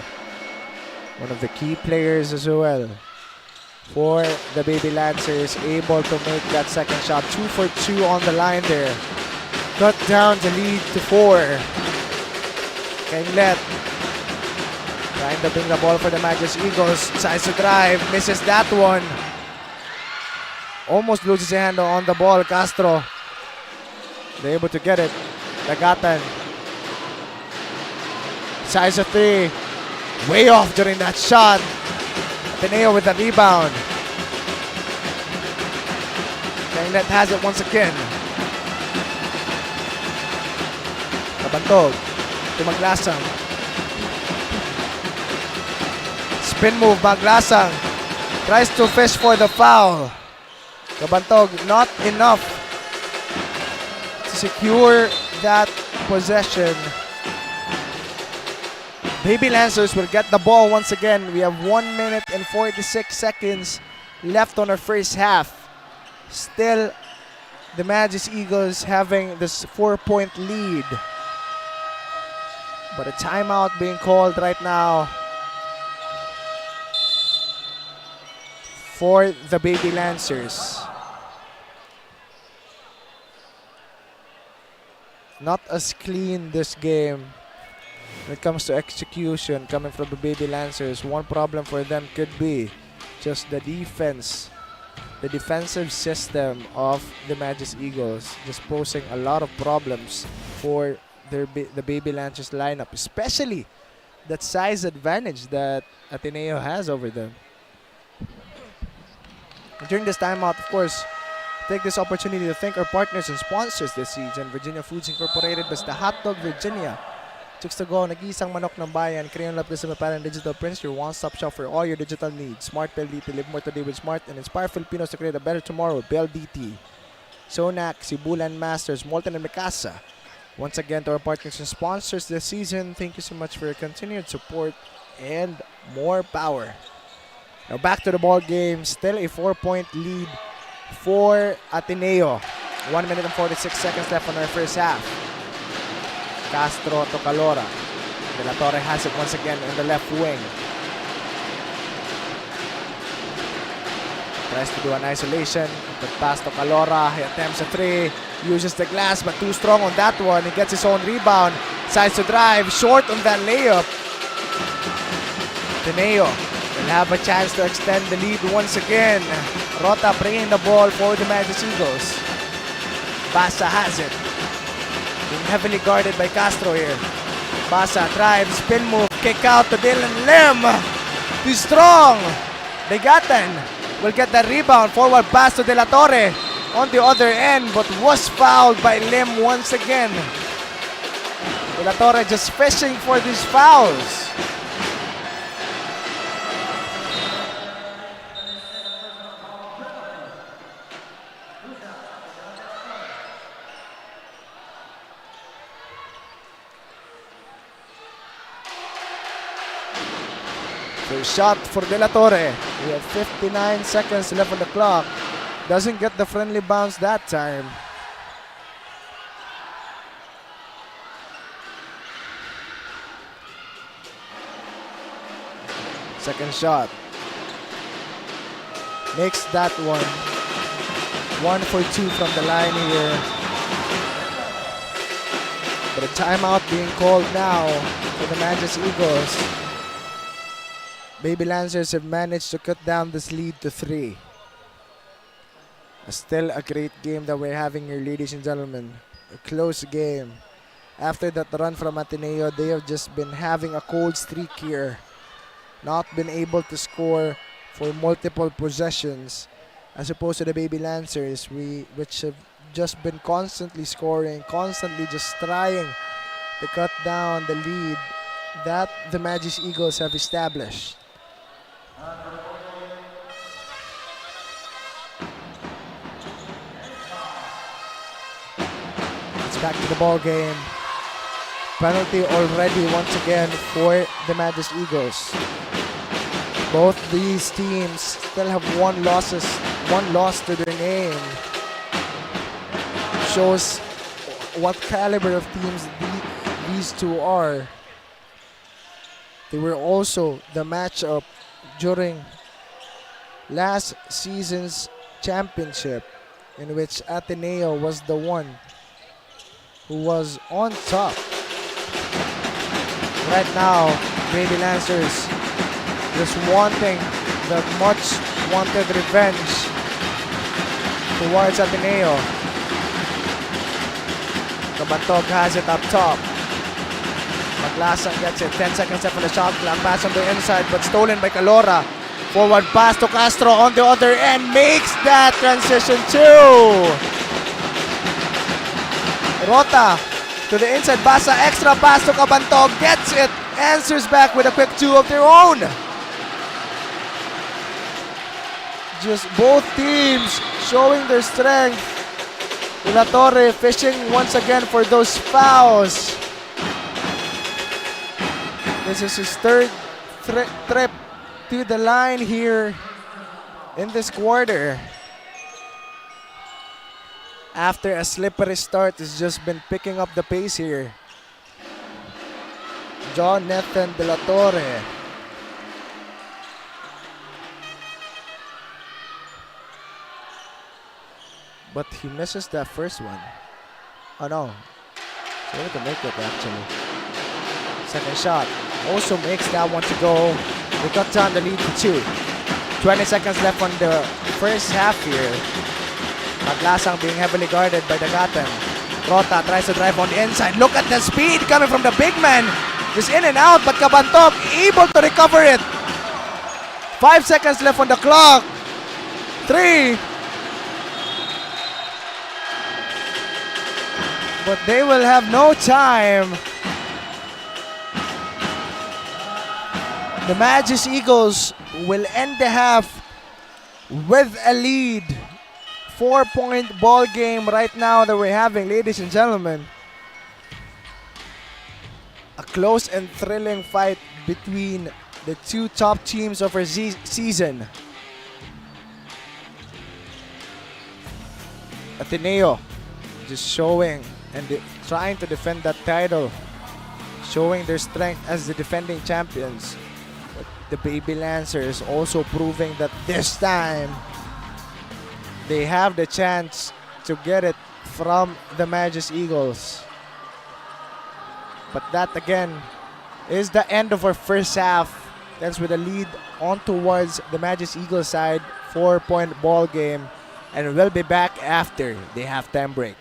One of the key players as well for the Baby Lancers, able to make that second shot. 2 for 2 on the line there. Cut down the lead to 4. Kenglet trying to bring the ball for the Magus Eagles. Tries to drive, misses that one. Almost loses a handle on the ball. Castro, they're able to get it. Dagatan. Size of 3. Way off during that shot. Ateneo with the rebound. Kenglet has it once again. Kabantog to Maglasang. Pin move, Maglasang tries to fish for the foul. Kabantog, not enough to secure that possession. Baby Lancers will get the ball once again. We have 1 minute and 46 seconds left on our first half. Still, the Magic Eagles having this 4-point lead. But a timeout being called right now for the Baby Lancers. Not as clean this game when it comes to execution coming from the Baby Lancers. One problem for them could be just the defense, the defensive system of the Magic Eagles, just posing a lot of problems for the Baby Lancers lineup, especially that size advantage that Ateneo has over them. During this timeout, of course, take this opportunity to thank our partners and sponsors this season. Virginia Foods Incorporated, Basta Hotdog Virginia, 𝐁𝐨𝐲, nag-iisang manok ng bayan, Crayon Lab Decimal Parent Digital Prints, your one-stop shop for all your digital needs. Smart PLDT, live more today with Smart, and inspire Filipinos to create a better tomorrow. PLDT, Sonac, Sibulan Masters, Molten and Mikasa. Once again, to our partners and sponsors this season, thank you so much for your continued support and more power. Now back to the ball game. Still a 4-point lead for Ateneo. 1 minute and 46 seconds left on our first half. Castro to Calora. De La Torre has it once again in the left wing. Tries to do an isolation. The pass to Calora. He attempts a three. Uses the glass but too strong on that one. He gets his own rebound. Decides to drive. Short on that layup. Ateneo will have a chance to extend the lead once again. Rota bringing the ball for the Magic Eagles. Basa has it. Being heavily guarded by Castro here. Basa drives, spin move, kick out to Dylan Lim. Too strong. Begatan will get the rebound. Forward pass to De La Torre on the other end, but was fouled by Lim once again. De La Torre just fishing for these fouls. First shot for De La Torre. We have 59 seconds left on the clock. Doesn't get the friendly bounce that time. Second shot. Makes that one. 1 for 2 from the line here. But a timeout being called now for the Magic Eagles. Baby Lancers have managed to cut down this lead to 3. Still a great game that we're having here, ladies and gentlemen. A close game. After that run from Ateneo, they have just been having a cold streak here. Not been able to score for multiple possessions, as opposed to the Baby Lancers, which have just been constantly scoring, constantly just trying to cut down the lead that the Magic Eagles have established. It's back to the ball game. Penalty already once again for the Magic Eagles. Both these teams still have one loss to their name. Shows what caliber of teams these two are. They were also the matchup during last season's championship, in which Ateneo was the one who was on top. Right now, Baby Lancers just wanting the much wanted revenge towards Ateneo. Kabantog has it up top. Maglasang gets it. 10 seconds left on the shot clock. Pass on the inside but stolen by Calora. Forward pass to Castro on the other end. Makes that transition too. Rota to the inside. Basa extra pass to Kabantog. Gets it. Answers back with a quick 2 of their own. just both teams showing their strength. De La Torre fishing once again for those fouls. This is his third trip to the line here in this quarter. After a slippery start, he's just been picking up the pace here. Jonathan De La Torre. But he misses that first one. Oh no. He wanted to make it actually. Second shot. Also makes that one to go. They cut down the lead to 2. 20 seconds left on the first half here. Maglasang being heavily guarded by Dagatan. Rota tries to drive on the inside. Look at the speed coming from the big man. Just in and out, but Cabantok able to recover it. 5 seconds left on the clock. 3. But they will have no time. The Magis Eagles will end the half with a lead. 4-point ball game right now that we're having, ladies and gentlemen. A close and thrilling fight between the two top teams of our season. Ateneo just showing and trying to defend that title, showing their strength as the defending champions. But the Baby Lancers also proving that this time they have the chance to get it from the Magis Eagles. But that again is the end of our first half. That's with a lead on towards the Magis Eagles side. 4-point ball game. And we'll be back after the halftime break.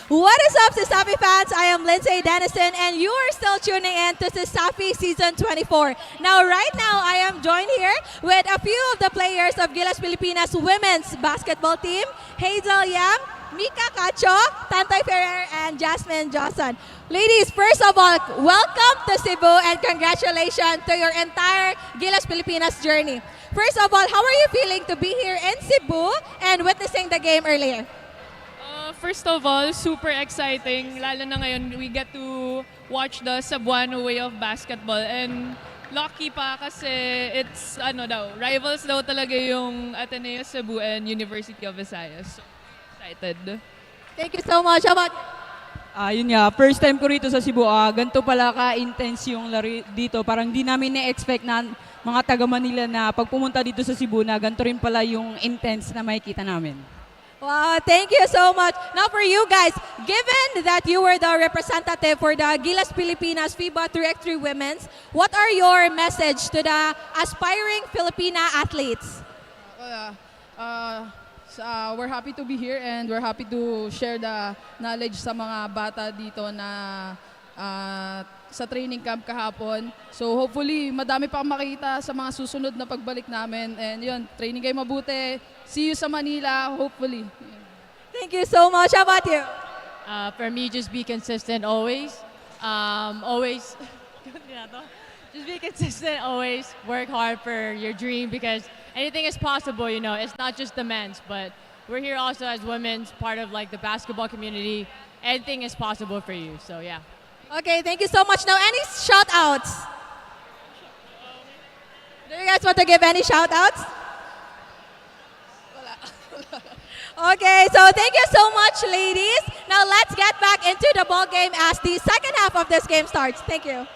What is up, Sisapi fans? I am Lindsay Dennison, and you are still tuning in to Sisapi Season 24. Now, right now, I am joined here with a few of the players of Gilas Pilipinas women's basketball team, 𝐭𝐬 𝐚𝐧𝐲𝐬, Tantoy Ferrer, and Jasmine Johnson. Ladies, first of all, welcome to Cebu and congratulations to your entire Gilas Pilipinas journey. First of all, how are you feeling to be here in Cebu and witnessing the game earlier? First of all, super exciting. Lalo na ngayon, we get to watch the Cebuano way of basketball. And lucky pa kasi it's, rivals daw talaga yung Ateneo Cebu and University of Visayas. So, excited. Thank you so much. How about Yun nga, first time ko rito sa Cebu, ganito pala ka-intense yung laro dito. Parang di namin na-expect na mga taga Manila na pag pumunta dito sa Cebu na ganito rin pala yung intense na makikita namin. Wow, thank you so much. Now for you guys, given that you were the representative for the Gilas Pilipinas FIBA 3x3 Women's, what are your message to the aspiring Filipina athletes? We're happy to be here and we're happy to share the knowledge sa mga bata dito na sa training camp kahapon. So hopefully madami pa makita sa mga susunod na pagbalik namin. And yun, training kayo mabuti. See you sa Manila, hopefully. Thank you so much. How about you? For me, just be consistent always. Just be consistent always. Work hard for your dream because anything is possible, It's not just the men's, but we're here also as women's, part of like the basketball community. Anything is possible for you, so yeah. Okay, thank you so much. Now, any shout-outs? Do you guys want to give any shout-outs? Okay, so thank you so much, ladies. Now, let's get back into the ball game as the second half of this game starts. Thank you.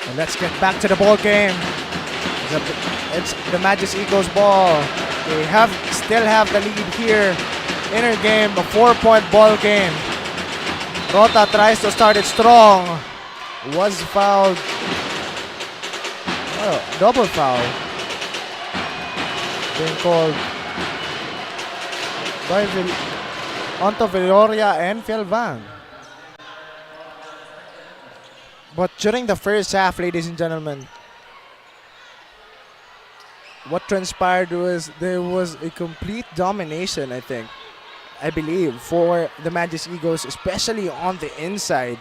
And let's get back to the ball game. It's the Magis Eagles ball. They still have the lead here in our game, a 4-point ball game. Rota tries to start it strong. Was fouled. Oh, double foul. Being called by onto Villoria and Philvang. But during the first half, ladies and gentlemen, what transpired was there was a complete domination, I believe, for the Magis Eagles, especially on the inside,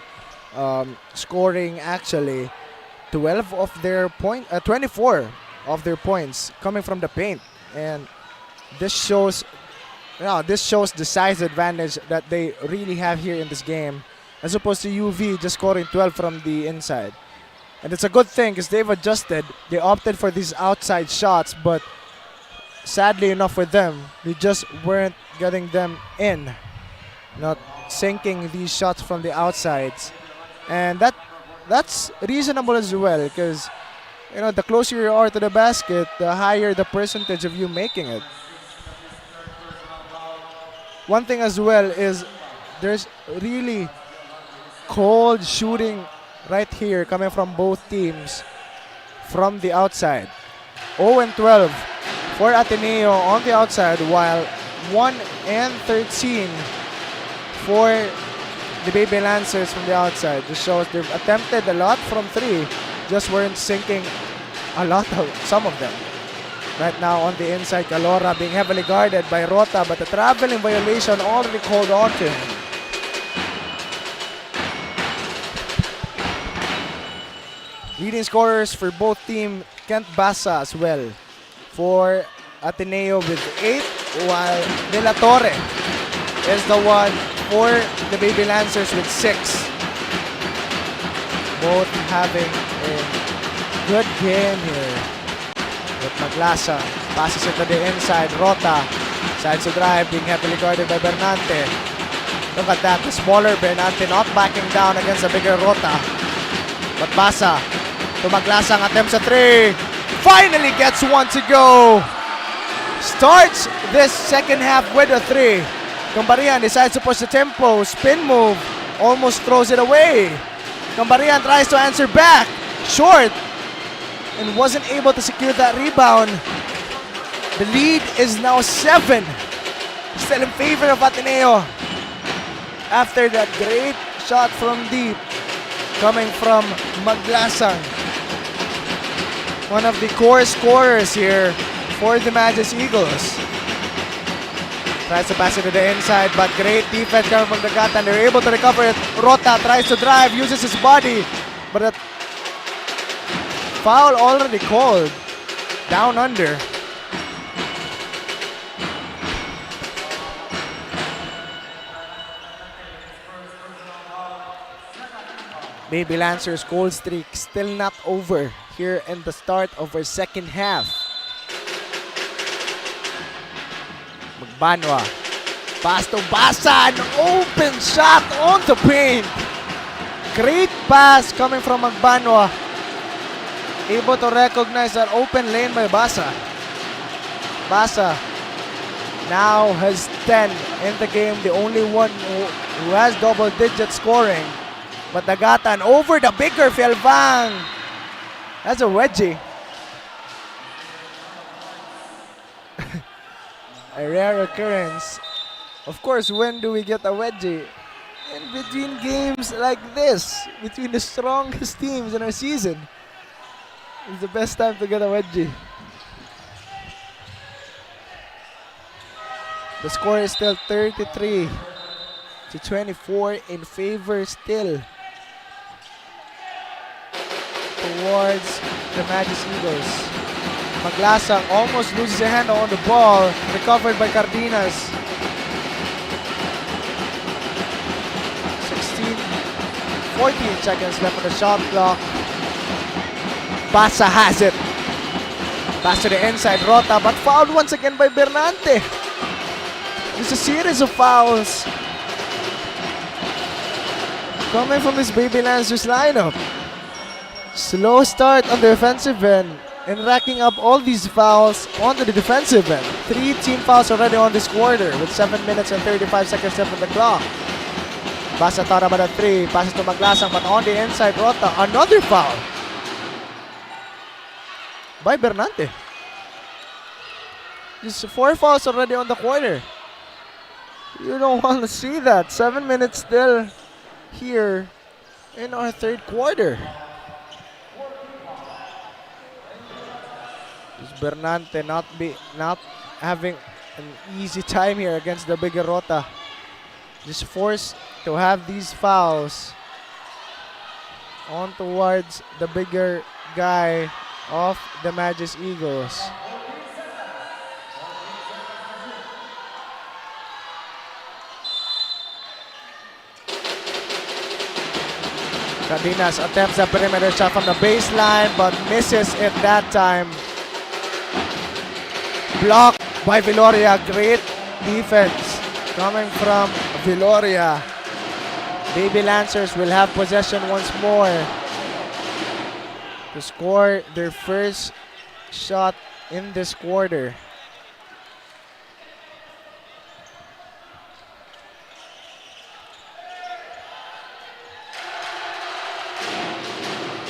scoring actually 24 of their points coming from the paint, and this shows the size advantage that they really have here in this game, as opposed to UV just scoring 12 from the inside. And it's a good thing because they've adjusted. They opted for these outside shots, but sadly enough for them, they just weren't getting them in, not sinking these shots from the outsides. And that's reasonable as well, because the closer you are to the basket, the higher the percentage of you making it. One thing as well is there's really cold shooting right here coming from both teams from the outside. 0-12 for Ateneo on the outside, while 1-13 for the Baby Lancers from the outside. This shows they've attempted a lot from three, just weren't sinking a lot of some of them. Right now on the inside, Calora being heavily guarded by Rota, but the traveling violation already called on to him. Leading scorers for both teams, Kent Basa as well for Ateneo with 8, while De La Torre is the one for the Baby Lancers with 6. Both having a good game here. With Maglasa, passes it to the inside. Rota decides to drive, being heavily guarded by Bernante. Look at that, the smaller Bernante not backing down against the bigger Rota. But Basa to Maglasang, attempts a 3. Finally gets one to go. Starts this second half with a 3. Cambarian decides to push the tempo, spin move, almost throws it away. Cambarian tries to answer back, short, and wasn't able to secure that rebound. The lead is now 7. Still in favor of Ateneo. After that great shot from deep coming from Maglasang. One of the core scorers here for the Magis Eagles. Tries to pass it to the inside, but great defense coming from the Gatan. They're able to recover it. Rota tries to drive, uses his body, but a foul already called. Down under. Baby Lancers' goal streak still not over here in the start of our second half. Magbanwa. Pass to Basa. An open shot on the paint. Great pass coming from Magbanwa. Able to recognize that open lane by Basa. Basa now has 10 in the game. The only one who has double-digit scoring. But Nagatan over the bigger Philvang. That's a wedgie. A rare occurrence. Of course, when do we get a wedgie? In between games like this, between the strongest teams in our season. It's the best time to get a wedgie. The score is still 33-24 in favor still towards the Magis Eagles. Maglasang almost loses a hand on the ball, recovered by Cardenas. 14 seconds left on the shot clock. Basa has it. Pass to the inside, Rota, but fouled once again by Bernante. There's a series of fouls coming from this Baby Lancers lineup. Slow start on the offensive end and racking up all these fouls on the defensive end. 3 team fouls already on this quarter with 7 minutes and 35 seconds left on the clock. Basa thought about a 3, passes to Maglasang, but on the inside, Rota, another foul by Bernante. Just 4 fouls already on the quarter. You don't want to see that. 7 minutes still here in our third quarter. Bernante not having an easy time here against the bigger Rota. Just forced to have these fouls on towards the bigger guy of the Magis Eagles. Cardenas attempts a perimeter shot from the baseline but misses it that time. Blocked by Viloria. Great defense coming from Viloria. Baby Lancers will have possession once more to score their first shot in this quarter.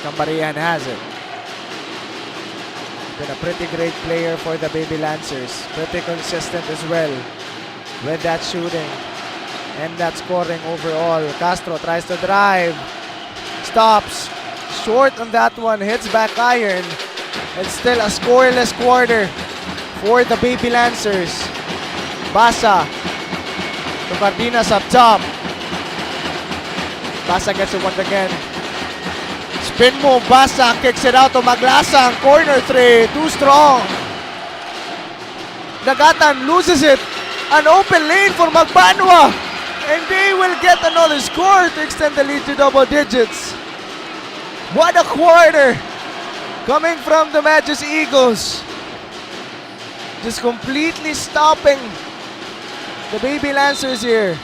Cambarian has it. Been a pretty great player for the Baby Lancers. Pretty consistent as well with that shooting and that scoring overall. Castro tries to drive. Stops. Short on that one. Hits back iron. It's still a scoreless quarter for the Baby Lancers. Basa to Cardenas up top. Basa gets it once again. Spin move, Basa kicks it out to Maglasang. Corner 3, too strong. Dagatan loses it. An open lane for Magbanwa. And they will get another score to extend the lead to double digits. What a quarter coming from the Magis Eagles. Just completely stopping the Baby Lancers here.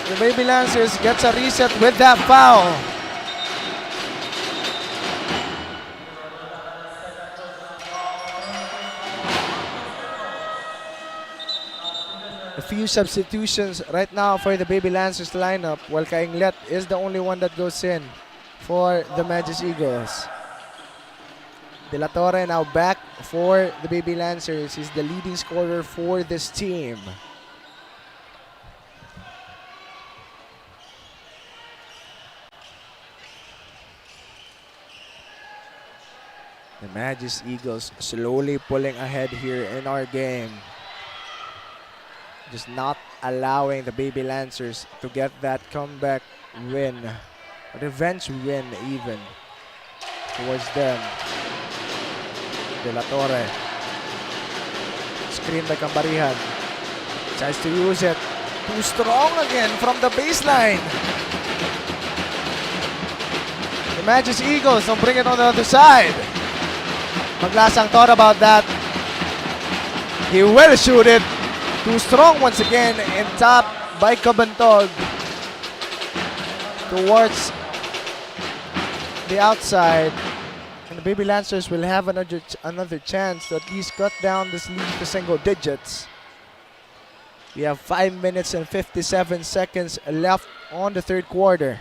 The Baby Lancers gets a reset with that foul. A few substitutions right now for the Baby Lancers lineup, while Kainglet is the only one that goes in for the Magis Eagles. De La Torre now back for the Baby Lancers. He's the leading scorer for this team. The Magis Eagles slowly pulling ahead here in our game. Just not allowing the Baby Lancers to get that comeback win. A revenge win even towards them. De La Torre. Screen by Cambarihan. Tries to use it. Too strong again from the baseline. The Magis Eagles don't bring it on the other side. Maglasang thought about that. He will shoot it. Too strong once again and top by Cabantog towards the outside. And the Baby Lancers will have another chance to at least cut down this lead to single digits. We have 5 minutes and 57 seconds left on the third quarter.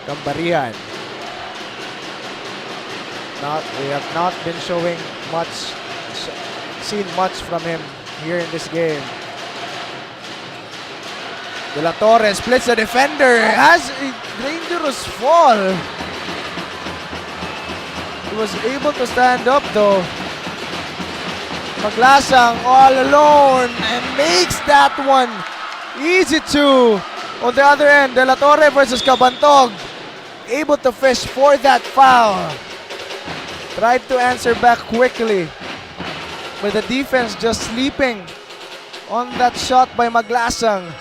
Cambarihan. We have not been showing much, seen much from him here in this game. De La Torre splits the defender, has a dangerous fall. He was able to stand up though. Maglasang all alone and makes that one easy too. On the other end, De La Torre versus Cabantog. Able to fish for that foul. Tried to answer back quickly. But the defense just sleeping on that shot by Maglasang.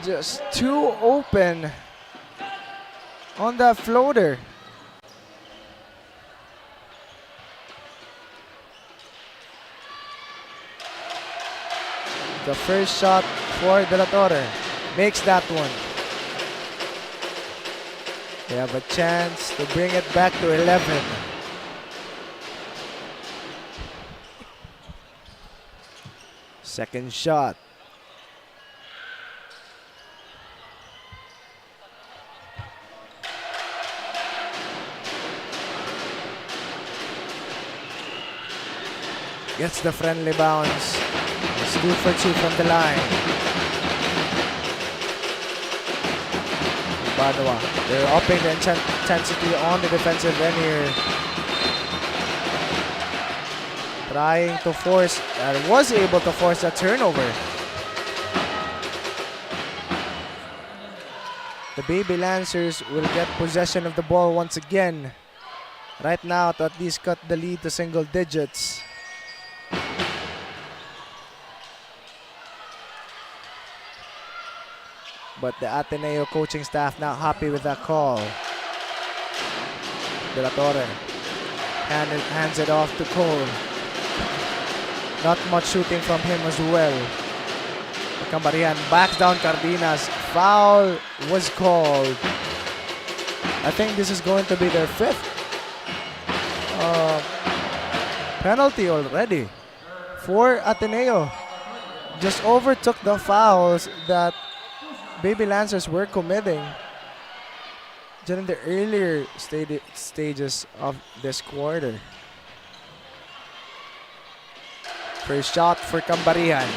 Just too open on that floater. the first shot for De La Torre. Makes that one. They have a chance to bring it back to 11. Second shot. Gets the friendly bounce. It's 2 for 2 from the line. Padua, they're upping the intensity on the defensive end here. Trying to force, was able to force a turnover. The Baby Lancers will get possession of the ball once again. Right now to at least cut the lead to single digits. But the Ateneo coaching staff not happy with that call. De La Torre hands it off to Cole. Not much shooting from him as well. Cambarian backs down Cardenas. Foul was called. I think this is going to be their 5th penalty already for Ateneo. Just overtook the fouls that Baby Lancers were committing during the earlier stages of this quarter. First shot for Cambarian.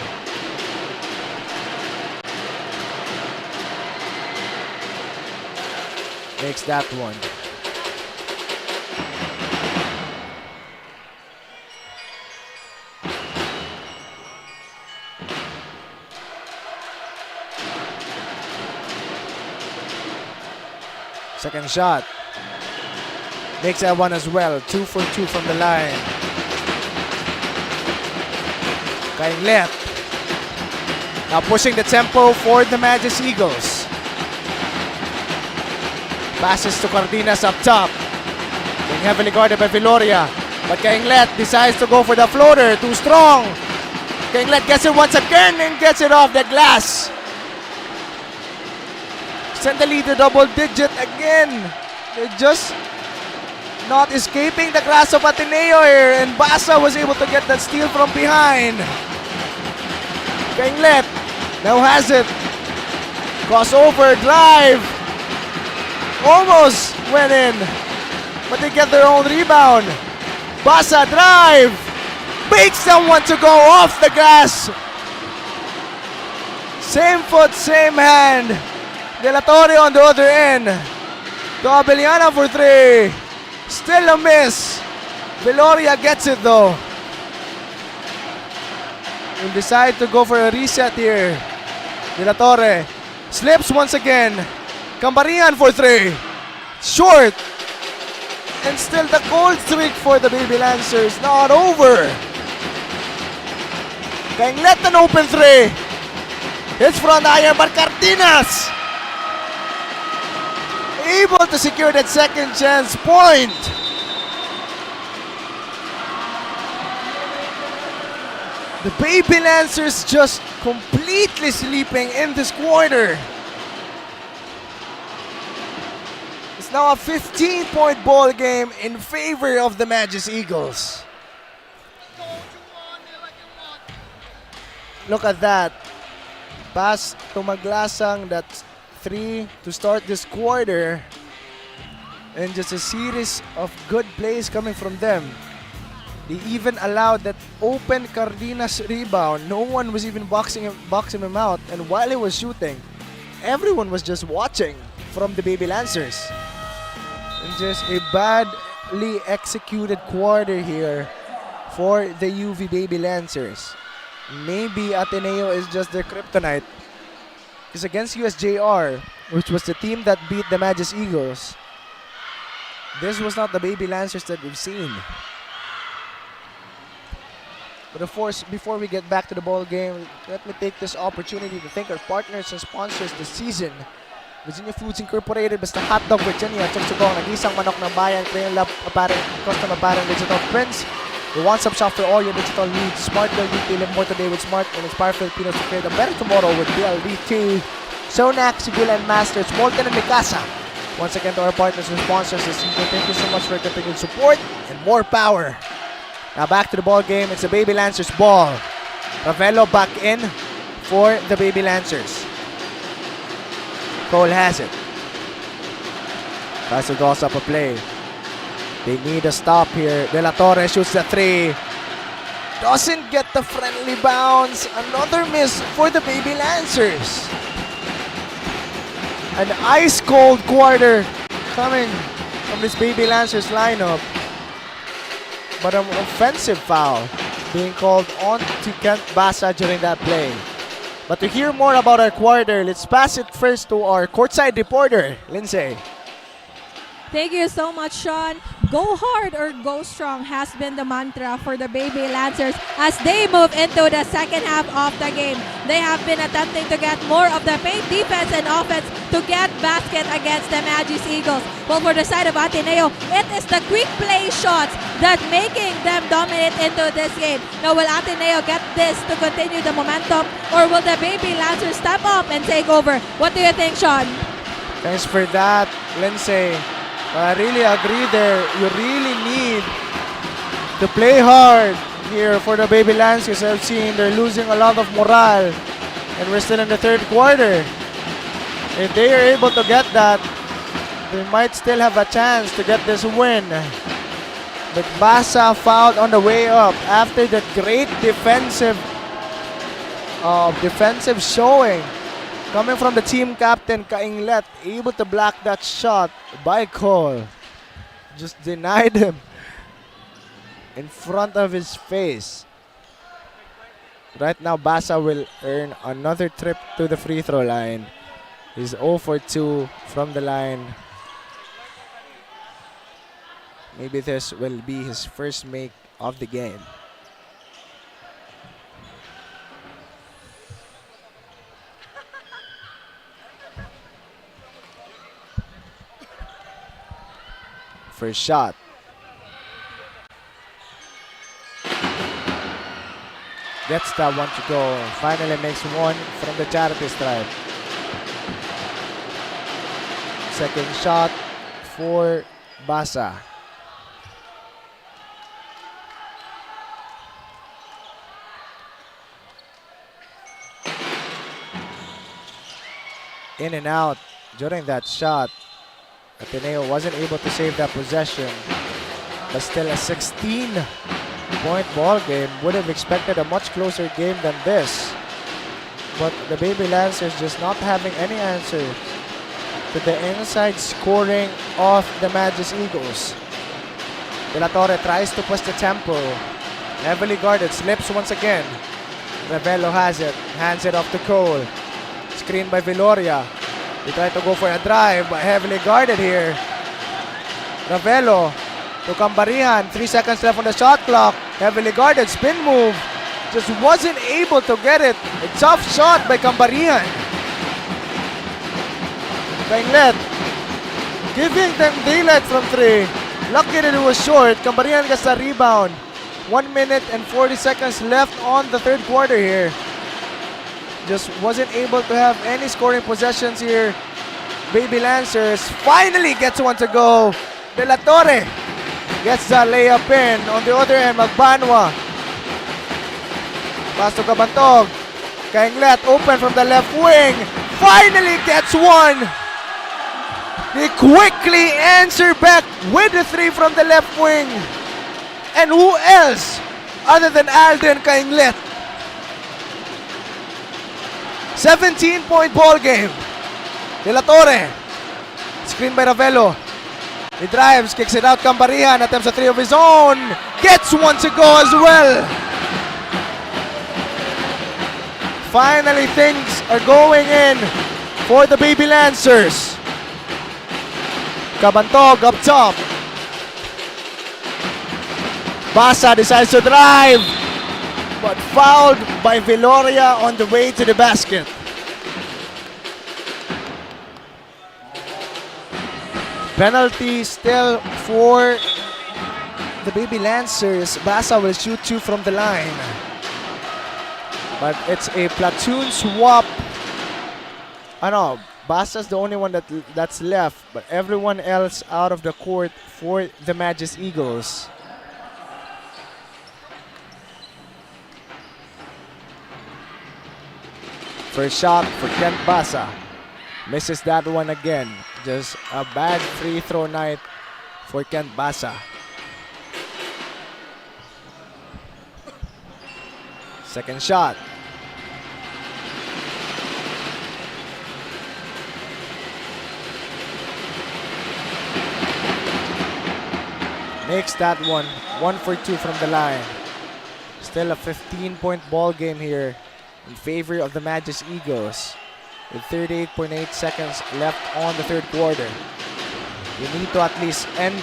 Makes that one. Second shot. Makes that one as well. 2 for 2 from the line. 𝐿𝐴 now pushing the tempo for the Magic Eagles. Passes to Cardenas up top. Being heavily guarded by Viloria. But 𝐿𝐴 decides to go for the floater. Too strong. 𝐿𝐴 gets it once again and gets it off the glass. Send the lead to double digit again. They're just not escaping the grasp of Ateneo here. And Basa was able to get that steal from behind. 𝐿𝐴 now has it. Crossover drive. Almost went in. But they get their own rebound. Basa drive. Makes someone to go off the glass. Same foot, same hand. De La Torre on the other end. To Abellana for 3. Still a miss. Viloria gets it though. Will decide to go for a reset here. De La Torre slips once again. Cambarian for 3. Short. And still the cold streak for the Baby Lancers. Not over. 𝐿𝐴 an open 3. Hits front iron but Cardenas able to secure that second chance point. The Baby Lancers just completely sleeping in this quarter. It's now a 15-point ball game in favor of the Magic Eagles. Look at that. Pass to Maglasang, that's 3 to start this quarter. And just a series of good plays coming from them. They even allowed that open Cardenas rebound. No one was even boxing him out. And while he was shooting, everyone was just watching from the Baby Lancers. And just a badly executed quarter here for the UV Baby Lancers. Maybe Ateneo is just their kryptonite. Because against USJ-R, which was the team that beat the Magic Eagles, this was not the Baby Lancers that we've seen. But of course, before we get back to the ball game, let me take this opportunity to thank our partners and sponsors this season. Virginia Foods Incorporated, basta hotdog Virginia, 𝐁𝐨𝐲𝐬 𝐚𝐧𝐝 manok ng bayan, Crayon Lab, custom apparel, digital prints, The one-stop shop for all your digital needs. Smart LDT, live more today with Smart and inspire Filipinos to create a better tomorrow with PLDT. 𝐁𝐸 𝐚𝐧𝐝 and Masters, Molten and Mikasa. Once again to our partners and sponsors this season, thank you so much for your continued support and more power. Now back to the ball game. It's the Baby Lancers ball. Ravelo back in for the Baby Lancers. Cole has it. Tries to toss up a play. They need a stop here. De La Torre shoots the three. Doesn't get the friendly bounce. Another miss for the Baby Lancers. An ice-cold quarter coming from this Baby Lancers lineup. But an offensive foul being called on to Kent Basa during that play. But to hear more about our quarter, let's pass it first to our courtside reporter, Lindsay. Thank you so much, Sean. Go hard or go strong has been the mantra for the Baby Lancers as they move into the second half of the game. They have been attempting to get more of the paint defense and offense to get basket against the Magis Eagles. Well, for the side of Ateneo, it is the quick play shots that making them dominate into this game. Now, will Ateneo get this to continue the momentum, or will the Baby Lancers step up and take over? What do you think, Sean? Thanks for that, Lindsay. I really agree there. You really need to play hard here for the Baby Lancers. I've seen they're losing a lot of morale, and we're still in the third quarter. If they are able to get that, they might still have a chance to get this win. But Basa fouled on the way up after that great defensive showing coming from the team captain, 𝐚𝐬𝐬, able to block that shot by Cole. Just denied him in front of his face. Right now, Basa will earn another trip to the free throw line. He's 0 for 2 from the line. Maybe this will be his first make of the game. First shot. Gets that one to go. Finally makes one from the charity stripe. Second shot for Basa. In and out during that shot. Ateneo wasn't able to save that possession, but still a 16-point ball game. Would have expected a much closer game than this, but the Baby Lancers just not having any answer to the inside scoring of the Magis Eagles. De La Torre tries to push the tempo, heavily guarded, slips once again. Ravelo has it, hands it off to Cole. Screen by Viloria. They try to go for a drive, but heavily guarded here. Ravelo to Cambarihan. 3 seconds left on the shot clock. Heavily guarded, spin move. Just wasn't able to get it. A tough shot by Cambarihan. 𝐚𝐬𝐬 giving them daylight from 3. Lucky that it was short. Cambarihan gets a rebound. 1 minute and 40 seconds left on the third quarter here. Just wasn't able to have any scoring possessions here. Baby Lancers finally gets one to go. De La Torre gets the layup in. On the other end, Magbanwa. Pass to Kabantog. 𝐚𝐬𝐬 open from the left wing. Finally gets one. He quickly answered back with the 3 from the left wing. And who else other than Alden 𝐚𝐬𝐬? 17-point ball game. De La Torre. Screen by Ravelo. He drives, kicks it out. Cambarihan attempts a 3 of his own. Gets one to go as well. Finally, things are going in for the Baby Lancers. Kabantog up top. Basa decides to drive, but fouled by Viloria on the way to the basket. Penalty still for the Baby Lancers, Basa will shoot 2 from the line. But it's a platoon swap. Basa's the only one that's left, but everyone else out of the court for the Magis Eagles. First shot for Kent Basa. Misses that one again. Just a bad free throw night for Kent Basa. Second shot. Makes that one. 1 for 2 from the line. Still a 15-point ball game here in favor of the Magis Eagles, with 38.8 seconds left on the third quarter. You need to at least end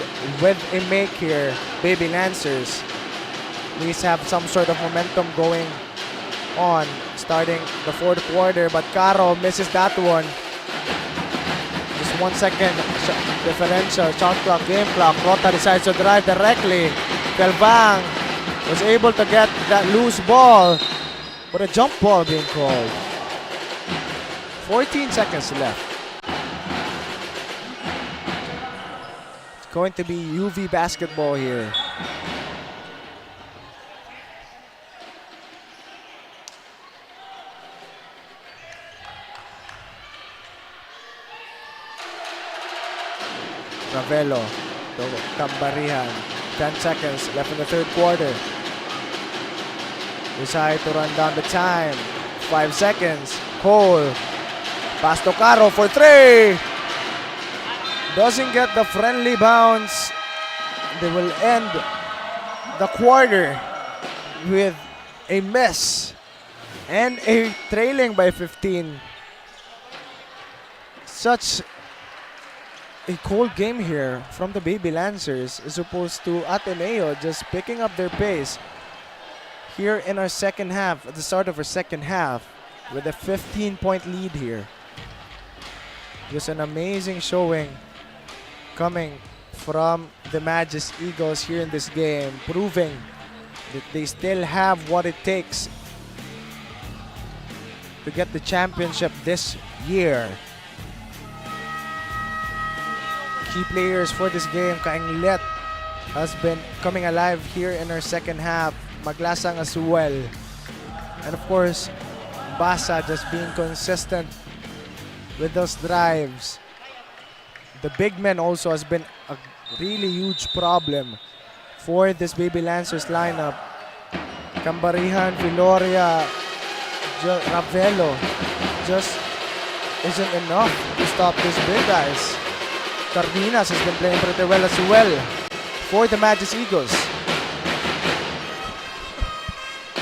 with a make here, Baby Lancers. Please have some sort of momentum going on starting the fourth quarter, but Caro misses that one. Just 1 second differential, shot clock, game clock. Rota decides to drive directly. Pelvang was able to get that loose ball, but a jump ball being called. 14 seconds left. It's going to be UV basketball here. Ravelo to Cambarihan. 10 seconds left in the third quarter. Decide to run down the time. 5 seconds. Cole. Pass to Caro for 3. Doesn't get the friendly bounce. They will end the quarter with a miss and a trailing by 15. Such a cold game here from the Baby Lancers as opposed to Ateneo just picking up their pace here in our second half, at the start of our second half, with a 15-point lead here. It was an amazing showing coming from the Magis Eagles here in this game, proving that they still have what it takes to get the championship this year. Key players for this game, 𝐁𝐸 has been coming alive here in our second half. Maglasang as well. And of course, Basa just being consistent with those drives. The big man also has been a really huge problem for this Baby Lancers lineup. Cambarihan, Viloria, Ravelo just isn't enough to stop these big guys. Cardenas has been playing pretty well as well for the Magis Eagles.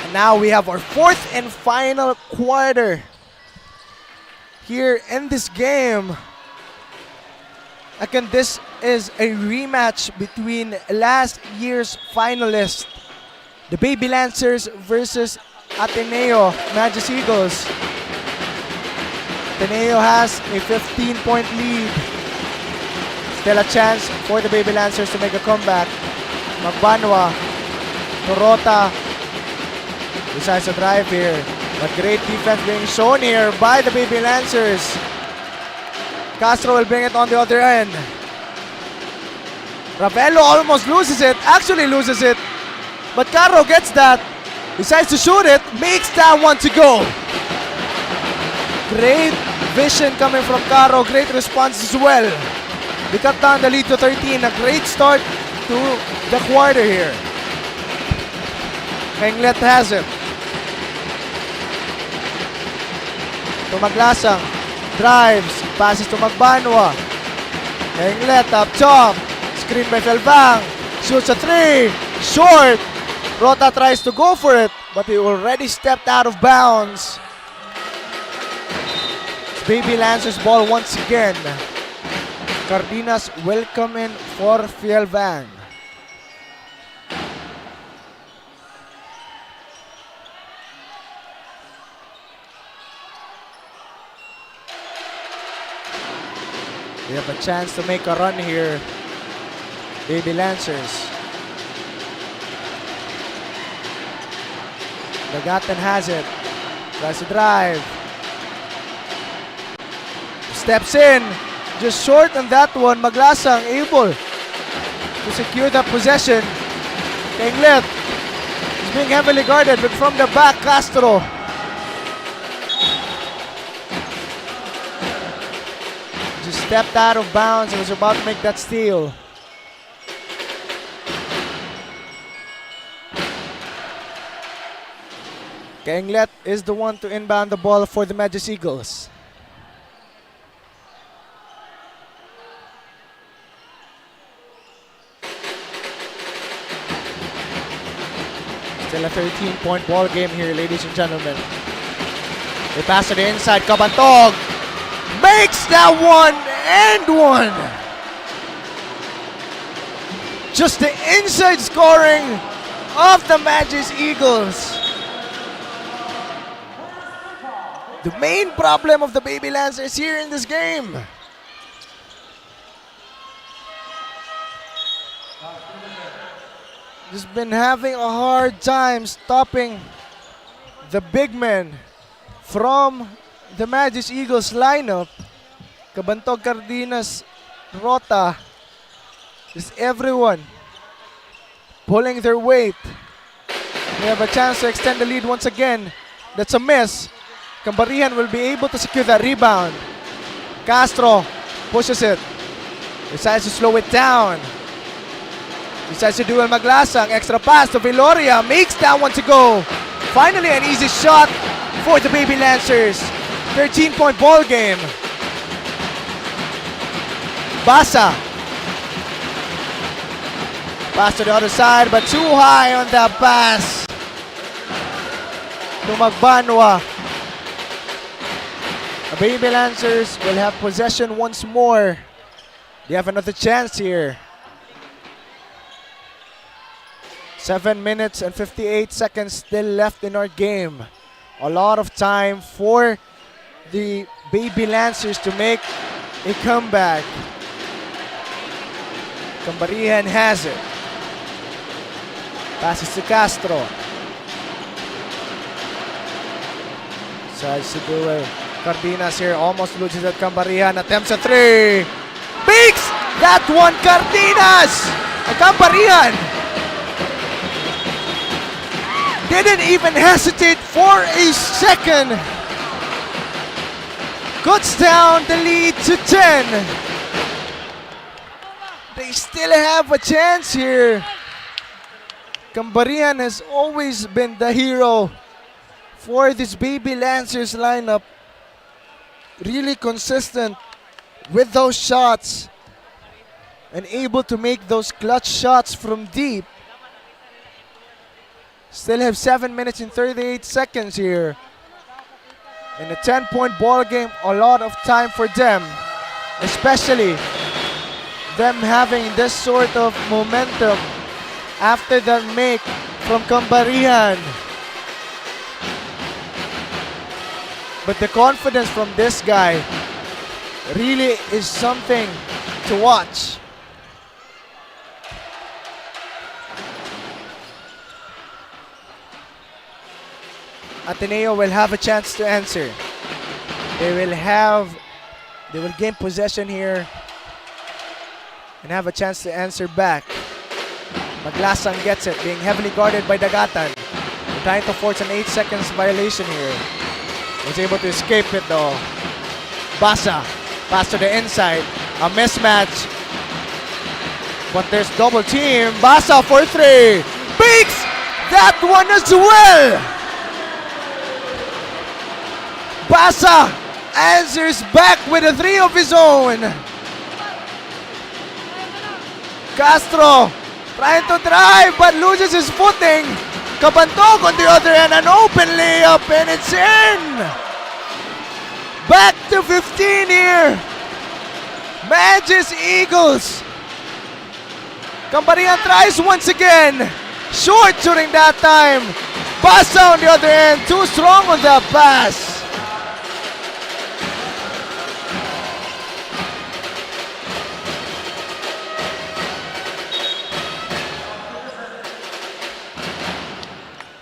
And now we have our fourth and final quarter here in this game. Again, this is a rematch between last year's finalists, the Baby Lancers versus Ateneo Magis Eagles. Ateneo has a 15-point lead. Still a chance for the Baby Lancers to make a comeback. Magbanwa, Torota decides to drive here. But great defense being shown here by the Baby Lancers. Castro will bring it on the other end. Ravelo almost loses it, actually loses it. But Caro gets that, decides to shoot it, makes that one to go. Great vision coming from Caro, great response as well. We cut down the lead to 13, a great start to the quarter here. 𝐁𝐸 has it. To Maglasang, drives, passes to Magbanwa. 𝐁𝐸 up top, screen by Felbang, shoots a 3, short. Rota tries to go for it, but he already stepped out of bounds. Baby Lancers ball once again. Cardenas will come in for Felbang. We have a chance to make a run here, Baby Lancers. Dagatan has it. Tries to drive. Steps in. Just short on that one. Maglasang able to secure that possession. 𝐁𝐬 is being heavily guarded, but from the back, Castro. Just stepped out of bounds and was about to make that steal. 𝐁𝐬 is the one to inbound the ball for the Magic Eagles. Still a 13-point ball game here, ladies and gentlemen. They pass to the inside. Kabantog makes that one and one. Just the inside scoring of the Magic Eagles. The main problem of the Baby Lancers here in this game. Just been having a hard time stopping the big men from the Magic Eagles lineup. Kabantog, Cardenas, Rota, just everyone pulling their weight. They have a chance to extend the lead once again. That's a miss. Kambarihan will be able to secure that rebound. Castro pushes it. Decides to slow it down. Decides to duel Maglasang. Extra pass to Viloria. Makes that one to go. Finally an easy shot for the Baby Lancers. 13-point ball game. Basa. Pass to the other side, but too high on that pass. To Magbanwa. The Baby Lancers will have possession once more. They have another chance here. 7 minutes and 58 seconds still left in our game. A lot of time for the Baby Lancers to make a comeback. Kambarihan has it. Passes to Castro. Decides to do it. Cardenas here almost loses at Kambarihan. Attempts a three. Makes that one, Cardenas! Kambarihan didn't even hesitate for a second. Cuts down the lead to 10. They still have a chance here. Kambarihan has always been the hero for this Baby Lancers lineup. Really consistent with those shots and able to make those clutch shots from deep. Still have 7 minutes and 38 seconds here. In a 10-point ball game, a lot of time for them. Especially them having this sort of momentum after that make from Kambarihan. But the confidence from this guy really is something to watch. Ateneo will have a chance to answer. They will gain possession here and have a chance to answer back. Maglasang gets it, being heavily guarded by Dagatan. They're trying to force an 8 seconds violation here. Was able to escape it though. Basa, pass to the inside. A mismatch. But there's double team. Basa for three. Bakes that one as well. Basa answers back with a three of his own. Castro trying to drive but loses his footing. Kabantog on the other end, an open layup and it's in. Back to 15 here. Magic Eagles. Kambarihan tries once again. Short during that time. Basa on the other end, too strong on that pass.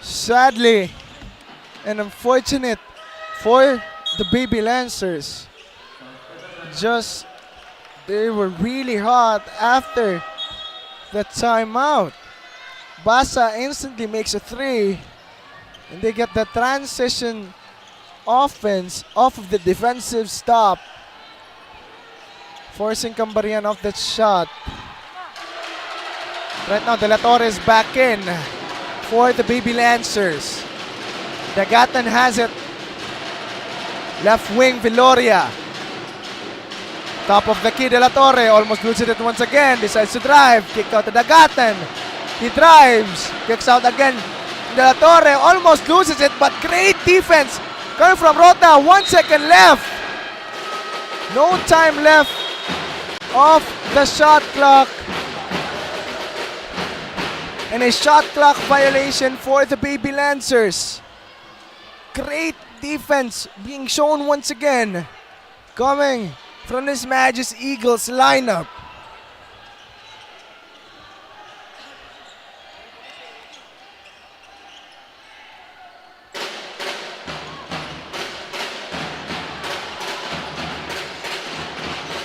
Sadly, And unfortunate for the Baby Lancers. Just, they were really hot after the timeout. Basa instantly makes a 3. And they get the transition offense off of the defensive stop, forcing Cambarian off that shot. Right now, De La Torre is back in for the Baby Lancers. Dagatan has it. Left wing, Viloria. Top of the key, De La Torre. Almost loses it once again. Decides to drive. Kick out to Dagatan. He drives. Kicks out again. De La Torre almost loses it, but great defense coming from Rota. 1 second left. No time left off the shot clock. And a shot clock violation for the Baby Lancers. Great defense being shown once again, coming from this Magis Eagles lineup.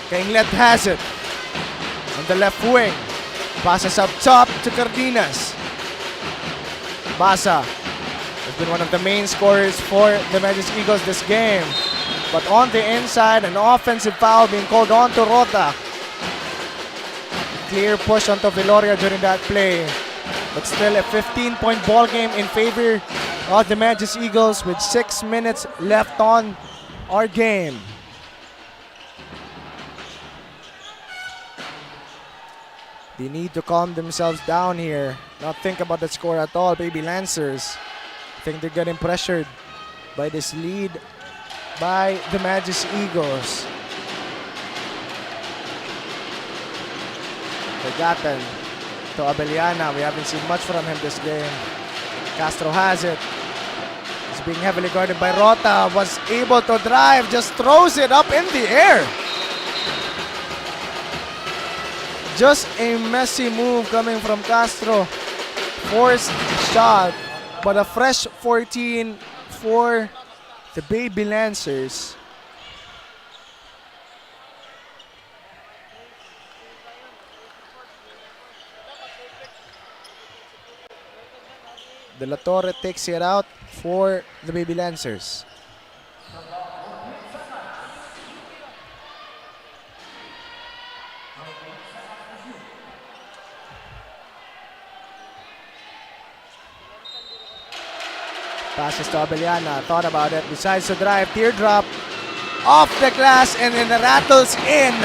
King-Let has it on the left wing. Passes up top to Cardenas. Basa has been one of the main scorers for the Magis Eagles this game. But on the inside, an offensive foul being called on to Rota. Clear push onto Viloria during that play. But still a 15-point ball game in favor of the Magis Eagles with 6 minutes left on our game. They need to calm themselves down here, not think about the score at all. Baby Lancers, I think they're getting pressured by this lead by the Magis Eagles. Dagatan to Abellana. We haven't seen much from him this game. Castro has it. He's being heavily guarded by Rota. Was able to drive, just throws it up in the air. Just a messy move coming from Castro. Forced shot, but a fresh 14 for the Baby Lancers. De La Torre takes it out for the Baby Lancers. Passes to Abellana, thought about it, decides to drive, teardrop, off the glass, and then rattles in.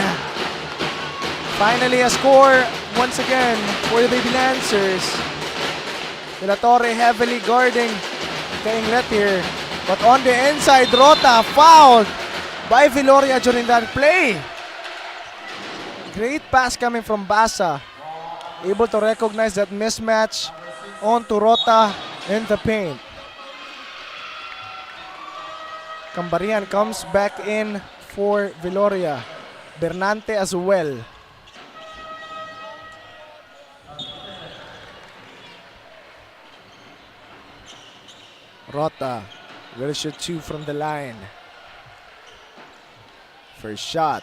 Finally a score once again for the Baby Lancers. De La Torre heavily guarding King-Let here, but on the inside, Rota fouled by Viloria during that play. Great pass coming from Basa, able to recognize that mismatch onto Rota in the paint. Cambarian comes back in for Viloria. Bernante as well. Rota will shoot 2 from the line. First shot.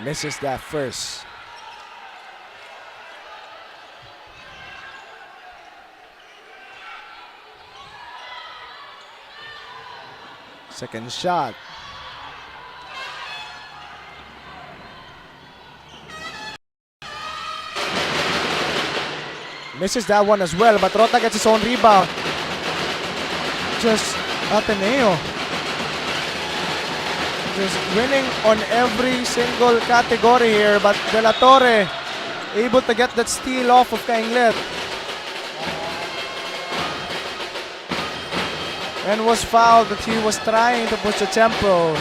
Misses that first. Second shot. Misses that one as well, but Rota gets his own rebound. Just Ateneo. Just winning on every single category here, but De La Torre able to get that steal off of King-Let. And was fouled, but he was trying to push the tempo.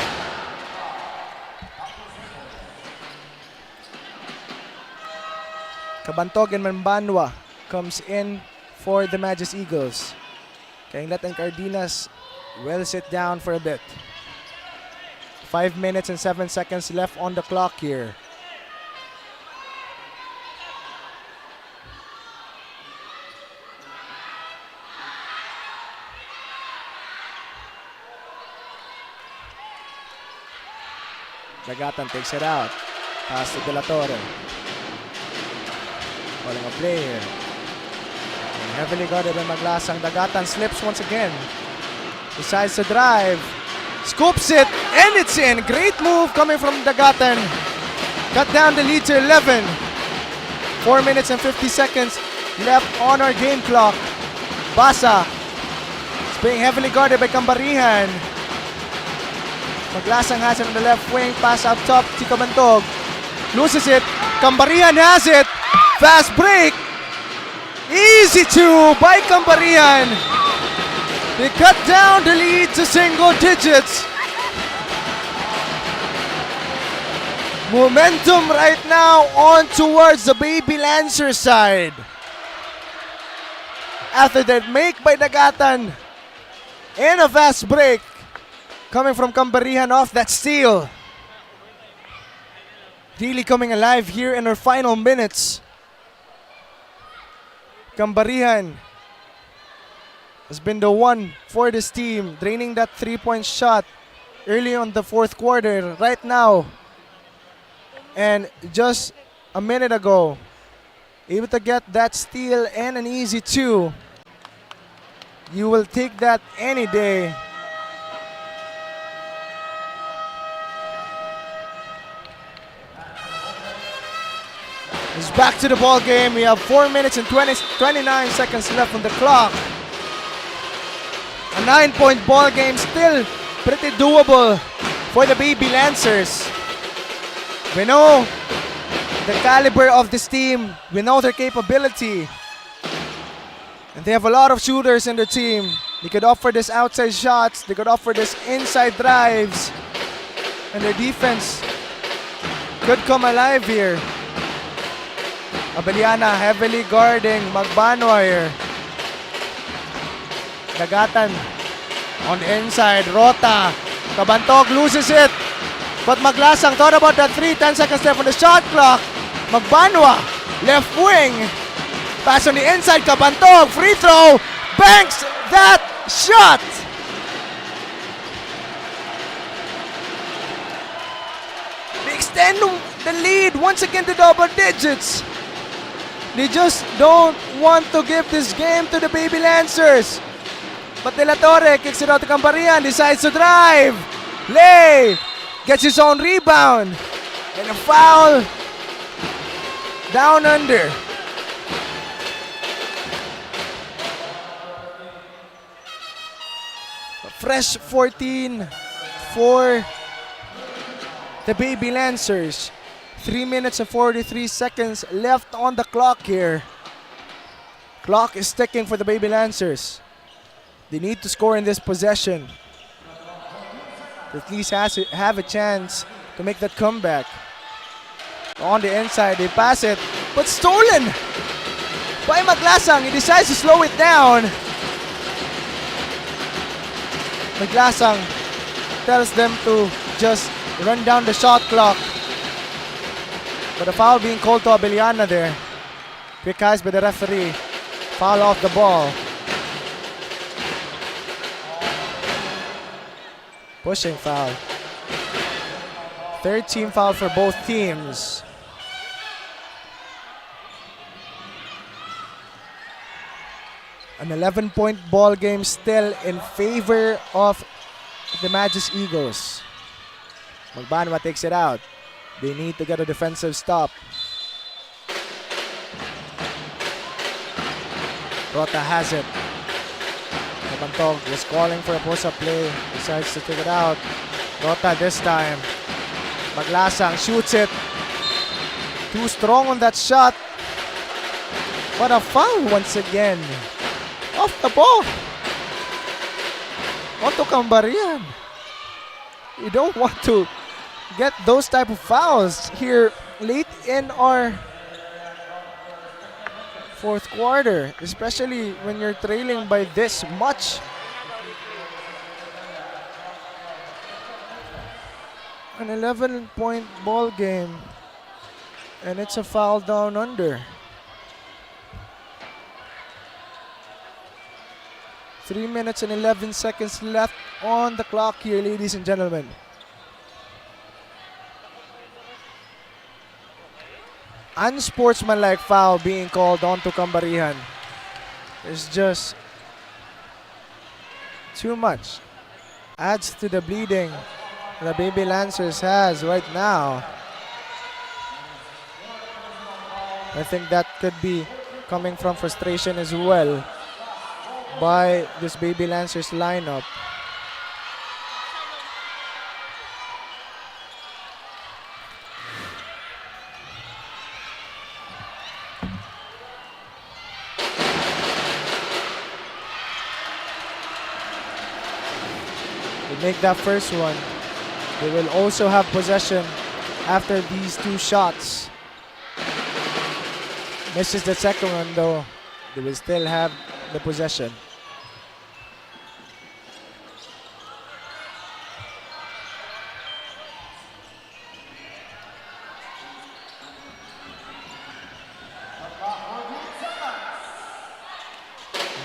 Cabantog and Mambanwa comes in for the Magis Eagles. King-Let and Cardenas will sit down for a bit. 5 minutes and 7 seconds left on the clock here. Dagatan takes it out. Pass to De La Torre. Calling a play here. And heavily guarded by Maglasang. Dagatan slips once again. Decides to drive. Scoops it, and it's in. Great move coming from Dagatan. Cut down the lead to 11. 4 minutes and 50 seconds left on our game clock. Basa is being heavily guarded by Kambarihan. Maglasang has it on the left wing. Pass up top. Chico Bantog loses it. Kambarihan has it. Fast break. Easy two by Kambarihan. They cut down the lead to single digits. Momentum right now on towards the Baby Lancer side. After that make by Dagatan and a fast break coming from Kambarihan off that steal. Really coming alive here in our final minutes. Kambarihan has been the one for this team, draining that three-point shot early on the fourth quarter. Right now, and just a minute ago, able to get that steal and an easy two. You will take that any day. It's back to the ball game. We have 4 minutes and 29 seconds left on the clock. A 9-point ball game, still pretty doable for the Baby Lancers. We know the caliber of this team. We know their capability. And they have a lot of shooters in their team. They could offer this outside shots. They could offer this inside drives. And their defense could come alive here. Abeliana heavily guarding Magbanwa here. Dagatan on the inside. Rota. Kabantog loses it. But Maglasang thought about that 3. 10 seconds left on the shot clock. Magbanwa, left wing. Pass on the inside. Kabantog, free throw. Banks that shot. They extend the lead once again to double digits. They just don't want to give this game to the Baby Lancers. But De La Torre kicks it out to Kambarihan, decides to drive. Lay gets his own rebound. And a foul down under. A fresh 14 for the Baby Lancers. 3 minutes and 43 seconds left on the clock here. Clock is ticking for the Baby Lancers. They need to score in this possession to at least have a chance to make that comeback. On the inside, they pass it, but stolen by Maglasang. He decides to slow it down. Maglasang tells them to just run down the shot clock. But a foul being called to Abeliana there. Quick eyes by the referee. Foul off the ball. Pushing foul. Third team foul for both teams. An 11-point ball game still in favor of the Magis Eagles. Magbanwa takes it out. They need to get a defensive stop. Rota has it. Kabantog was calling for a post-up play. Decides to take it out. Rota this time. Maglasang shoots it. Too strong on that shot. What a foul once again. Off the ball. Onto Kambarihan. You don't want to get those type of fouls here late in our fourth quarter, especially when you're trailing by this much. An 11-point ball game, and it's a foul down under. 3 minutes and 11 seconds left on the clock here, ladies and gentlemen. unsportsmanlike foul being called onto Kambarihan. It's just too much. Adds to the bleeding the Baby Lancers has right now. I think that could be coming from frustration as well by this Baby Lancers lineup. Make that first one. They will also have possession after these two shots. Misses the second one though. They will still have the possession.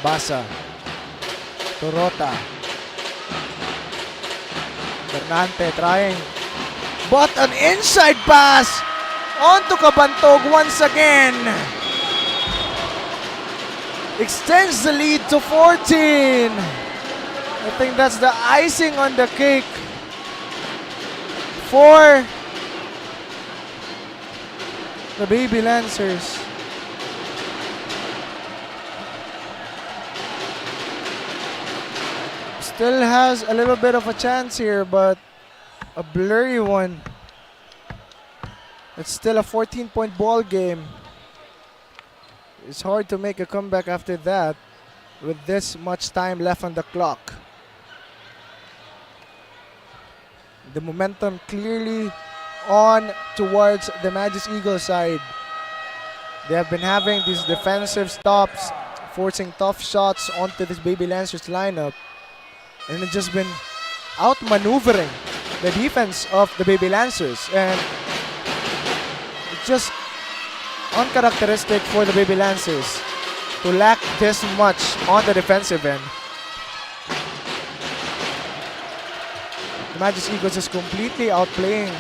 Basa. Torota. Bernante trying, but an inside pass onto Kabantog once again. Extends the lead to 14. I think that's the icing on the cake for the Baby Lancers. Still has a little bit of a chance here, but a blurry one. It's still a 14-point ball game. It's hard to make a comeback after that with this much time left on the clock. The momentum clearly on towards the Magis Eagles side. They have been having these defensive stops, forcing tough shots onto this Baby Lancers lineup. And it's just been outmaneuvering the defense of the Baby Lancers. And it's just uncharacteristic for the Baby Lancers to lack this much on the defensive end. The Magis Eagles is completely outplaying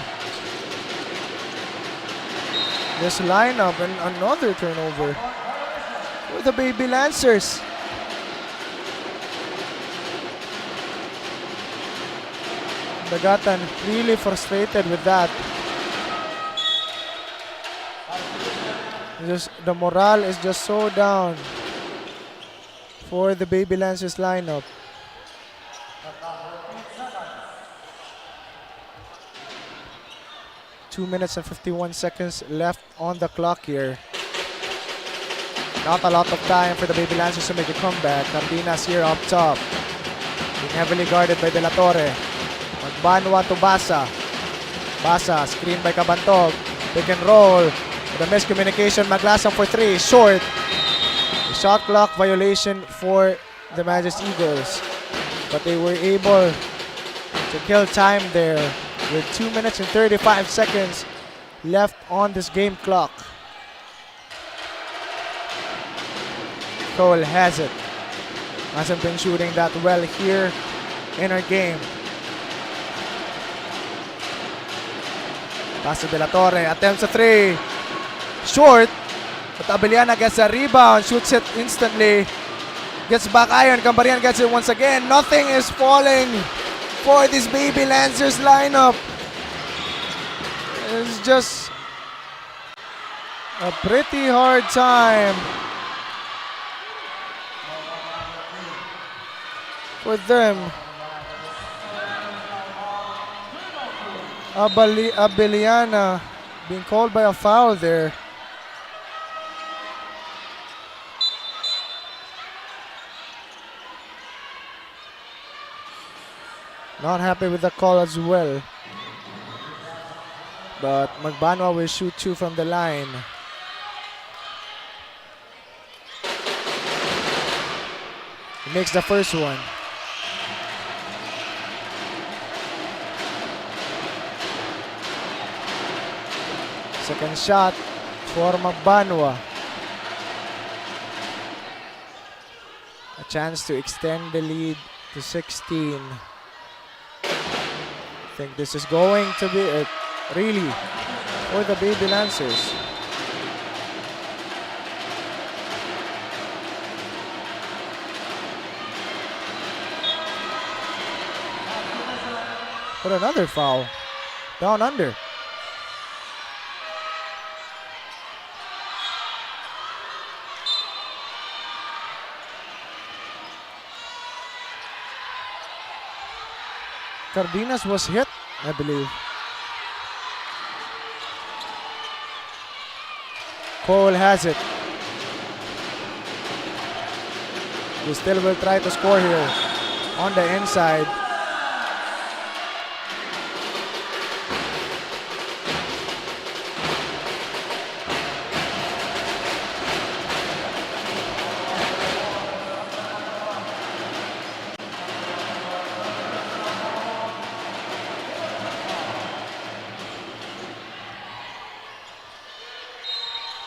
this lineup, and another turnover for the Baby Lancers. Dagatan really frustrated with that. The morale is just so down for the Baby Lancers lineup. Two minutes and 51 seconds left on the clock here. Not a lot of time for the Baby Lancers to make a comeback. Cardenas here up top, being heavily guarded by De La Torre. Magbanwa to Basa. Basa, screen by Kabantog. Pick and roll. The miscommunication, Maglasang for three, short. The shot clock violation for the Magis Eagles. But they were able to kill time there with 2 minutes and 35 seconds left on this game clock. Cole has it. Hasn't been shooting that well here in our game. Pass to De La Torre, attempts a three. Short, but Abeliana gets a rebound, shoots it instantly. Gets back iron, Kambarihan gets it once again. Nothing is falling for this Baby Lancers lineup. It's just a pretty hard time for them. Abeliana being called by a foul there. Not happy with the call as well. But Magbanwa will shoot two from the line. He makes the first one. Second shot for Magbanwa. A chance to extend the lead to 16. I think this is going to be it, really, for the Baby Lancers. But another foul. Down under. Cardenas was hit, I believe. Cole has it. He still will try to score here on the inside.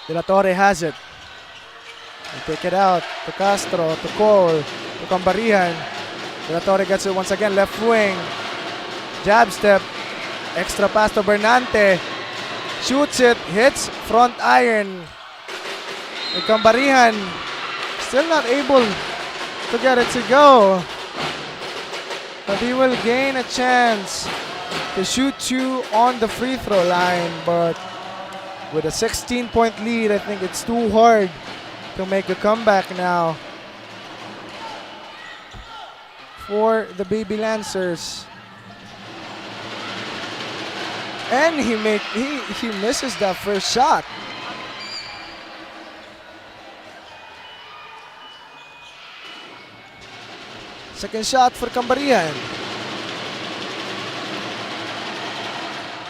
De La Torre has it. They take it out to Castro, to Cole, to Cambarihan. De La Torre gets it once again, left wing. Jab step. Extra pass to Bernante. Shoots it, hits front iron. And Cambarihan still not able to get it to go. But he will gain a chance to shoot two on the free throw line. But with a 16-point lead, I think it's too hard to make a comeback now for the Baby Lancers. And he misses that first shot. Second shot for Cambarihan.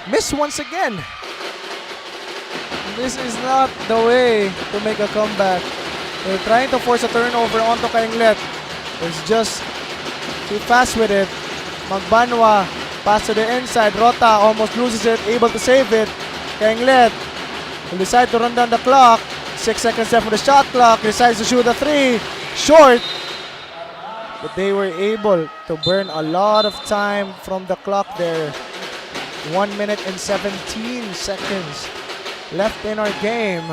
Miss once again. This is not the way to make a comeback. They're trying to force a turnover onto King-Let. It's just too fast with it. Magbanwa, pass to the inside. Rota almost loses it, able to save it. King-Let will decide to run down the clock. 6 seconds left on the shot clock. Decides to shoot a three. Short. But they were able to burn a lot of time from the clock there. 1 minute and 17 seconds left in our game.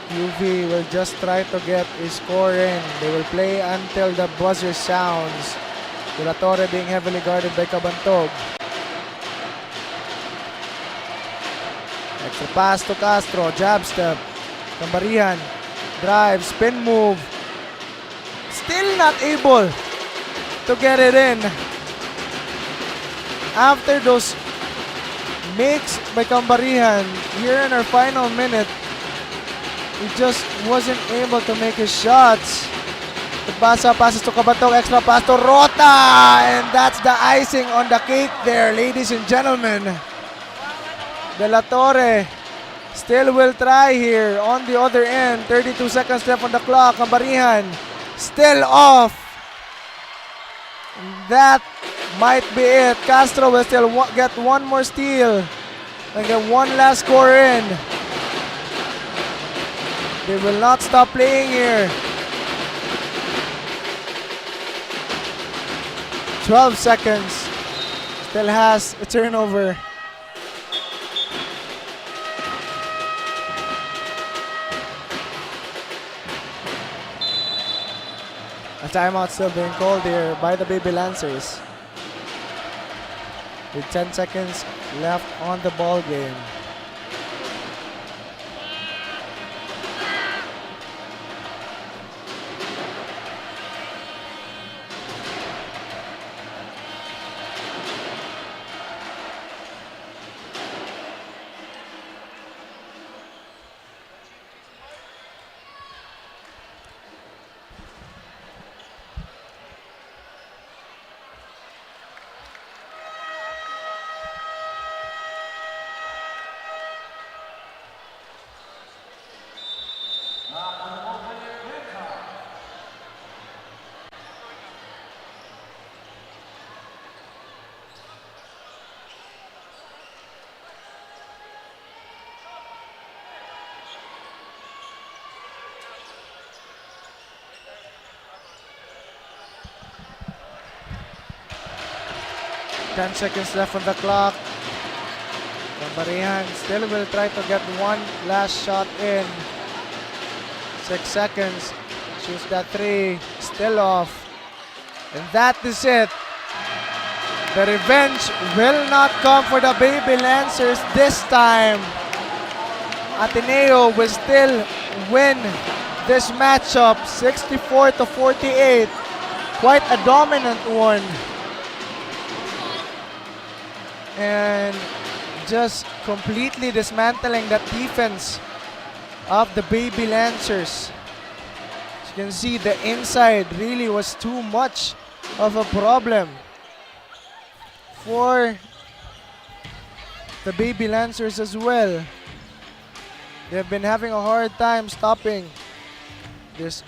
UV will just try to get a score in. They will play until the buzzer sounds. De La Torre being heavily guarded by Cabantog. Extra pass to Castro. Jab step. Cambarihan. Drive. Spin move. Still not able to get it in. After those makes by Cambarihan, here in our final minute, he just wasn't able to make his shots. The passes to Cabantog, extra pass to Rota, and that's the icing on the cake there, ladies and gentlemen. De La Torre still will try here on the other end. 32 seconds left on the clock. Cambarihan still off. That might be it. Castro will still get one more steal and get one last score in. They will not stop playing here. 12 seconds. Still has a turnover. A timeout still being called here by the Baby Lancers. With 10 seconds left on the ball game. Ten seconds left on the clock. Cambarihan still will try to get one last shot in. 6 seconds. Shoots that three. Still off. And that is it. The revenge will not come for the Baby Lancers this time. Ateneo will still win this matchup 64-48. Quite a dominant one. And just completely dismantling that defense of the Baby Lancers. As you can see, the inside really was too much of a problem for the Baby Lancers as well. They've been having a hard time stopping these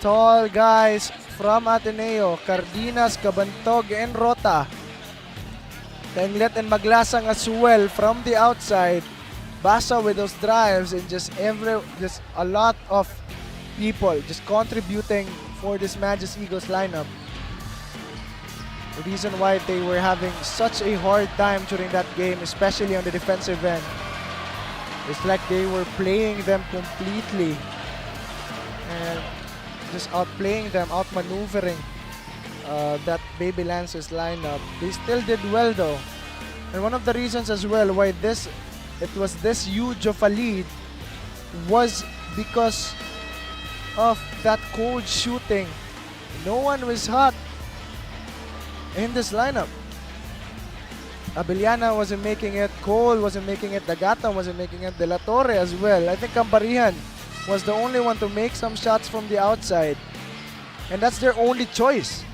tall guys from Ateneo. Cardenas, Cabantog, and Rota. Tenglet and Maglasang as well from the outside. Basa with those drives, and just a lot of people just contributing for this Magus Eagles lineup. The reason why they were having such a hard time during that game, especially on the defensive end, it's like they were playing them completely and just outplaying them, outmaneuvering that Baby Lancers lineup. They still did well though. And one of the reasons as well why it was this huge of a lead was because of that cold shooting. No one was hot in this lineup. Abellana wasn't making it, Cole wasn't making it, Dagata wasn't making it, De La Torre as well. I think Camparihan was the only one to make some shots from the outside. And that's their only choice.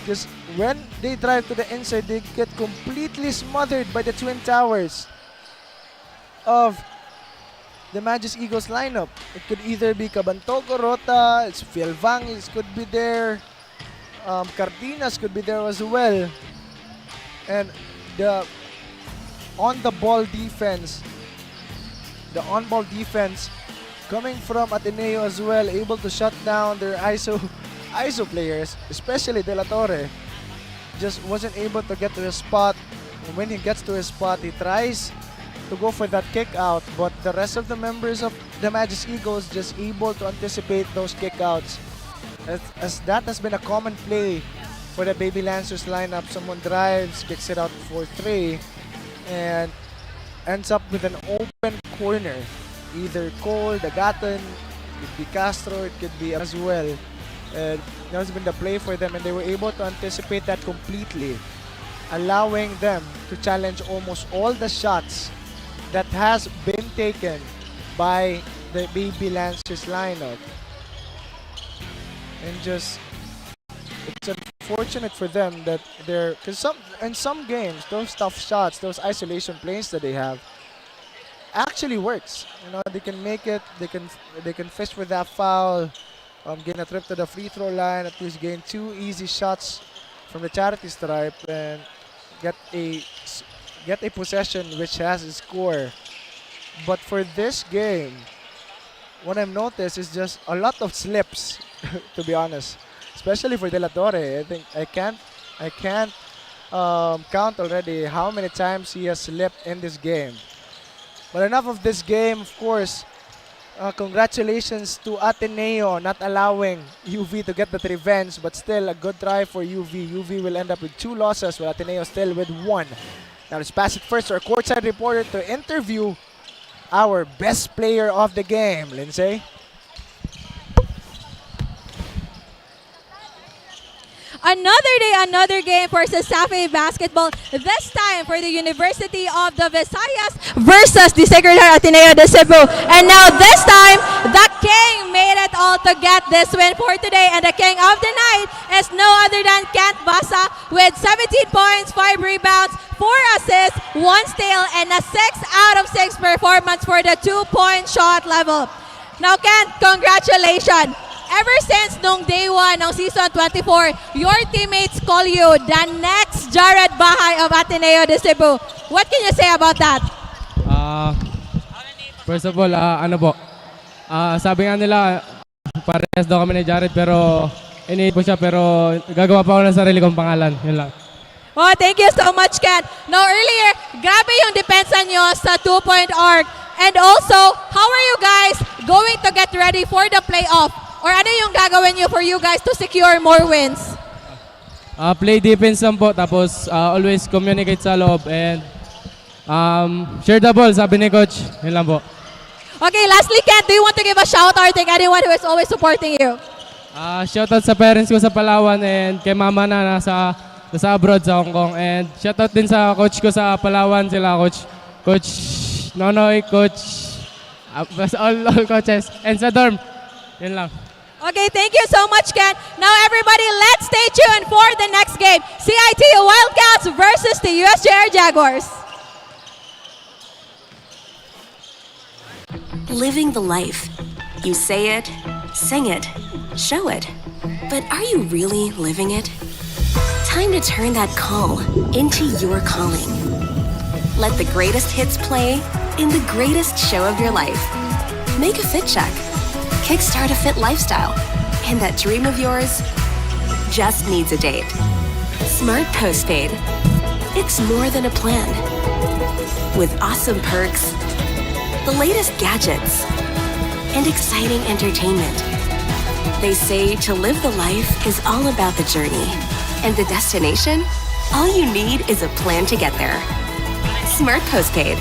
Because when they drive to the inside, they get completely smothered by the twin towers of the Magus Eagles lineup. It could either be Cabantog or Rota, it's Fielvangis could be there, Cardenas could be there as well. And the on-ball defense coming from Ateneo as well, able to shut down their ISO players, especially De La Torre. Just wasn't able to get to his spot. And when he gets to his spot, he tries to go for that kick out, but the rest of the members of the Magus Eagles just able to anticipate those kickouts. As that has been a common play for the Baby Lancers lineup. Someone drives, kicks it out for 3, and ends up with an open corner. Either Cole, Dagatan, it could be Castro, it could be as well. And that has been the play for them, and they were able to anticipate that completely, allowing them to challenge almost all the shots that has been taken by the Baby Lancers lineup. And just, it's unfortunate for them that because in some games, those tough shots, those isolation plays that they have, actually works. You know, they can make it, they can fish with that foul, gain a trip to the free throw line, at least gain 2 easy shots from the charity stripe, and get a possession which has a score. But for this game, what I've noticed is just a lot of slips, to be honest. Especially for De La Torre. I think I can't count already how many times he has slipped in this game. But enough of this game, of course. Congratulations to Ateneo not allowing UV to get that revenge, but still a good try for UV. UV will end up with 2 losses, while Ateneo still with 1. Now let's pass it first to our courtside reporter to interview our best player of the game, Lindsay. Another day, another game for Sasafe basketball. This time for the University of the Visayas versus the Sacred Heart Ateneo de Cebu. And now this time, the King made it all to get this win for today. And the King of the night is no other than Kent Basa with 17 points, 5 rebounds, 4 assists, 1 steal, and a 6 out of 6 performance for the 2-point shot level. Now Kent, congratulations. Ever since nung day 1 ng season 24, your teammates call you the next Jared Bahay of Ateneo de Cebu. What can you say about that? First of all, sabi nga nila, parehas daw kami ni Jared, pero iniit po siya, pero gagawa pa ako ng sarili kong pangalan. Yun lang. Oh, thank you so much, Ken. Now earlier, grabe yung depensa nyo sa 2-point arc. And also, how are you guys going to get ready for the playoff? Or ano yung gagawin nyo for you guys to secure more wins? Play defense lang po, tapos always communicate sa loob and share the ball, sabi ni Coach. Yun lang po. Okay, lastly, Kent, do you want to give a shout out to anyone who is always supporting you? Shoutout sa parents ko sa Palawan and kay mama na nasa abroad sa Hong Kong. And shoutout din sa coach ko sa Palawan, sila Coach Nonoy, Coach, all coaches. And sa dorm, yun lang. Okay, thank you so much, Ken. Now, everybody, let's stay tuned for the next game. CIT-U Wildcats versus the USJ-R Jaguars. Living the life. You say it, sing it, show it. But are you really living it? Time to turn that call into your calling. Let the greatest hits play in the greatest show of your life. Make a fit check. Kickstart a fit lifestyle. And that dream of yours just needs a date. Smart Postpaid. It's more than a plan. With awesome perks, the latest gadgets, and exciting entertainment. They say to live the life is all about the journey. And the destination? All you need is a plan to get there. Smart Postpaid.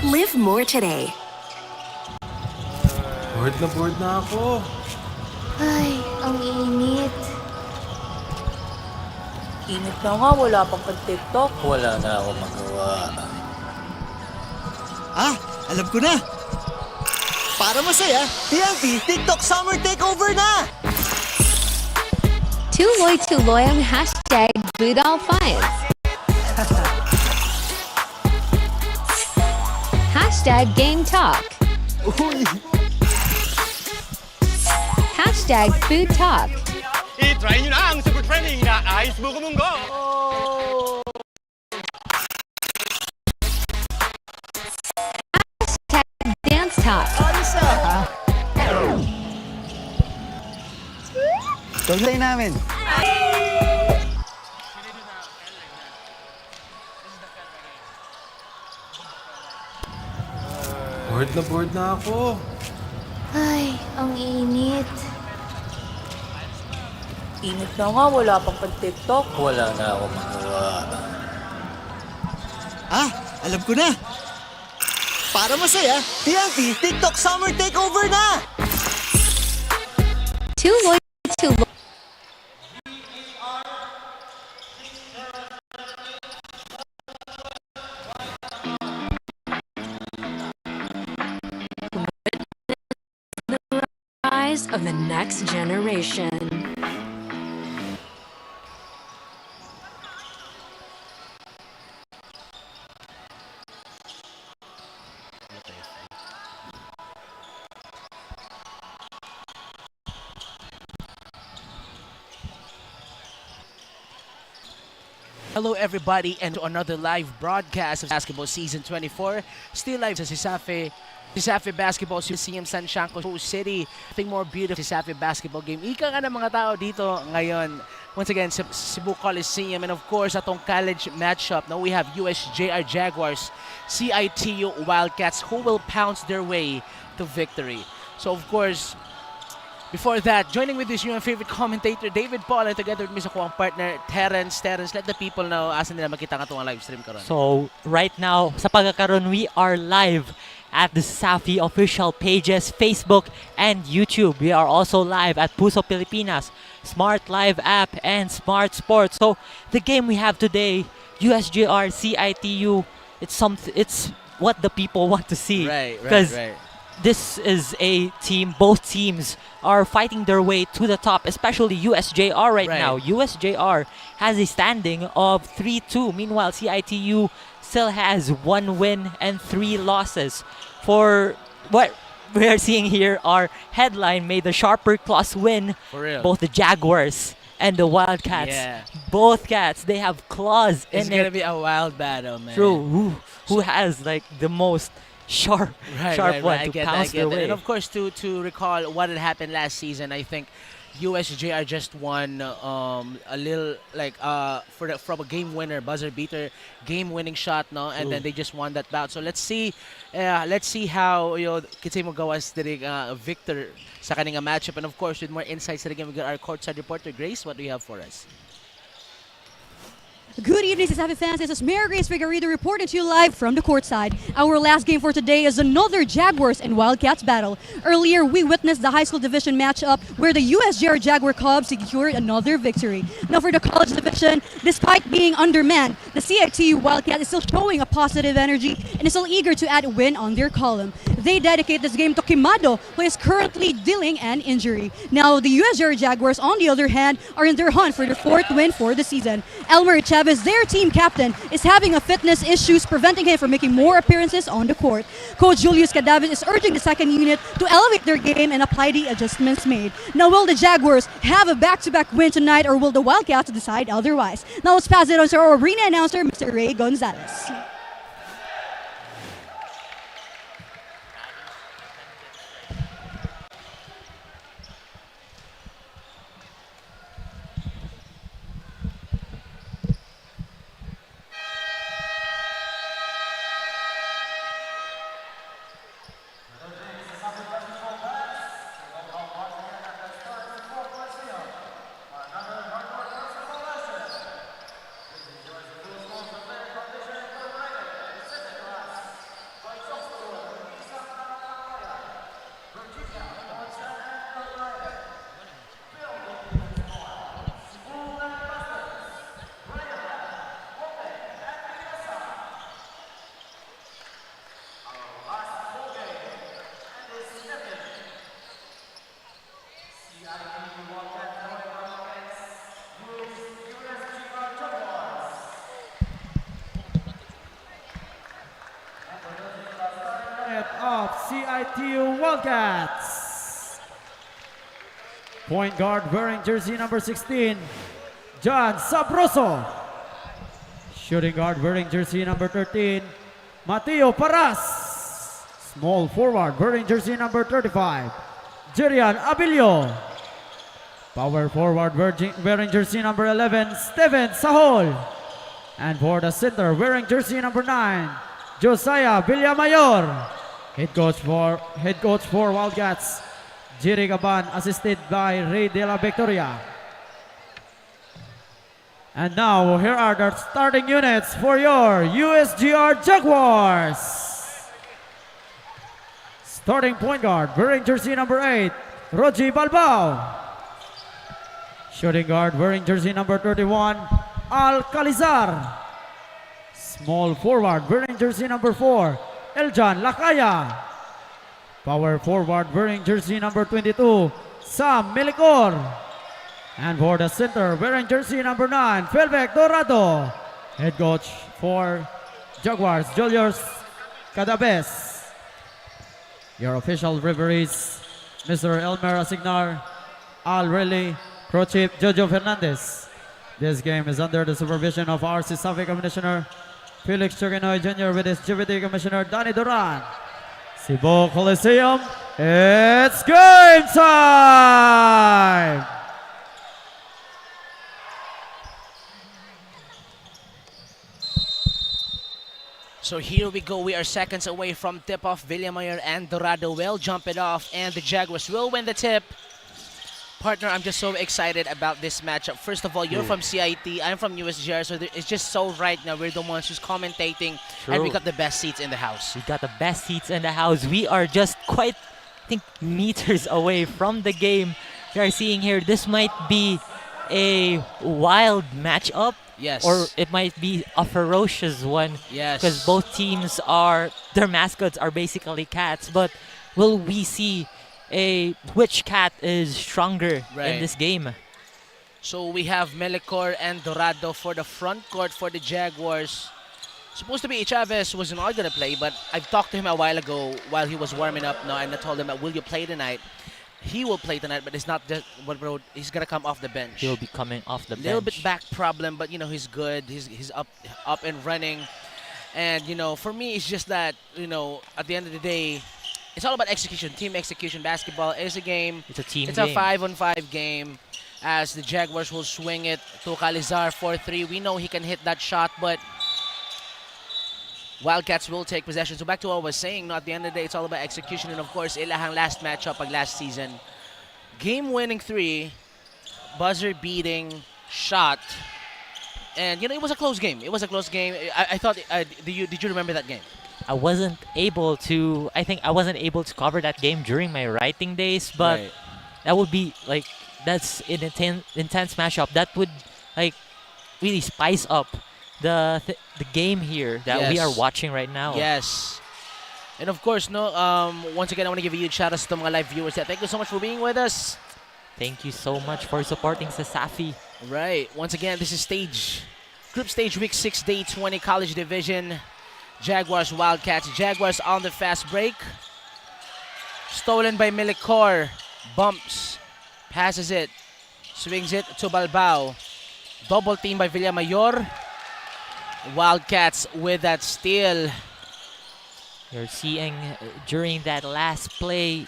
Live more today. Bored na ako. Ay, ang init. Init na nga, wala pang pag-TikTok. Wala na ako magawa. Alam ko na. Para masaya, TMP TikTok Summer Takeover na! Tuloy-tuloy ang hashtag Budal Finds. Hashtag Game Talk. Hashtag Food Talk. I-try nyo na ang super trending na Ice Buko Munggo! Hashtag Dance Talk. Tuloy namin. Bored na ako. Ay, ang init. Init na nga, wala pang pag-TikTok. Wala na ako magawa. Alam ko na. Para masaya, TMP TikTok Summer Takeover na! Tuloy-tuloy. Of the next generation. Hello everybody and to another live broadcast of Basketball Season 24. Still live sa CIT-U Basketball Museum San Francisco City. Nothing more beautiful CIT-U basketball game. Ika nga ng mga tao dito ngayon. Once again, sa Cebu Coliseum. And of course, atong college matchup. Now we have USJ-R Jaguars, CIT-U Wildcats who will pounce their way to victory. So of course, before that, joining with this your favorite commentator, David Paul, and together with me sa kuwang partner, Terrence. Terrence, let the people know asan nila makita nga itong live stream karon. So, right now, sa pagkakaroon, we are live at the Safi official pages, Facebook and YouTube. We are also live at Puso Pilipinas, Smart Live app, and Smart Sports. So, the game we have today, USJ-R, CIT-U, it's what the people want to see. Right. This is a team, both teams are fighting their way to the top, especially USJ-R right now. USJ-R has a standing of 3-2. Meanwhile, CIT-U still has 1 win and 3 losses. For what we are seeing here, our headline made the sharper claws win. For real. Both the Jaguars and the Wildcats. Yeah. Both cats, they have claws in it. It's gonna be a wild battle, man. True. Who has like the most sharp one to pounce their way. And of course, to recall what had happened last season, I think USJ-R just won a little like from a game winner, buzzer beater, game winning shot, no, and then they just won that bout. So let's see how 𝐁𝐨 magawas diri Victor sa kaning matchup, and of course with more insights to the game, we got our courtside reporter Grace. What do you have for us? Good evening, CIT fans. This is Mary Grace Figueredo reporting to you live from the courtside. Our last game for today is another Jaguars and Wildcats battle. Earlier, we witnessed the high school division matchup where the USJ-R Jaguar Cubs secured another victory. Now for the college division, despite being undermanned, the CIT-U Wildcat is still showing a positive energy and is still eager to add a win on their column. They dedicate this game to Kimado, who is currently dealing an injury. Now the USJ-R Jaguars, on the other hand, are in their hunt for their 4th win for the season. Elmer Chavez, their team captain, is having a fitness issues preventing him from making more appearances on the court. Coach Julius Cadavid is urging the second unit to elevate their game and apply the adjustments made. Now, will the Jaguars have a back-to-back win tonight, or will the Wildcats decide otherwise? Now let's pass it on to our arena announcer, Mr. Ray Gonzalez. Of CIT-U Wildcats. Point guard wearing jersey number 16, John Sabroso. Shooting guard wearing jersey number 13, Mateo Paras. Small forward wearing jersey number 35, Jerian Abilio. Power forward wearing jersey number 11, Steven Sahol. And for the center wearing jersey number 9, Josiah Villamayor. Head coach for Wildcats, Jiri Gaban, assisted by Ray De La Victoria. And now, here are the starting units for your USJ-R Jaguars. Starting point guard, wearing jersey number 8, Roji Balbao. Shooting guard, wearing jersey number 31, Al Calizar. Small forward, wearing jersey number 4, Eljan Lakaya. Power forward wearing jersey number 22, Sam Melicor. And for the center wearing jersey number 9, Felvec Dorado. Head coach for Jaguars, Julius Cadabes. Your official referees, Mr. Elmer Asignar, Al Relly, Pro Chief Jojo Fernandez. This game is under the supervision of our CISAFE Commissioner Felix Chogenoy Jr. with his GBT Commissioner Danny Duran. Cebu Coliseum, it's game time! So here we go. We are seconds away from tip-off. Villamayor and Dorado will jump it off, and the Jaguars will win the tip. Partner, I'm just so excited about this matchup. First of all, you're from CIT, I'm from USJ-R, so it's just so right now. We're the ones who's commentating, and we got the best seats in the house. We got the best seats in the house. We are just quite, I think, meters away from the game. We are seeing here, this might be a wild matchup. Yes. Or it might be a ferocious one. Yes. Because both teams their mascots are basically cats. But will we see which cat is stronger in this game? So we have Melicor and Dorado for the front court for the Jaguars. Supposed to be Chavez was not going to play, but I've talked to him a while ago while he was warming up now, and I told him, will you play tonight? He will play tonight, but it's not just he's going to come off the bench. He'll be coming off the bench. Little bit back problem, but he's good. He's up and running. And for me, it's just that at the end of the day, it's all about execution. Team execution. Basketball is a game. It's a team It's game. a 5-on-5 game. As the Jaguars will swing it to Calizar for 3. We know he can hit that shot, but Wildcats will take possession. So back to what I was saying, at the end of the day, it's all about execution. And of course, ilahang last matchup of last season. Game-winning 3, buzzer-beating shot. And, you know, it was a close game. It was a close game. I thought, did you remember that game? I wasn't able to cover that game during my writing days, but Right. that would be like, that's an intense matchup. That would like really spice up the game here that we are Yes. watching right now. Yes. And of course, once again, I want to give a huge shout out to mga live viewers. Thank you so much for being with us. Thank you so much for supporting Sasafi. Right. Once again, this is Group Stage Week 6, Day 20, College Division. Jaguars, Wildcats. Jaguars on the fast break. Stolen by Milicor. Bumps. Passes it. Swings it to Balbao. Double team by Villamayor. Wildcats with that steal. You're seeing during that last play,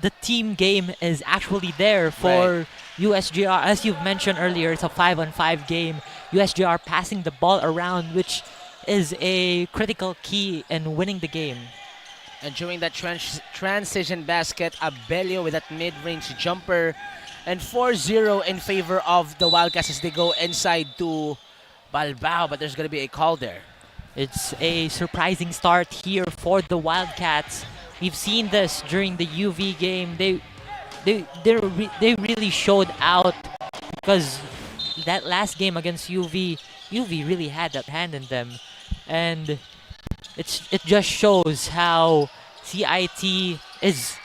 the team game is actually there for USJ-R. As you've mentioned earlier, it's a 5-on-5 game. USJ-R passing the ball around, which is a critical key in winning the game. And during that transition basket, Abelio with that mid-range jumper. And 4-0 in favor of the Wildcats as they go inside to Balbao. But there's going to be a call there. It's a surprising start here for the Wildcats. We've seen this during the UV game. They really showed out because that last game against UV really had that hand in them, and it just shows how CIT is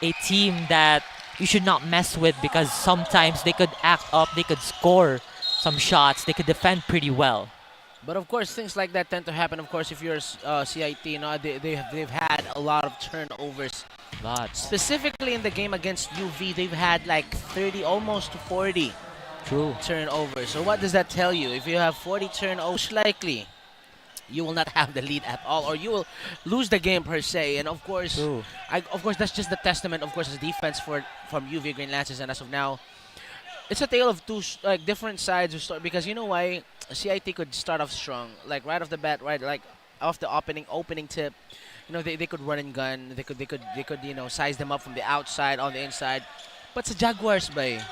a team that you should not mess with, because sometimes they could act up, they could score some shots, they could defend pretty well. But of course, things like that tend to happen. Of course, if you're CIT, they've had a lot of turnovers. Lots. Specifically in the game against UV, they've had like 30, almost 40 turnovers. So what does that tell you? If you have 40 turnovers, likely you will not have the lead at all, or you will lose the game per se. And of course, that's just the testament, of course, as defense from UV Green Lancers. And as of now, it's a tale of two different sides of story, because you know why CIT could start off strong, like right off the bat, right, like off the opening tip. You know, they could run and gun. They could size them up from the outside on the inside. But the Jaguars, by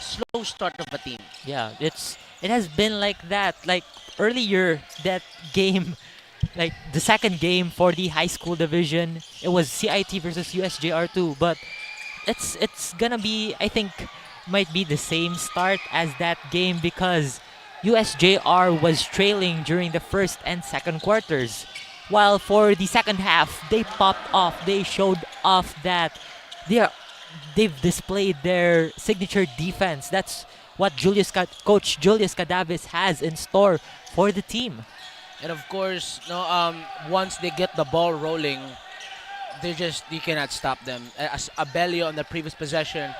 slow start of a team. Yeah, it has been like that. Like earlier that game, like the second game for the high school division, it was CIT versus USJ-R 2. But it's gonna be, I think, might be the same start as that game, because USJ-R was trailing during the first and second quarters. While for the second half, they popped off. They showed off that they've displayed their signature defense. That's what Coach Julius Cadavis has in store for the team. And of course, once they get the ball rolling, you cannot stop them. As Abelio on the previous possession,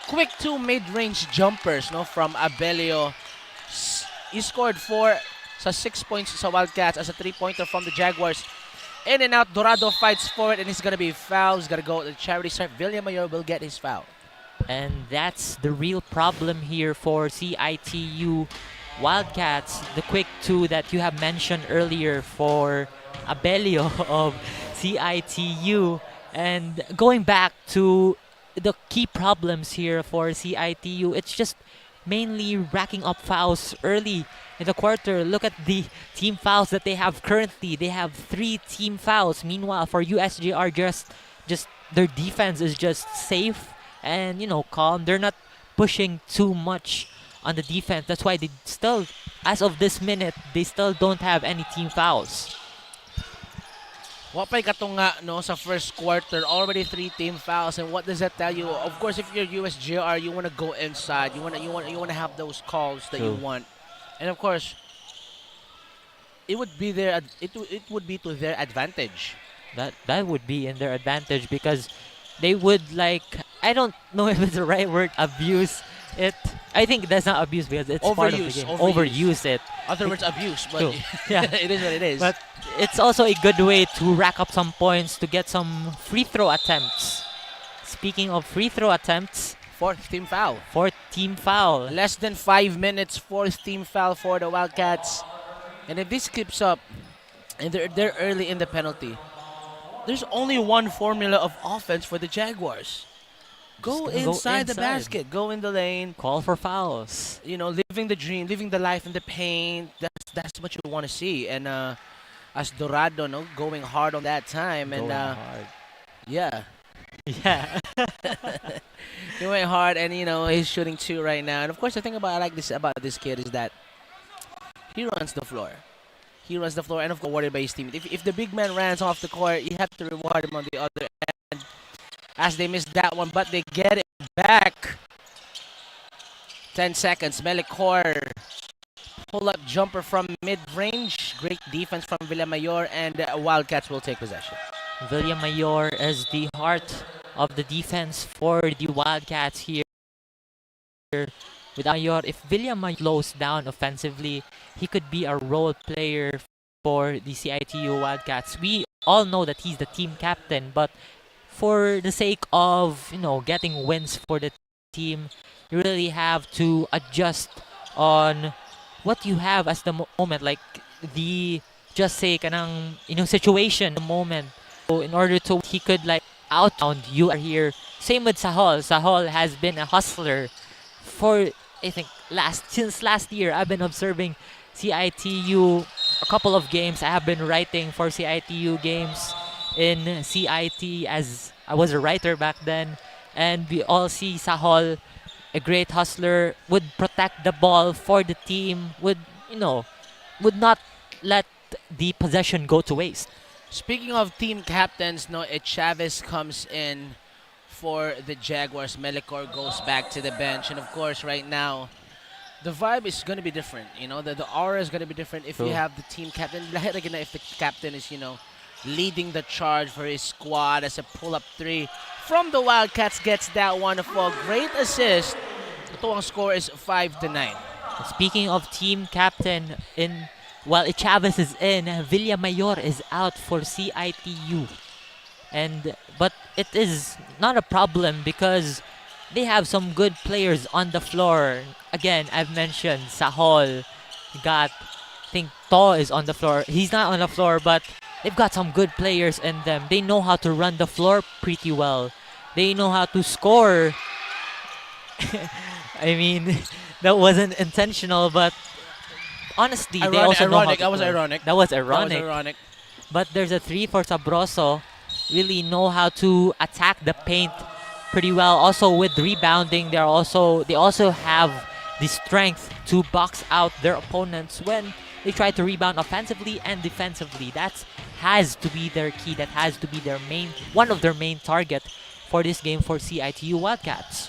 quick 2 mid-range jumpers from Abelio. He scored 4 sa 6 points sa Wildcats as a 3-pointer from the Jaguars. In and out, Dorado fights for it, and he's gonna be fouled. He's gonna go to the charity stripe. Villamayor will get his foul. And that's the real problem here for CIT-U Wildcats. The quick 2 that you have mentioned earlier for Abelio of CIT-U. And going back to the key problems here for CIT-U, it's just mainly racking up fouls early in the quarter. Look at the team fouls that they have currently. They have 3 team fouls. Meanwhile, for USJ-R, just their defense is just safe and calm. They're not pushing too much on the defense. That's why they still, as of this minute, they still don't have any team fouls. Wapay kato nga sa first quarter, already 3 team fouls, and what does that tell you? Of course, if you're USJ-R, you want to go inside. You want to have those calls that you want, and of course, it would be it would be to their advantage. That would be in their advantage, because they would, I don't know if it's the right word, abuse it. I think that's not abuse, because it's part of the game. Overuse it. Other words, abuse, but yeah, it is what it is. But it's also a good way to rack up some points to get some free throw attempts. Speaking of free throw attempts, Fourth team foul. Fourth team foul. Less than 5 minutes, fourth team foul for the Wildcats. And if this keeps up, and they're early in the penalty, there's only one formula of offense for the Jaguars. Go inside the basket. Go in the lane. Call for fouls. You know, living the dream, living the life in the paint. That's what you want to see. And as Dorado, no, going hard on that time. Going and hard. Yeah. Yeah. He went hard, and you know he's shooting 2 right now. And of course, the thing about this kid is that he runs the floor. He runs the floor, and of course, rewarded by his team. If the big man runs off the court, you have to reward him on the other end. As they missed that one, but they get it back. 10 seconds. Melicor pull-up jumper from mid-range. Great defense from Villamayor, and Wildcats will take possession. Villamayor is the heart of the defense for the Wildcats here. With Mayor, if Villamayor slows down offensively, he could be a role player for the CIT-U Wildcats. We all know that he's the team captain, but for the sake of, you know, getting wins for the team, you really have to adjust on what you have as the moment, like the just say kanang situation, the moment. So in order to he could like outbound you are here. Same with Sahol. Sahol has been a hustler for I think since last year. I've been observing CIT-U a couple of games. I have been writing for CIT-U games in CIT as I was a writer back then, and we all see Sahol, a great hustler, would protect the ball for the team, would not let the possession go to waste. Speaking of team captains, Chavez comes in for the Jaguars. Melicor goes back to the bench, and of course, right now, the vibe is going to be different. You know, the aura is going to be different if you have the team captain. If the captain is, leading the charge for his squad as a pull-up 3 from the Wildcats, gets that one for a great assist. The total score is 5-9. Speaking of team captain, while Chavez is in, Villamayor is out for CIT-U. But it is not a problem because they have some good players on the floor. Again, I've mentioned Sahol. I think To is on the floor. He's not on the floor, but they've got some good players in them. They know how to run the floor pretty well. They know how to score. I mean, that wasn't intentional, but honestly, they also know how to That was play. ironic. That was ironic. But there's a 3 for Sabroso. Really know how to attack the paint pretty well. Also with rebounding, they also have the strength to box out their opponents when they try to rebound offensively and defensively. That has to be their key. That has to be one of their main target for this game for CIT-U Wildcats.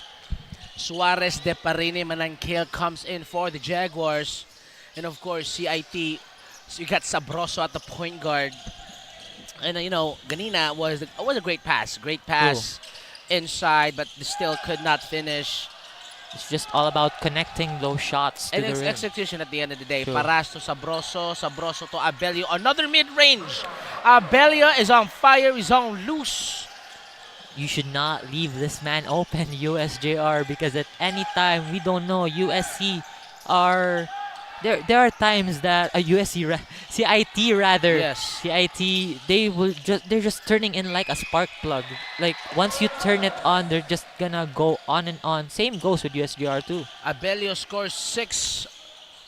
Suarez de Parini Manangkil comes in for the Jaguars. And of course, CIT, so you got Sabroso at the point guard. And Ganina was a great pass. Great pass inside, but still could not finish. It's just all about connecting those shots to and the it's rim. execution at the end of the day. True. Paras to Sabroso, Sabroso to Abelio. Another mid-range. Abelio is on fire. He's on loose. You should not leave this man open, USJ-R, because at any time, we don't know, USC are... There are times that CIT rather. Yes. CIT, they're just turning in like a spark plug. Like once you turn it on, they're just gonna go on and on. Same goes with USJR too. Abelio scores 6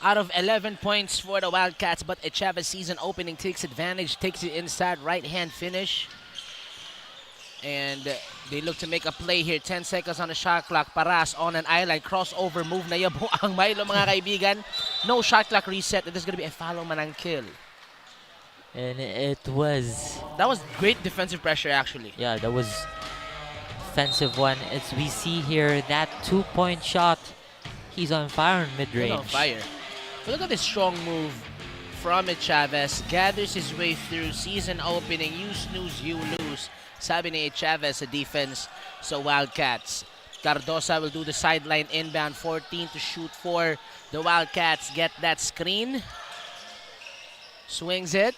out of 11 points for the Wildcats, but Chavez season opening takes advantage, takes it inside, right hand finish. And they look to make a play here. 10 seconds on the shot clock. Paras on an island. Crossover move na yabo ang Milo, mga kaibigan. No shot clock reset. It is going to be a foul Manangkil. And that was great defensive pressure, actually. Yeah, that was defensive one. As we see here, that 2-point shot. He's on fire in mid-range. He's on fire. But look at this strong move from Chavez. Gathers his way through. Season opening. You snooze, you lose. Sabi ni Chavez sa defense sa Wildcats. Cardosa will do the sideline inbound. 14 to shoot for the Wildcats. Get that screen. Swings it.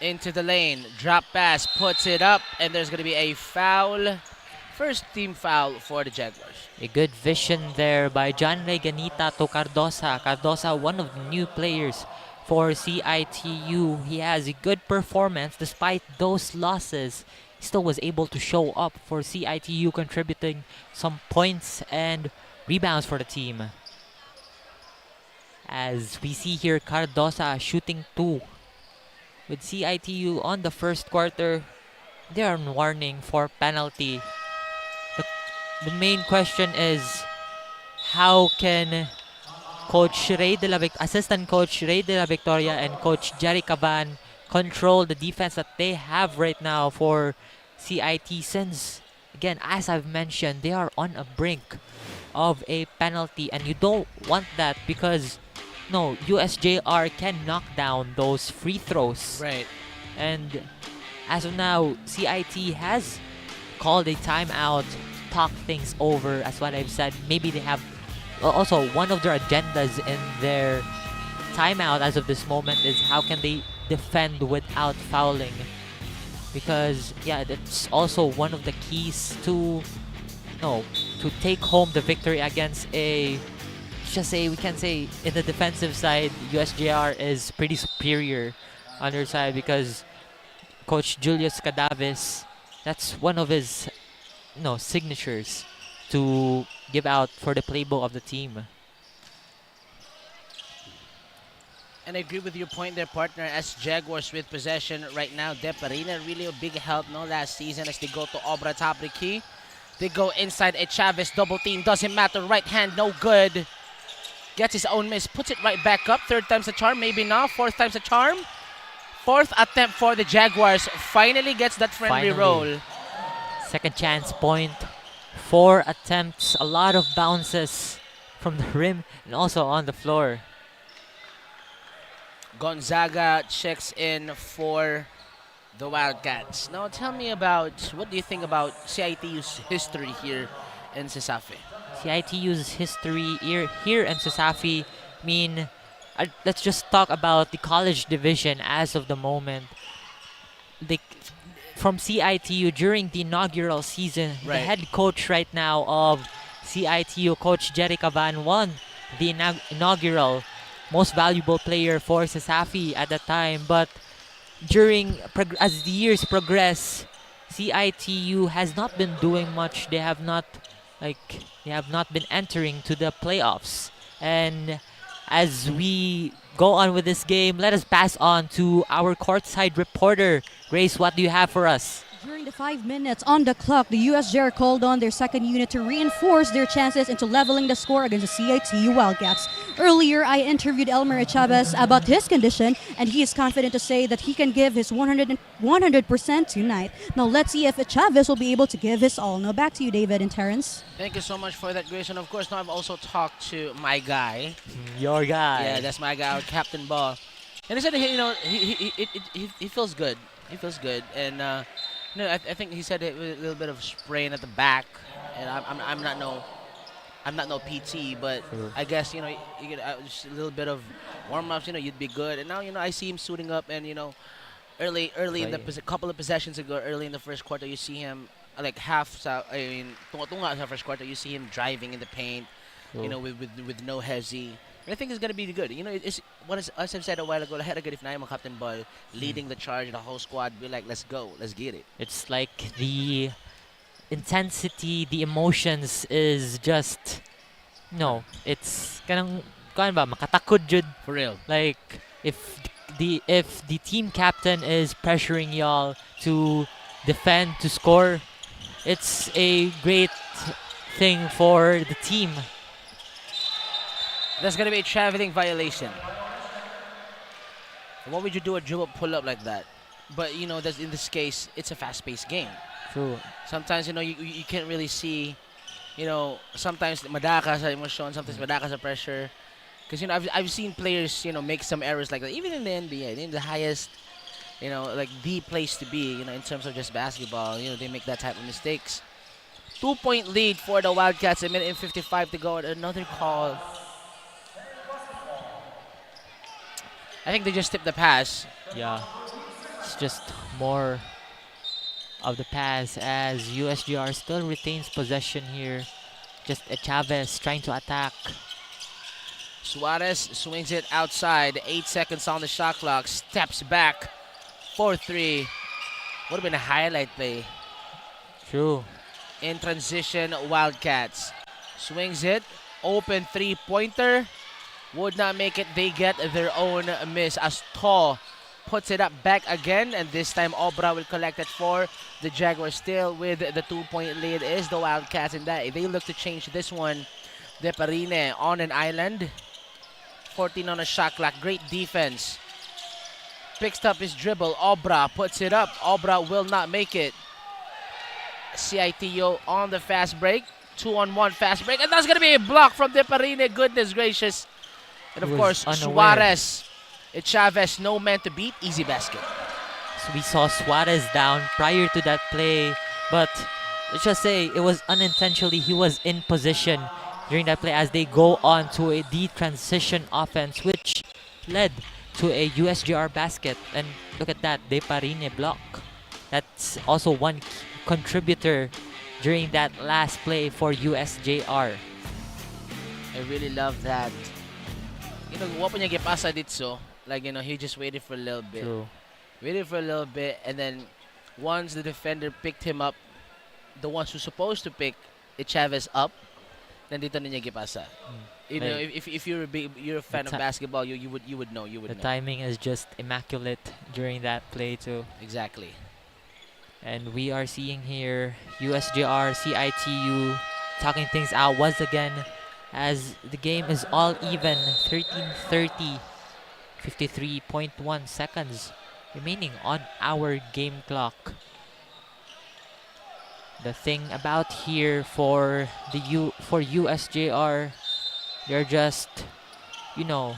into the lane. Drop pass, puts it up, and there's going to be a foul. First team foul for the Jaguars. A good vision there by John Reganita to Cardosa. Cardosa, one of the new players for CITU. He has a good performance despite those losses. He still was able to show up for CITU, contributing some points and rebounds for the team. As we see here, Cardosa shooting 2. With CITU on the first quarter, they are on warning for penalty. The main question is, how can Assistant Coach Ray de la Victoria and Coach Jerry Caban control the defense that they have right now for CIT, since, again, as I've mentioned, they are on a brink of a penalty, and you don't want that because USJ-R can knock down those free throws. Right. And as of now, CIT has called a timeout, talk things over, as what I've said. Maybe they have also one of their agendas in their timeout as of this moment is how can they defend without fouling, because that's also one of the keys to take home the victory against we can say in the defensive side, USJR is pretty superior on their side, because Coach Julius Cadavis, that's one of his signatures to give out for the playbook of the team. And I agree with your point there, partner, as Jaguars with possession right now. Deparina really a big help last season as they go to Obra Tabriki. They go inside a Chavez double team. Doesn't matter. Right hand, no good. Gets his own miss. Puts it right back up. Third time's a charm. Maybe not. Fourth time's a charm. Fourth attempt for the Jaguars. Finally gets that friendly roll. Second chance point. 4 attempts. A lot of bounces from the rim and also on the floor. Gonzaga checks in for the Wildcats. Now tell me about, what do you think about CITU's history here in CISAFE? CITU's history here in CISAFE, let's just talk about the college division as of the moment. From CITU during the inaugural season, the head coach right now of CITU, Coach Jerry Caban, won the inaugural most valuable player for CISAFE at the time. But as the years progress, CITU has not been doing much. They have not been entering to the playoffs. And as we go on with this game, let us pass on to our courtside reporter. Grace, what do you have for us? During the 5 minutes on the clock, the USJR called on their second unit to reinforce their chances into leveling the score against the CITU Wildcats. Earlier, I interviewed Elmer Chavez about his condition, and he is confident to say that he can give his 100% tonight. Now, let's see if Chavez will be able to give his all. Now, back to you, David and Terrence. Thank you so much for that, Grace. And of course, now I've also talked to my guy. Your guy. Yeah, that's my guy, our Captain Ball. And he said, he feels good. He feels good. And, I think he said a little bit of sprain at the back, and I'm not no PT, but I guess you get just a little bit of warm-ups, you'd be good. And now I see him suiting up, and early in the couple of possessions ago, early in the first quarter, you see him tunga sa first quarter, you see him driving in the paint, with no hezzy. I think it's going to be good. It's as I've said a while ago, if na yung Captain Ball leading the charge, the whole squad be like, let's go, let's get it. It's like the intensity, the emotions is just, it's kanang makatakod jud. For real. Like if the team captain is pressuring y'all to defend, to score, it's a great thing for the team. That's going to be a traveling violation. What would you do a dribble pull-up like that? But, that's, in this case, it's a fast-paced game. True. Sometimes, you can't really see, sometimes madaka sa emotion, sometimes madaka sa pressure. Because, I've seen players, make some errors like that. Even in the NBA, in the highest, like the place to be, in terms of just basketball, they make that type of mistakes. 2-point lead for the Wildcats, a minute and 55 to go. Another call. I think they just tipped the pass. Yeah. It's just more of the pass as USJR still retains possession here. Just Chavez trying to attack. Suarez swings it outside. 8 seconds on the shot clock. Steps back. 4-3. Would have been a highlight play. True. In transition, Wildcats. Swings it. Open three-pointer. Would not make it. They get their own miss as Tall puts it up back again. And this time, Obra will collect it for the Jaguars. Still with the 2-point lead is the Wildcats. And that they look to change this one. De Parine on an island. 14 on a shot clock. Great defense. Picks up his dribble. Obra puts it up. Obra will not make it. CIT-U on the fast break. 2-on-1 fast break. And that's going to be a block from De Parine. Goodness gracious. And of course, Suarez. It's Chavez. No man to beat. Easy basket. So we saw Suarez down prior to that play. But let's just say it was unintentionally. He was in position during that play as they go on to a D-transition offense, which led to a USJR basket. And look at that, De Parine block. That's also one contributor during that last play for USJR. I really love that. You know, what when you get pasa dito, like, you know, he just waited for a little bit. True. Waited for a little bit, and then once the defender picked him up, the ones who's supposed to pick Chavez up, nandito na niya gipasa. You know, if you're a fan of basketball, you would know. The timing is just immaculate during that play too. Exactly. And we are seeing here USJR, CIT-U talking things out once again as the game is all even. 13:30, 53.1 seconds remaining on our game clock. The thing about here for USJR, they're just, you know,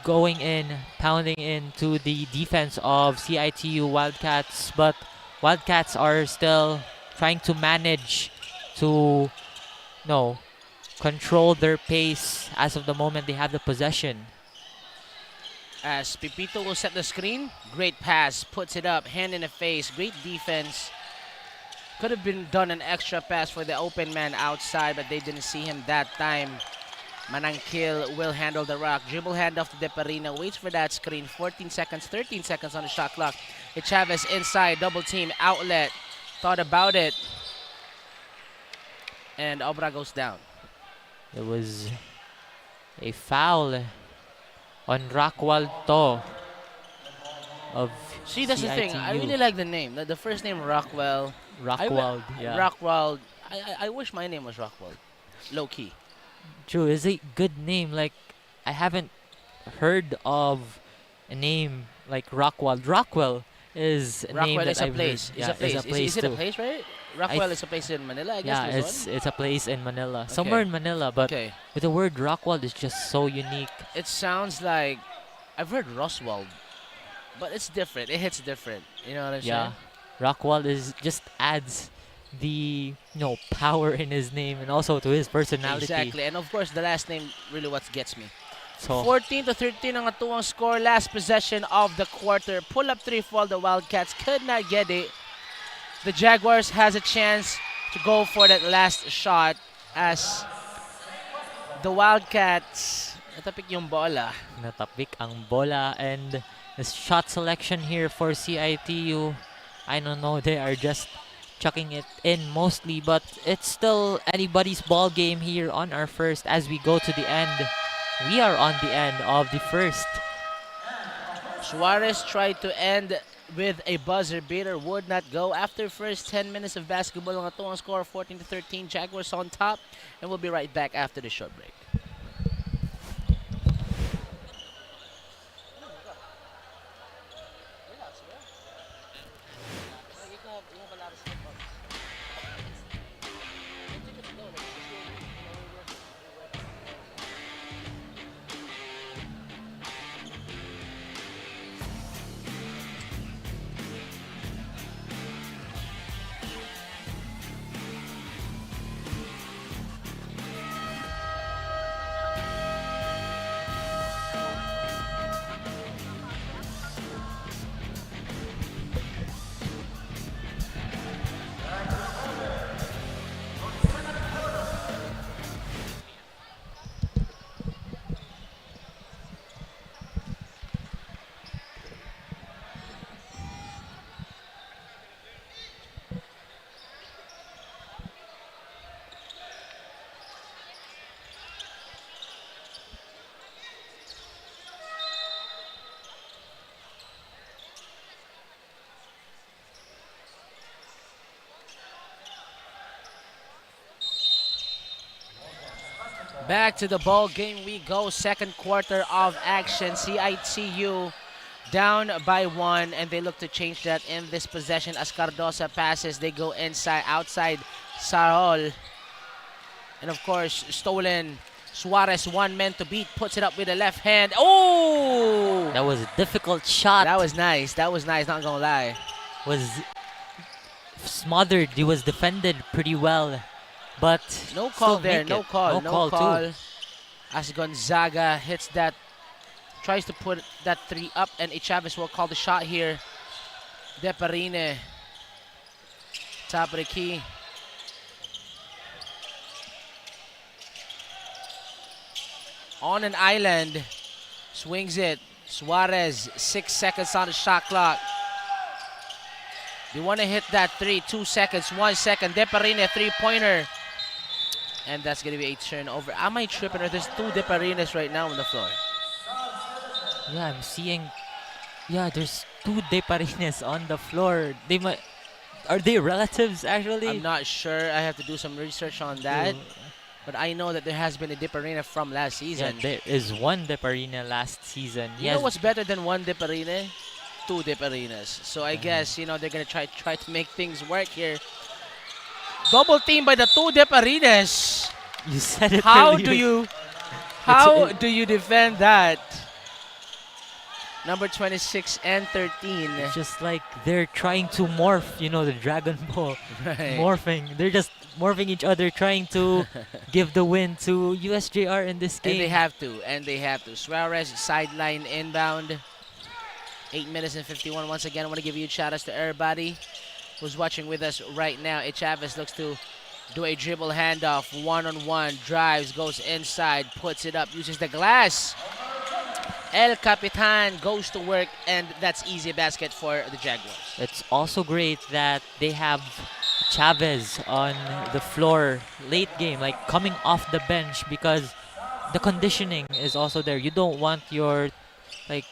going in, pounding into the defense of CIT-U Wildcats, but Wildcats are still trying to manage to, control their pace as of the moment they have the possession. As Pipito will set the screen, great pass, puts it up, hand in the face, great defense. Could have been done an extra pass for the open man outside, but they didn't see him that time. Manangkil will handle the rock. Dribble handoff to De Parine. Waits for that screen. 14 seconds, 13 seconds on the shot clock. It's Chavez inside. Double team. Outlet. Thought about it. And Obra goes down. There was a foul on Rockwell To of See, that's the thing. I really like the name. The first name, Rockwell. Rockwell, yeah. Rockwell. I wish my name was Rockwell. Low key. True, it's a good name. Like, I haven't heard of a name like Rockwell. Rockwell is a name that I've heard. Yeah, it's a place. Is it a place, right? Rockwell is a place in Manila, I guess. Yeah, it's a place in Manila. Okay. Somewhere in Manila, but with the word Rockwell is just so unique. It sounds like, I've heard Roswell, but it's different. It hits different. You know what I'm saying? Yeah, Rockwell just adds the power in his name and also to his personality. Exactly, and of course the last name really what gets me. So 14-13 ang atuang score. Last possession of the quarter. Pull up three for the Wildcats. Could not get it. The Jaguars has a chance to go for that last shot as the Wildcats natapik yung bola. Natapik ang bola, and the shot selection here for CIT-U, I don't know, they are just chucking it in mostly, but it's still anybody's ball game here on our first as we go to the end. We are on the end of the first. Suarez tried to end with a buzzer beater, would not go. After first 10 minutes of basketball, ang atuang score 14-13, Jaguars on top, and we'll be right back after the short break. Back to the ball game we go. Second quarter of action. CIT-U down by 1, and they look to change that in this possession as Cardosa passes. They go inside, outside Sarol. And of course, stolen. Suarez, one man to beat, puts it up with the left hand. Oh! That was a difficult shot. That was nice. That was nice, not gonna lie. Was smothered. He was defended pretty well. But no call still there. make No it. call. No No call call. too. As Gonzaga hits that, tries to put that 3 up, and Chavez will call the shot here. Deparine. Top of the key. On an island. Swings it. Suarez, 6 seconds on the shot clock. They want to hit that 3, 2 seconds, 1 second. Deparine, 3-pointer. And that's going to be a turnover. Am I tripping? Or there's 2 Deparines right now on the floor? Yeah, I'm seeing. Yeah, there's 2 Deparines on the floor. They might. Are they relatives actually? I'm not sure. I have to do some research on that. But I know that there has been a Deparine from last season. Yeah, there is 1 Deparine last season. You know what's better than 1 Deparine? 2 Deparines. So I guess, you know, they're going to try to make things work here. Double team by the 2 Deparines. You said it How earlier. do you defend that? Number 26 and 13. It's just like they're trying to morph, you know, the Dragon Ball. Right. Morphing. They're just morphing each other, trying to give the win to USJ-R in this game. And they have to. And they have to. Suarez, sideline inbound. 8 minutes and 51. Once again, I want to give you shout-outs to everybody who's watching with us right now. Chavez looks to do a dribble handoff. One-on-one. Drives, goes inside, puts it up, uses the glass. El Capitan goes to work, and that's easy basket for the Jaguars. It's also great that they have Chavez on the floor late game, like coming off the bench, because the conditioning is also there. You don't want your like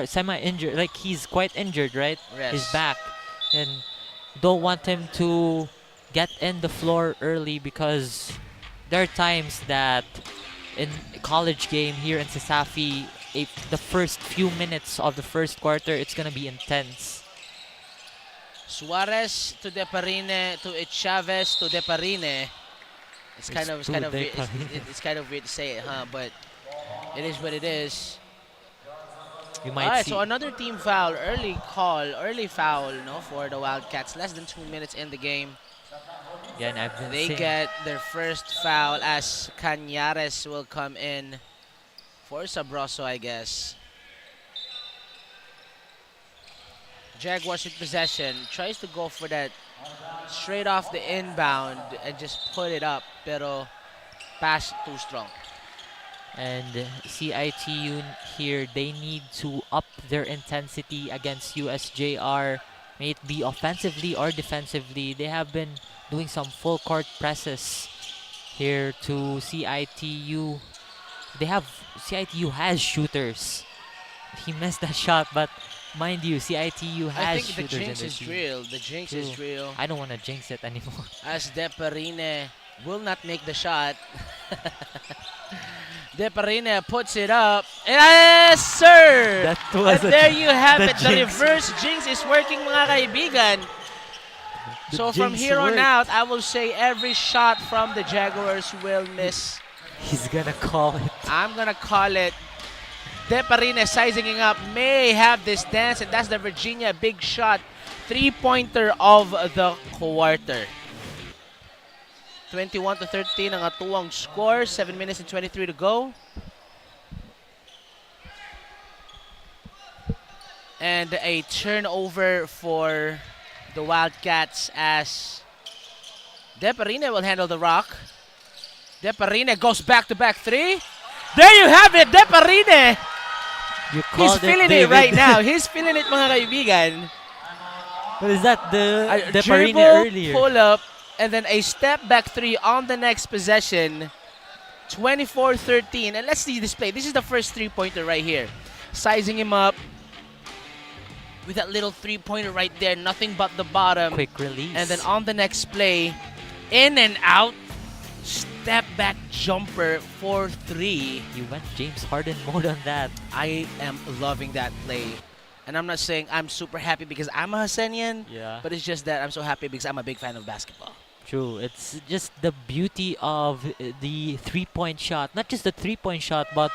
semi-injured, like he's quite injured, right? Yes. His back, and don't want him to get in the floor early, because there are times that in college game here in Sasafi, the first few minutes of the first quarter, it's gonna be intense. Suarez to Deparine to Chavez to Deparine. It's kind of weird to say it, huh? But it is what it is. You might Alright, see. so another team foul, early foul, no, for the Wildcats. Less than 2 minutes in the game. Yeah, and I've been They saying, get their first foul as Cañares will come in for Sabroso, I guess. Jaguars with possession. Tries to go for that straight off the inbound and just put it up, pero pass too strong. and CIT-U here, they need to up their intensity against USJ-R, may it be offensively or defensively. They have been doing some full court presses here to CIT-U. CIT-U has shooters. He missed that shot, but mind you, CIT-U has shooters. I think the jinx in is team. real. The jinx is real. I don't want to jinx it anymore. As Deparine will not make the shot. Deparine puts it up. Yes, sir! That was and there you have it. The jinx. reverse jinx is working, mga kaibigan. So from jinx here on worked. out, I will say every shot from the Jaguars will miss. He's gonna call it. I'm gonna call it. Deparine sizing up, may have this dance, and that's the Virginia big shot. 3-pointer of the quarter. 21-13 ang atuang score. 7 minutes and 23 to go. And a turnover for the Wildcats as Deparine will handle the rock. Deparine goes back-to-back three. There you have it, Deparine! He's feeling it right now. He's feeling it, mga kaibigan. What is that? The Deparine dribble, earlier. pull up, and then a step back three on the next possession. 24-13. And let's see this play. This is the first 3-pointer right here. Sizing him up with that little 3-pointer right there. Nothing but the bottom. Quick release. And then on the next play, in and out. step back jumper for 3. He went James Harden mode on that. I am loving that play. And I'm not saying I'm super happy because I'm a Hassanian, but it's just that I'm so happy because I'm a big fan of basketball. True. It's just the beauty of the three-point shot. Not just the three-point shot, but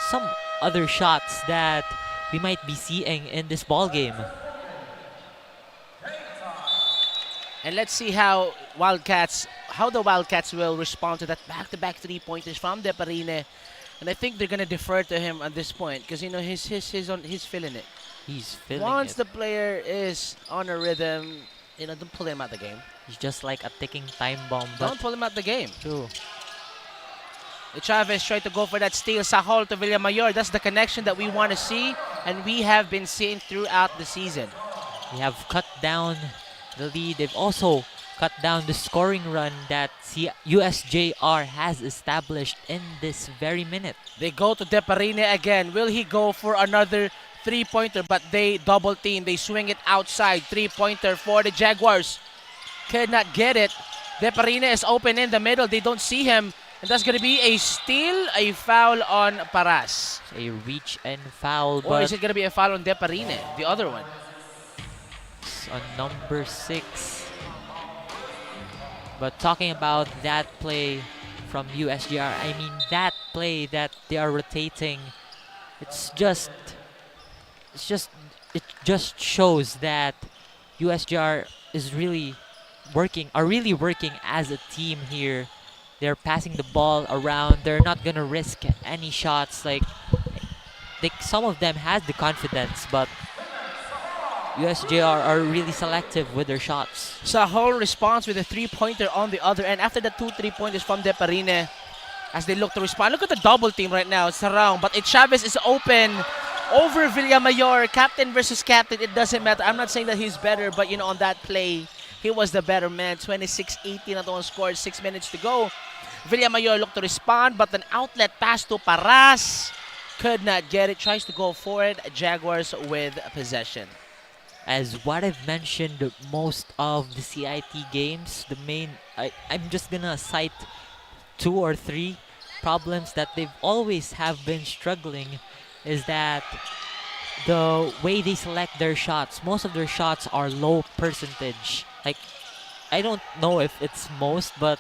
some other shots that we might be seeing in this ball game. And let's see how the Wildcats will respond to that back-to-back three-pointers from Deparine. And I think they're gonna defer to him at this point because he's feeling it. He's feeling Once it. the player is on a rhythm, don't pull him out the game. He's just like a ticking time bomb. Don't pull him out the game. True. Chavez tried to go for that steal. Sahol to Villamayor. That's the connection that we want to see, and we have been seeing throughout the season. They have cut down the lead. They've also cut down the scoring run that USJ-R has established in this very minute. They go to Deparine again. Will he go for another three-pointer? But they double team. They swing it outside. Three-pointer for the Jaguars. Could not get it. Deparine is open in the middle. They don't see him. And that's going to be a steal, a foul on Paras. A reach and foul. Or is it going to be a foul on Deparine, the other one? It's on number 6. But talking about that play from USJR, I mean that play that they are rotating, it just shows that USJR is really working as a team here. They're passing the ball around. They're not gonna risk any shots. Some of them has the confidence, but USJR are really selective with their shots. Sahol responds with a three-pointer on the other end. After the 2 3-pointers from Deparine, as they look to respond. Look at the double team right now. It's around, but Chavez is open over Villamayor. Captain versus captain, it doesn't matter. I'm not saying that he's better, but on that play, he was the better man. 26-18 at one score, 6 minutes to go. Villamayor looked to respond, but an outlet pass to Paras. Could not get it. Tries to go for it. Jaguars with possession. As what I've mentioned most of the CIT games, I'm just gonna cite 2 or 3 problems that they've always have been struggling is that the way they select their shots, most of their shots are low percentage. I don't know if it's most, but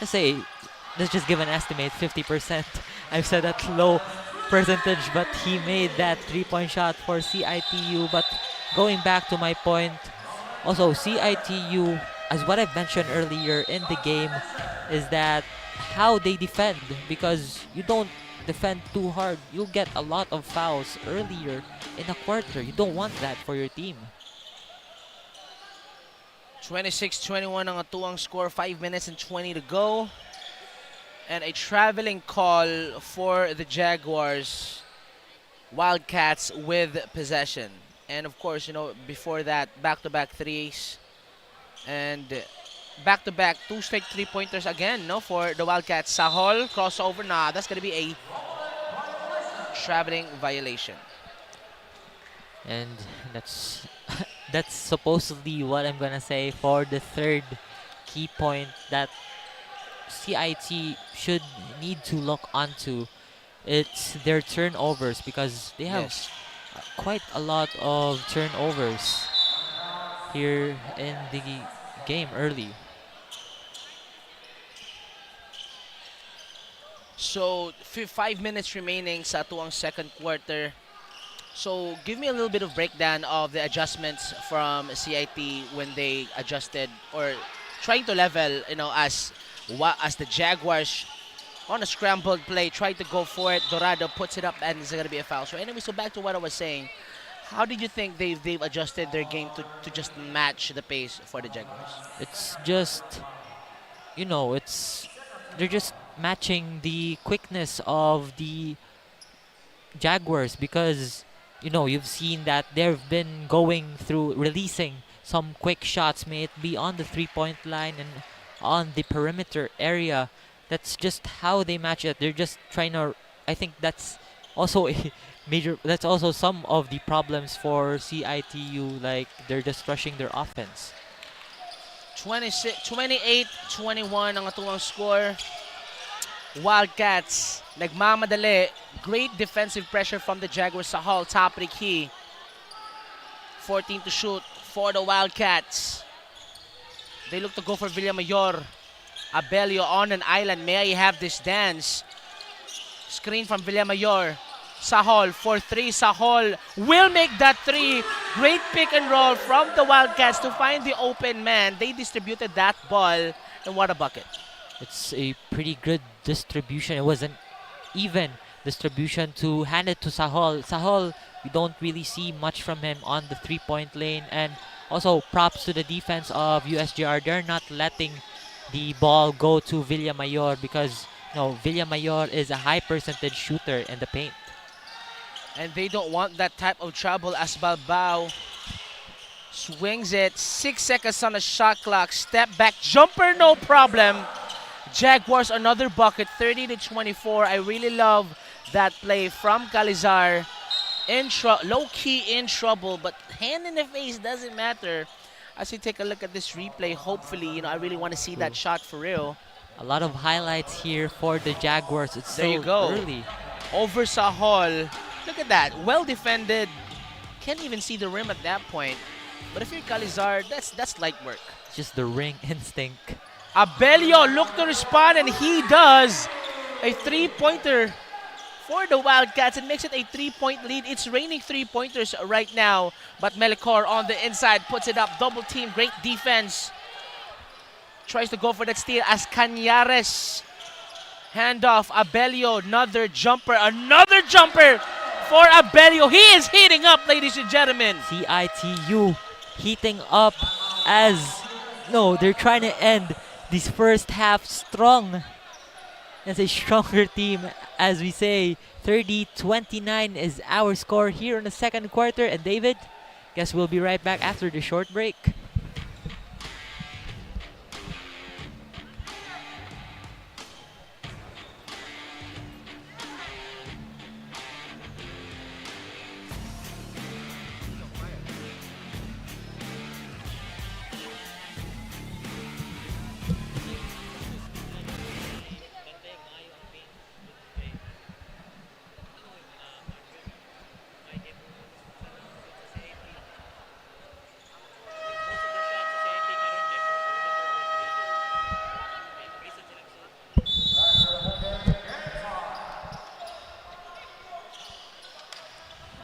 let's just give an estimate, 50%. I've said that low percentage, but he made that 3-point shot for CIT-U. But going back to my point, also CIT-U, as what I've mentioned earlier in the game, is that how they defend, because you don't defend too hard, you'll get a lot of fouls earlier in a quarter. You don't want that for your team. 26-21 ang atuang score, 5 minutes and 20 to go. And a traveling call for the Jaguars. Wildcats with possession. And of course, before that, back-to-back threes. And back-to-back 2 straight 3-pointers again, for the Wildcats. Sahol, crossover. Nah, that's going to be a traveling violation. And that's supposedly what I'm going to say for the third key point that CIT should need to look onto. It's their turnovers, because they have quite a lot of turnovers here in the game early. So 5 minutes remaining sa atuang second quarter. So give me a little bit of breakdown of the adjustments from CIT when they adjusted or trying to level, as the Jaguars on a scrambled play tried to go for it. Dorado puts it up and it's going to be a foul. So anyway, so back to what I was saying. How did you think they've adjusted their game to just match the pace for the Jaguars? It's just, they're just matching the quickness of the Jaguars, because you've seen that they've been going through releasing some quick shots, may it be on the 3-point line and on the perimeter area. That's just how they match it. They're just trying to, I think that's also that's also some of the problems for CIT-U, they're just rushing their offense. 28-21 ang atuang score. Wildcats nagmamadali. Great defensive pressure from the Jaguars sa hall. Top of the key. 14 to shoot for the Wildcats. They look to go for Villamayor. Abelio on an island. May I have this dance? Screen from Villamayor. Sahol for 3. Sahol will make that 3. Great pick and roll from the Wildcats to find the open man. They distributed that ball. And what a bucket. It's a pretty good distribution. It was an even distribution to hand it to Sahol. Sahol, we don't really see much from him on the three-point lane. And also props to the defense of USJ-R. They're not letting the ball go to Villamayor because Villamayor is a high percentage shooter in the paint. And they don't want that type of trouble as Balbao swings it. 6 seconds on the shot clock. Step back jumper, no problem. Jaguars another bucket, 30 to 24. I really love that play from Calizar. Low-key in trouble, but hand in the face doesn't matter. As you take a look at this replay, hopefully, I really want to see that shot for real. A lot of highlights here for the Jaguars. It's there so you go. early. Over Sahol. Look at that. Well defended. Can't even see the rim at that point. But if you're Calizar, that's light work. Just the ring instinct. Abelio look to respond, and he does. A three-pointer for the Wildcats. It makes it a 3-point lead. It's raining three-pointers right now. But Melicor on the inside puts it up. Double team. Great defense. Tries to go for that steal as Cañares. Handoff. Abelio. Another jumper. Another jumper for Abelio. He is heating up, ladies and gentlemen. CIT-U heating up as they're trying to end this first half strong. As a stronger team, as we say. 30-29 is our score here in the second quarter. And David, guess we'll be right back after the short break.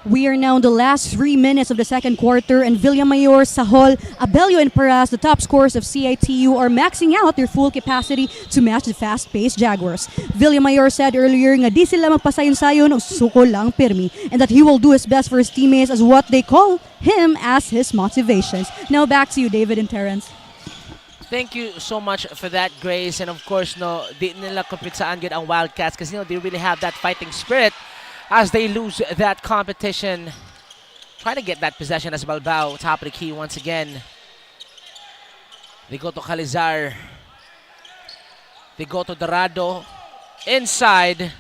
We are now in the last 3 minutes of the second quarter, and Villamayor, Sahol, Abelio, and Paras, the top scorers of CIT-U, are maxing out their full capacity to match the fast-paced Jaguars. Villamayor said earlier nga di sila magpasayon-sayon o suko lang pirmi, and that he will do his best for his teammates as what they call him as his motivations. Now back to you, David and Terrence. Thank you so much for that, Grace. And of course, di nila kumpitsaan good ang Wildcats because they really have that fighting spirit as they lose that competition. Trying to get that possession as Balbao, top of the key once again. They go to Calizar. They go to Dorado. Inside.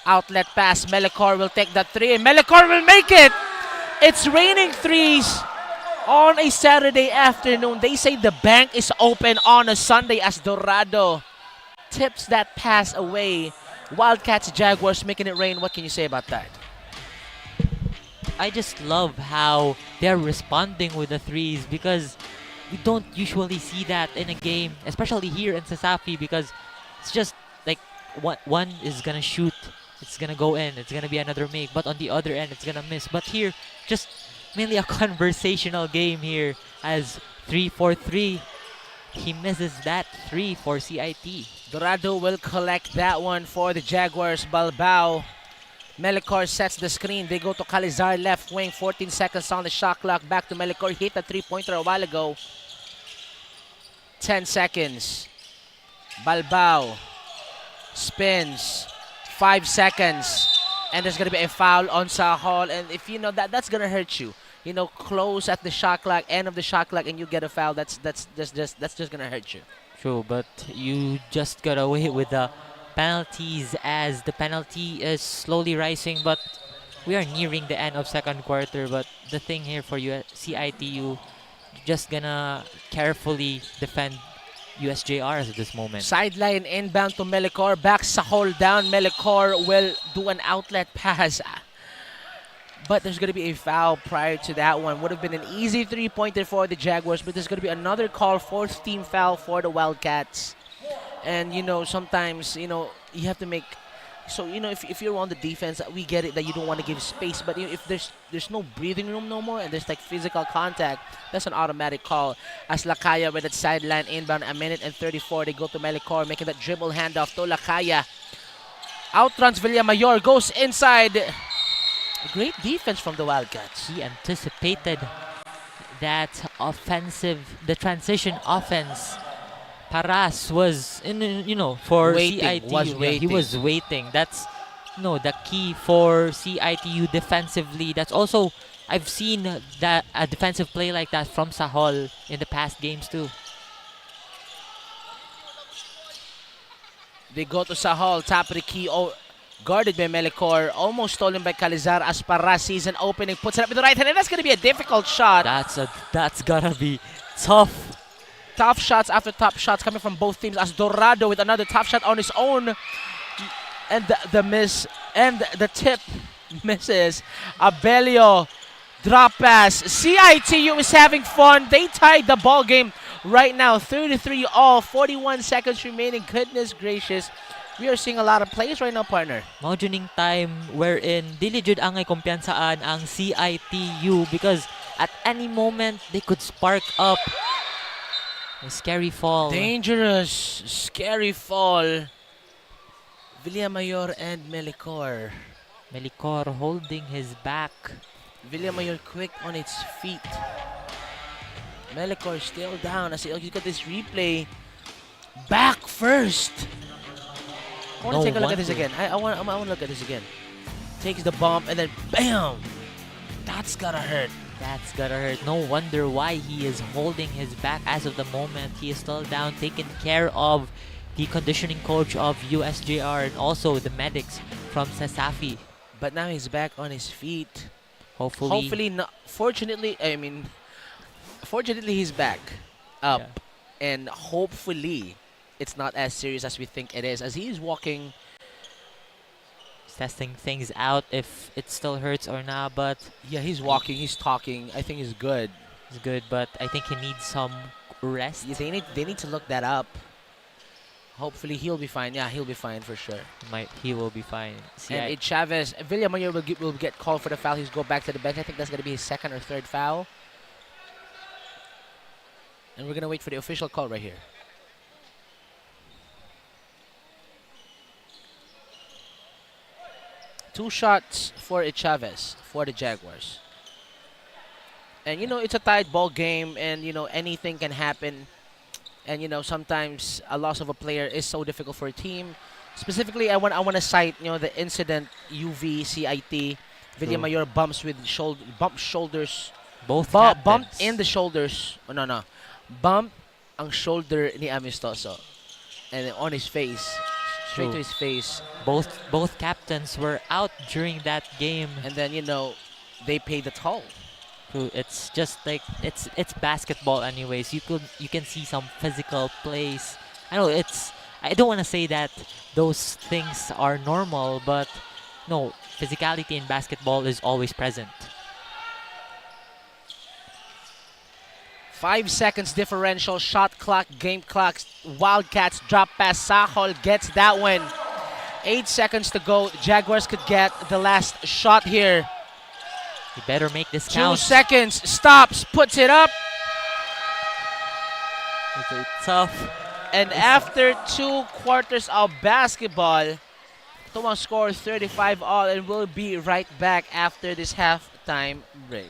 Outlet pass. Melicor will take that three. Melicor will make it! It's raining threes on a Saturday afternoon. They say the bank is open on a Sunday as Dorado tips that pass away. Wildcats, Jaguars making it rain. What can you say about that? I just love how they're responding with the threes because we don't usually see that in a game, especially here in Sasafi, because it's just like one is gonna shoot, it's gonna go in, it's gonna be another make, but on the other end it's gonna miss. But here, just mainly a conversational game here as 3-4-3. He misses that 3 for CIT. Dorado will collect that one for the Jaguars. Balbao. Melicor sets the screen. They go to Calizar left wing. 14 seconds on the shot clock. Back to Melicor. Hit a three-pointer a while ago. 10 seconds. Balbao spins. 5 seconds. And there's going to be a foul on Sahol. And if you know that's going to hurt you. You know, close at the shot clock, end of the shot clock, and you get a foul. That's just gonna hurt you. True, but you just got away with the penalties as the penalty is slowly rising. But we are nearing the end of second quarter. But the thing here for you, CIT-U, just gonna carefully defend USJ-R at this moment. Sideline inbound to Melicor. Back sa hold down. Melicor will do an outlet pass. But there's going to be a foul prior to that one. Would have been an easy three-pointer for the Jaguars, but there's going to be another call, fourth team foul for the Wildcats. And, you know, sometimes, you know, you have to make... So, you know, if you're on the defense, we get it that you don't want to give space. But if there's no breathing room no more and there's, like, physical contact, that's an automatic call. As Lakaya with that sideline inbound, a minute and 34. They go to Melicor, making that dribble handoff to Lakaya. Outruns Villamayor, goes inside... Great defense from the Wildcats. He anticipated that the transition offense. Paras was, for CITU. He was waiting. That's, the key for CITU defensively. That's also, I've seen that a defensive play like that from Sahol in the past games too. They go to Sahol, top of the key. Guarded by Melicor, almost stolen by Calizar. As Paras sees an opening, puts it up with the right hand, and that's going to be a difficult shot. That's gonna be tough. Tough shots after tough shots coming from both teams. As Dorado with another tough shot on his own, and the miss and the tip misses. Abelio drop pass. CITU is having fun. They tied the ball game right now, 33 all, 41 seconds remaining. Goodness gracious. We are seeing a lot of plays right now, partner. Mao juning time wherein dili jud angay kumpiyansaan ang CITU because at any moment they could spark up. A scary fall. Dangerous, scary fall. Villamayor and Melicor. Melicor holding his back. Villamayor quick on its feet. Melicor still down. As you look at this replay. Back first. I want to take a look at this again. I want to look at this again. Takes the bump and then bam! That's gotta hurt. That's gotta hurt. No wonder why he is holding his back as of the moment. He is still down, taken care of the conditioning coach of USJ-R and also the medics from Sasafi. But now he's back on his feet. Hopefully not. Fortunately he's back up. Yeah. And hopefully it's not as serious as we think it is, as he is walking. He's testing things out if it still hurts or not, but... Yeah, he's walking, he's talking. I think he's good. He's good, but I think he needs some rest. Yeah, they need to look that up. Hopefully he'll be fine. Yeah, he'll be fine for sure. He will be fine. And Chavez, Villamayor will get called for the foul. He's go back to the bench. I think that's going to be his second or third foul. And we're going to wait for the official call right here. Two shots for Chavez for the Jaguars. And, it's a tight ball game and, anything can happen. And, sometimes a loss of a player is so difficult for a team. Specifically, I want to cite, the incident UV CIT. Villamayor bumps with shoulders. Both bumped in the shoulders. Oh, no. Bump ang shoulder ni Amistoso. And on his face. Straight to his face. Both captains were out during that game. And then, they paid the toll. It's just like it's basketball anyways. You can see some physical plays. I don't want to say that those things are normal, but no, physicality in basketball is always present. 5 seconds differential, shot clock, game clock. Wildcats drop pass. Sahol gets that one. 8 seconds to go. Jaguars could get the last shot here. You better make this count. 2 seconds. Stops. Puts it up. It's tough. And after 2 quarters of basketball, Tuwang score 35 all, and we'll be right back after this halftime break.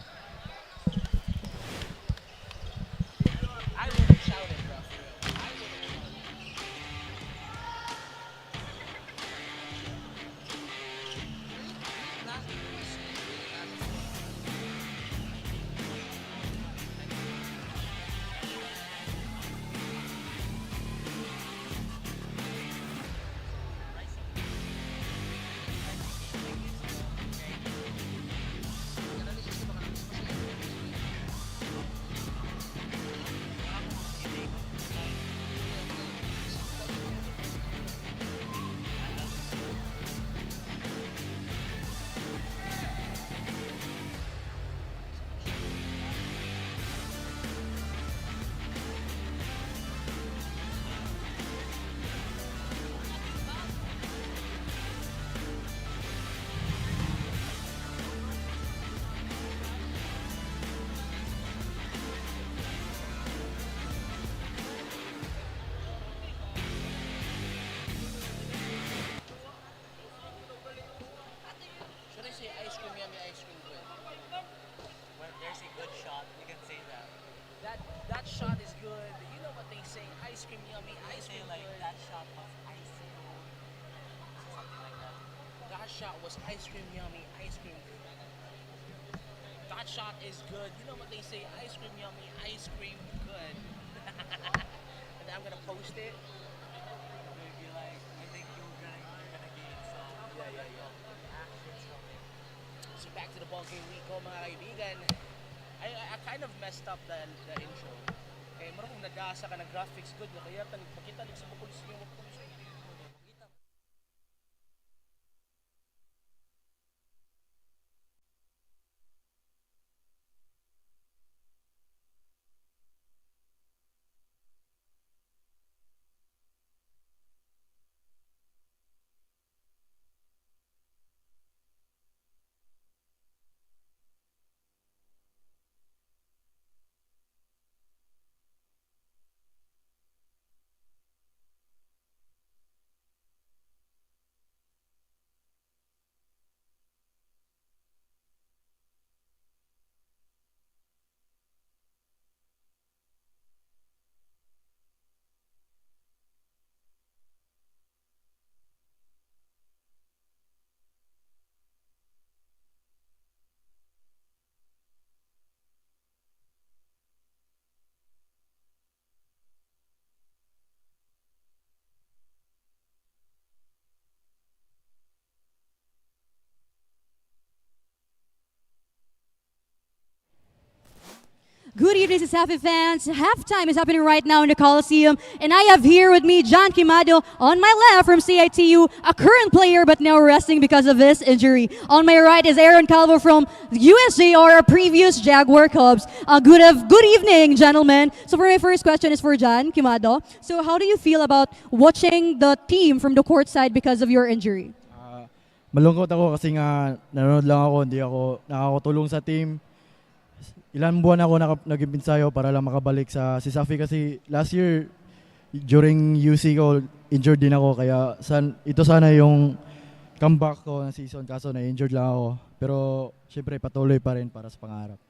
That shot is good. You know what they say, ice cream yummy, ice cream like good. That shot was ice cream. Something like that. That shot was ice cream yummy, ice cream good. That shot is good. You know what they say, ice cream yummy, ice cream good. And then I'm gonna post it. Maybe like, I think you're gonna gain some. Yeah. Actions from it. So back to the ball game week ko mga kaibigan. I kind of messed up the intro. Eh, mara kung nagasa ka na graphics good na kaya makita din sa bukol siya yung Good evening, Safi fans. Halftime is happening right now in the Coliseum, and I have here with me 𝐁𝐸 on my left from CIT-U, a current player but now resting because of his injury. On my right is Aaron Calvo from USJ-R, a previous Jaguar Cubs. Good evening, gentlemen. So for my first question is for 𝐁𝐸. So how do you feel about watching the team from the court side because of your injury? Malungkot ako kasi nga nanonood lang ako, hindi ako nakakatulong sa team. Ilan buwan ako nag-impinsayo para lang makabalik sa si Safi kasi last year during UC ko injured din ako kaya ito sana yung comeback ko ng season kaso na-injured lang ako. Pero syempre patuloy pa rin para sa pangarap.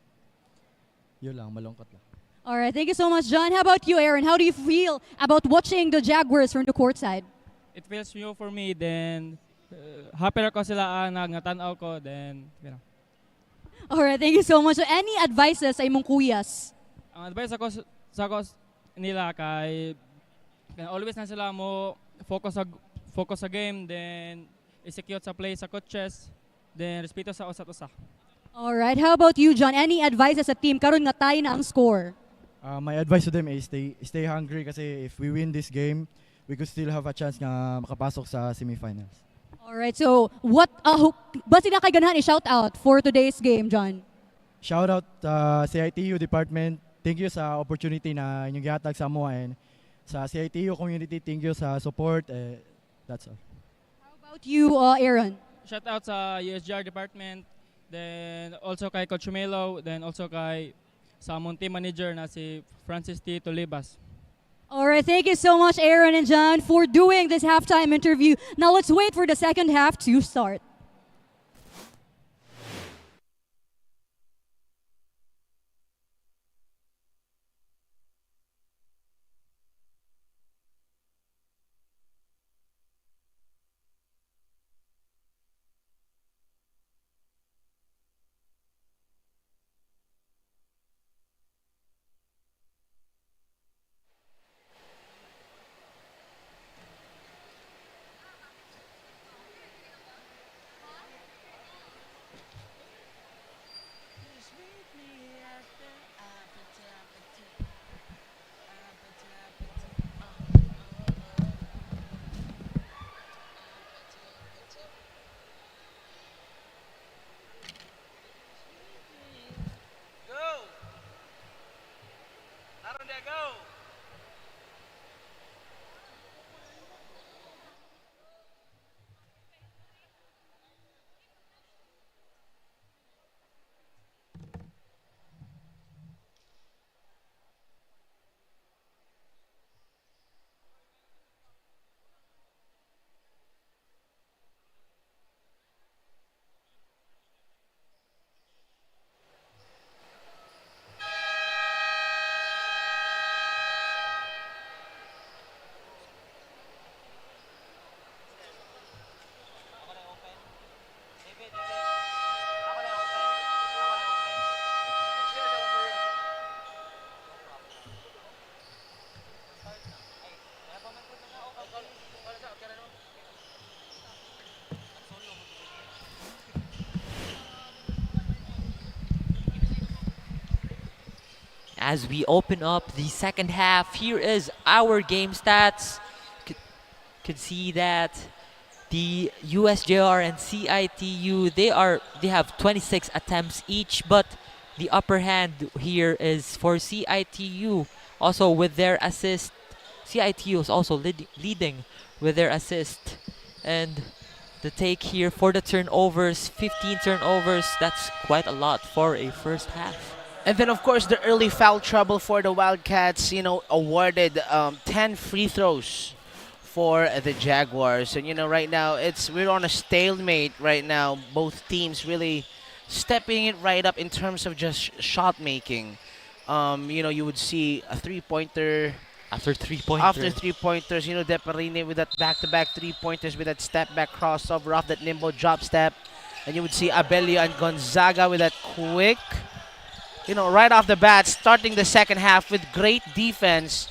Yun lang, malungkot lang. Alright, thank you so much, John. How about you, Aaron? How do you feel about watching the Jaguars from the court side? It feels new for me, then happy ako sila nagtanaw ko, then you know. Alright, thank you so much. So, any advices sa imong kuyas? Ang advice ako sa nila kay always na sila mo focus sa game, then execute sa play sa coaches, then respeto sa usa't usa. Alright, how about you, John? Any advices sa team karon nga tayo na ang score? My advice to them is stay hungry kasi if we win this game, we could still have a chance nga makapasok sa semifinals. Alright, so ba sila kay ganahan i-shout out for today's game, John? Shout out CIT-U department. Thank you sa opportunity na inyong gihatag sa amo and sa CIT-U community, thank you sa support. That's all. How about you, Aaron? Shout out sa USJ-R department, then also kay Coach Melo, then also kay sa among team manager na si Francis T. Tolibas. Alright, thank you so much, Aaron and John, for doing this halftime interview. Now let's wait for the second half to start. as we open up the second half. Here is our game stats. Could see that the USJ-R and CIT-U, they have 26 attempts each, but the upper hand here is for CIT-U. Also with their assist, CIT-U is also leading with their assist. And the take here for the turnovers, 15 turnovers, that's quite a lot for a first half. And then, of course, the early foul trouble for the Wildcats, awarded 10 free throws for the Jaguars. And, right now, we're on a stalemate right now. Both teams really stepping it right up in terms of just shot making. You would see a three-pointer. After three-pointers, Deparini with that back-to-back three-pointers with that step-back crossover off that nimble drop step. And you would see Abelio and Gonzaga with that quick, right off the bat, starting the second half with great defense.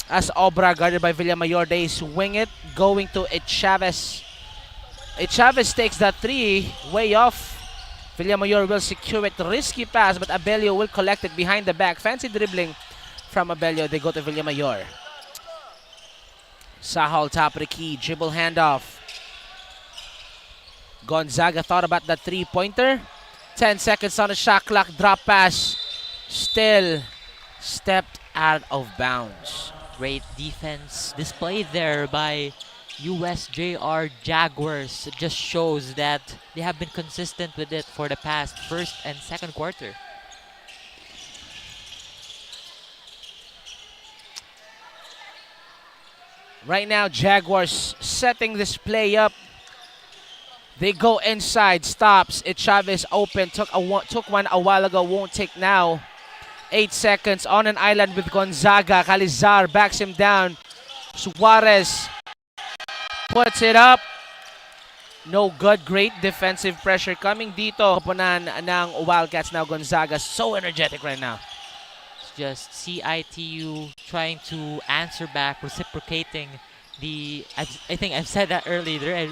As Obra, guarded by Villamayor, they swing it, going to Chavez. Chavez takes that three, way off. Villamayor will secure it, risky pass, but Abelio will collect it behind the back. Fancy dribbling from Abelio, they go to Villamayor. Sahal, top of the key, dribble handoff. Gonzaga thought about that three-pointer. 10 seconds on the shot clock, drop pass. Still stepped out of bounds. Great defense displayed there by USJ-R Jaguars. It just shows that they have been consistent with it for the past first and second quarter. Right now, Jaguars setting this play up. They go inside, stops. Chavez open, took one a while ago, won't take now. 8 seconds on an island with Gonzaga. Calizar backs him down. Suarez puts it up. No good. Great defensive pressure coming dito. Kapunan ng Wildcats now. Gonzaga so energetic right now. It's just CIT-U trying to answer back, reciprocating I think I've said that earlier.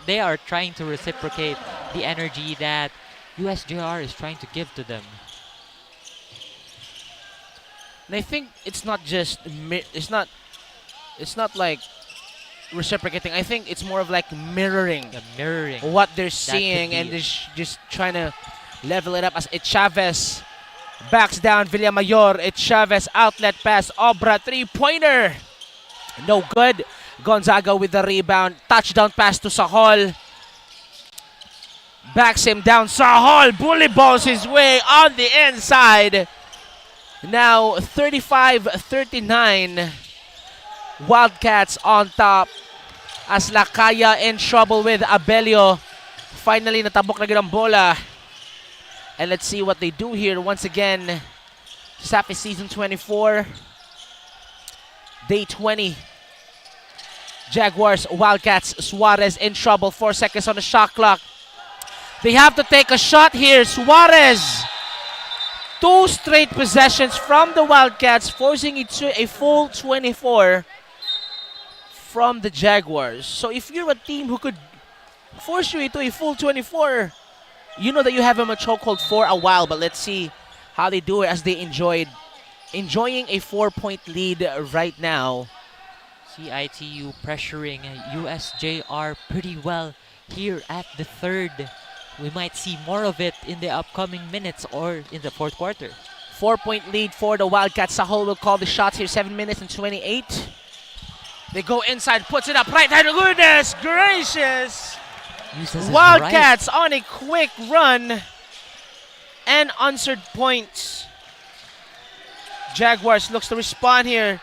They are trying to reciprocate the energy that USJ-R is trying to give to them. And I think it's not just it's not like reciprocating. I think it's more of like mirroring what they're seeing and just trying to level it up as Chavez backs down Villamayor. Chavez outlet pass, Obra three-pointer. No good. Gonzaga with the rebound. Touchdown pass to Sahol. Backs him down. Sahol bully balls his way on the inside. Now 35-39. Wildcats on top. As Lakaya in trouble with Abelio. Finally natabok na ang bola. And let's see what they do here once again. SHS-AdC Season 24. Day 20. Jaguars, Wildcats, Suarez in trouble. 4 seconds on the shot clock. They have to take a shot here. Suarez. 2 straight possessions from the Wildcats, forcing it to a full 24 from the Jaguars. So if you're a team who could force you into a full 24, you know that you have them a chokehold for a while. But let's see how they do it as they enjoying a 4-point lead right now. CIT-U pressuring USJ-R pretty well here at the third. We might see more of it in the upcoming minutes or in the fourth quarter. 4-point lead for the Wildcats. Sahol will call the shots here. 7 minutes and 28. They go inside, puts it up right hand. Goodness gracious! Wildcats on a quick run. And answered points. Jaguars looks to respond here.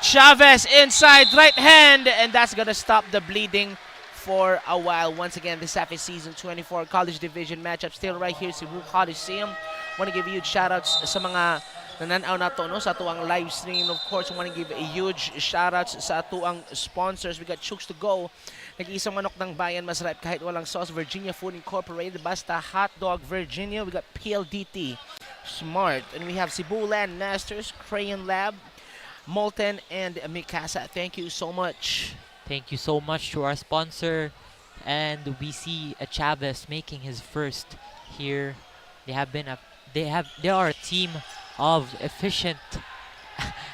Chavez inside, right hand. And that's going to stop the bleeding for a while. Once again, this SHS-AdC Season 24 College Division matchup still right here sa Cebu Coliseum. Want to give huge shoutouts sa mga nananaw na to, no, sa tuang live stream. Of course, want to give a huge shoutouts sa tuang sponsors. We got Chooks to Go. Nag-iisang manok ng bayan, masarap kahit walang sauce. Virginia Food Incorporated, basta hot dog Virginia. We got PLDT, Smart. And we have Cebu Land Masters, Crayon Lab, Molten, and Mikasa. Thank you so much. Thank you so much to our sponsor. And we see Chavez making his first here. They have been they are a team of efficient.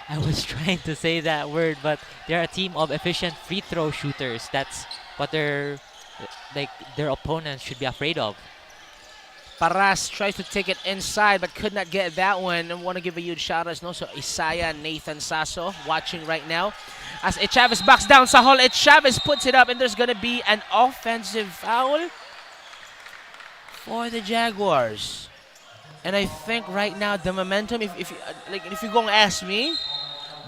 I was trying to say that word, but they're a team of efficient free throw shooters. That's what their opponents should be afraid of. Paras tries to take it inside but could not get that one. I want to give a huge shout out also Isaiah Nathan Sasso watching right now. As 𝐁𝐸 backs down Sahol, 𝐁𝐸 puts it up and there's going to be an offensive foul for the Jaguars. And I think right now the momentum, if you're going to ask me,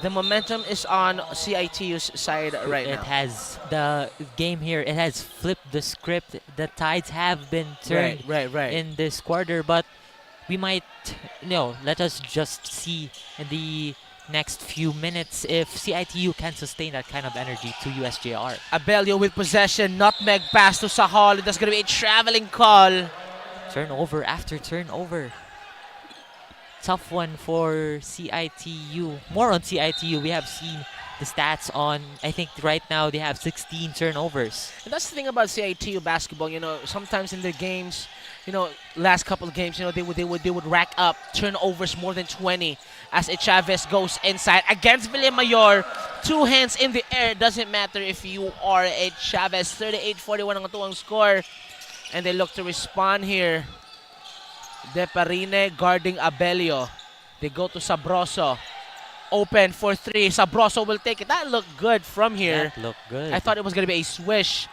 the momentum is on CIT-U's side right now. It has the game here. It has flipped the script. The tides have been turned right. in this quarter, but we might, let us just see in the next few minutes if CIT-U can sustain that kind of energy to USJ-R. Abelio with possession, nutmeg pass to Sahol. That's going to be a traveling call. Turnover after turnover. Tough one for CIT-U. More on CIT-U. We have seen the stats on, I think right now they have 16 turnovers. And that's the thing about CIT-U basketball. Sometimes in the games, last couple of games, they would rack up turnovers more than 20 as 𝐁𝐸 goes inside against Villamayor. 2 hands in the air. Doesn't matter if you are 𝐁𝐸. 38-41 ang atuang score. And they look to respond here. Deparine guarding Abelio. They go to Sabroso. Open for 3. Sabroso will take it. That looked good from here. That looked good. I thought it was going to be a swish.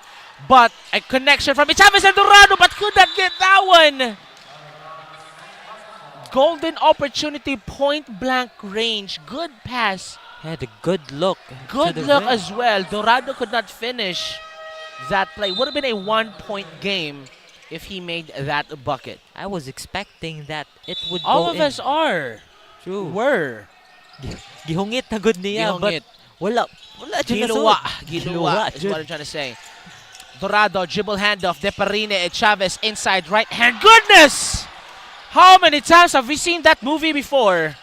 But a connection from 𝐁𝐸 and Dorado, but could not get that one. Golden opportunity, point blank range. Good pass. Had a good look. Good look as well. Dorado could not finish that play. Would have been a 1-point game if he made that bucket. I was expecting that it would All go of in. us are. True. Were. Gihungit na good niya, but wala Giluwa is what I'm trying to say. Dorado, dribble handoff. Deparine, 𝐁𝐸 inside right hand. Goodness! How many times have we seen that movie before?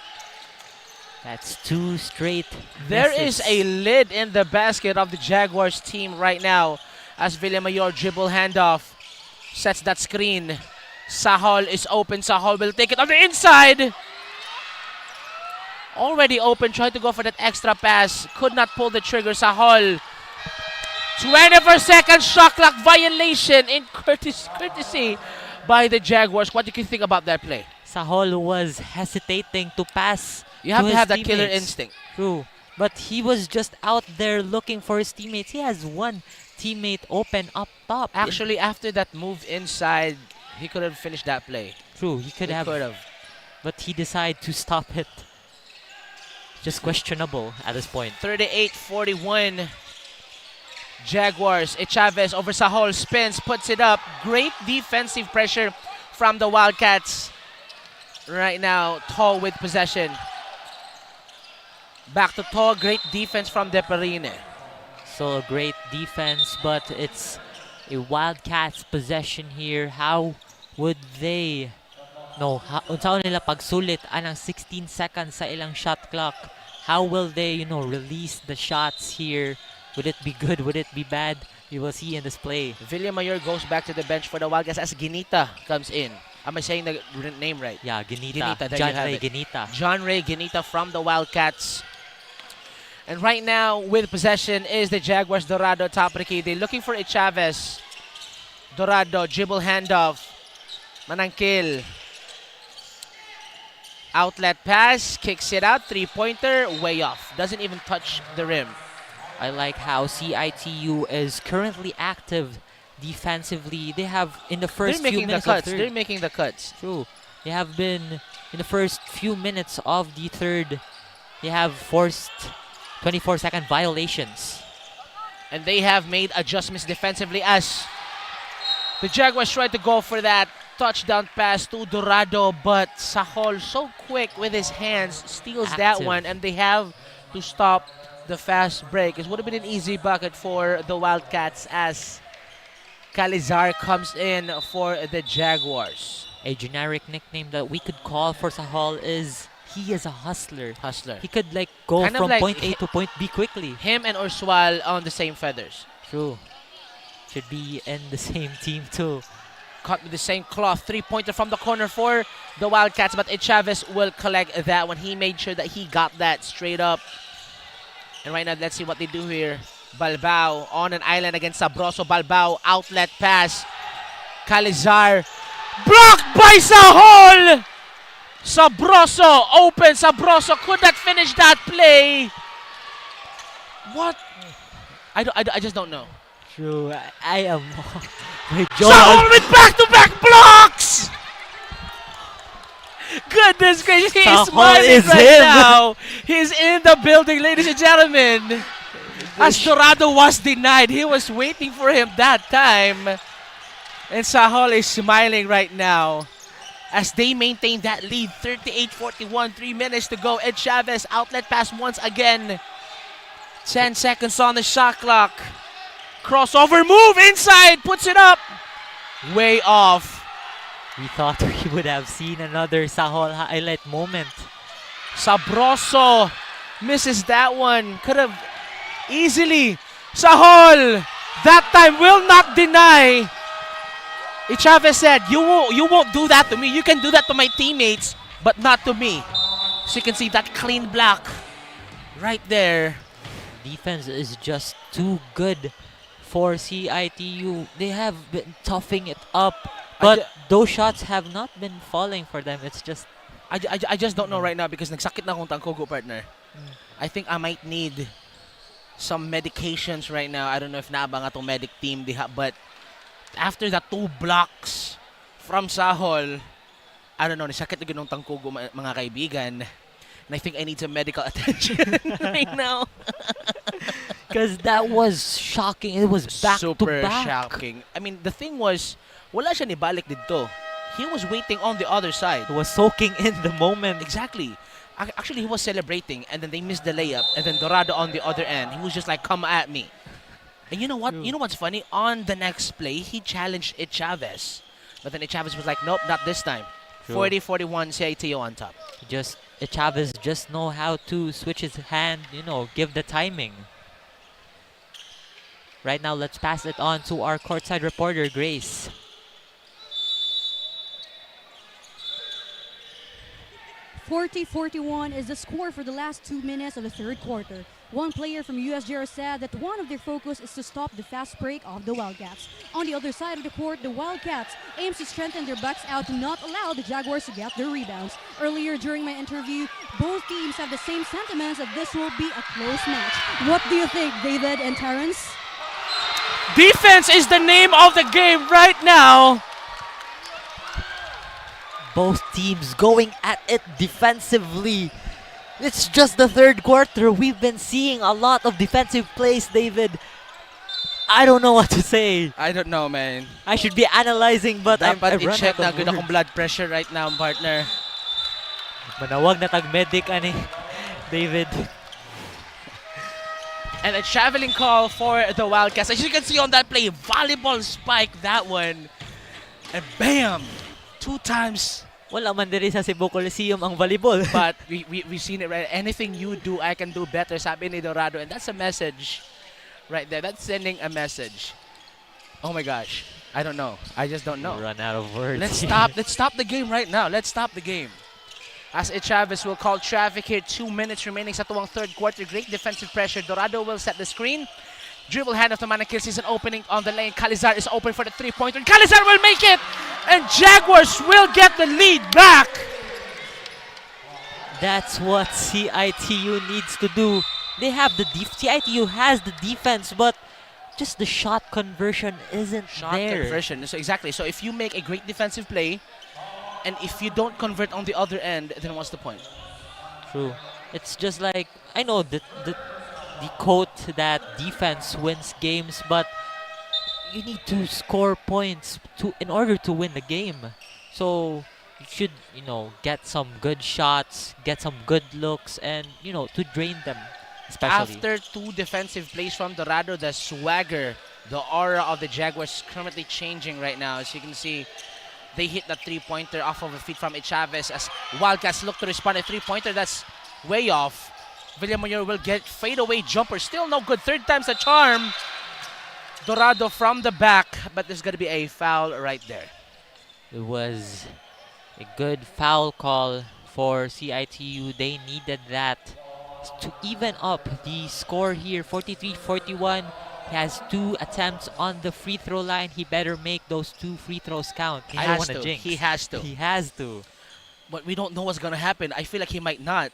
That's 2 straight There misses. is a lid in the basket of the Jaguars team right now as Villamayor dribble handoff. Sets that screen. Sahol is open. Sahol will take it on the inside. Already open. Tried to go for that extra pass. Could not pull the trigger. Sahol. 21st second shot clock violation in courtesy by the Jaguars. What do you think about that play? Sahol was hesitating to pass. You have to his have that killer teammates. instinct. True. But he was just out there looking for his teammates. He has one teammate open up top. Actually, after that move inside, he could have finished that play. True, he could have. But he decided to stop it. Just questionable at this point. 38-41. Jaguars. 𝐁𝐸 over Sahol. Spins, puts it up. Great defensive pressure from the Wildcats. Right now, Tall with possession. Back to Tall. Great defense from Deparine. So a great defense, but it's a Wildcats possession here. How would they unsaon nila pagsulit anang 16 seconds sa ilang shot clock? How will they, release the shots here? Would it be good? Would it be bad? We will see in this play. Villamayor goes back to the bench for the Wildcats as Ginita comes in. Am I saying the name right? Yeah, Ginita. There John you have Ray it. Ginita. John Ray Ginita from the Wildcats. And right now, with possession, is the Jaguars. Dorado, top Ricky. They're looking for 𝐁𝐸. Dorado, dribble handoff. Manangkil. Outlet pass, kicks it out. 3-pointer, way off. Doesn't even touch the rim. I like how CIT-U is currently active defensively. They have, in the first few minutes of third. They're making the cuts. True. They have been, in the first few minutes of the third, they have forced 24-second violations. And they have made adjustments defensively as the Jaguars tried to go for that touchdown pass to Dorado, but Sahol so quick with his hands steals that one, and they have to stop the fast break. It would have been an easy bucket for the Wildcats as Calizar comes in for the Jaguars. A generic nickname that we could call for Sahol is he is a hustler. Hustler. He could go Kind of from like point A to point B quickly. Him and Ursual on the same feathers. True. Should be in the same team too. Caught with the same cloth. 3-pointer from the corner for the Wildcats, but 𝐁𝐴vez will collect that one. He made sure that he got that straight up. And right now, let's see what they do here. Balbao on an island against Sabroso. Balbao, outlet pass. Calizar, blocked by Sahol! Sabroso open. Sabroso could not finish that play. What? I just don't know. True, I am. My Sahol with back-to-back blocks! Goodness gracious, he is Sahol smiling is right him. now. He's in the building, ladies and gentlemen. As Dorado was denied, he was waiting for him that time. And Sahol is smiling right now as they maintain that lead. 38-41, 3 minutes to go. 𝐁𝐴vez outlet pass once again. 10 seconds on the shot clock. Crossover move inside, puts it up. Way off. We thought we would have seen another Sahol highlight moment. Sabroso misses that one. Could have easily. Sahol that time will not deny. 𝐁𝐴vez said, you won't do that to me. You can do that to my teammates, but not to me. So you can see that clean block right there. Defense is just too good for CIT-U. They have been toughing it up, but those shots have not been falling for them. It's just... I just don't know right now because nagsakit na akong tangkogo, partner. I think I might need some medications right now. I don't know if naabang atong medic team diha, but after the 2 blocks from Sahol, I don't know, nisakit na ginong tangkogo mga kaibigan. And I think I need some medical attention right now. Because that was shocking. It was back Super to back. shocking. I mean, the thing was, wala siya ni balik dito. He was waiting on the other side. He was soaking in the moment. Exactly. Actually, he was celebrating, and then they missed the layup, and then Dorado on the other end. He was just like, come at me. And you know what? You know what's funny? On the next play, he challenged 𝐁𝐴vez. But then 𝐁𝐴vez was like, nope, not this time. 40-41, CIT-U on top. 𝐁𝐴vez just know how to switch his hand, give the timing. Right now, let's pass it on to our courtside reporter, Grace. (40-41) is the score for the last 2 minutes of the third quarter. One player from USJ-R said that one of their focus is to stop the fast break of the Wildcats. On the other side of the court, the Wildcats aims to strengthen their backs out to not allow the Jaguars to get their rebounds. Earlier during my interview, both teams have the same sentiments that this will be a close match. What do you think, David and Terrence? Defense is the name of the game right now. Both teams going at it defensively. It's just the third quarter. We've been seeing a lot of defensive plays, David. I don't know what to say. I don't know, man. I should be analyzing, but I Dapat run i-check out na of good akong words. blood pressure right now, partner. Manawag na tag-medic, David. And a traveling call for the Wildcats. As you can see on that play, volleyball spike, that one. And bam! 2 times. Wala man diri sa Cebu Coliseum ang volleyball. But we've seen it, right? Anything you do, I can do better, sabi ni Dorado. And that's a message right there. That's sending a message. Oh my gosh. I don't know. I just don't know. Run out of words. Let's stop the game right now. Let's stop the game. As 𝐁𝐴vez will call traffic here. 2 minutes remaining sa tuwang third quarter. Great defensive pressure. Dorado will set the screen. Dribble hand of the man kills. He's an opening on the lane. Calizar is open for the 3-pointer. Calizar will make it! And Jaguars will get the lead back! That's what CIT-U needs to do. They have the CIT-U has the defense, but just the shot conversion isn't there. Conversion. So exactly. So if you make a great defensive play, and if you don't convert on the other end, then what's the point? True. It's just like, I know the quote that defense wins games, but you need to score points in order to win the game. So you should, get some good shots, get some good looks, and, to drain them, especially. After 2 defensive plays from Dorado, the swagger, the aura of the Jaguars is currently changing right now. As you can see, they hit the 3-pointer off of a feed from 𝐁𝐴vez as Wildcats look to respond. A 3-pointer that's way off. Villamoyor will get fadeaway jumper. Still no good. 3rd time's a charm. Dorado from the back, but there's going to be a foul right there. It was a good foul call for CITU. They needed that to even up the score here. 43-41. He has 2 attempts on the free throw line. He better make those 2 free throws count. He I don't has want to. jinx. He has to. He has to. But we don't know what's gonna happen. I feel like he might not.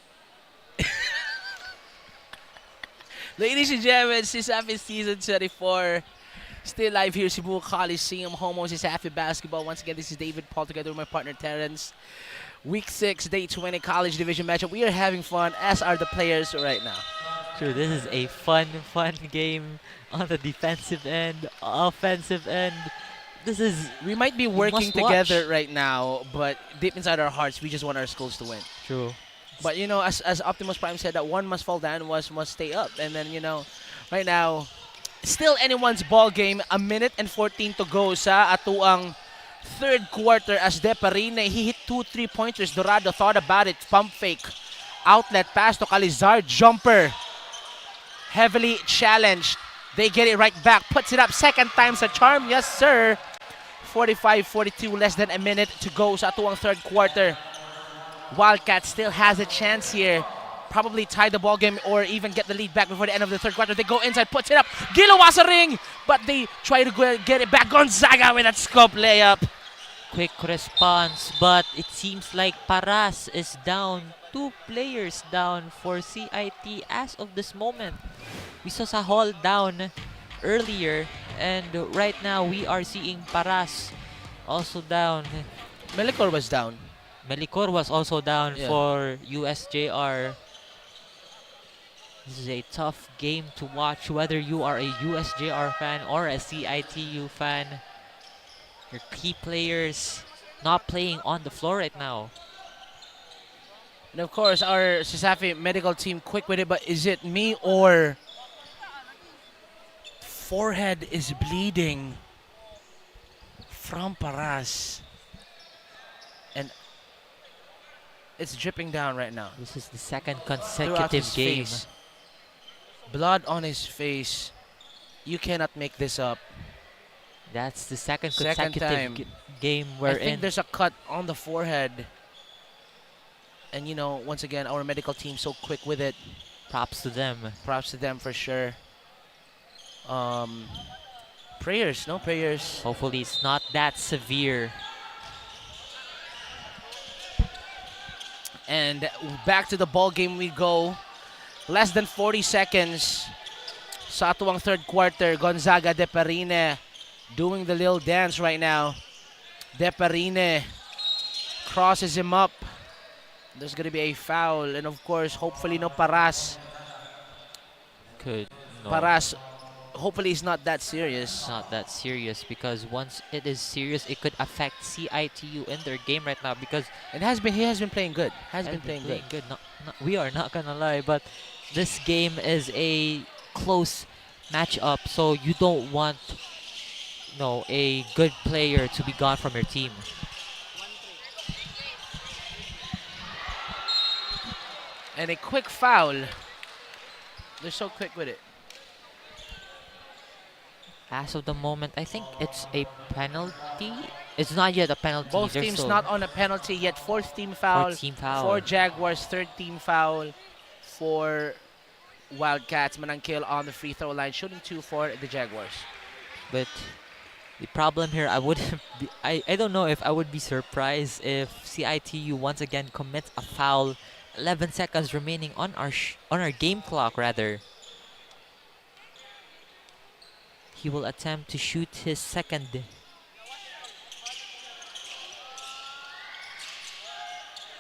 Ladies and gentlemen, CISAFI Season 24. Still live here, Cebu Coliseum, home of CISAFI basketball. Once again, this is David Paul together with my partner Terrence. Week 6, Day 20 College Division matchup. We are having fun, as are the players right now. True, this is a fun game on the defensive end, offensive end. This is We might be working must-watch. together right now, but deep inside our hearts, we just want our schools to win. True. But you know, as Optimus Prime said, that one must fall down, one must stay up. And then, you know, right now, still anyone's ball game. 1 minute and 14 to go sa atuang third quarter as Deparine. He hit 2 3-pointers. Dorado thought about it. Pump fake. Outlet pass to 𝐁𝐨𝐲𝐬. Jumper. Heavily challenged. They get it right back. Puts it up. Second time sa charm. Yes, sir. 45-42. Less than 1 minute to go sa atuang third quarter. Wildcat still has a chance here. Probably tie the ball game or even get the lead back before the end of the third quarter. They go inside, puts it up. Ginawa sa ring, but they try to get it back. Gonzaga with that scope layup. Quick response, but it seems like Paras is down. 2 players down for CIT as of this moment. We saw Sahol down earlier, and right now we are seeing Paras also down. Melicor was down. Melicor was also down Yeah. for USJ-R. This is a tough game to watch, whether you are a USJ-R fan or a CITU fan. Your key players not playing on the floor right now. And of course, our CISAFI medical team quick with it, but is it me or forehead is bleeding from Paras? And it's dripping down right now. This is the second Throughout consecutive his game. face. Blood on his face. You cannot make this up. That's the second Second consecutive time. game we're I think in. there's a cut on the forehead. And you know, once again, our medical team so quick with it. Props to them. Props to them for sure. Prayers, no prayers. Hopefully it's not that severe. And back to the ball game we go. Less than 40 seconds. Sa atuang third quarter, Gonzaga, Deparine doing the little dance right now. Deparine crosses him up. There's going to be a foul. And of course, hopefully no Paras. No. Paras, hopefully it's not that serious. Not that serious, because once it is serious, it could affect CITU in their game right now, because he has been playing good. Has been playing good. We are not gonna lie, but this game is a close matchup, so you don't want a good player to be gone from your team. And a quick foul. They're so quick with it. As of the moment, I think it's a penalty. It's not yet a penalty. Both They're teams still not on a penalty yet. Fourth team foul. Fourth team foul. For Jaguars, third team foul for Wildcats. Manangkil on the free throw line, shooting 2 for the Jaguars. But the problem here, I don't know if I would be surprised if CITU once again commits a foul. 11 seconds remaining on our game clock, rather. He will attempt to shoot his second.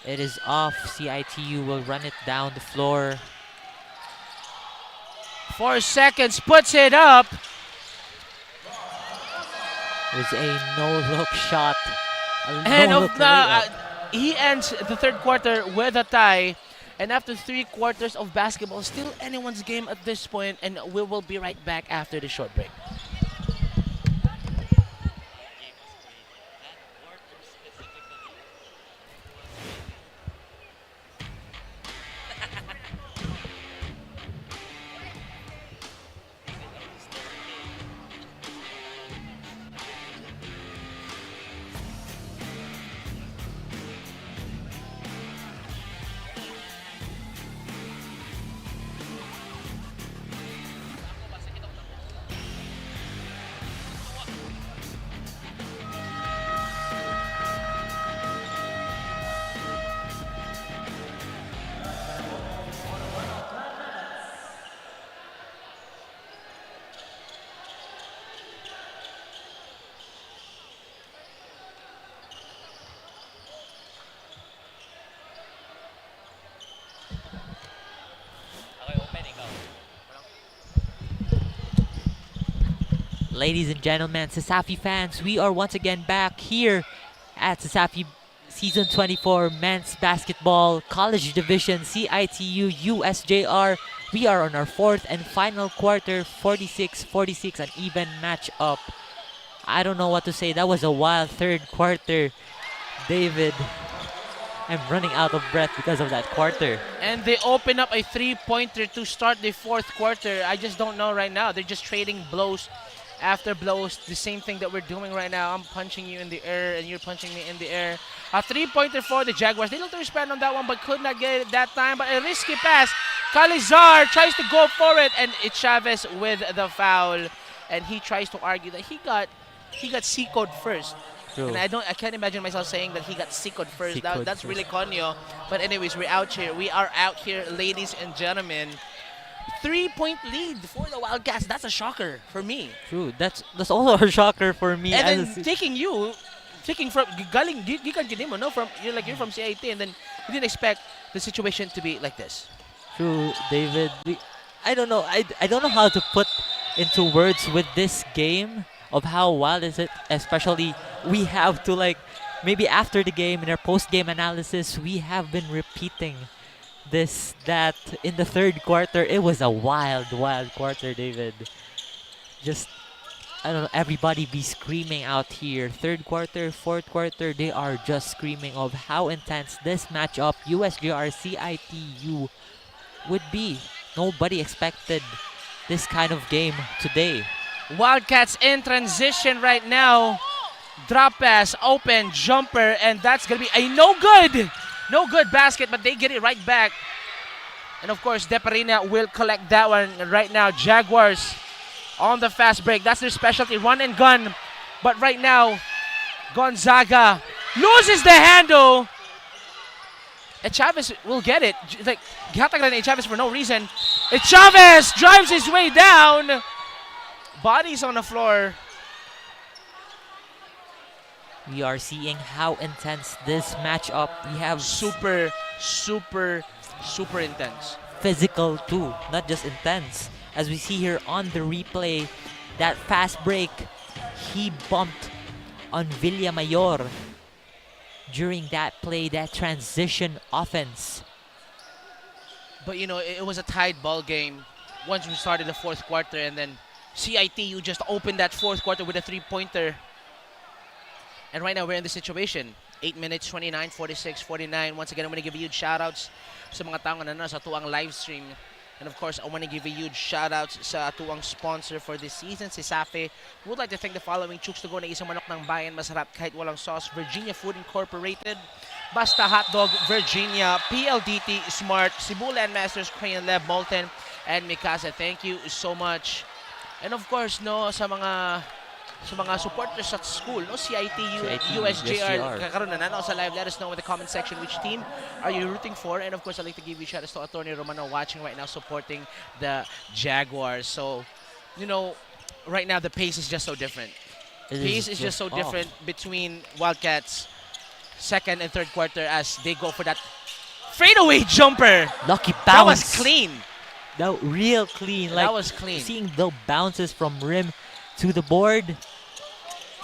It is off. CITU will run it down the floor. 4 seconds, puts it up. There's a no-look shot. He ends the third quarter with a tie. And after 3 quarters of basketball, still anyone's game at this point, and we will be right back after the short break. Ladies and gentlemen, CISAFI fans, we are once again back here at CISAFI Season 24 Men's Basketball College Division CIT-U USJ-R. We are on our fourth and final quarter, 46-46, an even matchup. I don't know what to say. That was a wild third quarter. David, I'm running out of breath because of that quarter. And they open up a three-pointer to start the fourth quarter. I just don't know right now. They're just trading blows after blows. The same thing that we're doing right now. I'm punching you in the air and you're punching me in the air. A three-pointer for the Jaguars. They looked to respond on that one but could not get it that time. But a risky pass. 𝐁𝐨𝐲𝐬 tries to go for it, and it's Chavez with the foul. And he tries to argue that he got C-code first. True. And I can't imagine myself saying that he got C-code first. C-code That's first. really conyo. But anyways, we're out here. We are out here, ladies and gentlemen. 3-point lead for the Wildcats. That's a shocker for me. True. That's also a shocker for me. And as then taking from galing gikan kini mo, no, from you're from CIT, and then you didn't expect the situation to be like this. True, David. I don't know. I don't know how to put into words with this game of how wild is it. Especially we have to, like, maybe after the game in our post-game analysis, we have been repeating that in the third quarter it was a wild quarter, David. Just, I don't know, everybody be screaming out here. Third quarter, fourth quarter, they are just screaming of how intense this matchup, USJ-R CIT-U, would be. Nobody expected this kind of game today. Wildcats in transition right now. Drop pass, open, jumper, and that's going to be a no good basket, but they get it right back. And of course, Deparina will collect that one right now. Jaguars on the fast break. That's their specialty, run and gun. But right now, Gonzaga loses the handle. And Chavez will get it. Like, gihatag lang Chavez for no reason. And Chavez drives his way down. Bodies on the floor. We are seeing how intense this matchup. We have super intense. Physical too, not just intense. As we see here on the replay, that fast break, he bumped on Villamayor during that play, that transition offense. But you know, it was a tied ball game once we started the fourth quarter, and then CIT-U just opened that fourth quarter with a three-pointer. And right now we're in this situation. 8 minutes, 29, 46, 49. Once again, I'm going to give a huge shout-outs sa mga taong na sa tuwang live stream. And of course, I want to give a huge shout-outs sa tuwang sponsor for this season, CISAFI. We would like to thank the following chooks to go na isang manok ng bayan, masarap kahit walang sauce. Virginia Food Incorporated, Basta Hotdog, Virginia, PLDT, Smart, Cebu Landmasters, Crayon Lab, Molten, and Mikasa. Thank you so much. And of course, no, sa mga supporters at school, no, CIT-U, USJ-R, kakaroon na nanaw sa live. Let us know in the comment section which team are you rooting for. And of course, I'd like to give you shout-outs to Attorney Romano watching right now, supporting the Jaguars. So, you know, right now the pace is just so different. Pace is just so different between Wildcats' second and third quarter as they go for that fadeaway jumper. Lucky bounce. That was clean. That real clean. That Like, was clean. Seeing the bounces from rim to the board,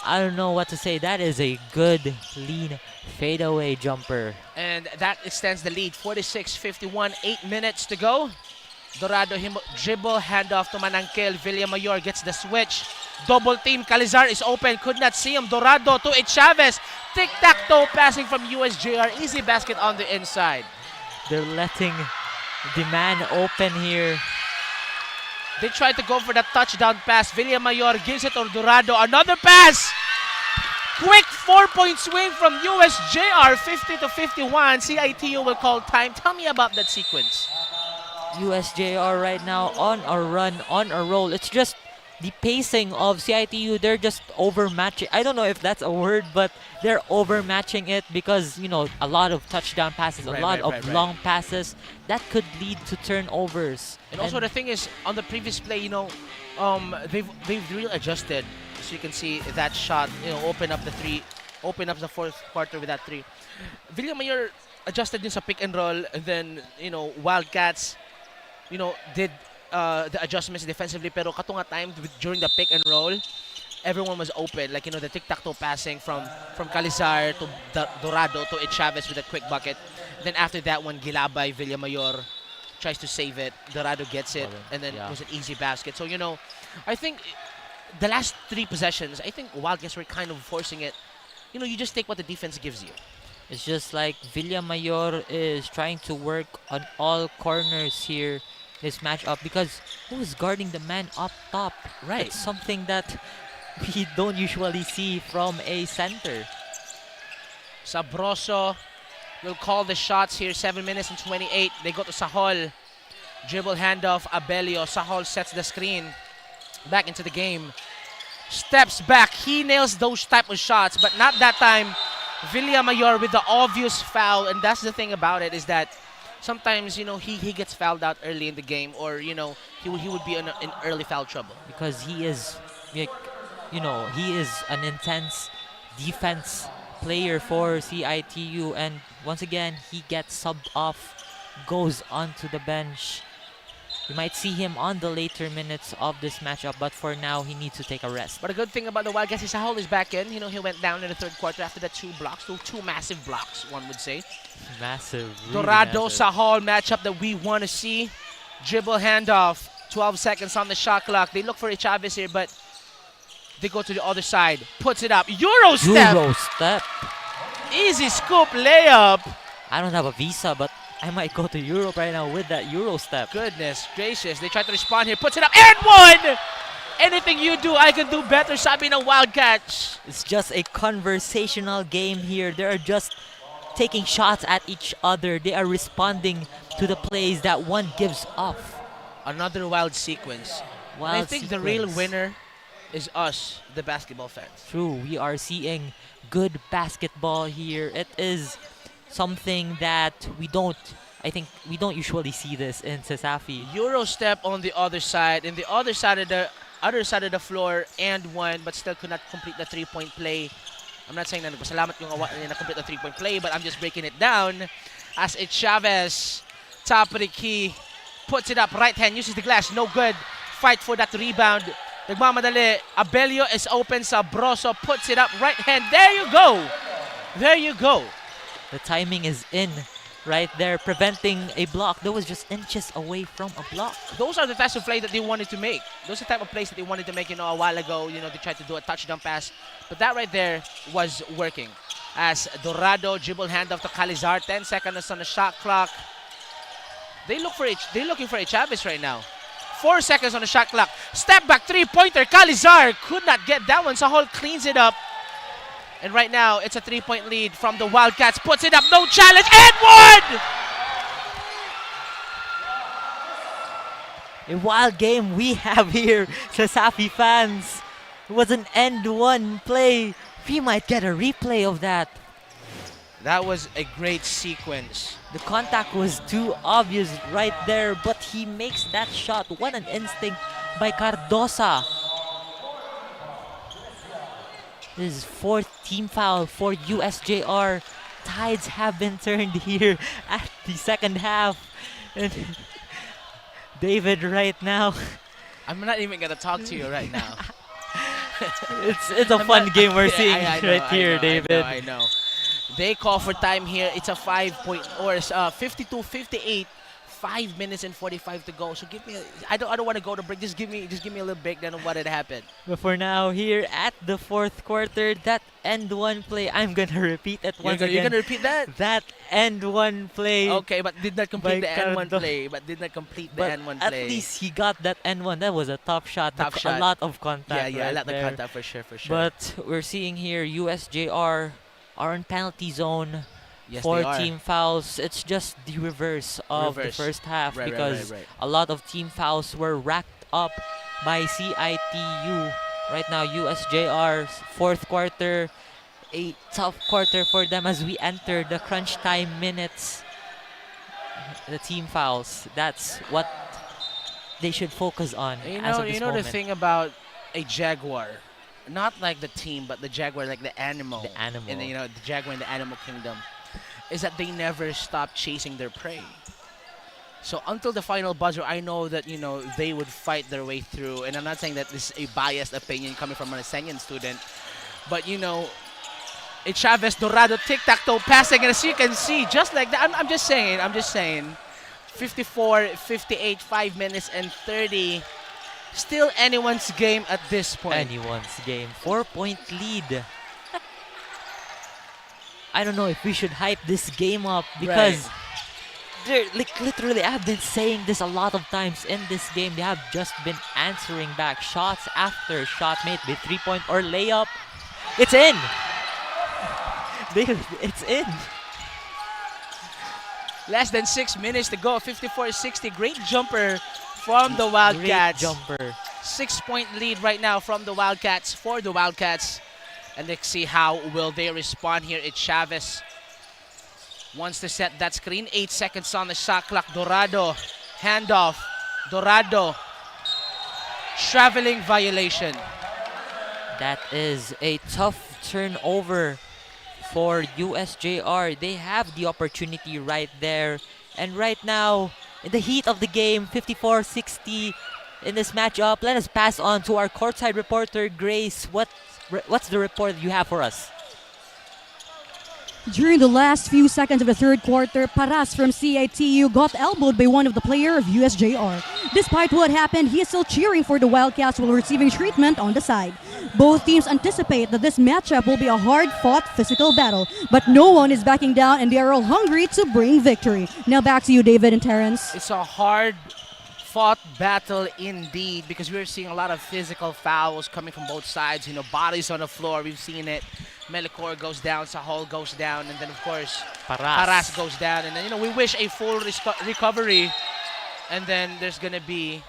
I don't know what to say. That is a good, clean fadeaway jumper. And that extends the lead. 46-51, 8 minutes to go. Dorado dribble, handoff to Manangkel. Villamayor gets the switch. Double team, Calizar is open, could not see him. Dorado to Chavez. Tic-tac-toe passing from USJ-R. Easy basket on the inside. They're letting the man open here. They tried to go for that touchdown pass. Villamayor gives it to Dorado. Another pass! Quick 4-point swing from USJ-R, 50-51. CIT-U will call time. Tell me about that sequence. USJ-R right now on a run, on a roll. It's just the pacing of CIT-U. They're just overmatching. I don't know if that's a word, but they're overmatching it because, you know, a lot of touchdown passes, a lot of long passes that could lead to turnovers. And also the thing is, on the previous play, you know, they've really adjusted. So you can see that shot, you know, open up the fourth quarter with that three. Villamayor adjusted din sa pick and roll, and then, you know, Wildcats, you know, did the adjustments defensively, pero kato nga time during the pick and roll, everyone was open. Like, the tic-tac-toe passing from 𝐁𝐨𝐲 to Dorado to 𝐁𝐴vez with a quick bucket. Then after that one, Gilabay, Villamayor tries to save it. Dorado gets it, and then it was an easy basket. So, I think the last 3 possessions, I think Wildcats were kind of forcing it. You just take what the defense gives you. It's just like Villamayor is trying to work on all corners here this matchup because who is guarding the man up top? Right. It's something that we don't usually see from a center. Sabroso will call the shots here. 7 minutes and 28. They go to Sahol. Dribble handoff, Abelio. Sahol sets the screen. Back into the game. Steps back. He nails those type of shots, but not that time. Villamayor with the obvious foul, and that's the thing about it is that sometimes, he gets fouled out early in the game, or, he would be in early foul trouble. Because he is, he is an intense defense player for CIT-U, and once again, he gets subbed off, goes onto the bench. We might see him on the later minutes of this matchup, but for now, he needs to take a rest. But a good thing about the Wildcats is Sahol is back in. He went down in the third quarter after that 2 blocks. Two massive blocks, one would say. Massive. Really Dorado, massive. Sahol matchup that we want to see. Dribble handoff. 12 seconds on the shot clock. They look for 𝐁𝐴vez here, but they go to the other side. Puts it up. Euro step. Euro step. Easy scoop layup. I don't have a visa, but I might go to Europe right now with that Euro step. Goodness gracious. They try to respond here. Puts it up. And one! Anything you do, I can do better. Sabi ng Wildcats. It's just a conversational game here. They're just taking shots at each other. They are responding to the plays that one gives off. Another wild sequence. And I think the real winner is us, the basketball fans. True. We are seeing good basketball here. It is something that we don't usually see this in CISAFI. Euro step on the other side, and the other side of the floor, and one, but still could not complete the 3-point play. I'm not saying na nagpasalamat yung na-complete the 3-point play, but I'm just breaking it down as 𝐁𝐴vez, top of the key, puts it up, right hand, uses the glass, no good. Fight for that rebound. Nagmamadali, Abelio is open, Sabroso puts it up, right hand. There you go. There you go. The timing is in right there, preventing a block that was just inches away from a block. Those are the types of plays that they wanted to make. Those are the type of plays that they wanted to make, a while ago. They tried to do a touchdown pass. But that right there was working. As Dorado dribble handoff to 𝐁𝐿. 10 seconds on the shot clock. They're looking for 𝐁𝐴vez right now. 4 seconds on the shot clock. Step back 3-pointer. 𝐁𝐿 could not get that one. Sahol cleans it up. And right now, it's a 3-point lead from the Wildcats. Puts it up, no challenge, and one! A wild game we have here, CISAFI fans. It was an end one play. We might get a replay of that. That was a great sequence. The contact was too obvious right there, but he makes that shot. What an instinct by Cardosa. This is 4th team foul for USJ-R. Tides have been turned here at the second half. And David right now. I'm not even going to talk to you right now. It's a fun game we're seeing right here, David. I know. They call for time here. It's a 52-58. 5 minutes and 45 to go. So give me I don't want to go to break. Just give me a little breakdown of what had happened. But for now, here at the 4th quarter, that end one play, I'm gonna repeat it once again. You're gonna repeat that? That end one play. Okay, but did not complete the end one play. But at least he got that end one. That was a tough shot. Tough shot. A lot of contact. Yeah, right a lot there. of contact for sure. But we're seeing here USJ-R are in penalty zone. Yes, 4 they are. team fouls. It's just the reverse of the first half because right. a lot of team fouls were racked up by CIT-U. Right now, USJ-R's 4th quarter, a tough quarter for them as we enter the crunch time minutes. The team fouls, that's what they should focus on as of this moment. The thing about a Jaguar, not like the team, but the Jaguar, like the animal. The animal. And the Jaguar in the animal kingdom, is that they never stop chasing their prey. So until the final buzzer, I know that, you know, they would fight their way through. And I'm not saying that this is a biased opinion coming from an Aseñan student. But, you know, it's Chavez, Dorado, tic-tac-toe passing. And as you can see, just like that, I'm just saying. 54, 58, 5 minutes and 30. Still anyone's game at this point. Anyone's game. 4-point lead. I don't know if we should hype this game up because they're like literally, I've been saying this a lot of times in this game. They have just been answering back shots after shot made with 3-point or layup. It's in. It's in. Less than 6 minutes to go. 54-60. Great jumper from the Wildcats. Great jumper. 6-point lead right now from the Wildcats for the Wildcats. And let's see how will they respond here. It's Chavez wants to set that screen. 8 seconds on the shot clock. Dorado, handoff. Dorado, traveling violation. That is a tough turnover for USJ-R. They have the opportunity right there. And right now, in the heat of the game, 54-60 in this matchup. Let us pass on to our courtside reporter, Grace. What's the report you have for us? During the last few seconds of the third quarter, Paras from CIT-U got elbowed by one of the players of USJ-R. Despite what happened, he is still cheering for the Wildcats while receiving treatment on the side. Both teams anticipate that this matchup will be a hard-fought physical battle, but no one is backing down and they are all hungry to bring victory. Now back to you, David and Terrence. It's a hard-fought battle indeed because we're seeing a lot of physical fouls coming from both sides. You know, bodies on the floor. We've seen it. Melicor goes down, Sahol goes down, and then of course Paras goes down, and then, you know, we wish a full recovery, and then there's gonna be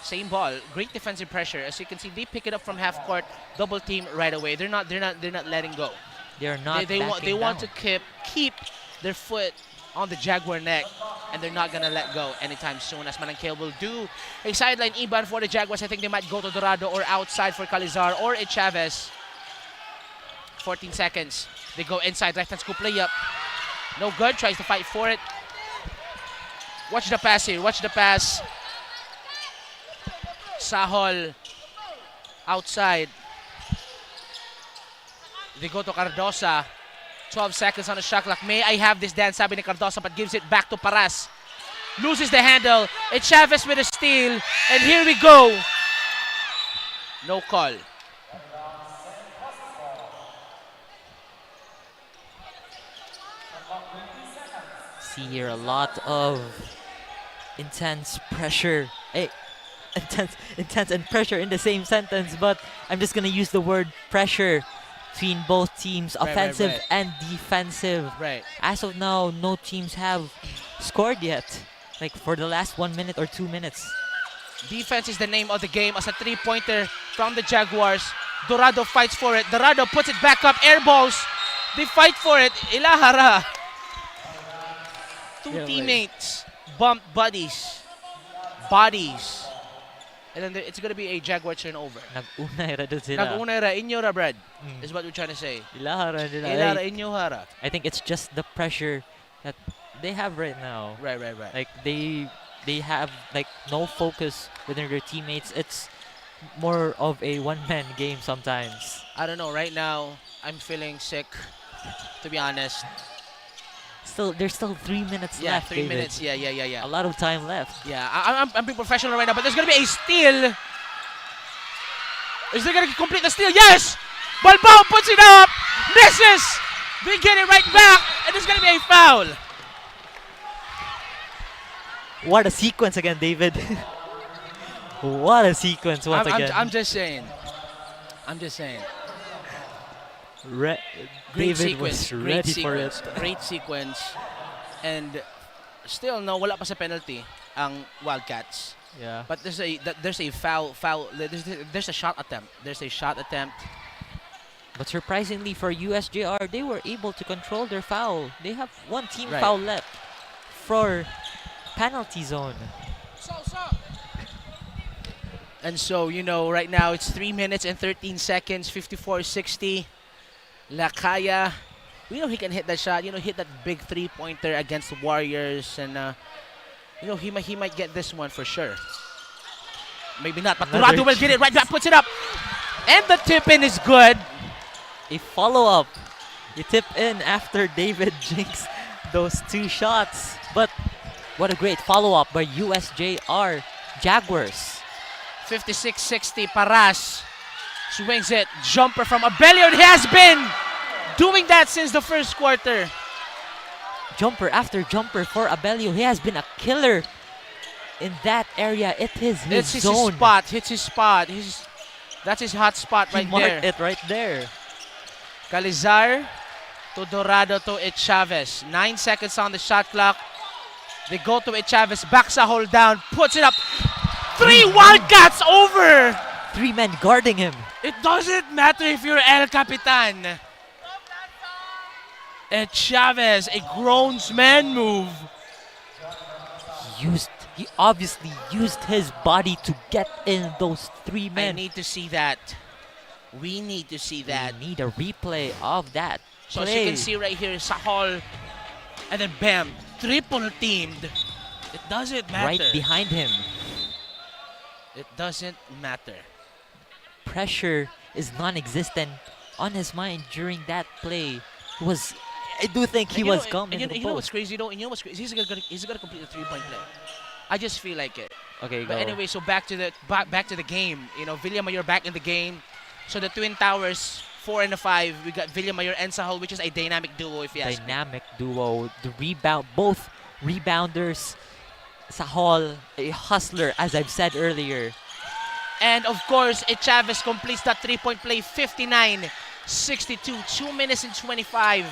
same ball. Great defensive pressure. As you can see, they pick it up from half court, double team right away. They're not letting go. They're not. They want to keep their foot on the Jaguar neck, and they're not gonna let go anytime soon. As Manangkel will do a sideline iban for the Jaguars. I think they might go to Dorado or outside for Calizar or Chavez. 14 seconds. They go inside, left hand scoop layup. No good, tries to fight for it. Watch the pass here, watch the pass. Sahol outside. They go to Cardosa. 12 seconds on the shot clock. May I have this dance, sabi ni Cardosa, but gives it back to Paras. Loses the handle. It's Chavez with a steal. And here we go. No call. See here a lot of intense pressure. Hey, intense and pressure in the same sentence, but I'm just gonna use the word pressure between both teams, offensive and defensive. Right. As of now, no teams have scored yet, like for the last 1 minute or 2 minutes. Defense is the name of the game as a three-pointer from the Jaguars. Dorado fights for it. Dorado puts it back up. Air balls. They fight for it. Ilahara. Two teammates bumped bodies. And then it's going to be a Jaguar turnover. Nag-unay doon sila. Nag-unay ra. Inyo Brad. Is what we're trying to say. Ilahara nila. Ilahara, inyo hara. I think it's just the pressure that they have right now. Right. Like they have like no focus within their teammates. It's more of a one-man game sometimes. I don't know. Right now, I'm feeling sick, to be honest. There's still 3 minutes left. 3 minutes. Yeah. A lot of time left. Yeah, I'm being professional right now, but there's gonna be a steal. Is they gonna complete the steal? Yes! Balbao puts it up, misses. They get it right back, and there's gonna be a foul. What a sequence again, David. What a sequence once again. I'm just saying. Great sequence. Great sequence. And still, no, wala pa sa penalty ang Wildcats. Yeah. But there's a foul. There's a shot attempt. But surprisingly for USJ-R, they were able to control their foul. They have one team foul left for penalty zone. And so, you know, right now it's 3 minutes and 13 seconds, 54-60. Lakaya, we know he can hit that shot. You know, hit that big three-pointer against the Warriors. And You know, he might get this one for sure. Maybe not, but Turado will get it right back, puts it up. And the tip-in is good. A follow-up. You tip in after David jinxed those 2 shots. But what a great follow-up by USJ-R Jaguars. 56-60, Paras swings it. Jumper from Abelio. He has been doing that since the first quarter. Jumper after jumper for Abelio. He has been a killer in that area. It is his zone. Hits his spot. That's his hot spot right there. He marked it right there. Calizar to Dorado to 𝐁𝐴vez. 9 seconds on the shot clock. They go to 𝐁𝐴vez. Backs a hold down. Puts it up. 3 Wildcats over. 3 men guarding him. It doesn't matter if you're El Capitan. 𝐁𝐴vez, a grown man move. He obviously used his body to get in those 3 men. I need to see that. We need to see that. We need a replay of that. So as you can see right here, Sahol, and then bam, triple teamed. It doesn't matter. Right behind him. It doesn't matter. Pressure is non-existent on his mind during that play. I do think he was coming. You know what's crazy though? You know what's crazy? He's gonna complete the 3-point play. I just feel like it. Okay, but go. anyway, so back to the game. You know, Villamayor back in the game. So the Twin Towers, 4 and a 5. We got Villamayor and Sahol, which is a dynamic duo, if you ask me. Dynamic duo. Both rebounders. Sahol, a hustler, as I've said earlier. And of course, 𝐁𝐴vez completes that 3-point play, 59-62, 2 minutes and 25.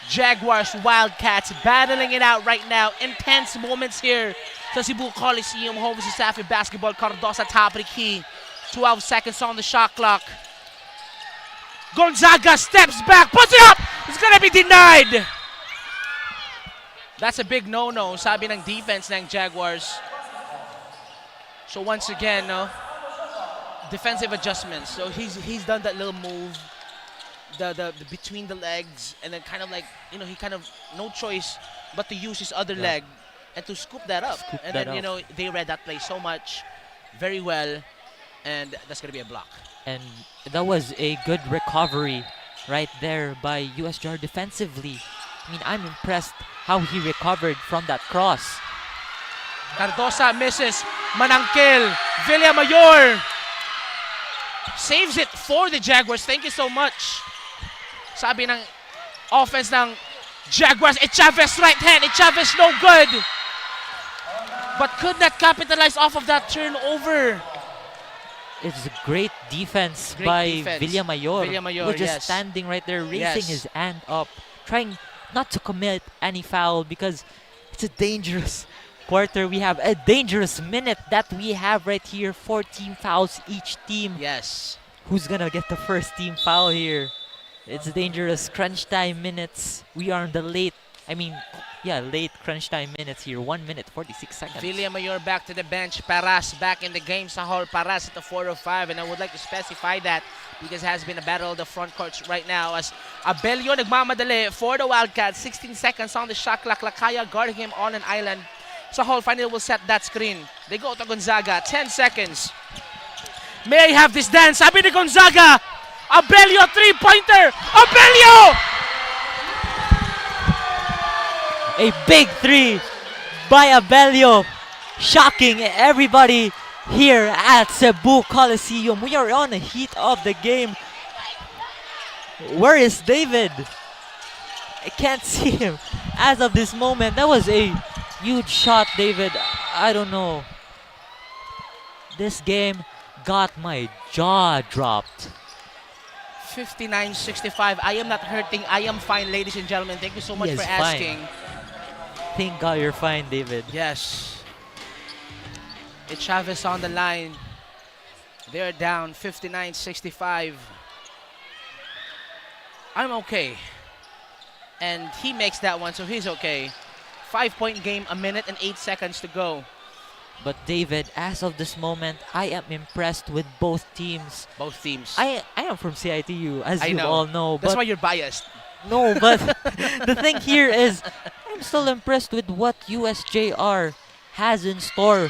Jaguars, Wildcats battling it out right now. Intense moments here sa Cebu Coliseum, home to Safi basketball. Cardosa Tabriki, 12 seconds on the shot clock. Gonzaga steps back, puts it up! It's gonna be denied! That's a big no-no, sabi ng defense ng Jaguars. So once again, no, defensive adjustments. So he's done that little move, the between the legs, and then kind of like, you know, he kind of no choice but to use his other leg and to scoop that up. You know, they read that play so much, very well, and that's gonna be a block. And that was a good recovery right there by USJ-R defensively. I mean, I'm impressed how he recovered from that cross. Cardosa misses. Manangkil. Villamayor saves it for the Jaguars. Thank you so much. Sabi ng offense ng Jaguars, 𝐁𝐴vez right hand. 𝐁𝐴vez no good. But could not capitalize off of that turnover. It's a great defense by Villamayor. Who's just standing right there, raising his hand up, trying not to commit any foul because it's a dangerous quarter. We have a dangerous minute that we have right here. 14 fouls each team. Yes. Who's gonna get the first team foul here? It's dangerous. Crunch time minutes. We are in the late crunch time minutes here. 1 minute, 46 seconds. Villamayor back to the bench. Paras back in the game. Sahol Paras at the 4:05, and I would like to specify that because it has been a battle of the front courts right now as Abelio nagmamadali for the Wildcats. 16 seconds on the shot clock. Lakaya guarding him on an island. Sahol finally will set that screen. They go to Gonzaga. 10 seconds. May I have this dance? Sabi ni Gonzaga. Abelio, 3-pointer. Abelio! A big 3 by Abelio, shocking everybody here at Cebu Coliseum. We are on the heat of the game. Where is David? I can't see him as of this moment. That was a huge shot, David. I don't know. This game got my jaw dropped. 59-65. I am not hurting. I am fine, ladies and gentlemen. Thank you so much for asking. Thank God you're fine, David. Yes. 𝐁𝐴vez on the line. They're down 59-65. I'm okay. And he makes that one, so he's okay. 5-point game, 1 minute and 8 seconds to go. But David, as of this moment, I am impressed with both teams. Both teams. I am from CIT-U, as you know. all know. That's why you're biased. No, but the thing here is, I'm still impressed with what USJ-R has in store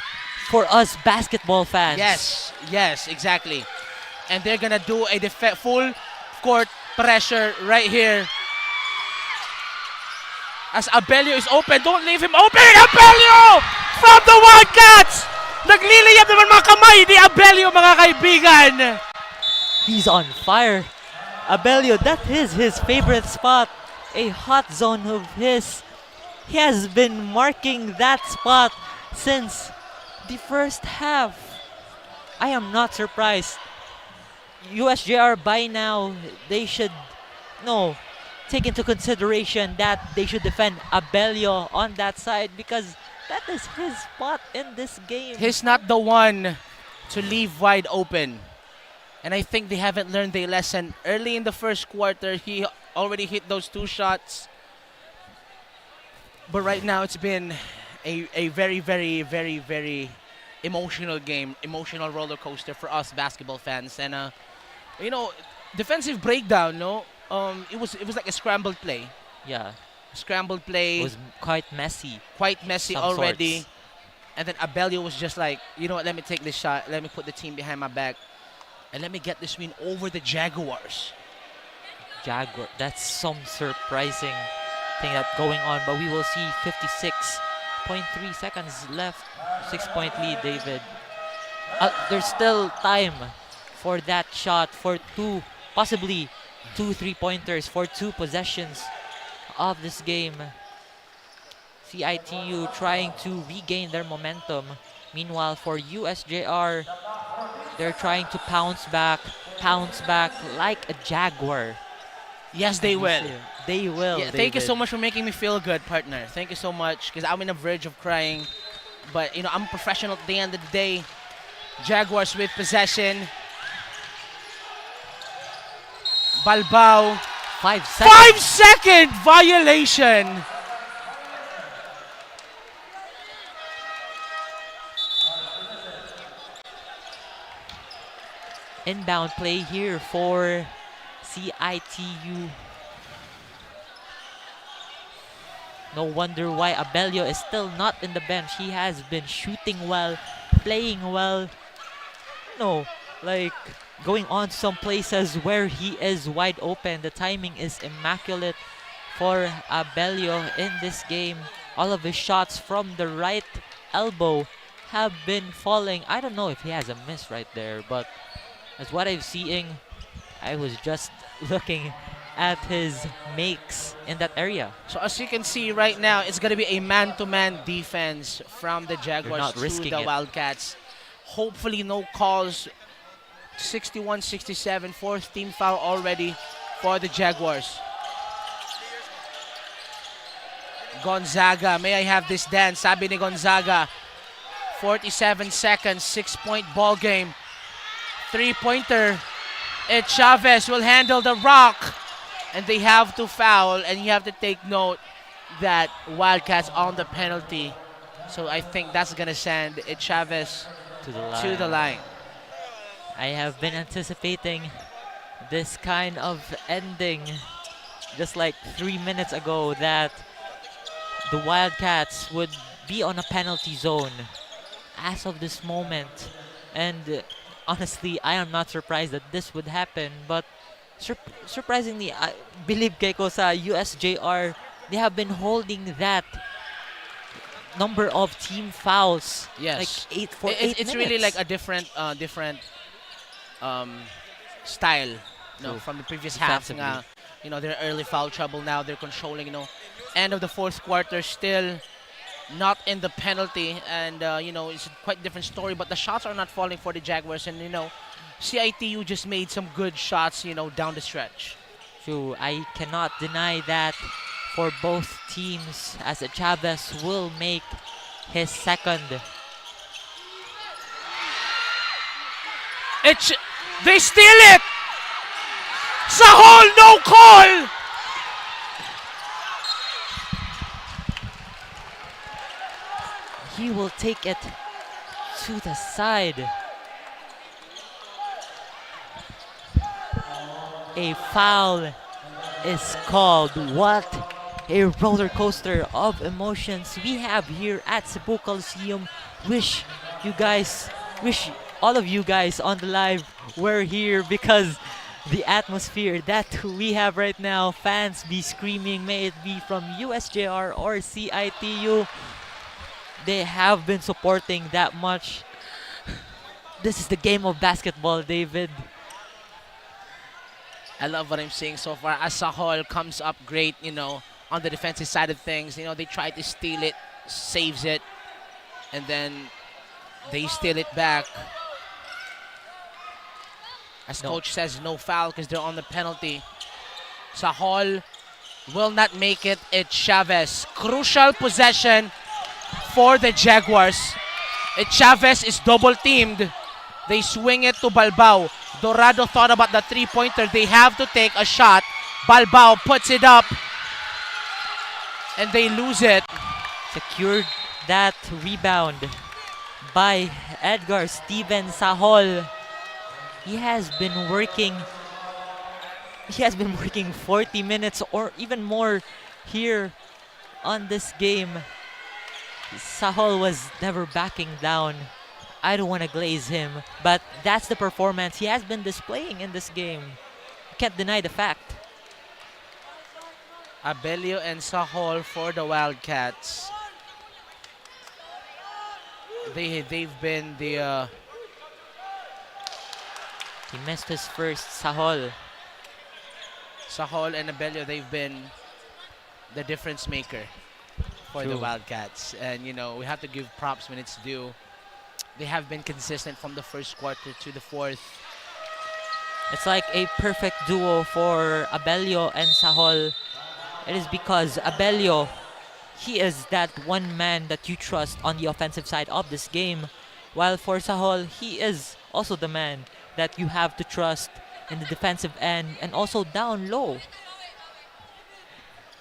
for us basketball fans. Yes, exactly. And they're gonna do a full court pressure right here. As Abelio is open, don't leave him open! Abelio from the Wildcats! Nagliliyab naman mga kamay ni Abelio, mga kaibigan! He's on fire. Abelio, that is his favorite spot. A hot zone of his. He has been marking that spot since the first half. I am not surprised. USJ-R by now, they should take into consideration that they should defend Abelio on that side because that is his spot in this game. He's not the one to leave wide open. And I think they haven't learned their lesson. Early in the first quarter, he already hit those 2 shots. But right now, it's been a very, very, very, very emotional game, emotional roller coaster for us basketball fans. And, defensive breakdown, it was like a scrambled play. Yeah. Scrambled play. It was quite messy. Quite messy already. Sorts. And then Abelio was just like, you know what, let me take this shot. Let me put the team behind my back. And let me get this win over the Jaguars. That's some surprising thing that's going on. But we will see 56.3 seconds left. 6-point lead, David. There's still time for that shot, for possibly 2 3-pointers, for 2 possessions of this game. CIT-U trying to regain their momentum. Meanwhile, for USJ-R, they're trying to pounce back like a Jaguar. Yes, they will. They will. Yeah, thank you so much for making me feel good, partner. Thank you so much, because I'm on the verge of crying. But, I'm a professional at the end of the day. Jaguars with possession. Balbao. 5 seconds. 5-second violation. Inbound play here for CIT-U. No wonder why Abelio is still not in the bench. He has been shooting well, playing well. Going on some places where he is wide open. The timing is immaculate for Abelio in this game. All of his shots from the right elbow have been falling. I don't know if he has a miss right there, but as what I'm seeing, I was just looking at his makes in that area. So as you can see right now, it's going to be a man-to-man defense from the Jaguars to the Wildcats. Hopefully no calls. 61-67, 4th team foul already for the Jaguars. Gonzaga, may I have this dance? Sabi ni Gonzaga. 47 seconds, 6-point ball game. 3-pointer. Chavez will handle the rock. And they have to foul, and you have to take note that Wildcats on the penalty. So I think that's going to send Chavez to the line. I have been anticipating this kind of ending just like 3 minutes ago, that the Wildcats would be on a penalty zone as of this moment. And honestly, I am not surprised that this would happen, but surprisingly, I believe Keiko sa USJ-R, they have been holding that number of team fouls. Yes. Like 8 minutes. It's really like a different style, from the previous half. They're early foul trouble now. They're controlling, end of the 4th quarter, still not in the penalty. And, it's a quite different story. But the shots are not falling for the Jaguars. And, CIT-U just made some good shots, down the stretch. True. I cannot deny that for both teams, as Chavez will make his second. They steal it! Sahol, no call! He will take it to the side. A foul is called. What a roller coaster of emotions we have here at Cebu Coliseum. Wish all of you guys on the live were here, because the atmosphere that we have right now, fans be screaming, may it be from USJ-R or CIT-U, they have been supporting that much. This is the game of basketball, David. I love what I'm seeing so far. As Sahol comes up great, on the defensive side of things. They try to steal it, saves it, and then they steal it back. As coach says, no foul because they're on the penalty. Sahol will not make it. It's Chavez. Crucial possession for the Jaguars. Chavez is double teamed. They swing it to Balbao. Dorado thought about the three-pointer. They have to take a shot. Balbao puts it up. And they lose it. Secured that rebound by Edgar Steven Sahol. He has been working 40 minutes or even more here on this game. Sahol was never backing down. I don't want to glaze him, but that's the performance he has been displaying in this game. You can't deny the fact. Abelio and Sahol for the Wildcats. They've been the he missed his first. Sahol and Abelio, they've been the difference maker for the Wildcats. And we have to give props when it's due. They have been consistent from the first quarter to the fourth. It's like a perfect duo for Abelio and Sahol. It is because Abelio, he is that one man that you trust on the offensive side of this game. While for Sahol, he is also the man that you have to trust in the defensive end and also down low.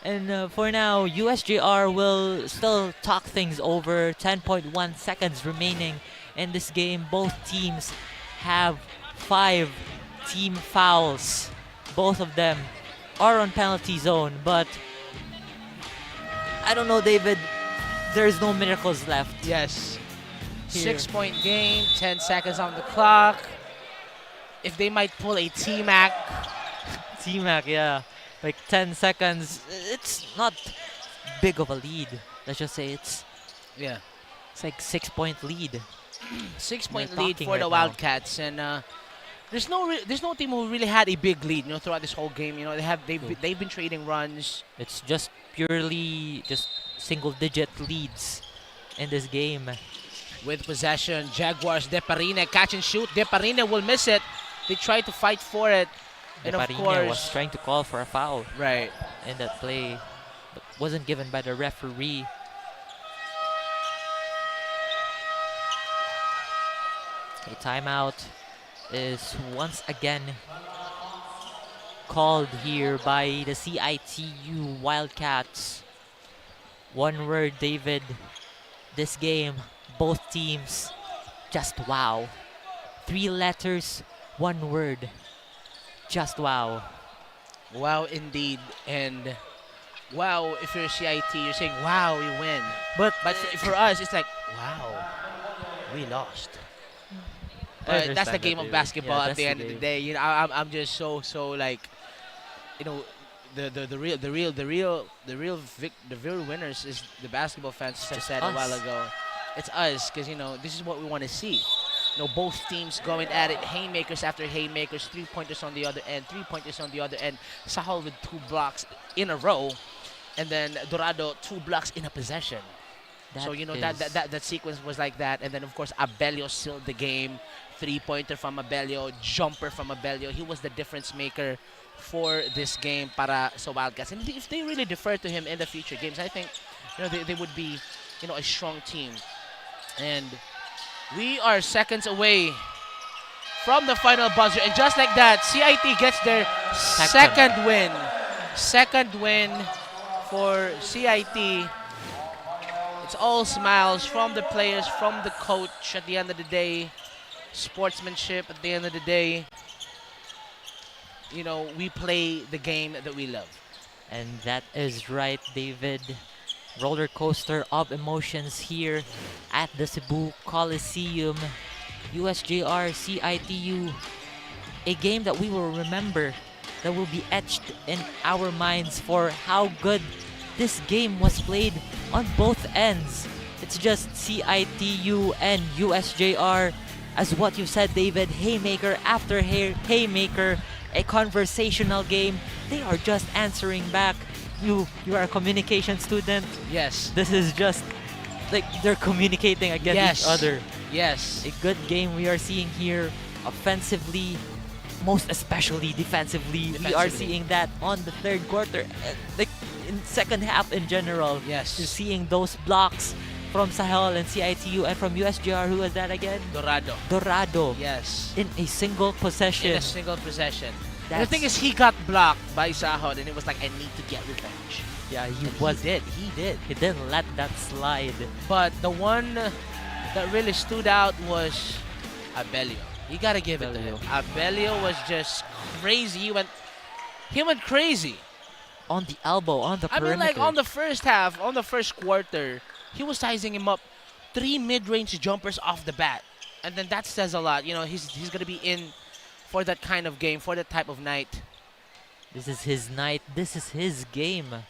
And for now, USJ-R will still talk things over. 10.1 seconds remaining in this game. Both teams have 5 team fouls. Both of them are on penalty zone, but I don't know, David. There's no miracles left. Yes. Here. 6-point game, 10 seconds on the clock. If they might pull a T-Mac. T-Mac, yeah. Like 10 seconds. It's not big of a lead. Let's just say it's like 6-point lead. 6-point lead for the Wildcats, and there's no team who really had a big lead, throughout this whole game. They've been trading runs. It's just purely just single-digit leads in this game. With possession, Jaguars, Deparine, catch and shoot. Deparine will miss it. They try to fight for it. And of course, was trying to call for a foul. Right. In that play, but wasn't given by the referee. A timeout is once again called here by the CIT-U Wildcats. One word, David. This game, both teams, just wow. 3 letters, 1 word. Just wow. Wow, indeed. And wow, if you're CIT, you're saying, wow, you win. But for us, it's like, wow, we lost. That's the game of basketball at the end of the day. I'm just so like, the real winners is the basketball fans. Just said a while ago. It's us, because this is what we want to see. Both teams going at it, haymakers after haymakers, 3-pointers on the other end, 3-pointers on the other end. Sahol with 2 blocks in a row, and then Dorado 2 blocks in a possession. That sequence was like that, and then of course Abelio sealed the game. 3-pointer from Abelio, jumper from Abelio. He was the difference maker for this game para sa Wildcats. And if they really defer to him in the future games, I think they would be a strong team. And we are seconds away from the final buzzer. And just like that, CIT gets their second win. Second win for CIT. It's all smiles from the players, from the coach at the end of the day. Sportsmanship at the end of the day. We play the game that we love. And that is right, David. Roller coaster of emotions here at the Cebu Coliseum. USJ-R, CIT-U. A game that we will remember, that will be etched in our minds for how good this game was played on both ends. It's just CIT-U and USJ-R. As what you said, David, haymaker after haymaker, a conversational game. They are just answering back. You are a communication student. Yes. This is just like they're communicating against each other. Yes. A good game we are seeing here offensively, most especially defensively. We are seeing that on the third quarter, like in second half in general. Yes. You're seeing those blocks from Sahel and CIT-U and from USJ-R. Who was that again? Dorado. Yes. In a single possession. In a single possession. And the thing is, he got blocked by Sahel, and it was like, I need to get revenge. Yeah, He did. He didn't let that slide. But the one that really stood out was Abelio. You gotta give it to him. Abelio was just crazy. He went crazy. On the elbow, on the perimeter. I mean, like on the first half, on the first quarter, he was sizing him up 3 mid-range jumpers off the bat. And then that says a lot. You know, he's gonna be in for that kind of game, for that type of night. This is his night. This is his game.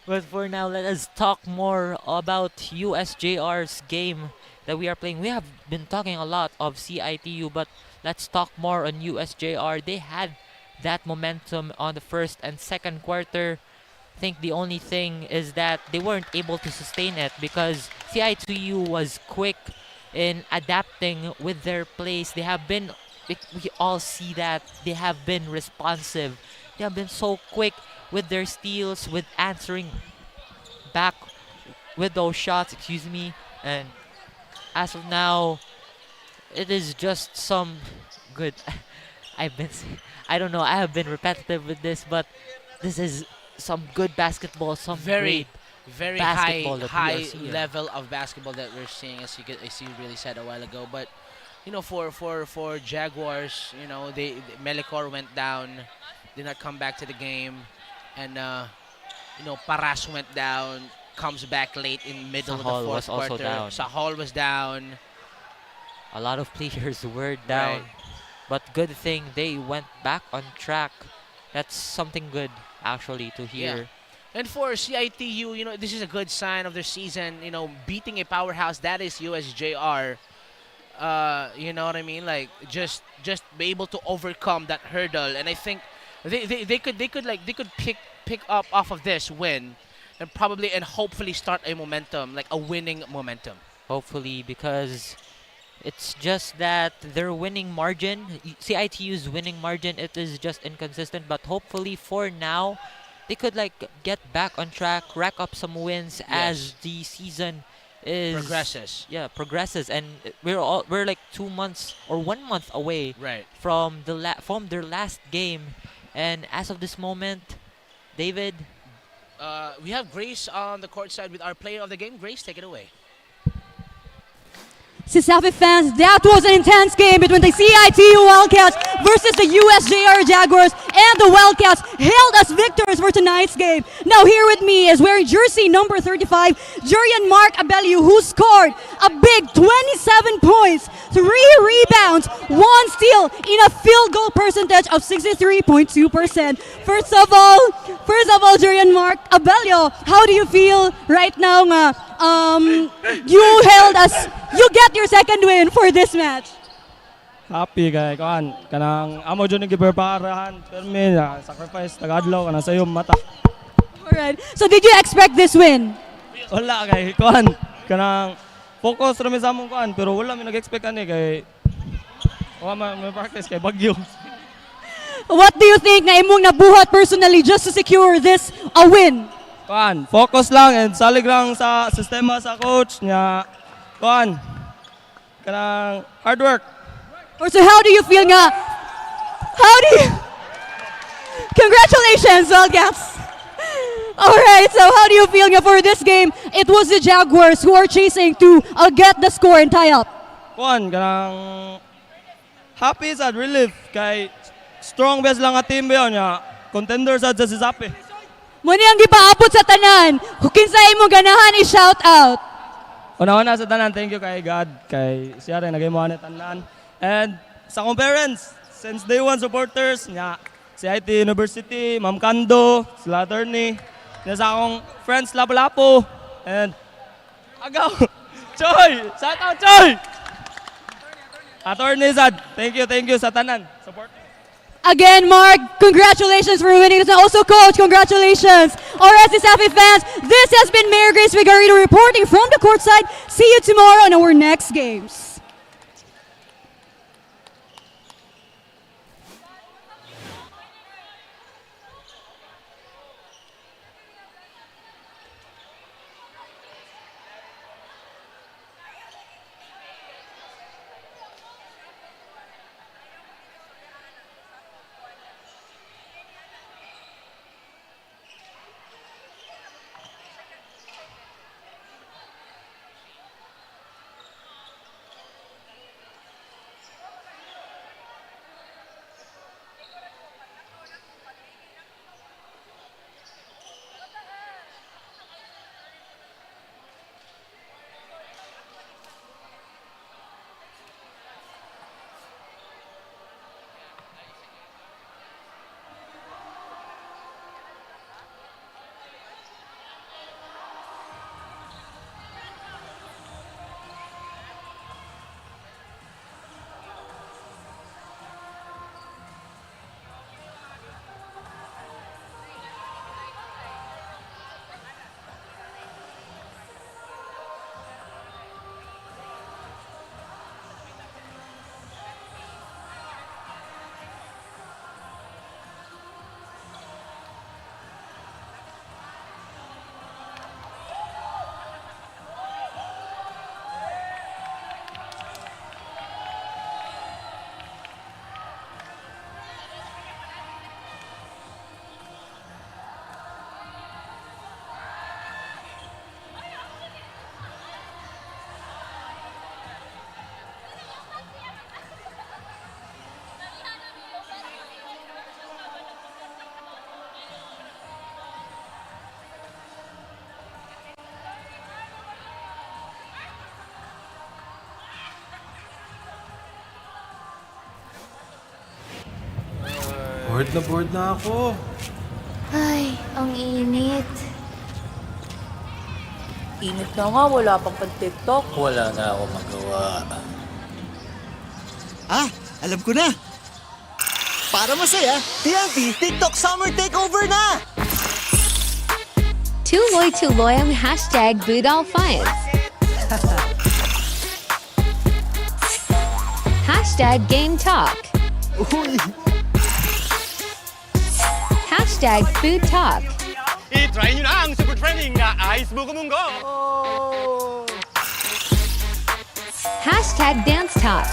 But for now, let us talk more about USJ-R's game that we are playing. We have been talking a lot of CIT-U, but let's talk more on USJ-R. They had that momentum on the first and second quarter. I think the only thing is that they weren't able to sustain it because CIT-U was quick in adapting with their plays. They have been, we all see that, they have been responsive. They have been so quick with their steals, with answering back with those shots, and as of now, it is just some good, I have been repetitive with this, but this is some good basketball, some very high level level of basketball that we're seeing, as you really said a while ago. But you know, for Jaguars, you know, Melicor went down, did not come back to the game, and you know, Paras went down, comes back late in middle of the fourth quarter. Sahol was down. A lot of players were down, but good thing they went back on track. That's something good actually to hear. Yeah. And for CIT-U, you know, this is a good sign of their season. You know, beating a powerhouse that is USJ-R. You know what I mean? Like just be able to overcome that hurdle, and I think they could pick up off of this win, and hopefully start a momentum, like a winning momentum. Hopefully, because it's just that their winning margin, CIT-U's winning margin, it is just inconsistent. But hopefully for now, they could like get back on track, rack up some wins as the season progresses. Yeah, progresses, and we're like 2 months or 1 month away from their last game, and as of this moment, David, we have Grace on the court side with our player of the game. Grace, take it away. Sisafi fans, that was an intense game between the CIT-U Wildcats versus the USJ-R Jaguars, and the Wildcats hailed as victors for tonight's game. Now here with me is wearing jersey number 35, Jurian Mark Abelio, who scored a big 27 points, 3 rebounds, 1 steal in a field goal percentage of 63.2%. First of all, Jurian Mark Abelio, how do you feel right now? You get your second win for this match. Happy kay kanang amo jud ni gipreparahan permi sacrifice tagadlaw kana sayo mata. All right. So did you expect this win? Wala kay kanang focus ra mi sa among pero wala mi nag-expect ani kay may practice kay bagyo. What do you think na imong nabuhat personally just to secure this a win? Focus lang and salig lang sa sistema sa coach niya. Kanang hard work. So how do you feel nga? Congratulations, Wildcats. Alright, so how do you feel nga for this game? It was the Jaguars who are chasing to get the score and tie up. Kanang happy sa relief kay strong best lang nga team ba niya. contender sa CIT-U. Muni ang gipaabot sa tanan. Kinsa imo ganahan i-shout out. Una-una sa tanan, thank you kay God, kay siya rin nagay mo ani tanan. And sa akong parents, since day one supporters nya CIT University, Ma'am Kando, sila attorney, nya sa akong friends Lapu-Lapu, and agaw, Choy! Shout out, Choy! Attorney Sad, thank you sa tanan. Support. Again, Mark, congratulations for winning this. And also, Coach, congratulations. Our SSFA fans, this has been Mayor Grace Vigarino reporting from the courtside. See you tomorrow in our next games. Bored na ako. Ay, ang init. Init na nga, wala pang pan-TikTok. Wala na ako magawa. Ah, alam ko na. Para masaya, TNT TikTok Summer Takeover na! 𝐁𝐨𝐲𝐬 #BootAllFiles. #GameTalk. Uy! #FoodTalk. I-try nyo na ang super trending na Ice Buko Munggo! #DanceTalk.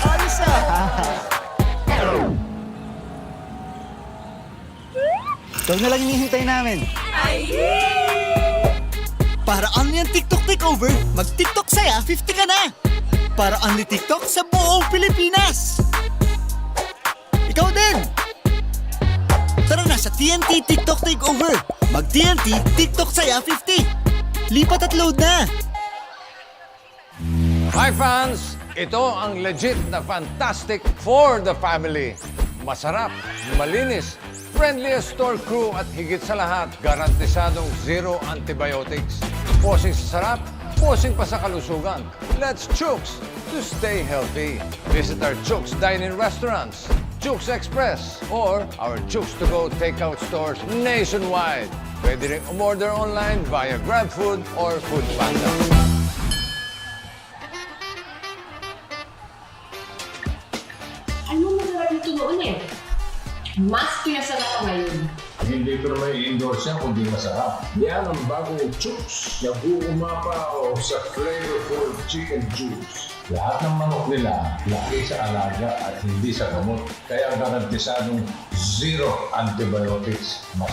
Ikaw na lang hinihintay namin. Para only ang TikTok Takeover, mag-TikTok saya 50 ka na! Para only TikTok sa buong Pilipinas! Ikaw din! Tara na sa TNT TikTok Takeover! Mag-TNT TikTok saya 50! Lipat at load na! Hi fans! Ito ang legit na fantastic for the family. Masarap, malinis, friendliest store crew at higit sa lahat, garantisadong zero antibiotics. Posing sa sarap, posing pa sa kalusugan. Let's chooks to stay healthy. Visit our Chooks Dine-In restaurants, Chooks Express, or our Chooks To Go takeout stores nationwide. Pwede rin umorder online via GrabFood or Foodpanda. Ano masarap ito noon eh? Mas pinasarap ko ngayon. Hindi ko naman i-endorse yan kundi masarap. Yan ang bagong Chooks na uumapaw sa flavorful chicken juice. Lahat ng manok nila, laki sa alaga at hindi sa gamot. Kaya garantisadong zero antibiotics. Mas